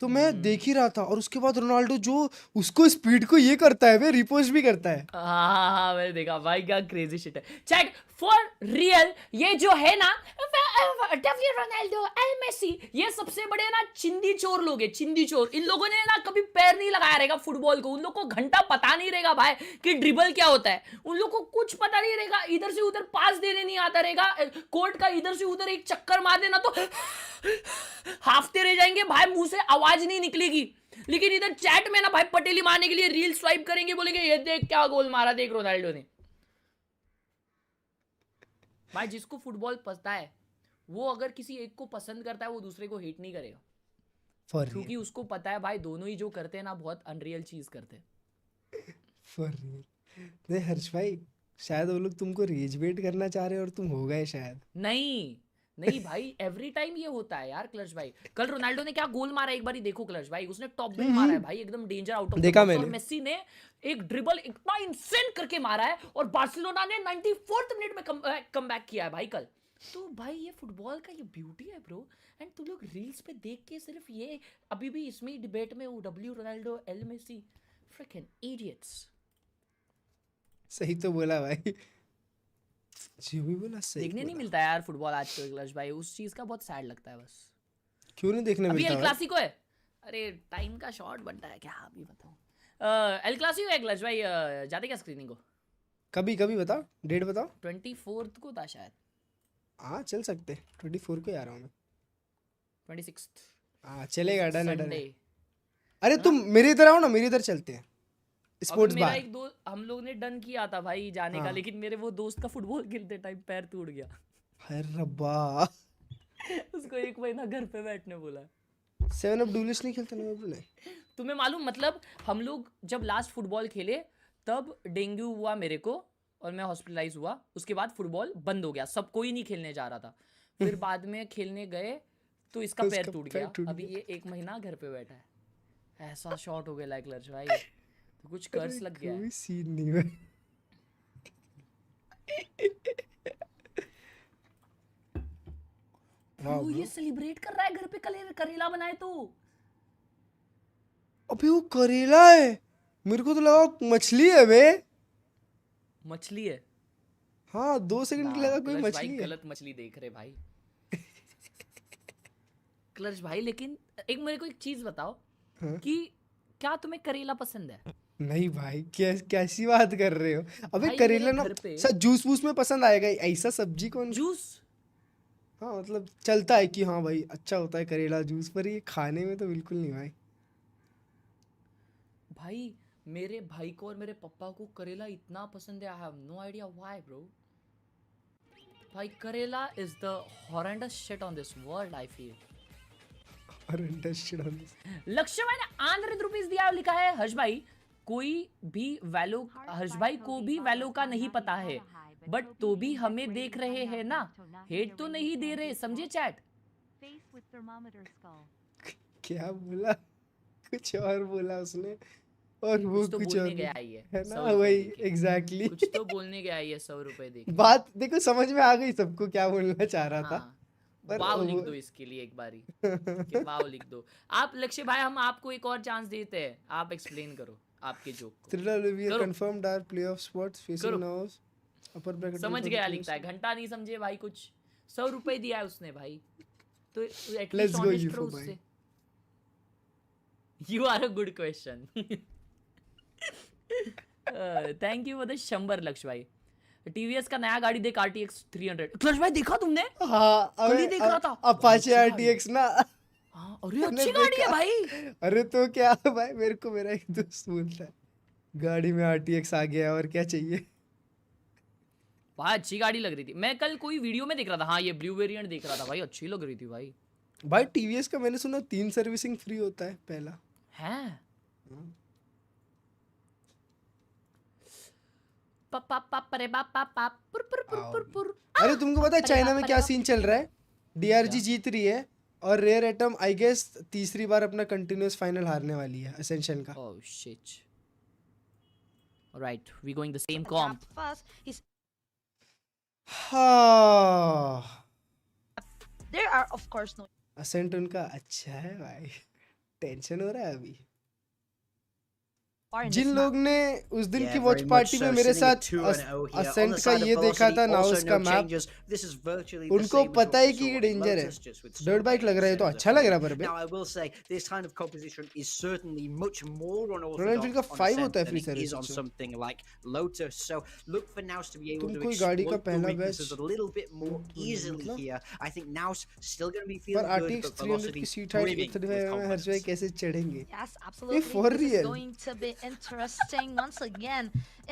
तो मैं देख ही रहा था और उसके बाद रोनाल्डो जो उसको स्पीड को ये करता है, वे रिपोस्ट भी करता है। हाँ मैंने देखा भाई, क्या क्रेजी शिट है। चैट फॉर रियल ये जो है ना डब्ल्यू रोनाल्डो एल मेसी, ये सबसे बड़े ना चिंदी चोर लोग हैं, चिंदी चोर। इन लोगों ने ना कभी पैर नहीं लगाया रहेगा फुटबॉल को, उन लोग को घंटा पता नहीं रहेगा भाई कि ड्रिबल क्या होता है, उन लोग को कुछ पता नहीं रहेगा, इधर से उधर पास देने नहीं आता रहेगा, कोर्ट का इधर से उधर एक चक्कर मार देना तो हाफते रह जाएंगे भाई, मुंह से आवाज नहीं निकलेगी। लेकिन इधर चैट में ना भाई पटेली मारने के लिए रील स्वाइप करेंगे, बोलेंगे ये देख क्या गोल मारा, देख रोनाल्डो ने। भाई जिसको फुटबॉल पता है वो अगर किसी एक को पसंद करता है वो दूसरे को हेट नहीं करेगा, क्योंकि उसको पता है भाई दोनों ही जो करते हैं ना बहुत अनरियल चीज करते हैं। फॉर रियल नहीं हर्ष भाई, शायद वो लोग तुमको रेज बेट करना चाह रहे हैं और तुम हो गए शायद। नहीं भाई, एवरी टाइम ये होता है यार क्लच भाई। कल रोनाल्डो ने क्या गोल मारा एक बार ही देखो क्लच भाई, उसने टॉप बिन मारा है भाई, एकदम डेंजर आउट ऑफ देखा मैंने। मैंने। और मेसी ने एक ड्रिबल इतना इंसेंट करके मारा है और बार्सिलोना ने 94th मिनट में कम बैक किया है भाई कल। तो भाई ये फुटबॉल का ये ब्यूटी है ब्रो, एंड तुम लोग रील्स पे देख के सिर्फ ये अभी भी इसमें डिबेट में वो W Ronaldo L Messi, freaking idiots. सही तो बोला भाई, जी भी बोला सही। देखने नहीं मिलता यार फुटबॉल आजकल क्लच भाई, उस चीज का बहुत सैड लगता है बस। क्यों नहीं देखने अभी मिलता एल क्लासिको है, अरे टाइम का शॉर्ट बनता है क्या अभी बताऊं। एल क्लासिको है क्लच भाई, जाते क्या स्क्रीनिंग को? कभी बताओ, डेट बताओ। 24th को था शायद। हाँ चल सकते, 24 को ही आ रहा हूँ मैं। 26th हाँ चलेगा, डन है। संडे। अरे तुम मेरे इधर आओ ना, मेरे इधर चलते हैं स्पोर्ट्स बार। एक दो हम लोग ने डन किया था भाई जाने का, लेकिन मेरे वो दोस्त का फुटबॉल खेलते टाइम पैर टूट गया। अरे रब्बा उसको 1 महीना घर पे बैठने बोला। 7 अप डुलिस नहीं खेलते ना बोले। तुम्हें मालूम मतलब हम लोग जब लास्ट फुटबॉल खेले तब डेंगू हुआ मेरे को और मैं हॉस्पिटलाइज हुआ, उसके बाद फुटबॉल बंद हो गया, सब कोई नहीं खेलने जा रहा था। फिर बाद में खेलने गए तो इसका पैर टूट गया, अभी ये 1 महीना घर पे बैठा है। ऐसा शॉट हो गया लाइक क्लच भाई, तो कुछ कर्स लग गया है। कोई सीन नहीं है वो ये सेलिब्रेट कर रहा है घर पे करेला बनाए तो। अबे वो करेला है, मेरे को तो लगा मछली है बे। मछली है? हाँ 2 सेकंड के लगा कोई मछली है। गलत मछली देख रहे भाई। क्लर्ज भाई लेकिन एक मेरे को एक चीज बताओ कि क्या तुम्हें करेला पसंद है? नहीं भाई कैसी बात कर रहे हो? अबे भाई करेला ना मेरे घर पे- सर जूस वूस में पसंद आएगा, ऐसा सब्जी कौन जूस? हाँ मतलब चलता है कि हाँ भाई अच्छा होता है करेला जूस, पर ये खाने में तो बिल्कुल नहीं भाई। भाई मेरे भाई को और मेरे पापा को करेला इतना पसंद है, I have no idea why bro. भाई karela is the horrendous shit on this world I feel. Lakshya भाई ने 100 रुपीस दिया और लिखा है हर्ष भाई कोई भी वैलो, हर्ष भाई को भी वैलो का नहीं पता है बट तो भी हमें देख रहे हैं ना, हेट तो नहीं दे रहे, समझे चैट? क्या बोला? कुछ और बोला उसने और वो तो कुछ बोलने और गया ही है सौ ना रुपए वही देके। एग्जैक्टली। कुछ तो बोलने गया ही है 100 रुपए देके। बात देखो समझ में आ गई सबको क्या बोलना चाह रहा था। पर वाव लिख वो- दो इसके लिए एक बारी कि वाव लिख दो आप। लक्ष्य भाई हम आपको एक और चांस देते हैं, आप एक्सप्लेन करो आपके जोक को। Thriller Olivia करो। confirmed our playoff spots facing करो। Naos. Upper bracket समझ for the गया teams. लिखता है, घंटा नहीं समझे भाई, कुछ 100 रुपए दिया है उसने भाई, तो Let's at least go, honest UFO रहो भाई। उससे। You are a good question. Thank you for the 100 Lakshya भाई। टीवीएस का नया गाड़ी देख RTX 300। क्लच भाई देखा तुमने? हाँ कल ही अबे देख रहा था। अपाचे अच्छी गाड़ी RTX ना। हाँ, अरे मैंने अच्छी गाड़ी है देखा। भाई। अरे तो क्या भाई, मेरे को मेरा एक दोस्त बोलता है गाड़ी में RTX आ गया और क्या चाहिए। भाई अच्छी गाड़ी लग रही थी, मैं कल कोई वीडियो में देख रहा था, हाँ ये ब्लू वेरिएंट देख रहा था भाई, अच्छी लग रही थी भाई। भाई टीवीएस का मैंने सुना 3 सर्विसिंग फ्री होता है पहला। हैं? अरे तुमको पता है चाइना में क्या सीन चल रहा है? DRG जीत रही है और रेयर एटम आई गेस तीसरी बार अपना कंटिन्यूअस फाइनल हारने वाली है असेंशन का। Oh shit. Alright, we going the same comp. हाँ There are of course no Ascent उनका अच्छा है भाई, टेंशन हो रहा है अभी। जिन लोग ने उस दिन की वॉच पार्टी में मेरे साथ असेंट का ये देखा था नाउस का मैप, उनको पता है कि ये डेंजर है। डर्ट बाइक लग रहा है तो अच्छा लग रहा है पर बे। रॉयल एनफील्ड का 5 होता है फ्री सर्विस। तुम कोई गाड़ी का पहला बैच पर RTX 300 की सीट हाइट 35 में हर्ष भाई कैसे चढ़ेंगे? Yes, ये absolutely. for This is real। going to be interesting once again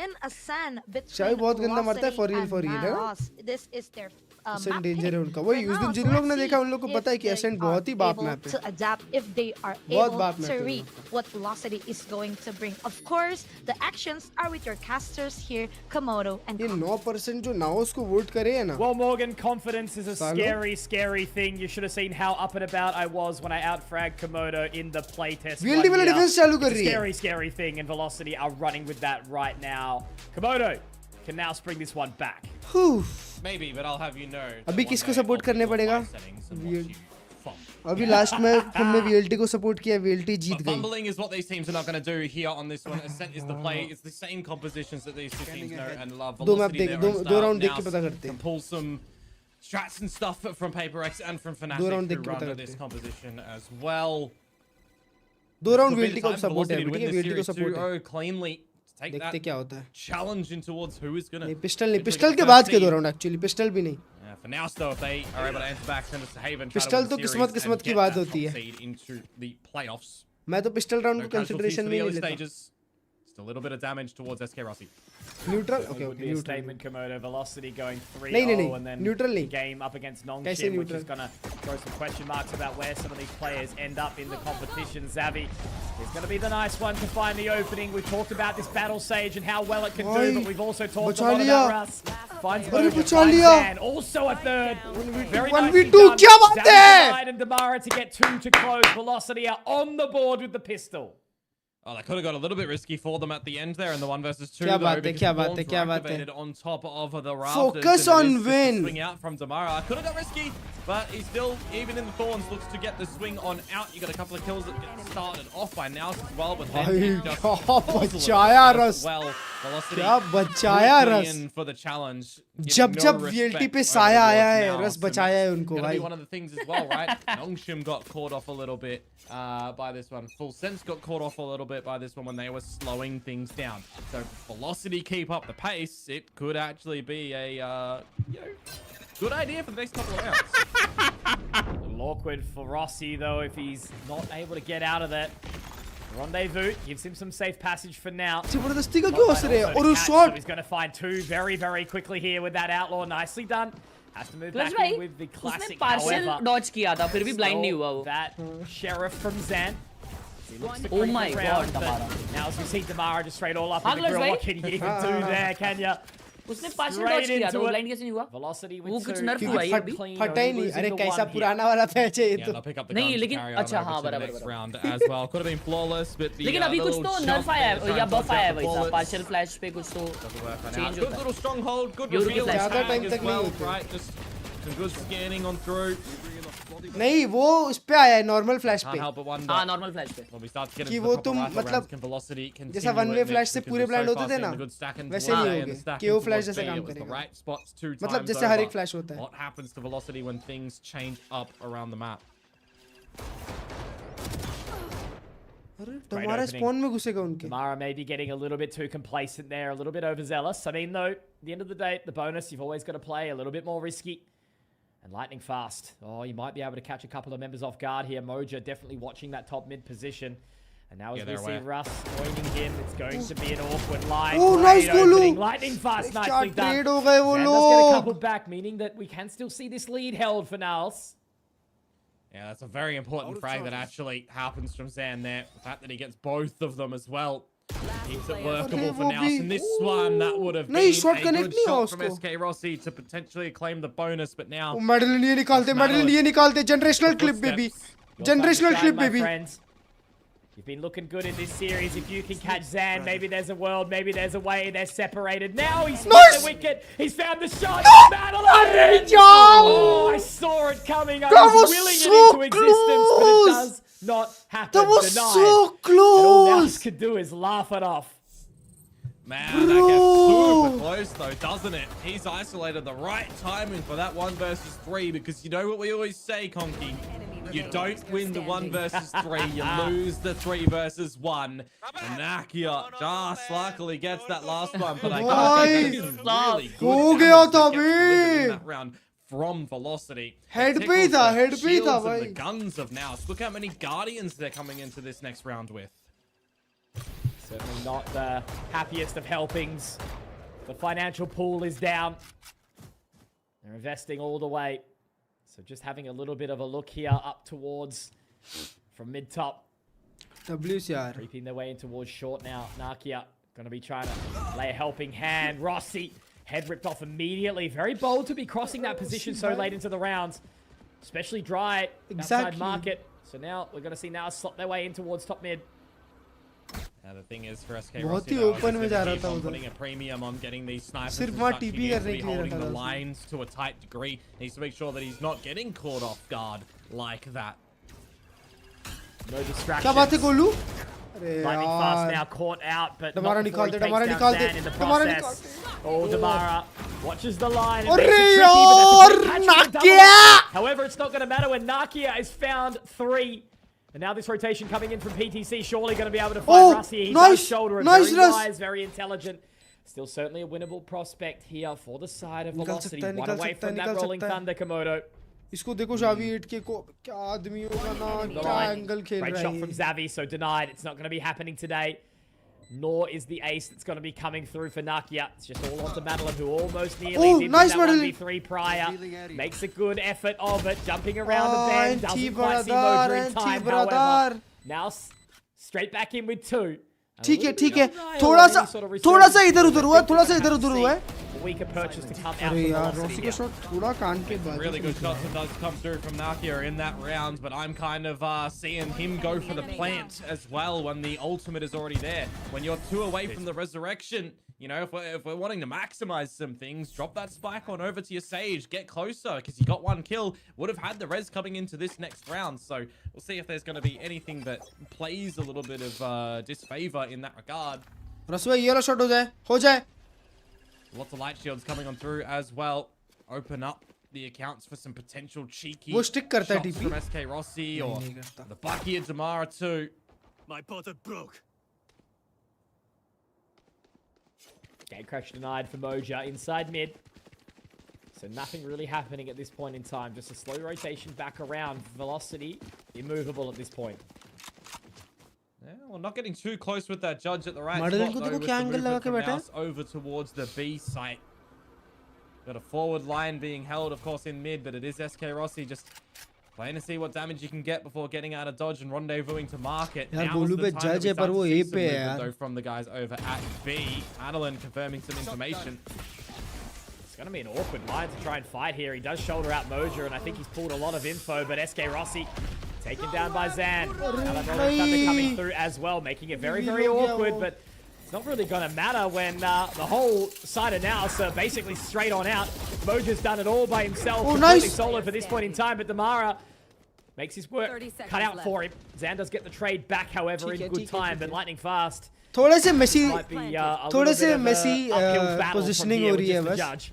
in a sand shahi between बहुत गंदा मारता है, for real, Velocity for real, and है ना? Naos. This is their Ascent map danger pick है उनका। वही for उस दिन Naos. जिन लोग ने Let's देखा see उन लोग को if पता है कि they असेंट are बहुत ही बाप able मैप to है। adapt, if they are बहुत able बाप मैप to है read what Velocity is going to bring. Of course, the actions are with your casters here, Komodo and ये 9% जो नाओस को vote करे है ना। Well, Morgan, confidence is a Salo? scary thing. You should have seen how up and about I was when I out-fragged Komodo in the playtest. VLT वाला defense चालू कर रही है। Scary thing, and Velocity are running with that right now. Komodo can now spring this one back. Maybe, but I'll have you know. अभी किसको support करने पड़ेगा? अभी लास्ट में हमने VLT को सपोर्ट किया, VLT जीत गई। Fumbling is what these teams are not going to do here on this one. Ascent is the play. It's the same compositions that these two teams know and love. दो map Velocity, देख, their own दो style. Round देख के Naos पता करते can हैं। pull some strats and stuff from Paper X and from दो Fnatic round देख who के run पता to करते this हैं। composition as well. 2 round Could be VLT the को time for सपोर्ट है, Velocity to ठीक win है this VLT को series सपोर्ट है। 2-0 cleanly. Take देखते that क्या होता है। challenge in towards who is going to. नहीं पिस्टल के बाद के 2 राउंड एक्चुअली, पिस्टल भी नहीं। Yeah, for Naos though, if they are able to enter back, send us to Haven, try to pistol win तो the series किस्मत and की get बात that होती top है। seed into the playoffs. मैं तो पिस्टल राउंड No को consideration casualties for में the ही early लेता। stages. Just a little bit of damage towards SK Rossi. Neutral It okay would okay be a neutral. statement, Komodo. Velocity going 3-0 नहीं, and then neutral नहीं। game up against कैसे Nongshim, which is neutral? going to throw some question marks about where some of these players end up in the competition. Zavi is going to be the nice one to find the opening. We've talked about this Battle Sage and how well it can do, but we've also talked a बचा lot लिया। about Russ. Finds अरे Mojo, बचा finds लिया। Dan, also a third. Very 1v2 nicely क्या done. बात है? Zavi and Damara to get 2 to close. Velocity are on the board with the pistol. Oh, that could have got a little bit risky for them at the end there in the 1 versus 2. क्या बात है, क्या बात है, क्या बात है. On top of the rafters. Focus on win. Swing out from Damara. Could have got risky, but he still, even in the thorns, looks to get the swing on out. You got a couple of kills that get started off by Naos as well, but then just बचाया रस. well. Velocity क्या बचाया रस. in for the challenge. जब VLT पे साया आया है, रस बचाया है उनको भाई. One of the things as well, right? Nongshim got caught off a little bit by this one. Full Sense got caught off a little bit by this one when they were slowing things down. So Velocity keep up the pace. It could actually be a good idea for the next couple of rounds. A little awkward for Rossi though if he's not able to get out of that. Rendezvous gives him some safe passage for now. जबरदस्ती का क्यों हंस रहे हैं? और उस shot. He's going to find two very, very quickly here with that outlaw. Nicely done. Has to move back in with the classic. Partial dodge किया था, फिर भी blind नहीं हुआ वो. That sheriff from Zan. Oh my god, Damara. Now as we see Damara just straight all up in the grill. What can you even do there, can ya? उसने partial dodge किया था, वो blind कैसे नहीं हुआ? Velocity with वो कुछ nerf हुआ है अभी. फटा ही नहीं. अरे कैसा पुराना वाला पैच है ये तो. नहीं लेकिन अच्छा हाँ बराबर. Round as well. Could have been flawless, but the लेकिन अभी कुछ तो nerf आया है या buff आया है वैसा. Partial flash पे कुछ तो change good होता है. little stronghold, good reveal ज़्यादा time तक नहीं होता. right? Just some good scanning on through. नहीं वो उस पे आया है normal flash पे. हाँ normal flash पे. कि वो तुम मतलब जैसा one way flash से पूरे blind होते थे ना वैसे नहीं होगे. KO flash जैसा काम करेगा. मतलब जैसे हर एक flash होता है. What happens to Velocity when things change up around the map? Damara spawn में घुसेगा उनके. Damara may be getting a little bit too complacent there, a little bit overzealous. I mean, though, at the end of the day, the bonus, you've always got to play a little bit more risky. And lightning fast. Oh, you might be able to catch a couple of members off guard here. Moja definitely watching that top mid position. And now as we see Russ joining him, it's going to be an awkward line. Oh, nice opening. Lightning fast, nicely done. And let's get a couple back, meaning that we can still see this lead held for Naos. Yeah, that's a very important frag that actually happens from Zan there. The fact that he gets both of them as well keeps it workable for Naos. And this one, that would have been a good shot from SK Rossi to potentially claim the bonus, but now... Madeline ये निकालते, generational clip baby. Generational clip baby. You've been looking good in this series. If you can catch Zan, maybe there's a world, maybe there's a way. They're separated. Now he's found the wicket. He's found the shot. Oh, I saw it coming. I was willing it into existence, but it does not happen. That was Denied. so close. And all Naos could do is laugh it off. Man, that gets super close though, doesn't it? He's isolated the right timing for that 1 versus 3 because you know what we always say, Conky? You don't win the 1 versus 3, you lose the 3 versus 1. And Nakia just luckily gets that last one, but I think that is really good that round from Velocity. Head पे था भाई. The guns of Naos. Look how many Guardians they're coming into this next round with. Certainly not the happiest of helpings. The financial pool is down. They're investing all the way. So just having a little bit of a look here up towards from mid-top. WCR. Creeping their way in towards short now. Nakia going to be trying to lay a helping hand. Rossi, head ripped off immediately. Very bold to be crossing that position so late into the rounds. Especially dry outside market. So now we're going to see now slot their way in towards top mid. Now the thing is for SK बहुत ही Rossi, open में जा रहा था उधर. putting a premium on getting these snipers. सिर्फ वहाँ TP करने के लिए holding रखा the था. lines to a tight degree. Needs to make sure that he's not getting caught off guard like that. No distractions. क्या बात है Golu? Lightning fast now caught out, but Damara not before he निकालते, takes Damara down निकालते, Zan in the Damara process. Oh, Damara watches the line and अरे makes it tricky, but that's a good catch for the double. Nakia! However, it's not going to matter when Nakia has found 3. And now this rotation coming in from PTC, surely going to be able to find Russi. He does shoulder it, very wise, very intelligent. Still certainly a winnable prospect here for the side of Velocity. One away from that rolling thunder, Komodo. इसको देखो Xavi 8K को क्या आदमी होगा ना क्या angle खेल रहा है. Great shot from Xavi, so denied. It's not going to be happening today. Nor is the ace that's going to be coming through for Nakia. It's just all onto Madeline, who almost nearly did that 1v3 prior. Makes a good effort of it, jumping around the bend. Doesn't quite see Moja in time, however. Now straight back in with 2. ठीक है थोड़ा सा इधर उधर हुआ है. weaker purchase to come out अरे from यार Velocity रॉसी का here. शॉट थोड़ा कान के बाद Really good shots that does come through from Nakia in that round, but I'm kind of seeing him go for the plant as well when the ultimate is already there. When you're 2 away from the resurrection, you know, if we're wanting to maximize some things, drop that spike on over to your Sage, get closer, because you got 1 kill, would have had the res coming into this next round. So we'll see if there's going to be anything that plays a little bit of disfavor in that regard. Rossi भाई ये वाला shot हो जाए Lots of light shields coming on through as well. Open up the accounts for some potential cheeky वो stick करता है shots TP from SK Rossi or the Bucky and Damara too. My portal broke. Gate crash denied for Moja inside mid. So nothing really happening at this point in time. Just a slow rotation back around. Velocity immovable at this point. Yeah, well, not getting too close with that judge at the right Madeleine spot, को though, देखो with क्या the angle लगा movement के from बैठा है? Naos over towards the B site. Got a forward line being held, of course, in mid, but it is SK Rossi just playing to see what damage you can get before getting out of dodge and rendezvousing to market. यार Now's Golu the पे time that जज we है पर start वो to A see some पे है movement, यार though, from the guys over at B. Madeline confirming some information. It's going to be an awkward line to try and fight here. He does shoulder out Moja, and I think he's pulled a lot of info, but SK Rossi taken down by Zan. Now that Rolling Thunder coming through as well, making it very, very awkward, but it's not really going to matter when the whole side of Naos are basically straight on out. Moja's done it all by himself, completely solo for this point in time, but Damara makes his work cut out for him. Zan does get the trade back, however, in good time, but lightning fast. थोड़े से messy Might be a थोड़े little से bit of a messy uphill battle from positioning here हो with रही है just the बस judge.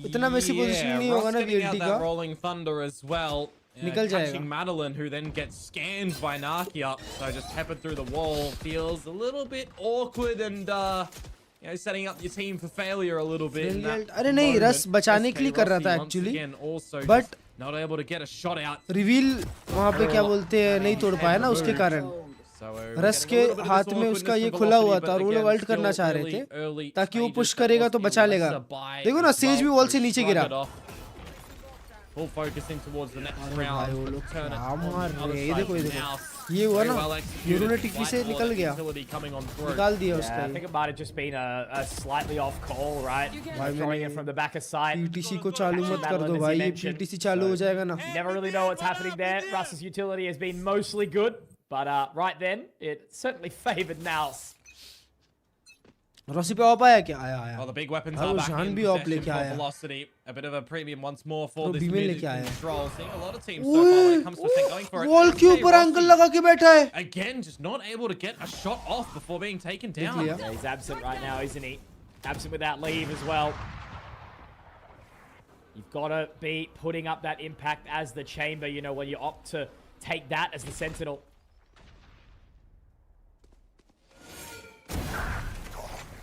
इतना Messi positioning नहीं होगा ना Ross getting out VLT that का Rolling Thunder as well. निकल जाएगा Catching Madeline, who then gets scanned by Nakia. So just peppered through the wall. Feels a little bit awkward and, you know, setting up your team for failure a little bit. in that अरे नहीं रस बचाने के लिए कर रहा था once actually again also but just not able to get a shot out. Reveal वहाँ पे क्या बोलते हैं नहीं तोड़ पाया ना उसके कारण रस के हाथ में उसका ये खुला हुआ था और वो लोग अल्ट करना चाह रहे थे ताकि वो पुश करेगा तो बचा लेगा देखो ना सेज भी वॉल से नीचे गिरा Full focusing towards the next भाई round. वो लोग Turn it क्या on मार the रहे other हैं ये side देखो ये from देखो Naos. ये हुआ Very ना well executed. यूरोने टिक्की से White निकल Wall गया utility coming on through. निकाल दिया Yeah, उसका I think it might have just been a slightly off call, right? Throwing it from the back of sight. PTC को चालू मत कर दो भाई ये PTC चालू हो जाएगा ना You never really know what's happening there. Russ's utility has been mostly good, but right then, it certainly favored Naos. Rossi पे ऑप आया क्या आया आया Well, the big weapons हाँ are वो back जान in भी ऑप possession लेके for आया Velocity. A bit of a premium once more for तो this बीमेल mid लेके आया control. Seeing a lot of teams so far when it comes to going for it. Wall के ऊपर SK angle Rossi, लगा के बैठा है again, just not able to get a shot off before being taken down. लिया Yeah, he's absent right now, isn't he? Absent without leave as well. You've got to be putting up that impact as the chamber, you know, when you opt to take that as the sentinel.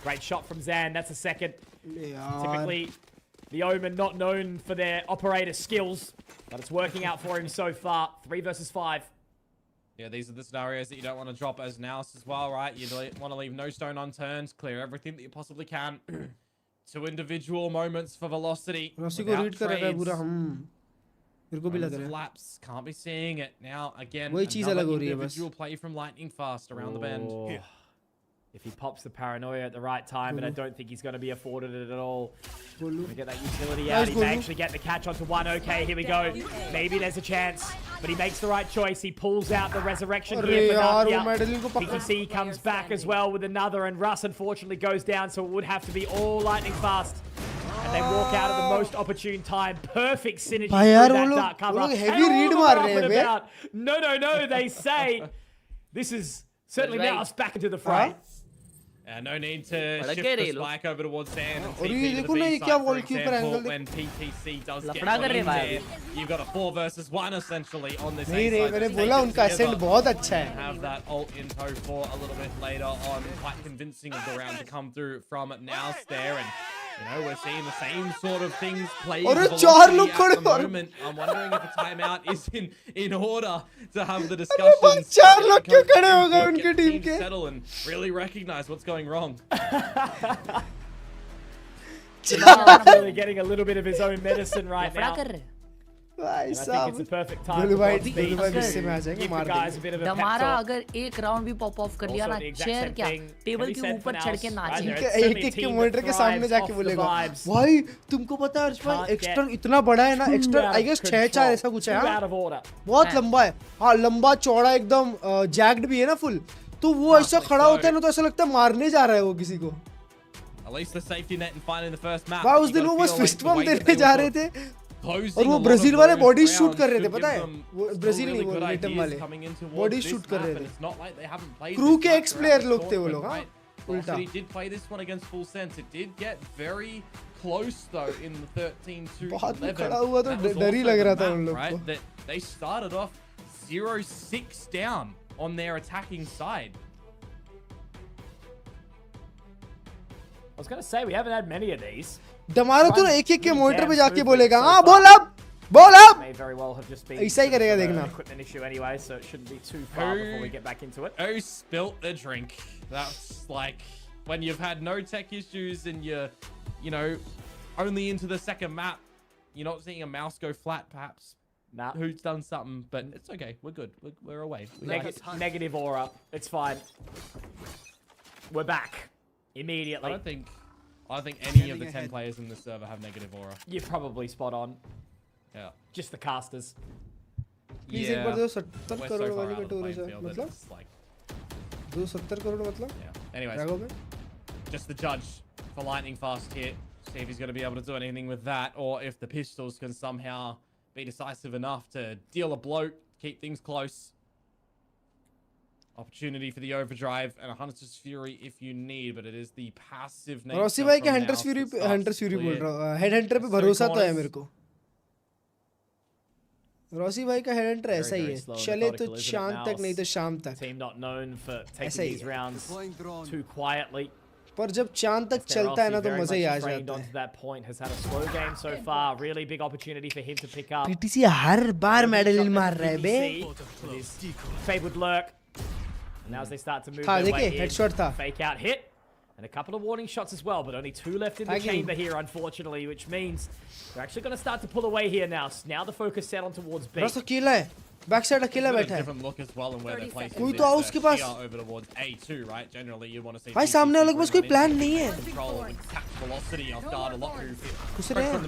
Great shot from Zan. That's a second. Typically, the Omen not known for their operator skills, but it's working out for him so far. 3 versus 5. Yeah, these are the scenarios that you don't want to drop as Naos as well, right? You want to leave no stone unturned, clear everything that you possibly can. 2 individual moments for Velocity. Rossi को read कर रहा है पूरा मेरे को भी लग रहा है Laps, can't be seeing it. Now, again, वही चीज अलग हो रही है बस individual play from Lightning Fast around the bend. Oh. If he pops the paranoia at the right time, and I don't think he's going to be afforded it at all. Gonna get that utility out. He may actually get the catch onto one. Okay, here we go. Maybe there's a chance, but he makes the right choice. He pulls out the resurrection here for Nakia. PTC comes back as well with another, and Russ unfortunately goes down, so it would have to be all lightning fast. And they walk out at the most opportune time. Perfect synergy through that dark cover. heavy read मार रहे हैं बे No, they say this is certainly now us back into the fray. No need to shift the spike over towards Zan and और TP ये to the देखो ना B ये side, क्या for wall के ऊपर example, angle when PTC does get लफड़ा कर रहे in भाई there. You've got a 4 versus 1 essentially on this नहीं A रे side. मैंने Just बोला take it उनका together ascent बहुत अच्छा and है have that ult info for a little bit later on. Quite convincing of the round to come through from Naos there, and you know we're seeing the same sort of things playing और Velocity चार लोग at खड़े the और moment. I'm wondering if a timeout is in order to have the discussions. चार लोग क्यों खड़े हो गए उनकी Get टीम teams के settle and really recognize what's going wrong. Really getting a little bit of his own medicine right now. भाई And I think साहब it's a perfect time Golu for भाई God गोलू भाई Speed गुस्से में आ to जाएंगे give मार the guys a देंगे bit of a pep दमारा talk. अगर एक राउंड भी पॉप ऑफ कर लिया Also ना, the exact चेयर same क्या thing टेबल can be के said for ऊपर चढ़ के Naos, नाचे। right? ठीक There's है certainly एक एक a के team मॉनिटर that के सामने thrives जाके off the बोलेगा vibes. भाई तुमको पता है अर्श भाई Can't एक्सटर्न get इतना बड़ा है ना too एक्सटर्न out I of guess 6-4 control, ऐसा कुछ है too हाँ? out of order. बहुत लंबा है हाँ लंबा चौड़ा एकदम जैक्ड भी है ना फुल तो वो ऐसा खड़ा होता है ना तो ऐसा लगता है मारने जा रहा है वो किसी को At least the safety net and finding the first map. भाई उस दिन वो बस फिस्ट पंप देने जा रहे थे और वो ब्राजील वाले बॉडी शूट कर रहे थे पता है वो ब्राजील नहीं वो लिटम वाले बॉडी शूट कर रहे थे क्रू के एक्स प्लेयर लोग थे वो लोग हाँ उल्टा He did play this one against Full Sense. It did get very close though in the 13-2-11. बहुत में खड़ा हुआ तो डर ही लग रहा था उन लोग को That they started off 0-6 down on their attacking side. I was going to say, we haven't had many of these. दमारा तो एक एक के मॉनिटर पे जाके बोलेगा हाँ बोल अब May very well have just been ऐसा ही करेगा sort of देखना an equipment issue anyway, so it shouldn't be too far before we get back into it. Who spilt the drink? That's like when you've had no tech issues and you're, you know, only into the second map. You're not seeing a mouse go flat, perhaps. Nah. Who's done something, but it's okay. We're good. We're away. Negative aura. It's fine. We're back immediately. I don't think any of the 10 players in this server have negative aura. You're probably spot on. Yeah. Just the casters. Please एक बार दो 70 करोड़ वाली का tour है मतलब दो 70 करोड़ मतलब Anyways, just the judge for lightning fast here. See if he's going to be able to do anything with that, or if the pistols can somehow be decisive enough to deal a blow, keep things close. Opportunity for the overdrive and a Hunter's Fury if you need, but it is the passive nature. Rossi भाई के hunters fury बोल रहा हूँ head Hunter पे भरोसा तो है मेरे को रॉसी भाई का हेड हंटर ऐसा ही है चले तो शाम तक नहीं तो शाम तक Team not known for taking these rounds too quietly. पर जब चांद तक चलता है ना तो मजा ही आ जाता है that point has had a slow game so far. Really big opportunity for him to pick up. PTC her bar medal मार रहा है बे Fabled lurk. And now as they start to move हाँ their way देखिए headshot था fake out hit. And a couple of warning shots as well, but only 2 left in the chamber here, unfortunately, which means they're actually going to start to pull away here now. Now the focus set on towards B. Ross अकेला है back side अकेला बैठा है कोई तो आओ उसके पास भाई सामने वाले के पास कोई प्लान नहीं है घुस रहे हैं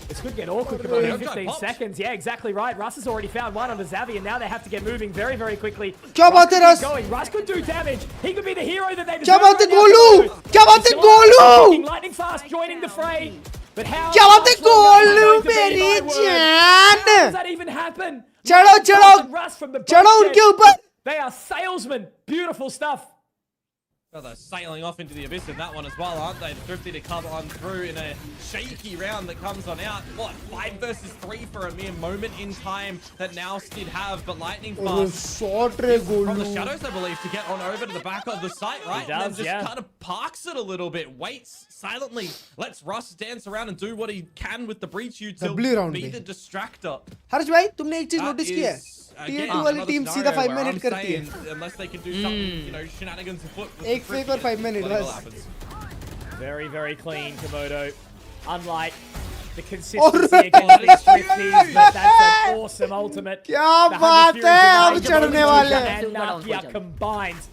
This could get awkward in 15 seconds. Yeah, exactly right. Russ has already found one on the Zavi, and now they have to get moving very, very quickly. क्या बात है रस Russ could do damage. He could be the hero that they deserve. क्या बात है गोलू क्या बात है Golu Lightning fast joining the fray. But how क्या बात है गोलू मेरी जान How does that even happen? चढ़ो चढ़ो चढ़ो उनके ऊपर They are salesmen. Beautiful stuff. Well, they're sailing off into the abyss in that one as well, aren't they? Thrifty to come on through in a shaky round that comes on out. What, 5 versus 3 for a mere moment in time that Naos did have, but Lightning Fast from the shadows, I believe, to get on over to the back of the site, right? He does, and then just kind of parks it a little bit, waits silently, lets Russ dance around and do what he can with the breach util, be the distractor. हर्ष भाई तुमने एक चीज notice की है tier 2 वाली team सीधा 5 minute करती है unless they can do something, you know, shenanigans afoot. एक फेक और 5 मिनट बस Very, very clean, Komodo. Unlike the consistency against these Swifties, but that's an awesome ultimate. क्या बात है अब चढ़ने वाले and Nakia combined.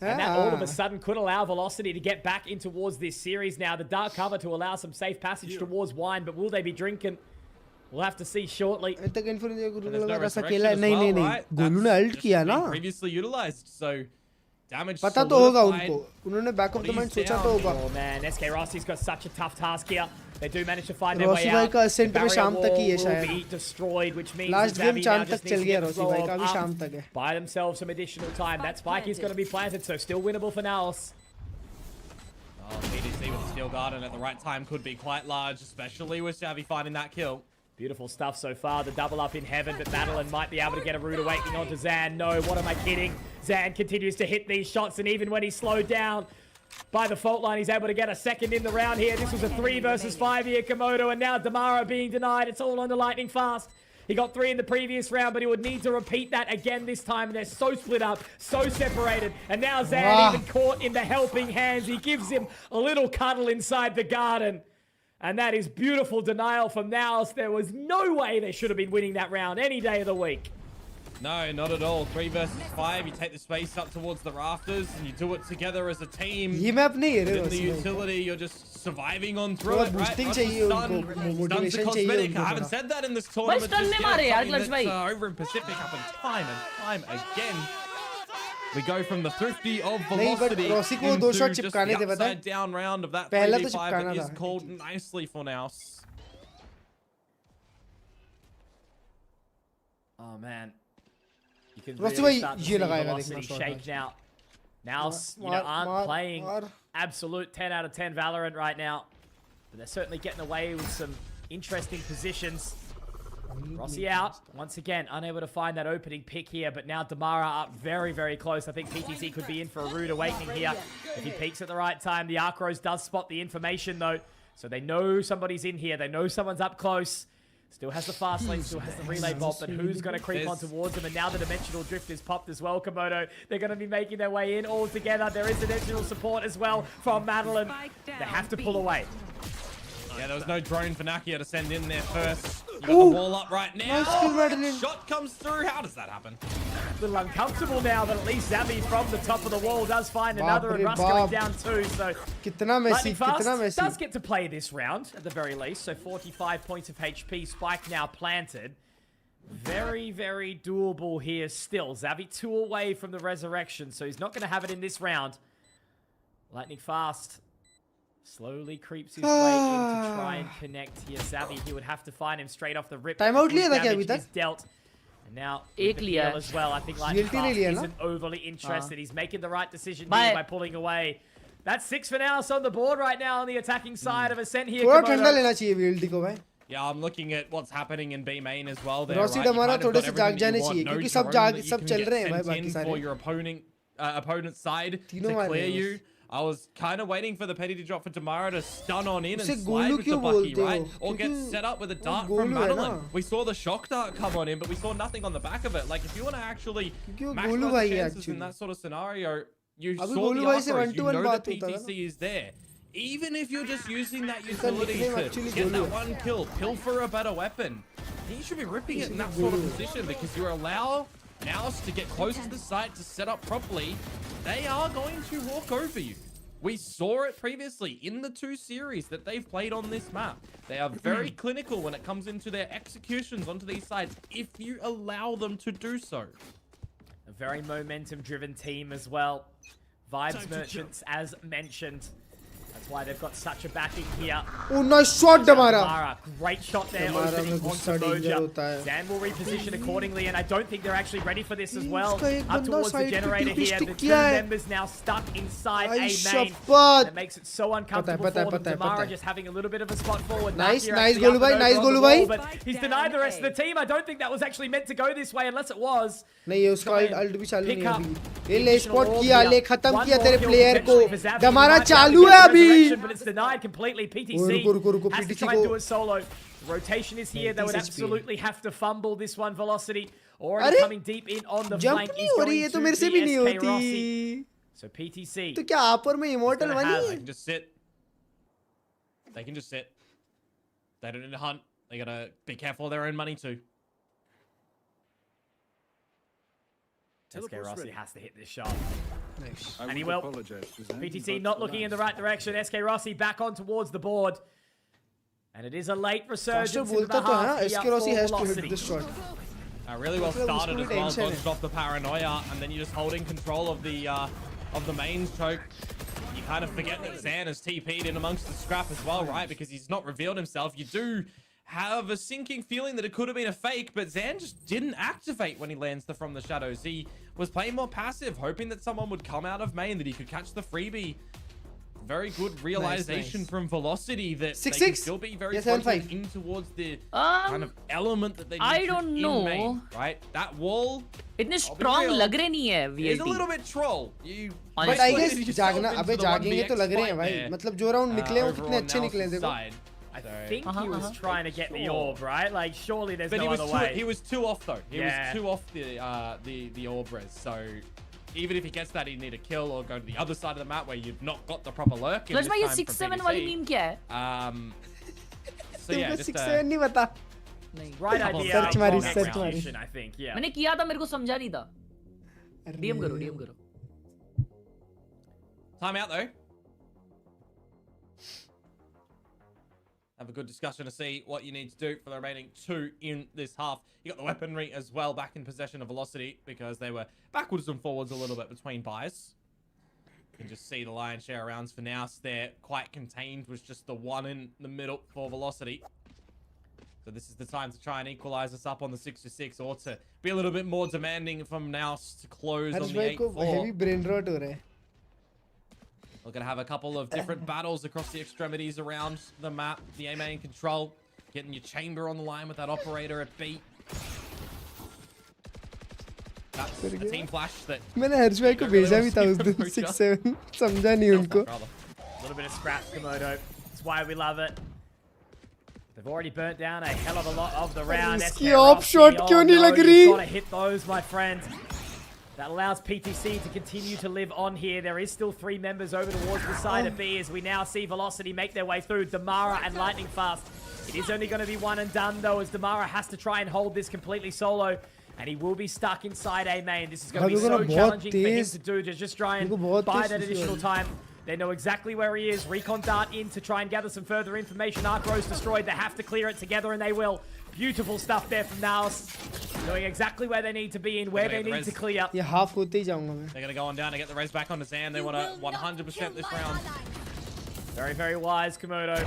And that all of a sudden could allow Velocity to get back in towards this series now. The dark cover to allow some safe passage towards Wine, but will they be drinking? We'll have to see shortly. तक info लगा रस अकेला नहीं गोलू ने alt किया ना Previously utilized, so damage पता तो होगा उनको उन्होंने बैक ऑफ द माइंड सोचा तो होगा Oh man, SK Rossi's got such a tough task here. They do manage to find their way Rossi भाई out. का असेंट में शाम तक ही है शायद destroyed, which means last Zavi game now चांद just तक needs चल to गया get रॉसी भाई का resolved भी up, शाम तक है buy themselves some additional time. That spike is going to be planted, so still winnable for Naos. Oh, PDC with the Steel Garden at the right time could be quite large, especially with Xavi finding that kill. Beautiful stuff so far. The double up in heaven, but Madeline might be able to get a rude awakening onto Zan. No, what am I kidding? Zan continues to hit these shots, and even when he's slowed down by the fault line, he's able to get a second in the round here. This was a 3 versus 5 here, Komodo, and now Damara being denied. It's all on the Lightning Fast. He got 3 in the previous round, but he would need to repeat that again this time. And they're so split up, so separated. And now Zan even caught in the helping hands. He gives him a little cuddle inside the garden. And that is beautiful denial from Naos. There was no way they should have been winning that round any day of the week. No, not at all. 3 versus 5. You take the space up towards the rafters and you do it together as a team. ये map नहीं है In the utility, you're just surviving on through थोड़ा it, right? boosting Not चाहिए just उनको, Stun's motivation a चाहिए cosmetic. उनको I haven't थोड़ा. said that in this tournament stun just में yet. मारे यार, Something Klurge भाई. that's, over in Pacific happened time and time again. We go from the thrifty of velocity Rossi को into दो shot just चिपकाने the थे, पता है? upside down round of that पहला तो 3v5 that चिपकाना is था. called nicely for Naos. Oh, man. You can Rossi really भाई start to ये see लगाएगा velocity देखना shake now. Naos, you know, मार, aren't मार, playing मार. absolute 10 out of 10 Valorant right now. But they're certainly getting away with some interesting positions. Rossi out. Once again, unable to find that opening pick here, but now Damara up very, very close. I think PTC could be in for a rude awakening here. If he peeks at the right time, the Arc Rose does spot the information, though. So they know somebody's in here. They know someone's up close. Still has the fast lane, still has the relay bolt, but who's going to creep on towards them? And now the Dimensional Drift is popped as well, Komodo. They're going to be making their way in all together. There is dimensional support as well from Madeline. They have to pull away. Yeah, there was no drone for Nakia to send in there first. You got the wall up right now. Shot comes through. How does that happen? A little uncomfortable now, but at least Zabi from the top of the wall does find another, and Russ going down too. So Lightning Fast does get to play this round at the very least. So 45 points of HP. Spike now planted. Very, very doable here still. Zabi 2 away from the resurrection, so he's not going to have it in this round. Lightning Fast slowly creeps his way in to try and connect here. Zabi, he would have to find him straight off the rip. Timeout लिया था क्या अभी तक? Dealt. And now एक लिया as well. I think Lightning Fast isn't overly interested. He's making the right decision here by pulling away. That's 6 for Naos on the board right now on the attacking side of Ascent here. थोड़ा ठंडा लेना चाहिए VLT को भाई. Yeah, I'm looking at what's happening in B main as well. There, Rossi Damara थोड़े से जाग जाने चाहिए क्योंकि सब चल रहे हैं भाई बाकी सारे. For your opponent's side to clear you. I was kind of waiting for the petty to drop for Damara to stun on in and slide with the Bucky, right? Or get set up with a dart from Madeline. We saw the shock dart come on in, but we saw nothing on the back of it. Like, if you want to actually maximize the chances in that sort of scenario, you saw the Arcros, you know that PTC is there. Even if you're just using that utility to get that one kill, pilfer a better weapon, you should be ripping it in that sort of position because you allow Naos to get close to the site to set up properly. They are going to walk over you. We saw it previously in the 2 series that they've played on this map. They are very clinical when it comes into their executions onto these sites if you allow them to do so. A very momentum-driven team as well. Vibes Merchants, as mentioned. That's why they've got such a backing here. Oh, nice shot, Damara. Great shot there. Opening onto Moja. Zan will reposition accordingly, and I don't think they're actually ready for this as well. Up towards the generator here. The 2 members now stuck inside A main. That makes it so uncomfortable for them. Damara just having a little bit of a spot forward. Nice Golu bhai, nice Golu bhai. But he's denied the rest of the team. I don't think that was actually meant to go this way unless it was. नहीं उसका alt भी चालू नहीं है अभी. ये ले spot किया, ले खत्म किया तेरे प्लेयर को. Damara चालू है अभी. But it's denied completely. PTC has to try and do it solo. The rotation is here. They would absolutely have to fumble this one. Velocity already coming deep in on the flank. नहीं हो रही है तो मेरे से भी नहीं होती. So PTC. तो क्या आपर में immortal बनी? They can just sit. They can just sit. They don't need to hunt. They gotta be careful of their own money too. SK Rossi has to hit this shot. Nice. And he will. PTC not looking in the right direction. SK Rossi back on towards the board. And it is a late resurgence into the half SK Rossi has to hit this shot. Really well started as well. Dodged off the paranoia, and then you're just holding control of the mains choke. You kind of forget that Zan has TP'd in amongst the scrap as well, right? Because he's not revealed himself. You do have a sinking feeling that it could have been a fake, but Zan just didn't activate when he lands from the shadows. He was playing more passive, hoping that someone would come out of main, that he could catch the freebie. Very good realization from Velocity that they can still be very close in towards the kind of element that they need in main, right? That wall इतने strong लग रहे नहीं है VLT. It's a little bit troll. But I guess जागना अबे जागेंगे तो लग रहे हैं भाई. मतलब जो राउंड निकले वो कितने अच्छे निकले देखो. I think he was trying to get the orb, right? Like, surely there's no other way. He was 2 off, though. He was 2 off the orb res. So, even if he gets that, he'd need a kill or go to the other side of the map where you've not got the proper lurk. Klurge भाई ये 6-7 वाली meme क्या है? तुमको 6-7 नहीं पता. Right idea. Search मारी, wrong search मारी. execution, I think. Yeah. मैंने किया था, मेरे को समझा नहीं था. DM करो. Time out though. Have a good discussion to see what you need to do for the remaining 2 in this half. You got the weaponry as well back in possession of Velocity because they were backwards and forwards a little bit between buys. You can just see the lion's share of rounds for Naos there. Quite contained was just the one in the middle for Velocity. So this is the time to try and equalize us up on the 6-6 or to be a little bit more demanding from Naos to close on the 8-4. heavy brain rot ho raha hai. We're going to have a couple of different battles across the extremities around the map. The A main control. Getting your chamber on the line with that operator at B. That's a team flash that... मैंने हर्ष भाई को भेजा भी था उस दिन 6-7. समझा नहीं उनको. A little bit of scraps, Komodo. That's why we love it. They've already burnt down a hell of a lot of the round. इसकी ऑफ शॉट क्यों नहीं लग रही? You've got to hit those, my friends. That allows PTC to continue to live on here. There is still 3 members over towards the side of B as we now see Velocity make their way through. Damara and Lightning Fast. It is only going to be one and done though, as Damara has to try and hold this completely solo. And he will be stuck inside A main. This is going to be so challenging for him to do, to just try and buy that additional time. They know exactly where he is. Recon dart in to try and gather some further information. Arc Rose destroyed. They have to clear it together, and they will. Beautiful stuff there from Naos. Knowing exactly where they need to be and where they need to clear. ये half होते ही जाऊंगा मैं. They're going to go on down to get the res back onto Zan. They want to 100% this round. Very, very wise, Komodo.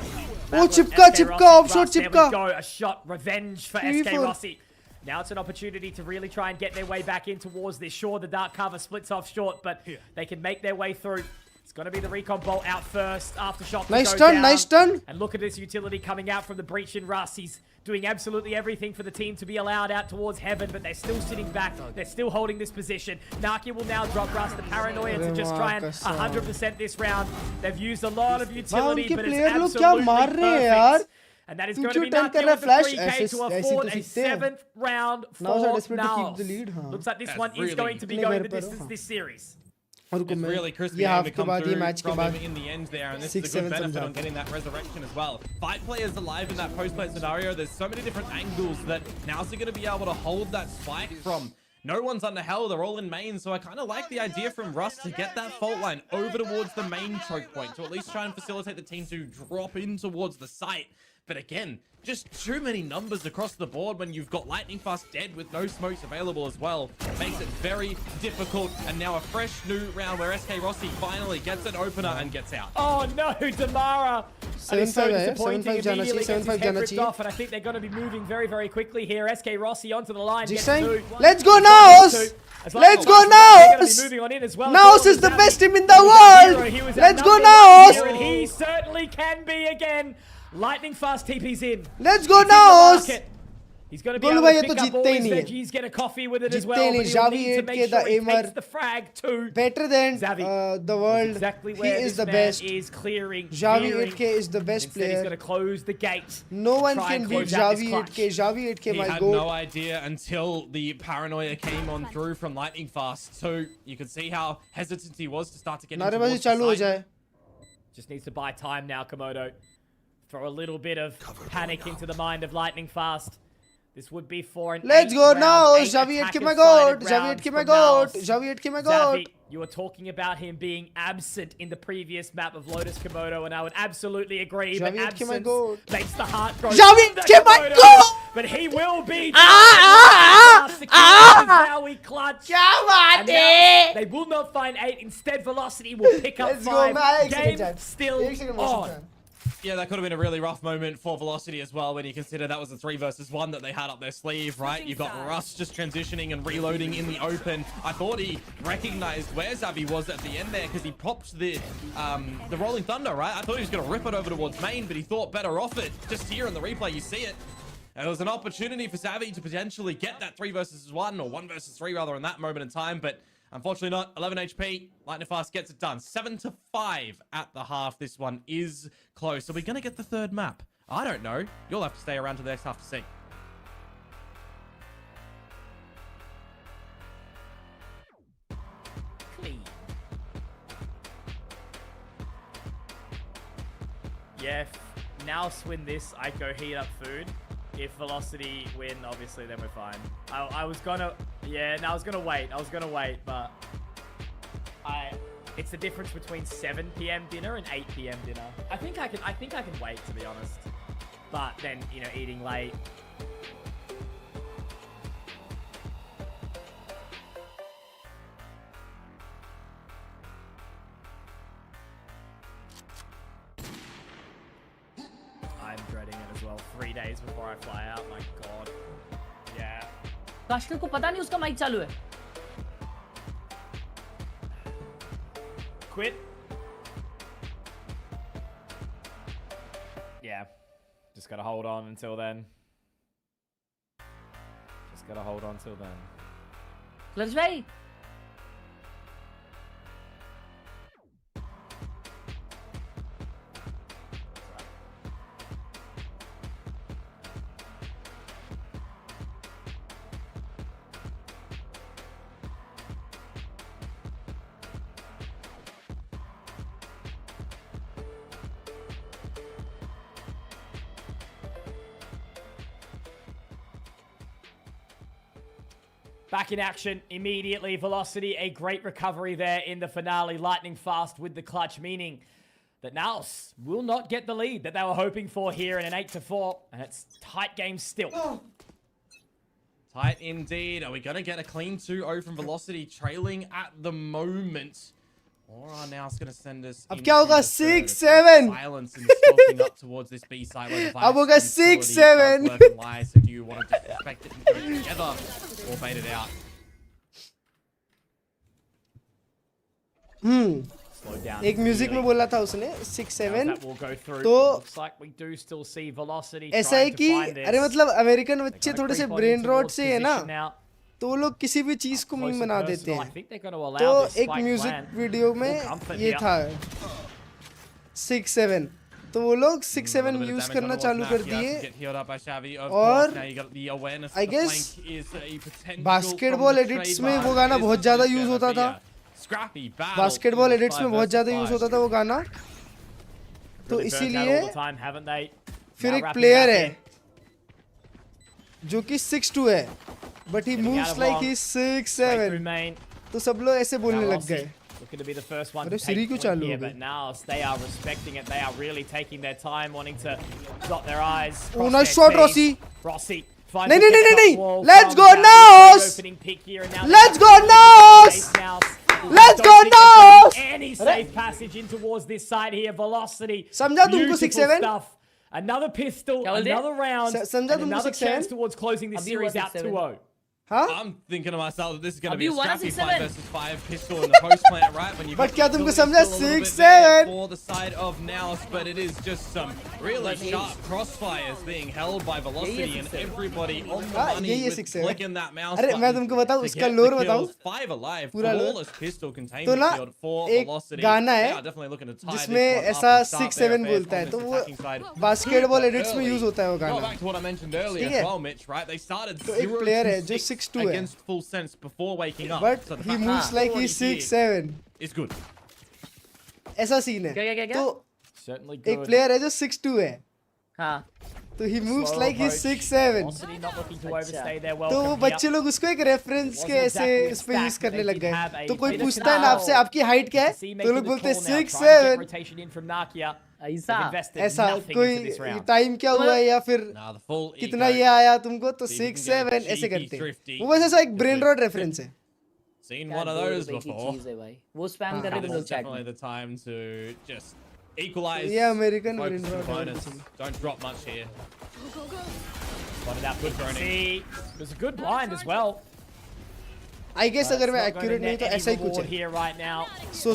Oh, chipka, offshot chipka. There we go. A shot. Revenge for SK Rossi. Now it's an opportunity to really try and get their way back in towards this. Sure, the dark cover splits off short, but they can make their way through. It's going to be the recon bolt out first. Aftershock. Nice turn, nice turn. And look at this utility coming out from the breach in Russ. He's doing absolutely everything for the team to be allowed out towards heaven, but they're still sitting back. They're still holding this position. Naki will now drop Russ the paranoia to just try and 100% this round. They've used a lot of utility, but it's absolutely perfect. And that is going to be Naki with the 3K to afford a 7th round for Naos. Looks like this one is going to be going the distance this series. It's really crispy game to come through from him in the end there, and this is a good benefit on getting that resurrection as well. 5 players alive in that post-play scenario. There's so many different angles that Naos are going to be able to hold that spike from. No one's under hell, they're all in main, so I kind of like the idea from Russ to get that fault line over towards the main choke point, to at least try and facilitate the team to drop in towards the site. But again, just too many numbers across the board when you've got Lightning Fast dead with no smokes available as well. It makes it very difficult, and now a fresh new round where SK Rossi finally gets an opener and gets out. Oh no, Damara! That is so disappointing. Immediately gets his head ripped off, and I think they're going to be moving very, very quickly here. SK Rossi onto the line. Let's go Naos! Let's go Naos! Naos is the best team in the world! Let's go Naos! And he certainly can be again. Lightning Fast TP's in. Let's go Naos! He's going to be able to pick up all his veggies, get a coffee with it as well, but he'll need to make sure he takes the frag too. Better than the world. Exactly he where is this the best. Is clearing. Javi 8K is the best Instead, player. He's going to close the gate. No one can beat Javi 8K. Javi 8K, my goat. He had no idea until the paranoia came on through from Lightning Fast. So you could see how hesitant he was to start to get into the side. Just needs to buy time now, Komodo. Throw a little bit of panic into the mind of Lightning Fast. This would be for an Let's go now! Javi 8K my god! Javi 8K my god! Javi 8K my god! You were talking about him being absent in the previous map of Lotus Komodo, and I would absolutely agree. But absence makes the heart grow. Javi 8K my god! But he will be. Now we clutch. They will not find 8. Instead, Velocity will pick up 5. Game still on. Yeah, that could have been a really rough moment for Velocity as well, when you consider that was a 3 versus 1 that they had up their sleeve, right? You've got Russ just transitioning and reloading in the open. I thought he recognized where Xavi was at the end there, because he popped the Rolling Thunder, right? I thought he was going to rip it over towards main, but he thought better off it. Just here in the replay, you see it. And it was an opportunity for Xavi to potentially get that 3 versus 1, or 1 versus 3 rather, in that moment in time, but unfortunately not. 11 HP. Lightning Fast gets it done. 7-5 at the half. This one is close. Are we going to get the 3rd map? I don't know. You'll have to stay around to the next half to see. Clean. Yeah, Naos win this, I go heat up food. If Velocity win, obviously, then we're fine. I was gonna, yeah, no, I was gonna wait, but it's the difference between 7 p.m. dinner and 8 p.m. dinner. I think I can wait, to be honest. But then, you know, eating late. I'm dreading it as well. 3 days before I fly out. My God. Yeah. Caster को पता नहीं उसका mic चालू है. Quit. Yeah. Just gotta hold on until then. Klurge भाई. Back in action immediately. Velocity, a great recovery there in the finale. Lightning fast with the clutch, meaning that Naos will not get the lead that they were hoping for here in an 8-4. And it's tight game still. Oh. Tight indeed. Are we going to get a clean 2-0 from Velocity, trailing at the moment? Or are Naos going to send us अब क्या होगा 6-7 silence and stalking up towards this B side where the अब होगा 6-7 so do you want to expect it to go together or bait it out? एक music में बोला था उसने 6-7 तो ऐसा है कि अरे मतलब अमेरिकन बच्चे थोड़े से ब्रेन रॉट से है ना तो वो लोग किसी भी चीज को मीम बना देते हैं तो एक म्यूजिक वीडियो में ये था 6-7 तो वो लोग 6-7 यूज करना चालू कर दिए और आई गेस बास्केटबॉल एडिट्स में वो गाना बहुत ज्यादा यूज होता था बास्केटबॉल एडिट्स में बहुत ज्यादा यूज होता था वो गाना तो इसीलिए फिर एक प्लेयर है जो कि 6'2" है but he moves like he's 6'7" तो सब लोग ऐसे बोलने लग गए Looking to be the first one अरे to सीरी take क्यों point चालू here, हो but now they are respecting it. They are really taking their time, wanting to dot their I's. Oh, nice shot, Rossi. Rossi. नहीं let's go Naos let's go Naos let's go Naos any safe passage in towards this side here. Velocity समझा तुमको 6-7 another pistol, another round, and another chance towards closing this series out 2-0. Huh? I'm thinking to myself that this is going to be a scrappy 5-5 pistol in the post plant, right? When you but क्या तुमको समझा 6-7 for the side of Naos, but it is just some really sharp crossfires being held by Velocity and everybody on the money with clicking that mouse अरे मैं तुमको बताऊं उसका लोर बताऊं 5 alive पूरा flawless pistol तो containment ना field for एक Velocity. गाना They है are definitely looking to tie this जिसमें one up ऐसा and start their 6-7 affairs बोलता है on तो this वो attacking side. बास्केटबॉल एडिट्स में यूज होता है वो Go गाना back to what I mentioned earlier as well, Mitch, right? They started तो एक प्लेयर है जो 0-6 6'2" है against full sense before waking up. but So the he fact moves that like he's 6'7" is good. ऐसा scene है तो एक player है जो 6'2" है हाँ तो he moves like he's 6'7" तो वो बच्चे लोग उसको एक रेफरेंस के ऐसे इस पे यूज करने लग गए तो कोई पूछता है ना आपसे आपकी हाइट क्या है तो लोग बोलते हैं 6'7" ऐसा कोई टाइम क्या हुआ है या फिर कितना ये आया तुमको तो 6'7" ऐसे करते हैं वो बस ऐसा एक ब्रेन रॉट रेफरेंस है Seen one of those before. वो स्पैम कर रहे थे लोग chat Definitely the time to just equalize. Yeah, American focus brain the rot. bonus. Don't drop much here. Spotted out good droning. It was a good blind as well. I guess अगर मैं accurate नहीं तो ऐसा ही कुछ है here right now. So.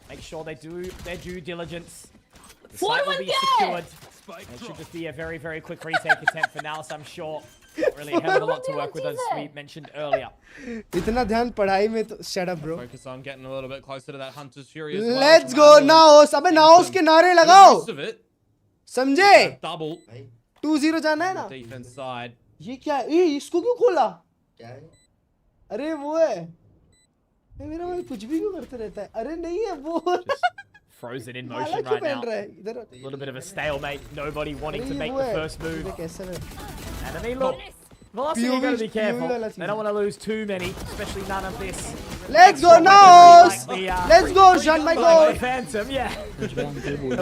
Make sure they do their due diligence. The site will be secured. It should just be a very, very quick retake attempt for Naos, I'm sure. Really a hell of a lot to work with, as we mentioned earlier. इतना ध्यान पढ़ाई में तो shut up bro. Focus on getting a little bit closer to that Hunter's Fury as well. Let's go Naos. अबे Naos के नारे लगाओ समझे 2-0 जाना है ना defense side. ये क्या है इसको क्यों खोला क्या है अरे वो है मेरा भाई कुछ भी क्यों करते रहता है अरे नहीं है वो frozen in motion right now. A little bit of a stalemate. Nobody wanting to make the first move. And I mean, look, Velocity are going to be careful. They don't want to lose too many, especially none of this. Let's go, Naos! Let's go, Jean, my God! Phantom, yeah.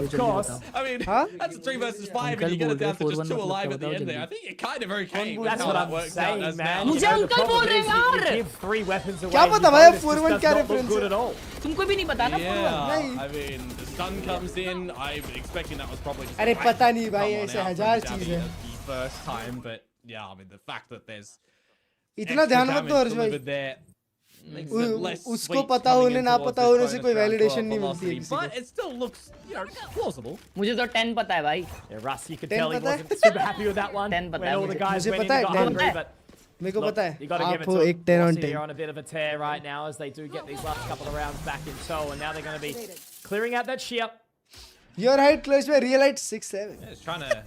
Of course. I mean, that's a 3 versus 5, and you get it down to just 2 alive at the end there. I think you're kind of okay with That's how what that I'm works saying, out man. as now. The problem is if you give 3 weapons away, क्या पता भाई, 4-1 क्या reference good at all. तुमको भी नहीं पता ना Yeah, I mean, the stun comes in. I'm expecting that was probably just अरे पता नहीं भाई, ऐसे हजार चीज़ है. the first time, but yeah, I mean, the fact that there's इतना ध्यान मत दो हर्ष भाई. उसको पता होने ना पता होने से कोई validation नहीं मिलती है किसी को. But it still looks, you know, plausible. मुझे तो 10 पता है भाई. Yeah, Russ, you could tell he wasn't super happy with that one. 10 पता when है all the guys मुझे went in पता and है, got 10 hungry, but मेरे को पता है. you got to give it आपको to एक 10 on Velocity 10. are on a bit of a tear right now as they do get these last couple of rounds back in tow, and now they're going to be clearing out that shear. Your height Klurge by real height 6'7". Yeah, it's trying to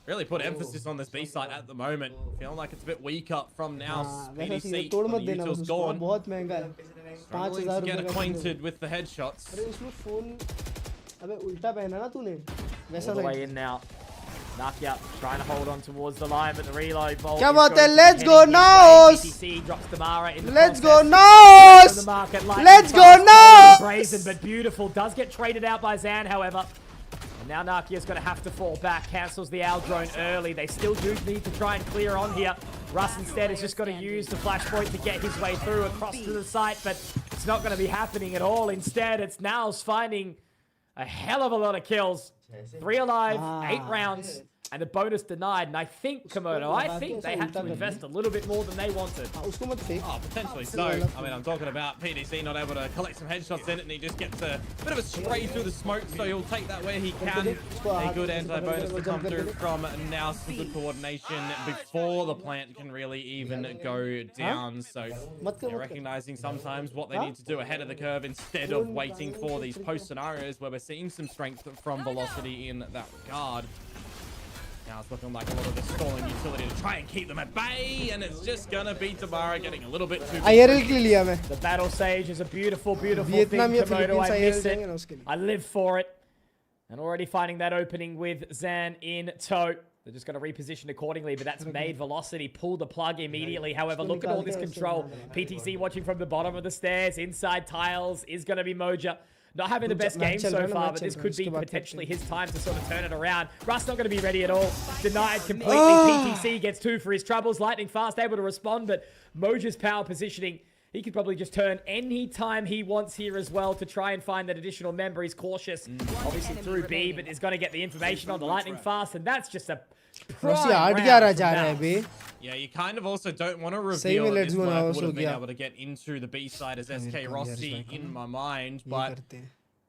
really put emphasis on this B side at the moment. Feeling like it's a bit weaker from Naos. PDC, तोड़ the मत देना util's उसको, gone. बहुत महंगा है. Struggling to 5000 get रुपए का acquainted with the headshots. अरे उसमें फोन अबे उल्टा पहना ना तूने. वैसा All the way in now. Nakia trying to hold on towards the line, but the reload bolt. क्या बात है? Let's go Naos! PTC drops Tamara in the Let's go process. Naos! The market, Let's go Naos! Brazen but beautiful. Does get traded out by Zan, however. And now Nakia's going to have to fall back. Cancels the owl drone early. They still do need to try and clear on here. Russ instead is just going to use the flashpoint to get his way through across to the site, but it's not going to be happening at all. Instead, it's Naos finding a hell of a lot of kills. 3 alive, 8 rounds. And the bonus denied, and I think, Komodo, I think they had to invest a little bit more than they wanted. Oh, potentially so. I mean, I'm talking about PDC not able to collect some headshots in it, and he just gets a bit of a spray through the smoke, so he'll take that where he can. A good anti-bonus to come through from Naos, some good coordination before the plant can really even go down. So you're recognizing sometimes what they need to do ahead of the curve instead of waiting for these post scenarios where we're seeing some strength from Velocity in that regard. Now it's looking like a lot of the stalling utility to try and keep them at bay, and it's just gonna be Tamara getting a little bit too. IRL के लिए लिया मैं. The battle sage is a beautiful, beautiful Vietnam thing, या Komodo. Philippines I miss IRL जाएंगे ना उसके it. लिए. I live for it. And already finding that opening with Zan in tow. They're just going to reposition accordingly, but that's made Velocity pull the plug immediately. However, look at all this control. PTC watching from the bottom of the stairs. Inside tiles is going to be Moja. Not having the best game so far, but this could be potentially his time to sort of turn it around. Russ not going to be ready at all. Denied completely. PTC gets 2 for his troubles. Lightning fast, able to respond, but Moja's power positioning, he could probably just turn any time he wants here as well to try and find that additional member. He's cautious, obviously through B, but is going to get the information on the lightning fast, and that's just a yeah, you kind of also don't want to reveal that this work would have been able to get into the B side as SK Rossi in my mind, but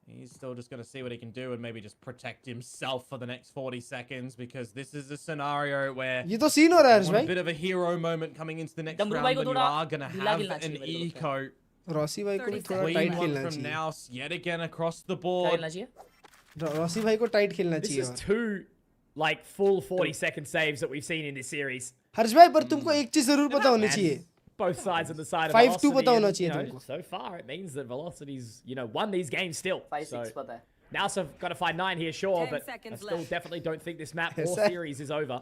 he's still just going to see what he can do and maybe just protect himself for the next 40 seconds because this is a scenario where ये तो scene हो रहा है a bit of a hero moment coming into the next round and you are going to have an eco. Rossi भाई को भी थोड़ा tight खेलना from Naos yet again across the board. Rossi भाई को tight खेलना चाहिए. This is 2 like full 40-second saves that we've seen in this series. हर्ष भाई पर तुमको एक चीज जरूर पता होनी चाहिए. Both sides of the side of 5-2 पता होना Velocity. चाहिए And, तुमको. so far, it means that Velocity's, won these games still. 5-6 पता है. Naos have got to find 9 here, sure, but I still definitely don't think this map or series is over.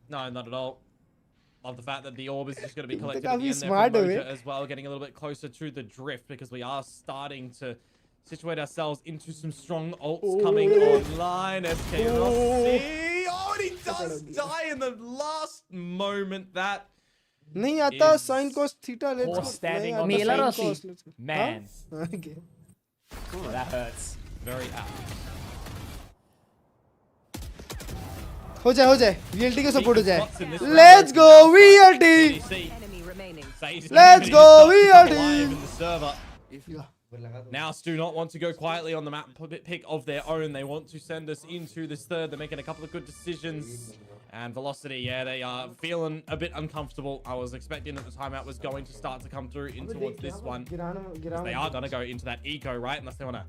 No, not at all. Love the fact that the orb is just going to be collected काफी at the end smart there है from Moja as well, getting a little bit closer to the drift because we are starting to situate ourselves into some strong ults coming online. SK Rossi. Oh, and he does die in the last moment. That नहीं आता sin cos theta. Let's Horse standing on the same man. Okay. Oh, that hurts. Very apt. हो जाए VLT को support हो जाए. Let's go VLT. Let's go VLT. Naos do not want to go quietly on the map pick of their own. They want to send us into this third. They're making a couple of good decisions. And Velocity, yeah, they are feeling a bit uncomfortable. I was expecting that the timeout was going to start to come through in towards this one. They are going to go into that eco, right? Unless they want to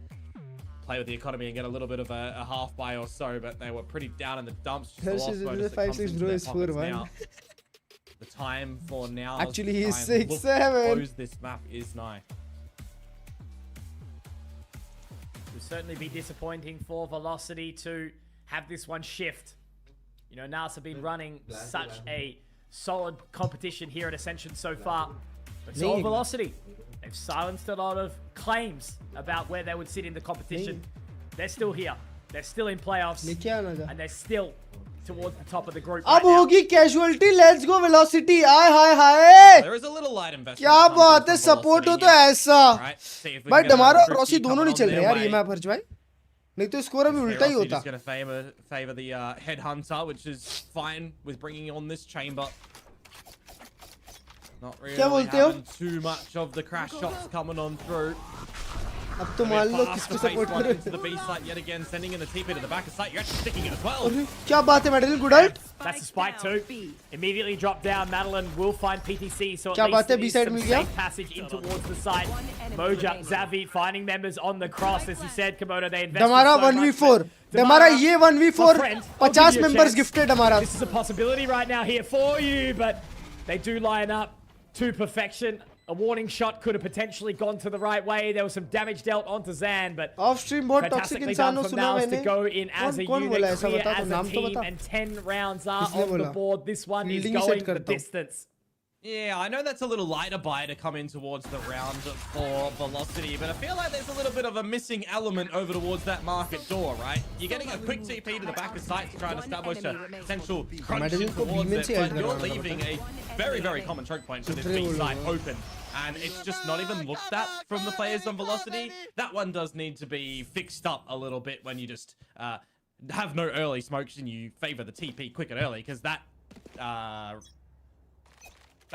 play with the economy and get a little bit of a half buy or so. But they were pretty down in the dumps. Just the lost bonus that comes into their pockets now. The time for now. Actually, he's 6-7. Close this map is nigh. will certainly be disappointing for Velocity to have this one shift. You know, Naos have been running such a solid competition here at Ascension so far. But so have Velocity. They've silenced a lot of claims about where they would sit in the competition. They're still here. They're still in playoffs. And they're still towards the top of the group right now. Casualty, let's go Velocity. Hi. There is a little light investment. क्या बात है, support हो तो ऐसा. भाई डमारा और Rossi दोनों नहीं चल रहे यार ये मैप हर्ज भाई. नहीं तो स्कोर अभी उल्टा ही होता. Just going to favor the headhunter, which is fine with bringing on this chamber. Not really having too much of the crash shots coming on through. अब तो मान लो किसको सपोर्ट करे. To the B site yet again, sending in the TP to the back of site. You're actually sticking it as well. क्या बात है Madeline, good ult. That's a spike too. Immediately drop down. Madeline will find PTC, so क्या बात है, B side some मिल गया. safe passage in towards the side. Moja, Xavi finding members on the cross, as he said. Komodo, they invested Damara so 1v4. Damara ये 1v4 50 members gifted Damara. This is a possibility right now here for you, but they do line up to perfection. A warning shot could have potentially gone to the right way. There was some damage dealt onto Zan, but offstream बहुत toxic इंसान हो सुना मैंने. to go in as a unit, clear as a team, and 10 rounds are on the board. This one is going the distance. Yeah, I know that's a little lighter buy to come in towards the round for Velocity, but I feel like there's a little bit of a missing element over towards that market door, right? You're getting a quick TP to the back of site to try and establish a potential crunch towards it, but you're leaving a very, very common choke point to this B site open. And it's just not even looked at from the players on Velocity. That one does need to be fixed up a little bit when you just have no early smokes and you favor the TP quick and early, because that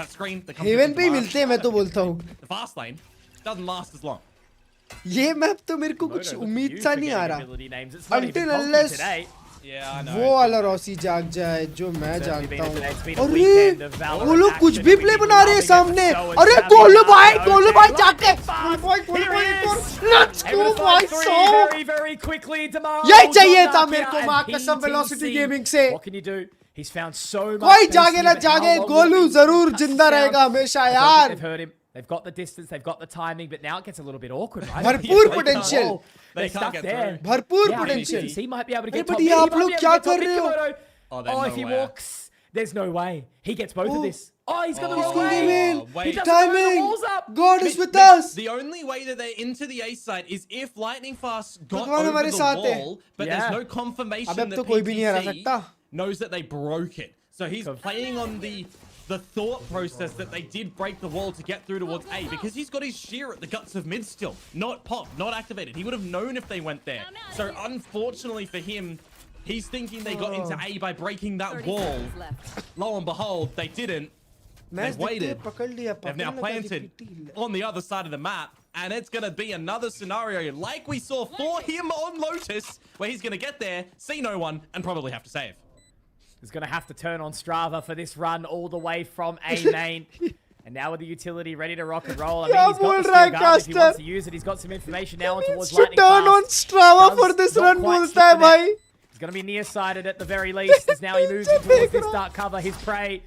screen that comes Haven पे ही मिलते हैं मैं तो बोलता हूँ. The fast lane doesn't last as long. ये map तो मेरे को कुछ उम्मीद सा नहीं आ रहा. Until unless वो वाला रॉसी जाग जाए जो मैं जानता हूँ. अरे वो लोग कुछ भी प्ले बना रहे हैं सामने. अरे गोलू भाई जाके. Let's go भाई यही चाहिए था मेरे को माँ कसम Velocity Gaming से. What can you do? He's found so much. कोई जागे ना जागे गोलू जरूर जिंदा रहेगा हमेशा यार. They've heard him. They've got the distance, they've got the timing, but now it gets a little bit awkward, right? भरपूर potential. They're stuck there. भरपूर potential. He might be able to get top. But आप लोग क्या कर रहे हो? Oh, if he walks, there's no way. He gets both of this. Oh, he's got the wrong way. Timing. God is with us. The only way that they're into the A side is if Lightning Fast got over the wall, but there's no confirmation that PTC knows that they broke it. So he's playing on the thought process that they did break the wall to get through towards A, because he's got his shear at the guts of mid still. Not pop, not activated. He would have known if they went there. So unfortunately for him, he's thinking they got into A by breaking that wall. Lo and behold, they didn't. They've waited. They've now planted on the other side of the map. And it's going to be another scenario like we saw for him on Lotus, where he's going to get there, see no one, and probably have to save. He's going to have to turn on Strava for this run all the way from A main. And now with the utility ready to rock and roll. I mean, he's got the steel guard if he wants to use it. He's got some information now on towards Lightning Fast. Turn on Strava for this run, बोलता है भाई. He's going to be nearsighted at the very least, as now he moves in towards this dark cover. His prey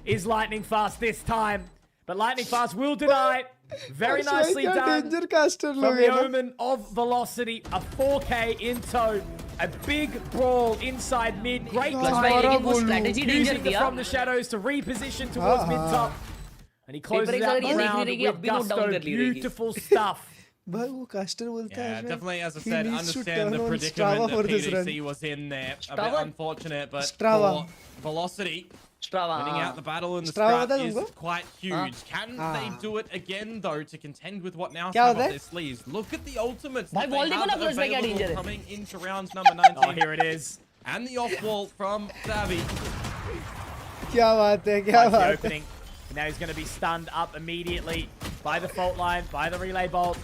is Lightning Fast this time. But Lightning Fast will deny. Very nicely done from the Omen of Velocity. A 4K in tow. A big brawl inside mid. Great timing. Using it from the shadows to reposition towards mid top. And he closes out the round with gusto. Beautiful stuff. Yeah, definitely, as I said, understand the predicament that PDC was in there. A bit unfortunate, but for Velocity, winning out the battle in the scrap is quite huge. Can they do it again, though, to contend with what now have up their sleeves? Look at the ultimates that they have available coming into rounds number 19. Oh, here it is. And the off-wall from Xavi. क्या बात है, क्या बात है. Now he's going to be stunned up immediately by the fault line, by the relay bolt.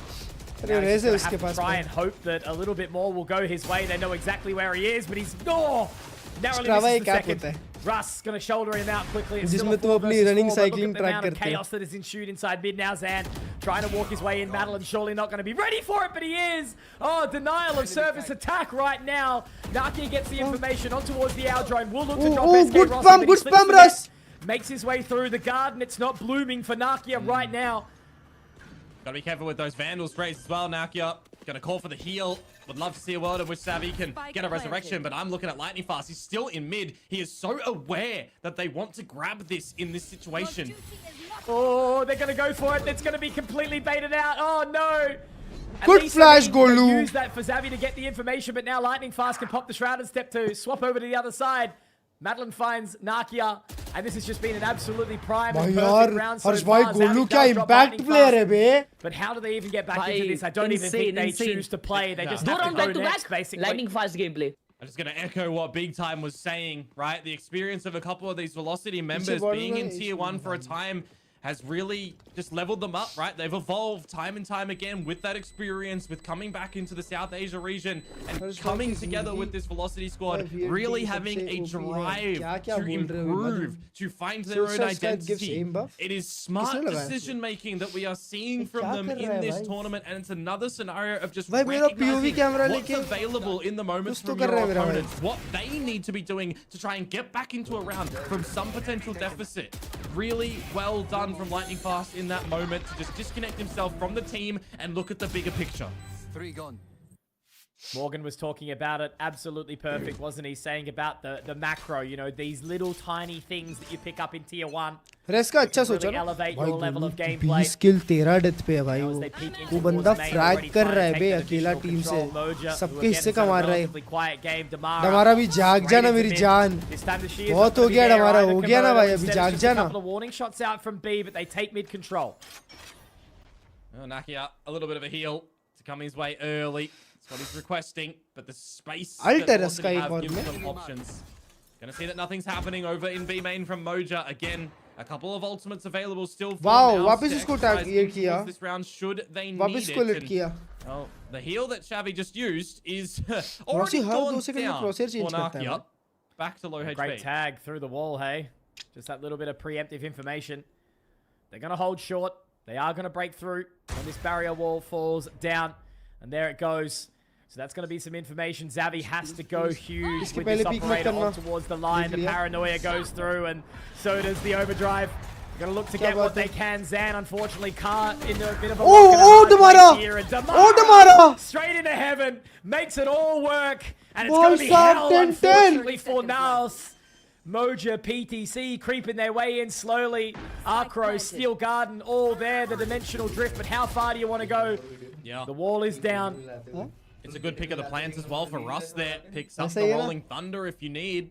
Now he's going to have to try and hope that a little bit more will go his way. They know exactly where he is, but he's narrowly misses the second. Russ going to shoulder him out quickly. It's still a 4 versus 4, but look at the amount of chaos that is ensued inside mid now. Zan trying to walk his way in. Madeline surely not going to be ready for it, but he is. Oh, denial of service attack right now. Naki gets the information on towards the owl drone. Will look to drop SK good Rossi, spam, good spam, Russ. makes his way through the garden. It's not blooming for Nakia right now. Gotta be careful with those Vandals raised as well, Nakia. Gonna call for the heal. Would love to see a world in which Savvy can get a resurrection, but I'm looking at Lightning Fast. He's still in mid. He is so aware that they want to grab this in this situation. Oh, they're gonna go for it. It's gonna be completely baited out. Oh no! Good flash, Golu. Use that for Zavvi to get the information, but now Lightning Fast can pop the Shrouded Step to swap over to the other side. Madeline finds Nakia, and this has just been an absolutely prime and perfect round so far. Golu क्या impact player है बे? But how do they even get back into this? I don't even think they choose to play. They just have to go next, basically. Lightning Fast gameplay. I'm just going to echo what Big Time was saying, right? The experience of a couple of these Velocity members being in Tier 1 for a time has really just leveled them up, right? They've evolved time and time again with that experience, with coming back into the South Asia region and coming together with this Velocity squad, really having a drive to improve, to find their own identity. It is smart decision-making that we are seeing from them in this tournament, and it's another scenario of just recognizing what's available in the moments from your opponents, what they need to be doing to try and get back into a round from some potential deficit. Really well done from Lightning Fast in that moment to just disconnect himself from the team and look at the bigger picture. 3 gone. Morgan was talking about it. Absolutely perfect, wasn't he? Saying about the macro, you know, these little tiny things that you pick up in Tier 1. Race का अच्छा सोचा ना भाई 20 किल 13 death पे है भाई वो बंदा फ्रैग कर रहा है बे अकेला टीम से सबके हिस्से का मार रहा है डमारा भी जाग जाना मेरी जान बहुत हो गया डमारा हो गया ना भाई अभी जाग जाना warning shots out from B, but they take mid control. Nakia, a little bit of a heal to come his way early. That's what he's requesting, but the space gives them options. Gonna see that nothing's happening over in B main from Moja. Again, a couple of ultimates available still for Naos वापस इसको tag ये किया this round should they need वापस इसको lit किया well, the heal that Xavi just used is already gone down for Nakia. Back to low HP. Great tag through the wall, hey? Just that little bit of preemptive information. They're gonna hold short. They are gonna break through when this barrier wall falls down. And there it goes. So that's going to be some information. Zavi has to go huge with this operator on towards the line. The paranoia goes through, and so does the overdrive. They're going to look to get what they can. Zan, unfortunately, can't in a bit of a here. And Damara straight into heaven. Makes it all work. And it's going to be hell, unfortunately, for Naos. Moja, PTC creeping their way in slowly. Arcro, Steel Garden, all there. The dimensional drift, but how far do you want to go? Yeah. The wall is down. It's a good pick of the plans as well for Russ there. Picks up the Rolling Thunder if you need.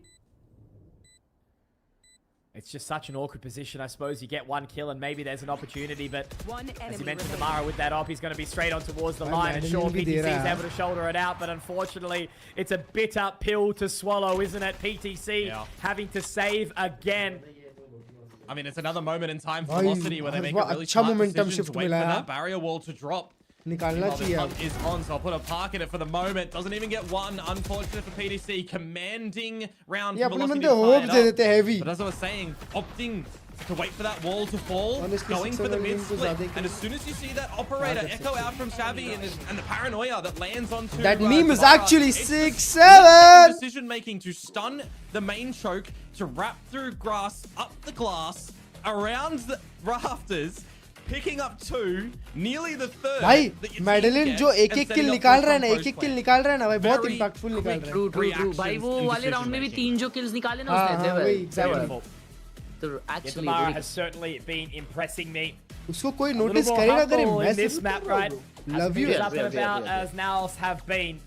It's just such an awkward position. I suppose you get one kill and maybe there's an opportunity, but as you mentioned, Damara with that op, he's going to be straight on towards the line. And sure, PTC is able to shoulder it out, but unfortunately, it's a bitter pill to swallow, isn't it? PTC having to save again. I mean, it's another moment in time for Velocity where they make a really smart decision to wait for that barrier wall to drop. निकालना चाहिए is on, so I'll put a park in it for the moment. Doesn't even get one. Unfortunate for PDC. Commanding round for Velocity but as I was saying, opting to wait for that wall to fall, going for the mid split. And as soon as you see that operator echo out from Xavi and the paranoia that lands onto that meme is actually 6-7 decision making to stun the main choke, to wrap through grass, up the glass, around the rafters, picking up 2, nearly the 3rd. भाई Madeline जो एक-एक किल निकाल रहा है ना एक-एक किल निकाल रहा है ना भाई बहुत इंपैक्टफुल निकाल रहा है ट्रू भाई वो वाले राउंड में भी 3 जो किल्स निकाले ना उसने actually Damara has certainly been impressing me. उसको कोई नोटिस करेगा अगर मैं this map, right? Love you up and about as Naos have been.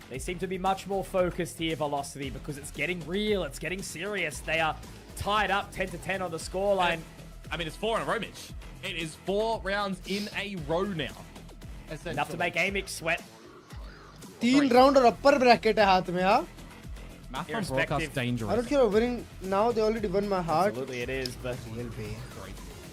They seem to be much more focused here, Velocity, because it's getting real, it's getting serious. They are tied up 10-10 on the scoreline. I mean, it's 4 in a row, Mitch. It is 4 rounds in a row now. Enough to make Amix sweat. 3 round और upper bracket है हाथ में हाँ. Math on broadcast dangerous. I don't care winning now. They already won my heart. Absolutely, it is, but will be.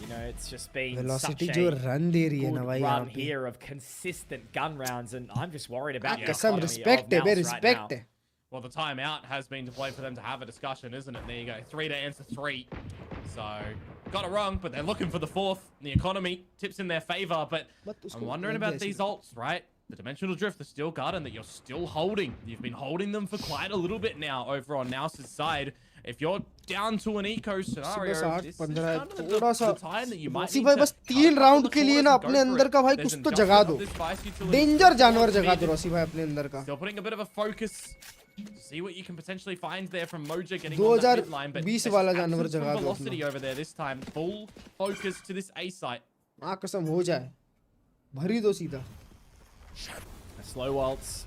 You know, it's just been Velocity such a run good run here of consistent gun rounds, and I'm just worried about some respect, respect. Right. Well, the timeout has been to play for them to have a discussion, isn't it? There you go, 3 to answer 3. So got it wrong, but they're looking for the 4th. The economy tips in their favor, but I'm wondering about these ults, right? the Dimensional Drift, the Steel Garden that you're still holding. You've been holding them for quite a little bit now over on Naos' side. If you're down to an eco scenario, this is kind of the time that you might need भाई बस 3 round के लिए ना go अपने for अंदर it. का भाई There's कुछ तो an जगा adjustment दो. of this Vice Utility danger जानवर still जगा दो mid. रॉसी भाई अपने अंदर का. Still putting a bit of a focus. See what you can potentially find there from Moja getting on that mid line, but 2020 वाला जानवर जगा दो. velocity over there this time. Full focus to this A site. हाँ कसम हो जाए. भरी दो सीधा. Slow waltz.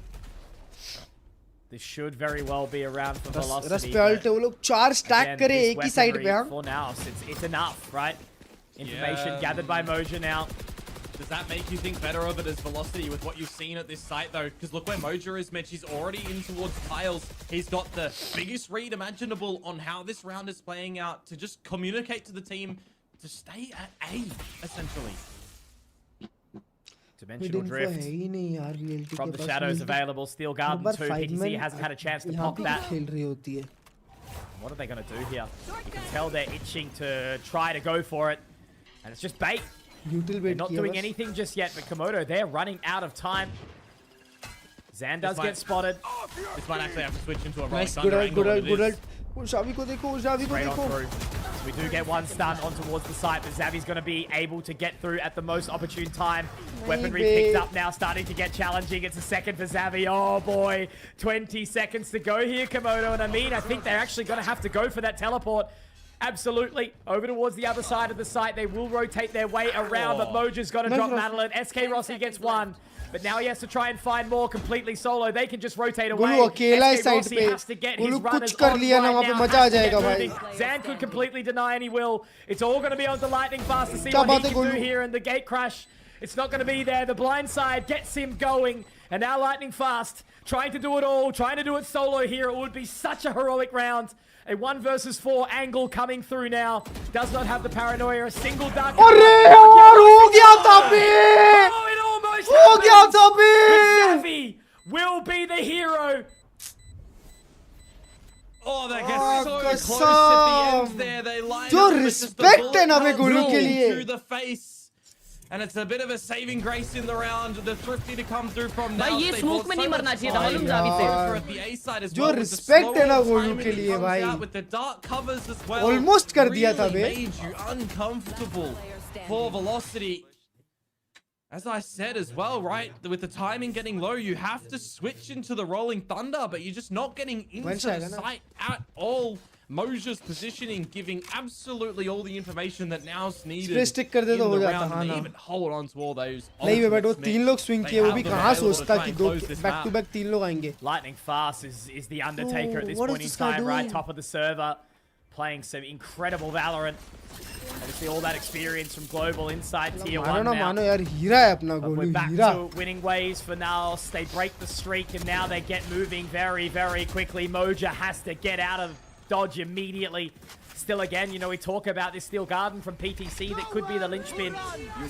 This should very well be around for velocity. रस पे अल्ट वो लोग 4 स्टैक करे एक ही साइड पे. For now, it's enough, right? Information gathered by Moja now. Does that make you think better of it as velocity with what you've seen at this site though? Because look where Moja is, Mitch. He's already in towards tiles. He's got the biggest read imaginable on how this round is playing out to just communicate to the team to stay at A, essentially. Dimensional Drift from the shadows available. Steel Garden 2. PTC hasn't had a chance to pop that. What are they going to do here? You can tell they're itching to try to go for it. And it's just bait. They're not doing anything just yet, but Komodo, they're running out of time. Zan does get spotted. This might actually have to switch into a rolling thunder angle. Good. Xavi ko dekho, Xavi ko Straight on dekho. through. So we do get one stun on towards the site, but Xavi's going to be able to get through at the most opportune time. Weaponry picked up now, starting to get challenging. It's a second for Xavi. Oh boy, 20 seconds to go here, Komodo. And I think they're actually going to have to go for that teleport. Absolutely. Over towards the other side of the site. They will rotate their way around, but Moja's got to drop Madeline. SK Rossi gets one. But now he has to try and find more completely solo. They can just rotate away. SK Rossi has to get his runners on right now. Zan could completely deny, and he will. It's all going to be on the Lightning Fast to see what he can do here. And the gate crash, it's not going to be there. The blind side gets him going. And now Lightning Fast trying to do it all, trying to do it solo here. It would be such a heroic round. A 1 versus 4 angle coming through now. Does not have the paranoia. A single dark. Oh, it almost happened. Xavi will be the hero. Oh, that gets so close at the end there. They line जो up with just the bullet to the face. And it's a bit of a saving grace in the round. The thrifty to come through from now. भाई ये smoke में नहीं मरना चाहिए था मालूम Xavi से. जो रिस्पेक्ट है ना गोलू के लिए भाई. With the dark covers as well. Almost कर दिया था बे. Made you uncomfortable for velocity. As I said as well, right? With the timing getting low, you have to switch into the rolling thunder, but you're just not getting into the sight at all. Moja's positioning giving absolutely all the information that Naos needed in the round, and they even hold on to all those. नहीं बे वो 3 लोग swing किए वो भी कहाँ सोचता कि 2 back to back 3 लोग आएंगे. Lightning Fast is the Undertaker at this point in time, right? Top of the server, playing some incredible Valorant. Obviously, all that experience from Global inside Tier 1 now. मानो यार हीरा है अपना But Golu we're back Heera. to winning ways for Naos. They break the streak, and now they get moving very, very quickly. Moja has to get out of dodge immediately. Still again, you know, we talk about this Steel Garden from PTC that could be the linchpin.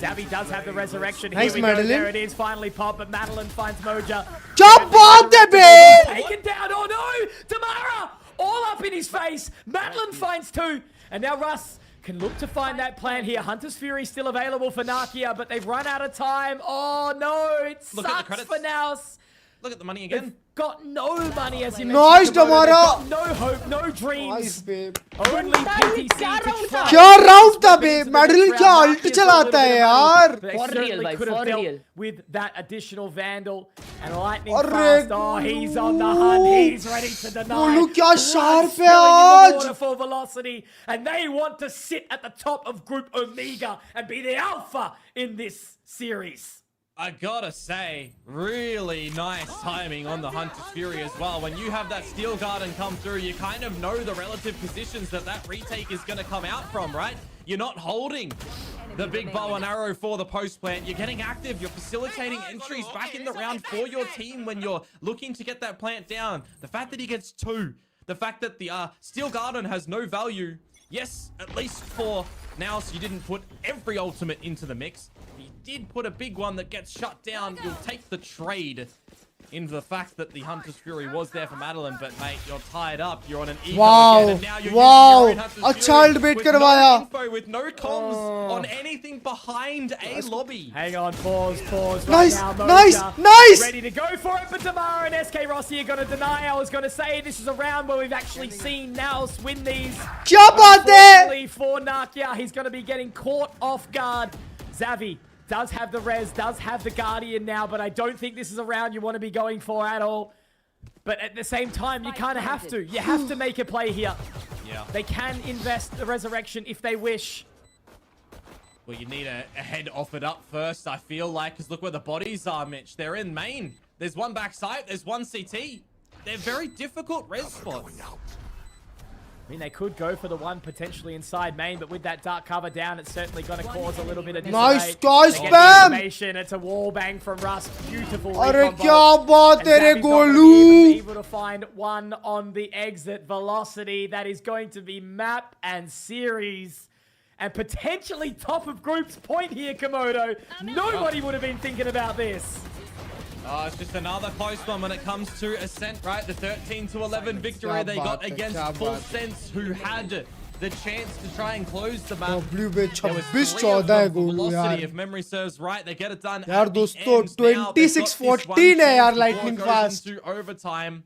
Xavi does have the resurrection. Here we go. There it is, finally popped, but Madeline finds Moja. Jump on the bed! Taken down. Oh no! Tamara! All up in his face. Madeline finds 2. And now Russ can look to find that plan here. Hunter's Fury still available for Nakia, but they've run out of time. Oh no! It sucks for Naos. Look at the money again. Got no money, as you mentioned. Nice, Tamara. No hope, no dreams. Nice, babe. Only PTC to try. क्या round था बे? Madeline क्या ult चलाता है यार? They certainly could have dealt with that additional Vandal and Lightning Fast. Oh, he's on the hunt. He's ready to deny. Golu क्या sharp है आज. आज? For velocity, and they want to sit at the top of Group Omega and be the alpha in this series. I gotta say, really nice timing on the Hunter's Fury as well. When you have that Steel Garden come through, you kind of know the relative positions that retake is going to come out from, right? You're not holding the big bow and arrow for the post plant. You're getting active. You're facilitating entries back in the round for your team when you're looking to get that plant down. The fact that he gets 2, the fact that the Steel Garden has no value. Yes, at least for Naos, you didn't put every ultimate into the mix. You did put a big one that gets shut down. You'll take the trade. in the fact that the Hunter's Fury was there for Madeline, but mate, you're tied up. You're on an eco Wow. again, and now you're Wow. using your own Hunter's A Fury child bait with करवाया. no info, with no comms on anything behind a lobby. Hang on, pause. Nice, right now, nice, Moja nice. ready to go for it, but Damara and SK Rossi are going to deny. I was going to say this is a round where we've actually seen Naos win these. क्या बात है? Unfortunately for Nakia, he's going to be getting caught off guard. Xavi does have the res, does have the Guardian now, but I don't think this is a round you want to be going for at all. But at the same time, you kind of have to. You have to make a play here. Yeah. They can invest the Resurrection if they wish. Well, you need a head offered up first, I feel like, because look where the bodies are, Mitch. They're in main. There's one backside, there's one CT. They're very difficult res spots. I mean, they could go for the one potentially inside main, but with that dark cover down, it's certainly going to cause a little bit of disarray. Nice, guys, They get bam! the information. It's a wall bang from Russ. Beautiful. अरे recon क्या bolt. बात And है रे Xavi's not gonna Golu? be able to find one on the exit velocity. That is going to be map and series. And potentially top of group's point here, Komodo. Nobody would have been thinking about this. Oh, it's just another close one when it comes to Ascent, right? The 13-11 victory they got against Full Sense, who had the chance to try and close the map. W पे There was 26-14 3 है of them for Golu Velocity, यार. if memory serves right. They get it done यार at the दोस्तों, end. Now they've got this 26-14 one है यार chance lightning before it goes fast. into overtime.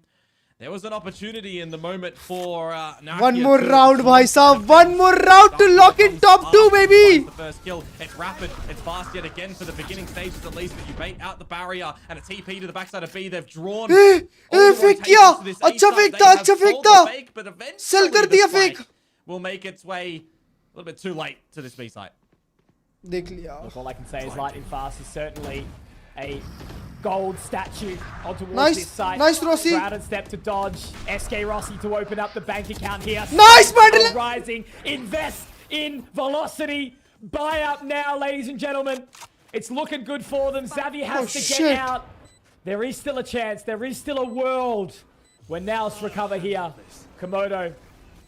There was an opportunity in the moment for Nakia One more to round, bhai sahab. One more round to lock in top 2, baby. The first kill. It's rapid. It's fast yet again for the beginning stages at least. But you bait out the barrier and a TP to the backside of B. They've drawn. फेंक किया. अच्छा फेंक था, अच्छा फेंक था. But eventually Sell कर the दिया spike फेंक. will make its way a little bit too late to this B site. देख लिया. Look, all I can say is Lightning Fast is certainly a gold statue on towards Nice, this site. nice, Rossi. Crowded step to dodge. SK Rossi to open up the bank account here. Nice, Madeline. Rising. Invest in velocity. Buy up now, ladies and gentlemen. It's looking good for them. Xavi has to get shit. out. There is still a chance. There is still a world when Naos recover here. Komodo.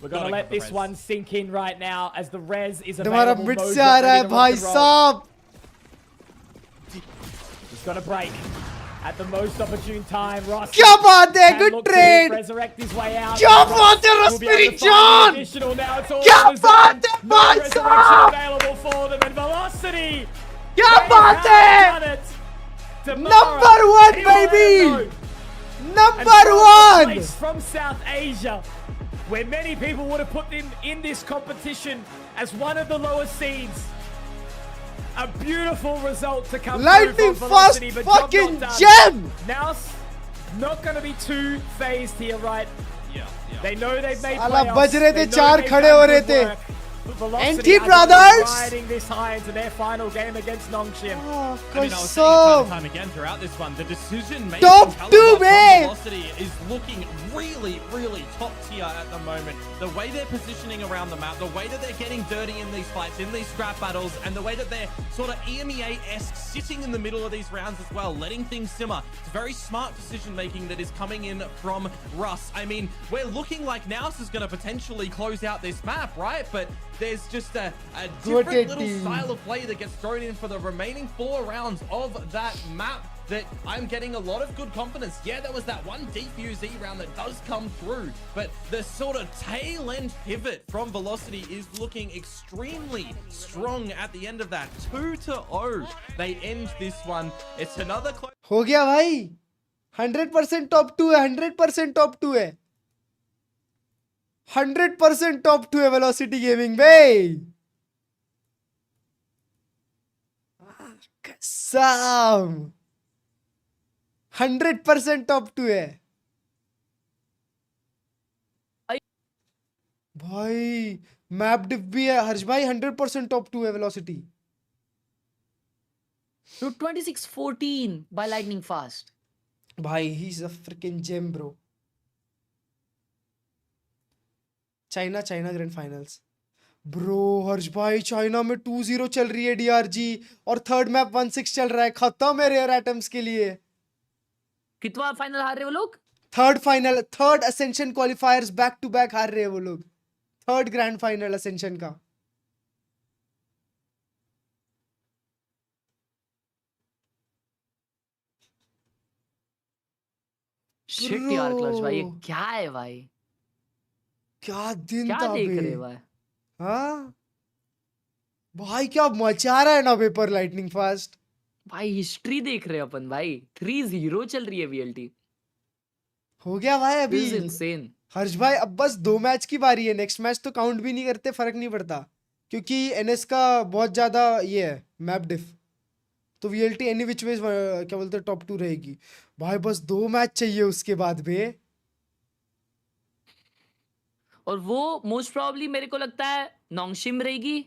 We're going to let this one sink in right now as the res is तुम्हारा available. Mid Mojo से आ रहा ready है to rock भाई and roll. साहब. He's got a break at the most opportune time. Ross क्या बात है? can Good look to trade. Resurrect his way out. क्या बात है, Will be able Raspberry to find John? the additional now. It's all क्या on his बात own. है, No भाई resurrection साहब? available for them. And Velocity. क्या they बात have है? done it. Damara, Number 1, anyone ever baby. know? And Number from a 1. place from South Asia, where many people would have put them in this competition as one of the lower seeds. A beautiful result to come Lightning through for fast Velocity, but job fucking not done. gem. Naos not going to be too phased here, right? Yeah. They know they've made साला playoffs. बज रहे थे, They know चार they've खड़े done हो रहे good थे. work. But Velocity NT are gonna be brothers. riding this high into their final game against Nongshim. Oh, I mean, I was saying it time and कसम. time again throughout this one. The decision making Top caliber 2, from man. Velocity is looking really, really top tier at the moment. The way they're positioning around the map, the way that they're getting dirty in these fights, in these scrap battles, and the way that they're sort of EMEA-esque sitting in the middle of these rounds as well, letting things simmer. It's very smart decision making that is coming in from Russ. I mean, we're looking like Naos is going to potentially close out this map, right? But there's just a different little style of play that gets thrown in for the remaining 4 rounds of that map that I'm getting a lot of good confidence. Yeah, there was that one defuse E round that does come through, but the sort of tail end pivot from Velocity is looking extremely strong at the end of that. 2-0. They end this one. It's another close. हो गया भाई. 100% top 2 है. 100% top 2 है. 100% top 2 है Velocity Gaming भाई. कसम. 100% top 2 है. भाई मैप डिप भी है हर्ष भाई. 100% top 2 है Velocity. So 26-14 by Lightning Fast. भाई he's a freaking gem bro. China grand finals bro. Harsh भाई चाइना में 2-0 चल रही है डीआरजी और थर्ड मैप 1-6 चल रहा है. खत्म है रेयर आइटम्स के लिए. कितना फाइनल हार रहे वो लोग? Third Ascension qualifiers back to back हार रहे हैं वो लोग. थर्ड ग्रैंड फाइनल असेंशन का. शिट यार क्लच भाई, ये क्या है भाई? क्या दिन क्या था देख बे। रहे भाई? हाँ भाई क्या मचा रहा है ना पेपर लाइटनिंग फास्ट। भाई हिस्ट्री देख रहे हैं अपन भाई, 3-0 चल रही है वीएलटी। हो गया भाई अभी। This is insane. हर्ष भाई अब बस 2 मैच की बारी है, नेक्स्ट मैच तो काउंट भी नहीं करते, फर्क नहीं पड़ता क्योंकि एनएस का बहुत ज्यादा ये है मैप डिफ, तो वीएलटी एनी विच वेज क्या बोलते हैं टॉप 2 रहेगी। भाई बस 2 मैच चाहिए उसके बाद बे। और वो मोस्ट प्रोबेबली मेरे को लगता है नोंगशिम रहेगी।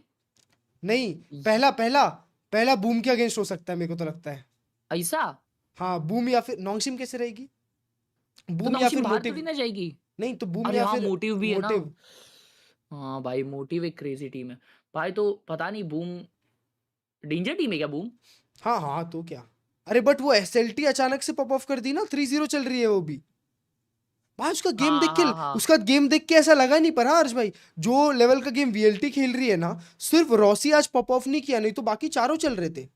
नहीं पहला पहला पहला बूम के अगेंस्ट हो सकता है मेरे को तो लगता है ऐसा। हाँ बूम या फिर नोंगशिम कैसे रहेगी, तो बूम या नोंगशिम फिर बाहर मोटिव। थोड़ी ना जाएगी। नहीं तो बूम अरे या हाँ फिर मोटिव भी है ना। मोटिव। हाँ भाई मोटिव एक क्रेजी टीम है भाई, तो पता नहीं बूम डेंजर टीम है क्या बूम? हाँ हाँ तो क्या, अरे बट वो एसएलटी अचानक से पॉप ऑफ कर दी ना, 3-0 चल रही है वो भी। भाई उसका गेम हाँ देख के हाँ हाँ। उसका गेम देख के ऐसा लगा नहीं, पर हाँ हर्ष भाई जो लेवल का गेम वीएलटी खेल रही है ना, सिर्फ रॉसी आज पॉप ऑफ नहीं किया, नहीं तो बाकी चारों चल रहे थे।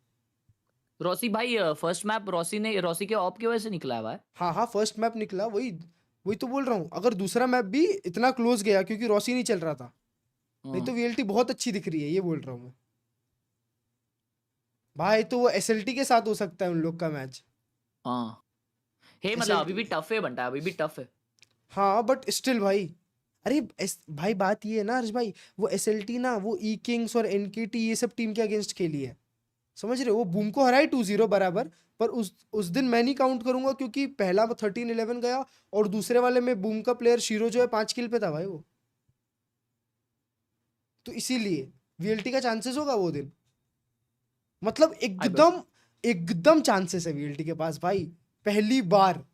रॉसी भाई फर्स्ट मैप रॉसी के ऑप की वजह से निकला है भाई। हाँ हाँ फर्स्ट मैप निकला, वही वही तो बोल रहा हूँ, अगर दूसरा मैप भी इतना क्लोज गया क्योंकि रॉसी नहीं चल रहा था, नहीं तो वीएलटी बहुत अच्छी दिख रही है, ये बोल रहा हूँ मैं भाई। तो वो एसएलटी के साथ हो सकता है उन लोग का मैच। हाँ हे मतलब अभी भी टफ है बंटा, अभी भी टफ है। हाँ बट स्टिल भाई, अरे भाई बात ये है ना हर्ष भाई, वो एसएलटी ना वो ई किंग्स और एनकेटी ये सब टीम के अगेंस्ट खेली है, समझ रहे हो। वो बूम को हराई 2-0 बराबर, पर उस दिन मैं नहीं काउंट करूंगा क्योंकि पहला 13-11 गया और दूसरे वाले में बूम का प्लेयर शीरो जो है 5 किल पे था भाई वो, तो इसीलिए वीएलटी का चांसेस होगा वो दिन, मतलब एकदम एकदम चांसेस है वीएलटी के पास भाई, पहली बार।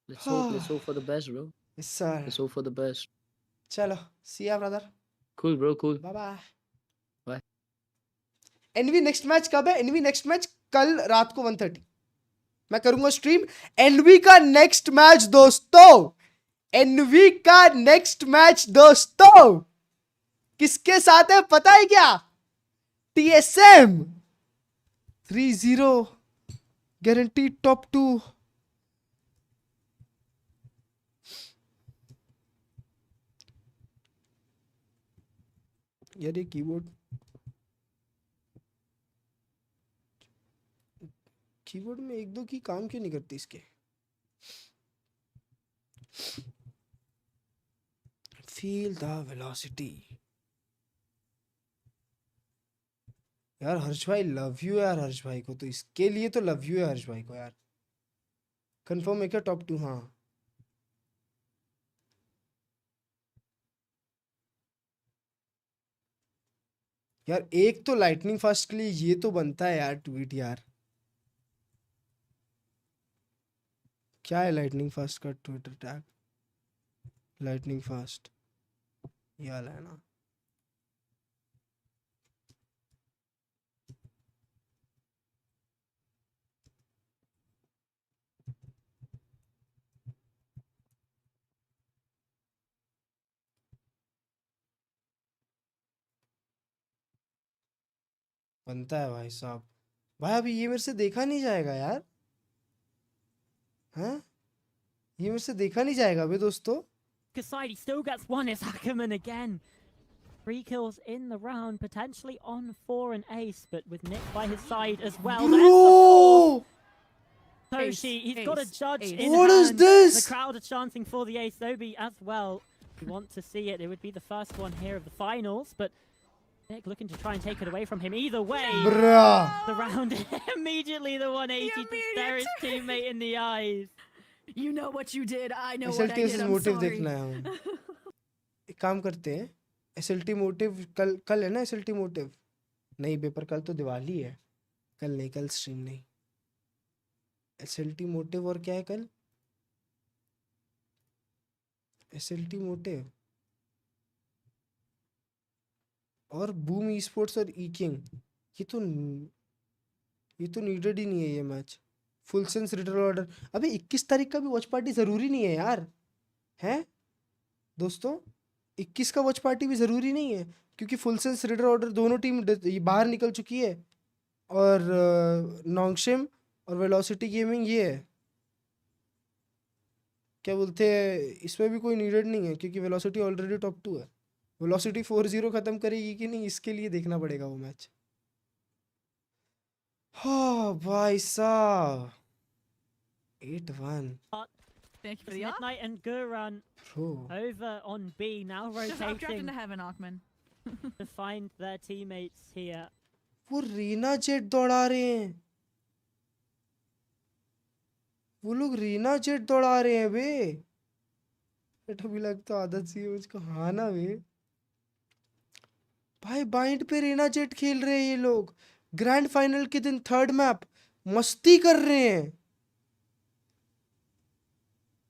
Let's hope for the best bro. Yes sir. Let's hope for the best. चलो see ya brother. Cool bro, cool. Bye bye. Bye. NV next match कब है? एनवी नेक्स्ट मैच कल रात को 1:30 मैं करूंगा स्ट्रीम। एनवी का नेक्स्ट मैच दोस्तों, एनवी का नेक्स्ट मैच दोस्तों किसके साथ है पता है क्या? TSM 3-0 guarantee top 2। यार ये कीबोर्ड में 1-2 की काम क्यों नहीं करती इसके? Feel the velocity. यार हर्ष भाई लव यू यार, हर्ष भाई को तो इसके लिए तो लव यू है हर्ष भाई को यार। कंफर्म है क्या टॉप 2? हाँ यार एक तो लाइटनिंग फास्ट के लिए ये तो बनता है यार ट्वीट यार। क्या है लाइटनिंग फास्ट का ट्विटर टैग? लाइटनिंग फास्ट ये वाला है ना। बनता है भाई साहब। भाई अभी ये मेरे से देखा नहीं जाएगा यार, हाँ ये मेरे से देखा नहीं जाएगा अभी दोस्तों। Okicici still gets one. It's Ackerman again. 3 kills in the round, potentially on 4 and ace, but with Nick by his side as well. Bro! Toshi, he's got a judge in What hand. is this? The crowd are chanting for the ace. Obi as well. We want to see it. It would be the first one here of the finals, but Nick looking to try and take it away from him. Either way, Bruh. the round immediately the 180 to stare his teammate in the eyes. You know what you did. I know what I SLT did. I'm motive sorry. देखना है हमें। एक काम करते हैं, SLT motive कल है ना एसएलटी मोटिव? नहीं पेपर कल तो दिवाली है, कल नहीं, कल स्ट्रीम नहीं। एसएलटी मोटिव और क्या है कल? एसएलटी मोटिव और बूम ई स्पोर्ट्स और ई किंग। ये तो नीडेड ही नहीं है ये match. Full sense return order अभी 21 तारीख का भी वॉच पार्टी जरूरी नहीं है यार, हैं दोस्तों? 21 का वॉच पार्टी भी जरूरी नहीं है क्योंकि फुल सेंस रिटर्न ऑर्डर दोनों टीम बाहर निकल चुकी है और नोंगशिम और वेलोसिटी गेमिंग ये है, क्या बोलते हैं, इसमें भी कोई नीडेड नहीं है क्योंकि वेलोसिटी ऑलरेडी टॉप 2 है। वेलोसिटी 4-0 खत्म करेगी कि नहीं इसके लिए देखना पड़ेगा वो मैच। हाँ भाई साहब 8-1 Thank you for It's the Midnight and Guran Bro. over on B now, Just updraft rotating into heaven, Ackman. to find their teammates here. वो रीना जेट दौड़ा रहे हैं, वो लोग रीना जेट दौड़ा रहे हैं बे। बेटा भी लगता आदत सी है मुझको। हाँ ना बे भाई, बाइंड पे रीना जेट खेल रहे हैं ये लोग। ग्रैंड फाइनल के दिन 3rd मैप मस्ती कर रहे हैं।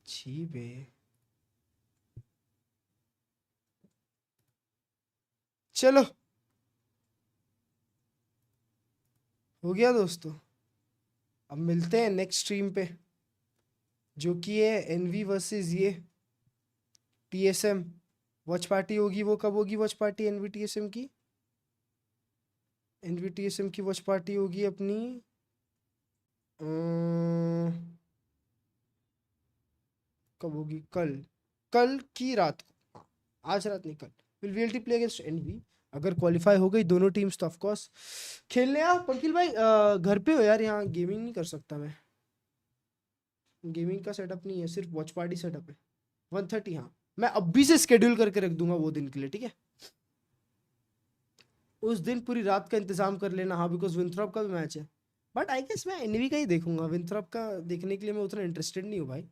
छी बे। चलो हो गया दोस्तों, अब मिलते हैं नेक्स्ट स्ट्रीम पे जो कि है एनवी वर्सेस ये टीएसएम। वॉच पार्टी होगी, वो कब होगी वॉच पार्टी एनवी टीएसएम की? एनवी टीएसएम की वॉच पार्टी होगी अपनी कब होगी? कल की रात को, आज रात नहीं कल। Will VLT play against NV. अगर क्वालिफाई हो गई दोनों टीम्स तो ऑफ कोर्स खेलने आ। पंकिल भाई घर पे हो यार, यहाँ गेमिंग नहीं कर सकता मैं, गेमिंग का सेटअप नहीं है, सिर्फ वॉच पार्टी सेटअप है। 1:30 हाँ, मैं अभी से स्केड्यूल करके रख दूंगा वो दिन के लिए, ठीक है? उस दिन पूरी रात का इंतजाम कर लेना। हाँ बिकॉज विंथ्रॉप का भी मैच है, बट आई गेस मैं एनवी का ही देखूंगा। विंथ्रॉप का देखने के लिए मैं उतना इंटरेस्टेड नहीं हूँ भाई।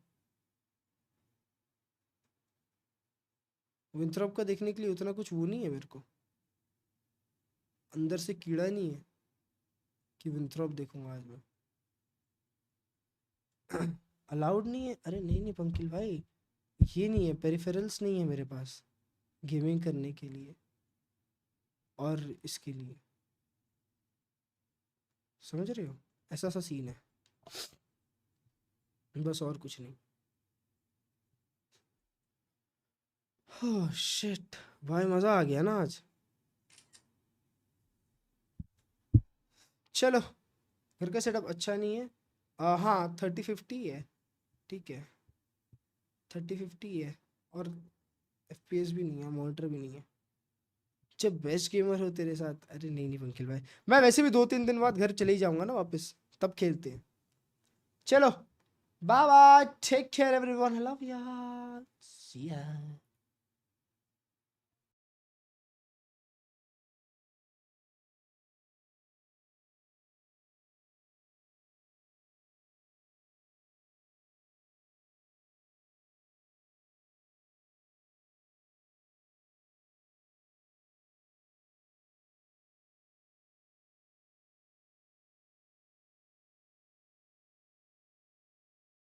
विंथ्रॉप का देखने के लिए उतना कुछ वो नहीं है मेरे को, अंदर से कीड़ा नहीं है कि विंथ्रॉप देखूंगा आज मैं। अलाउड नहीं है? अरे नहीं पंकिल भाई, ये नहीं है, पेरिफेरल्स नहीं है मेरे पास गेमिंग करने के लिए और इसके लिए, समझ रहे हो? ऐसा सा सीन है बस, और कुछ नहीं। ओह शिट भाई, मज़ा आ गया ना आज। चलो, घर का सेटअप अच्छा नहीं है। हाँ 3050 है, ठीक है 3050 है, और FPS भी नहीं है, मॉनिटर भी नहीं है। जब बेस्ट गेमर हो तेरे साथ। अरे नहीं पंकिल भाई, मैं वैसे भी 2-3 दिन बाद घर चले ही जाऊंगा ना वापस, तब खेलते हैं। चलो bye bye, take care everyone, love you, see या।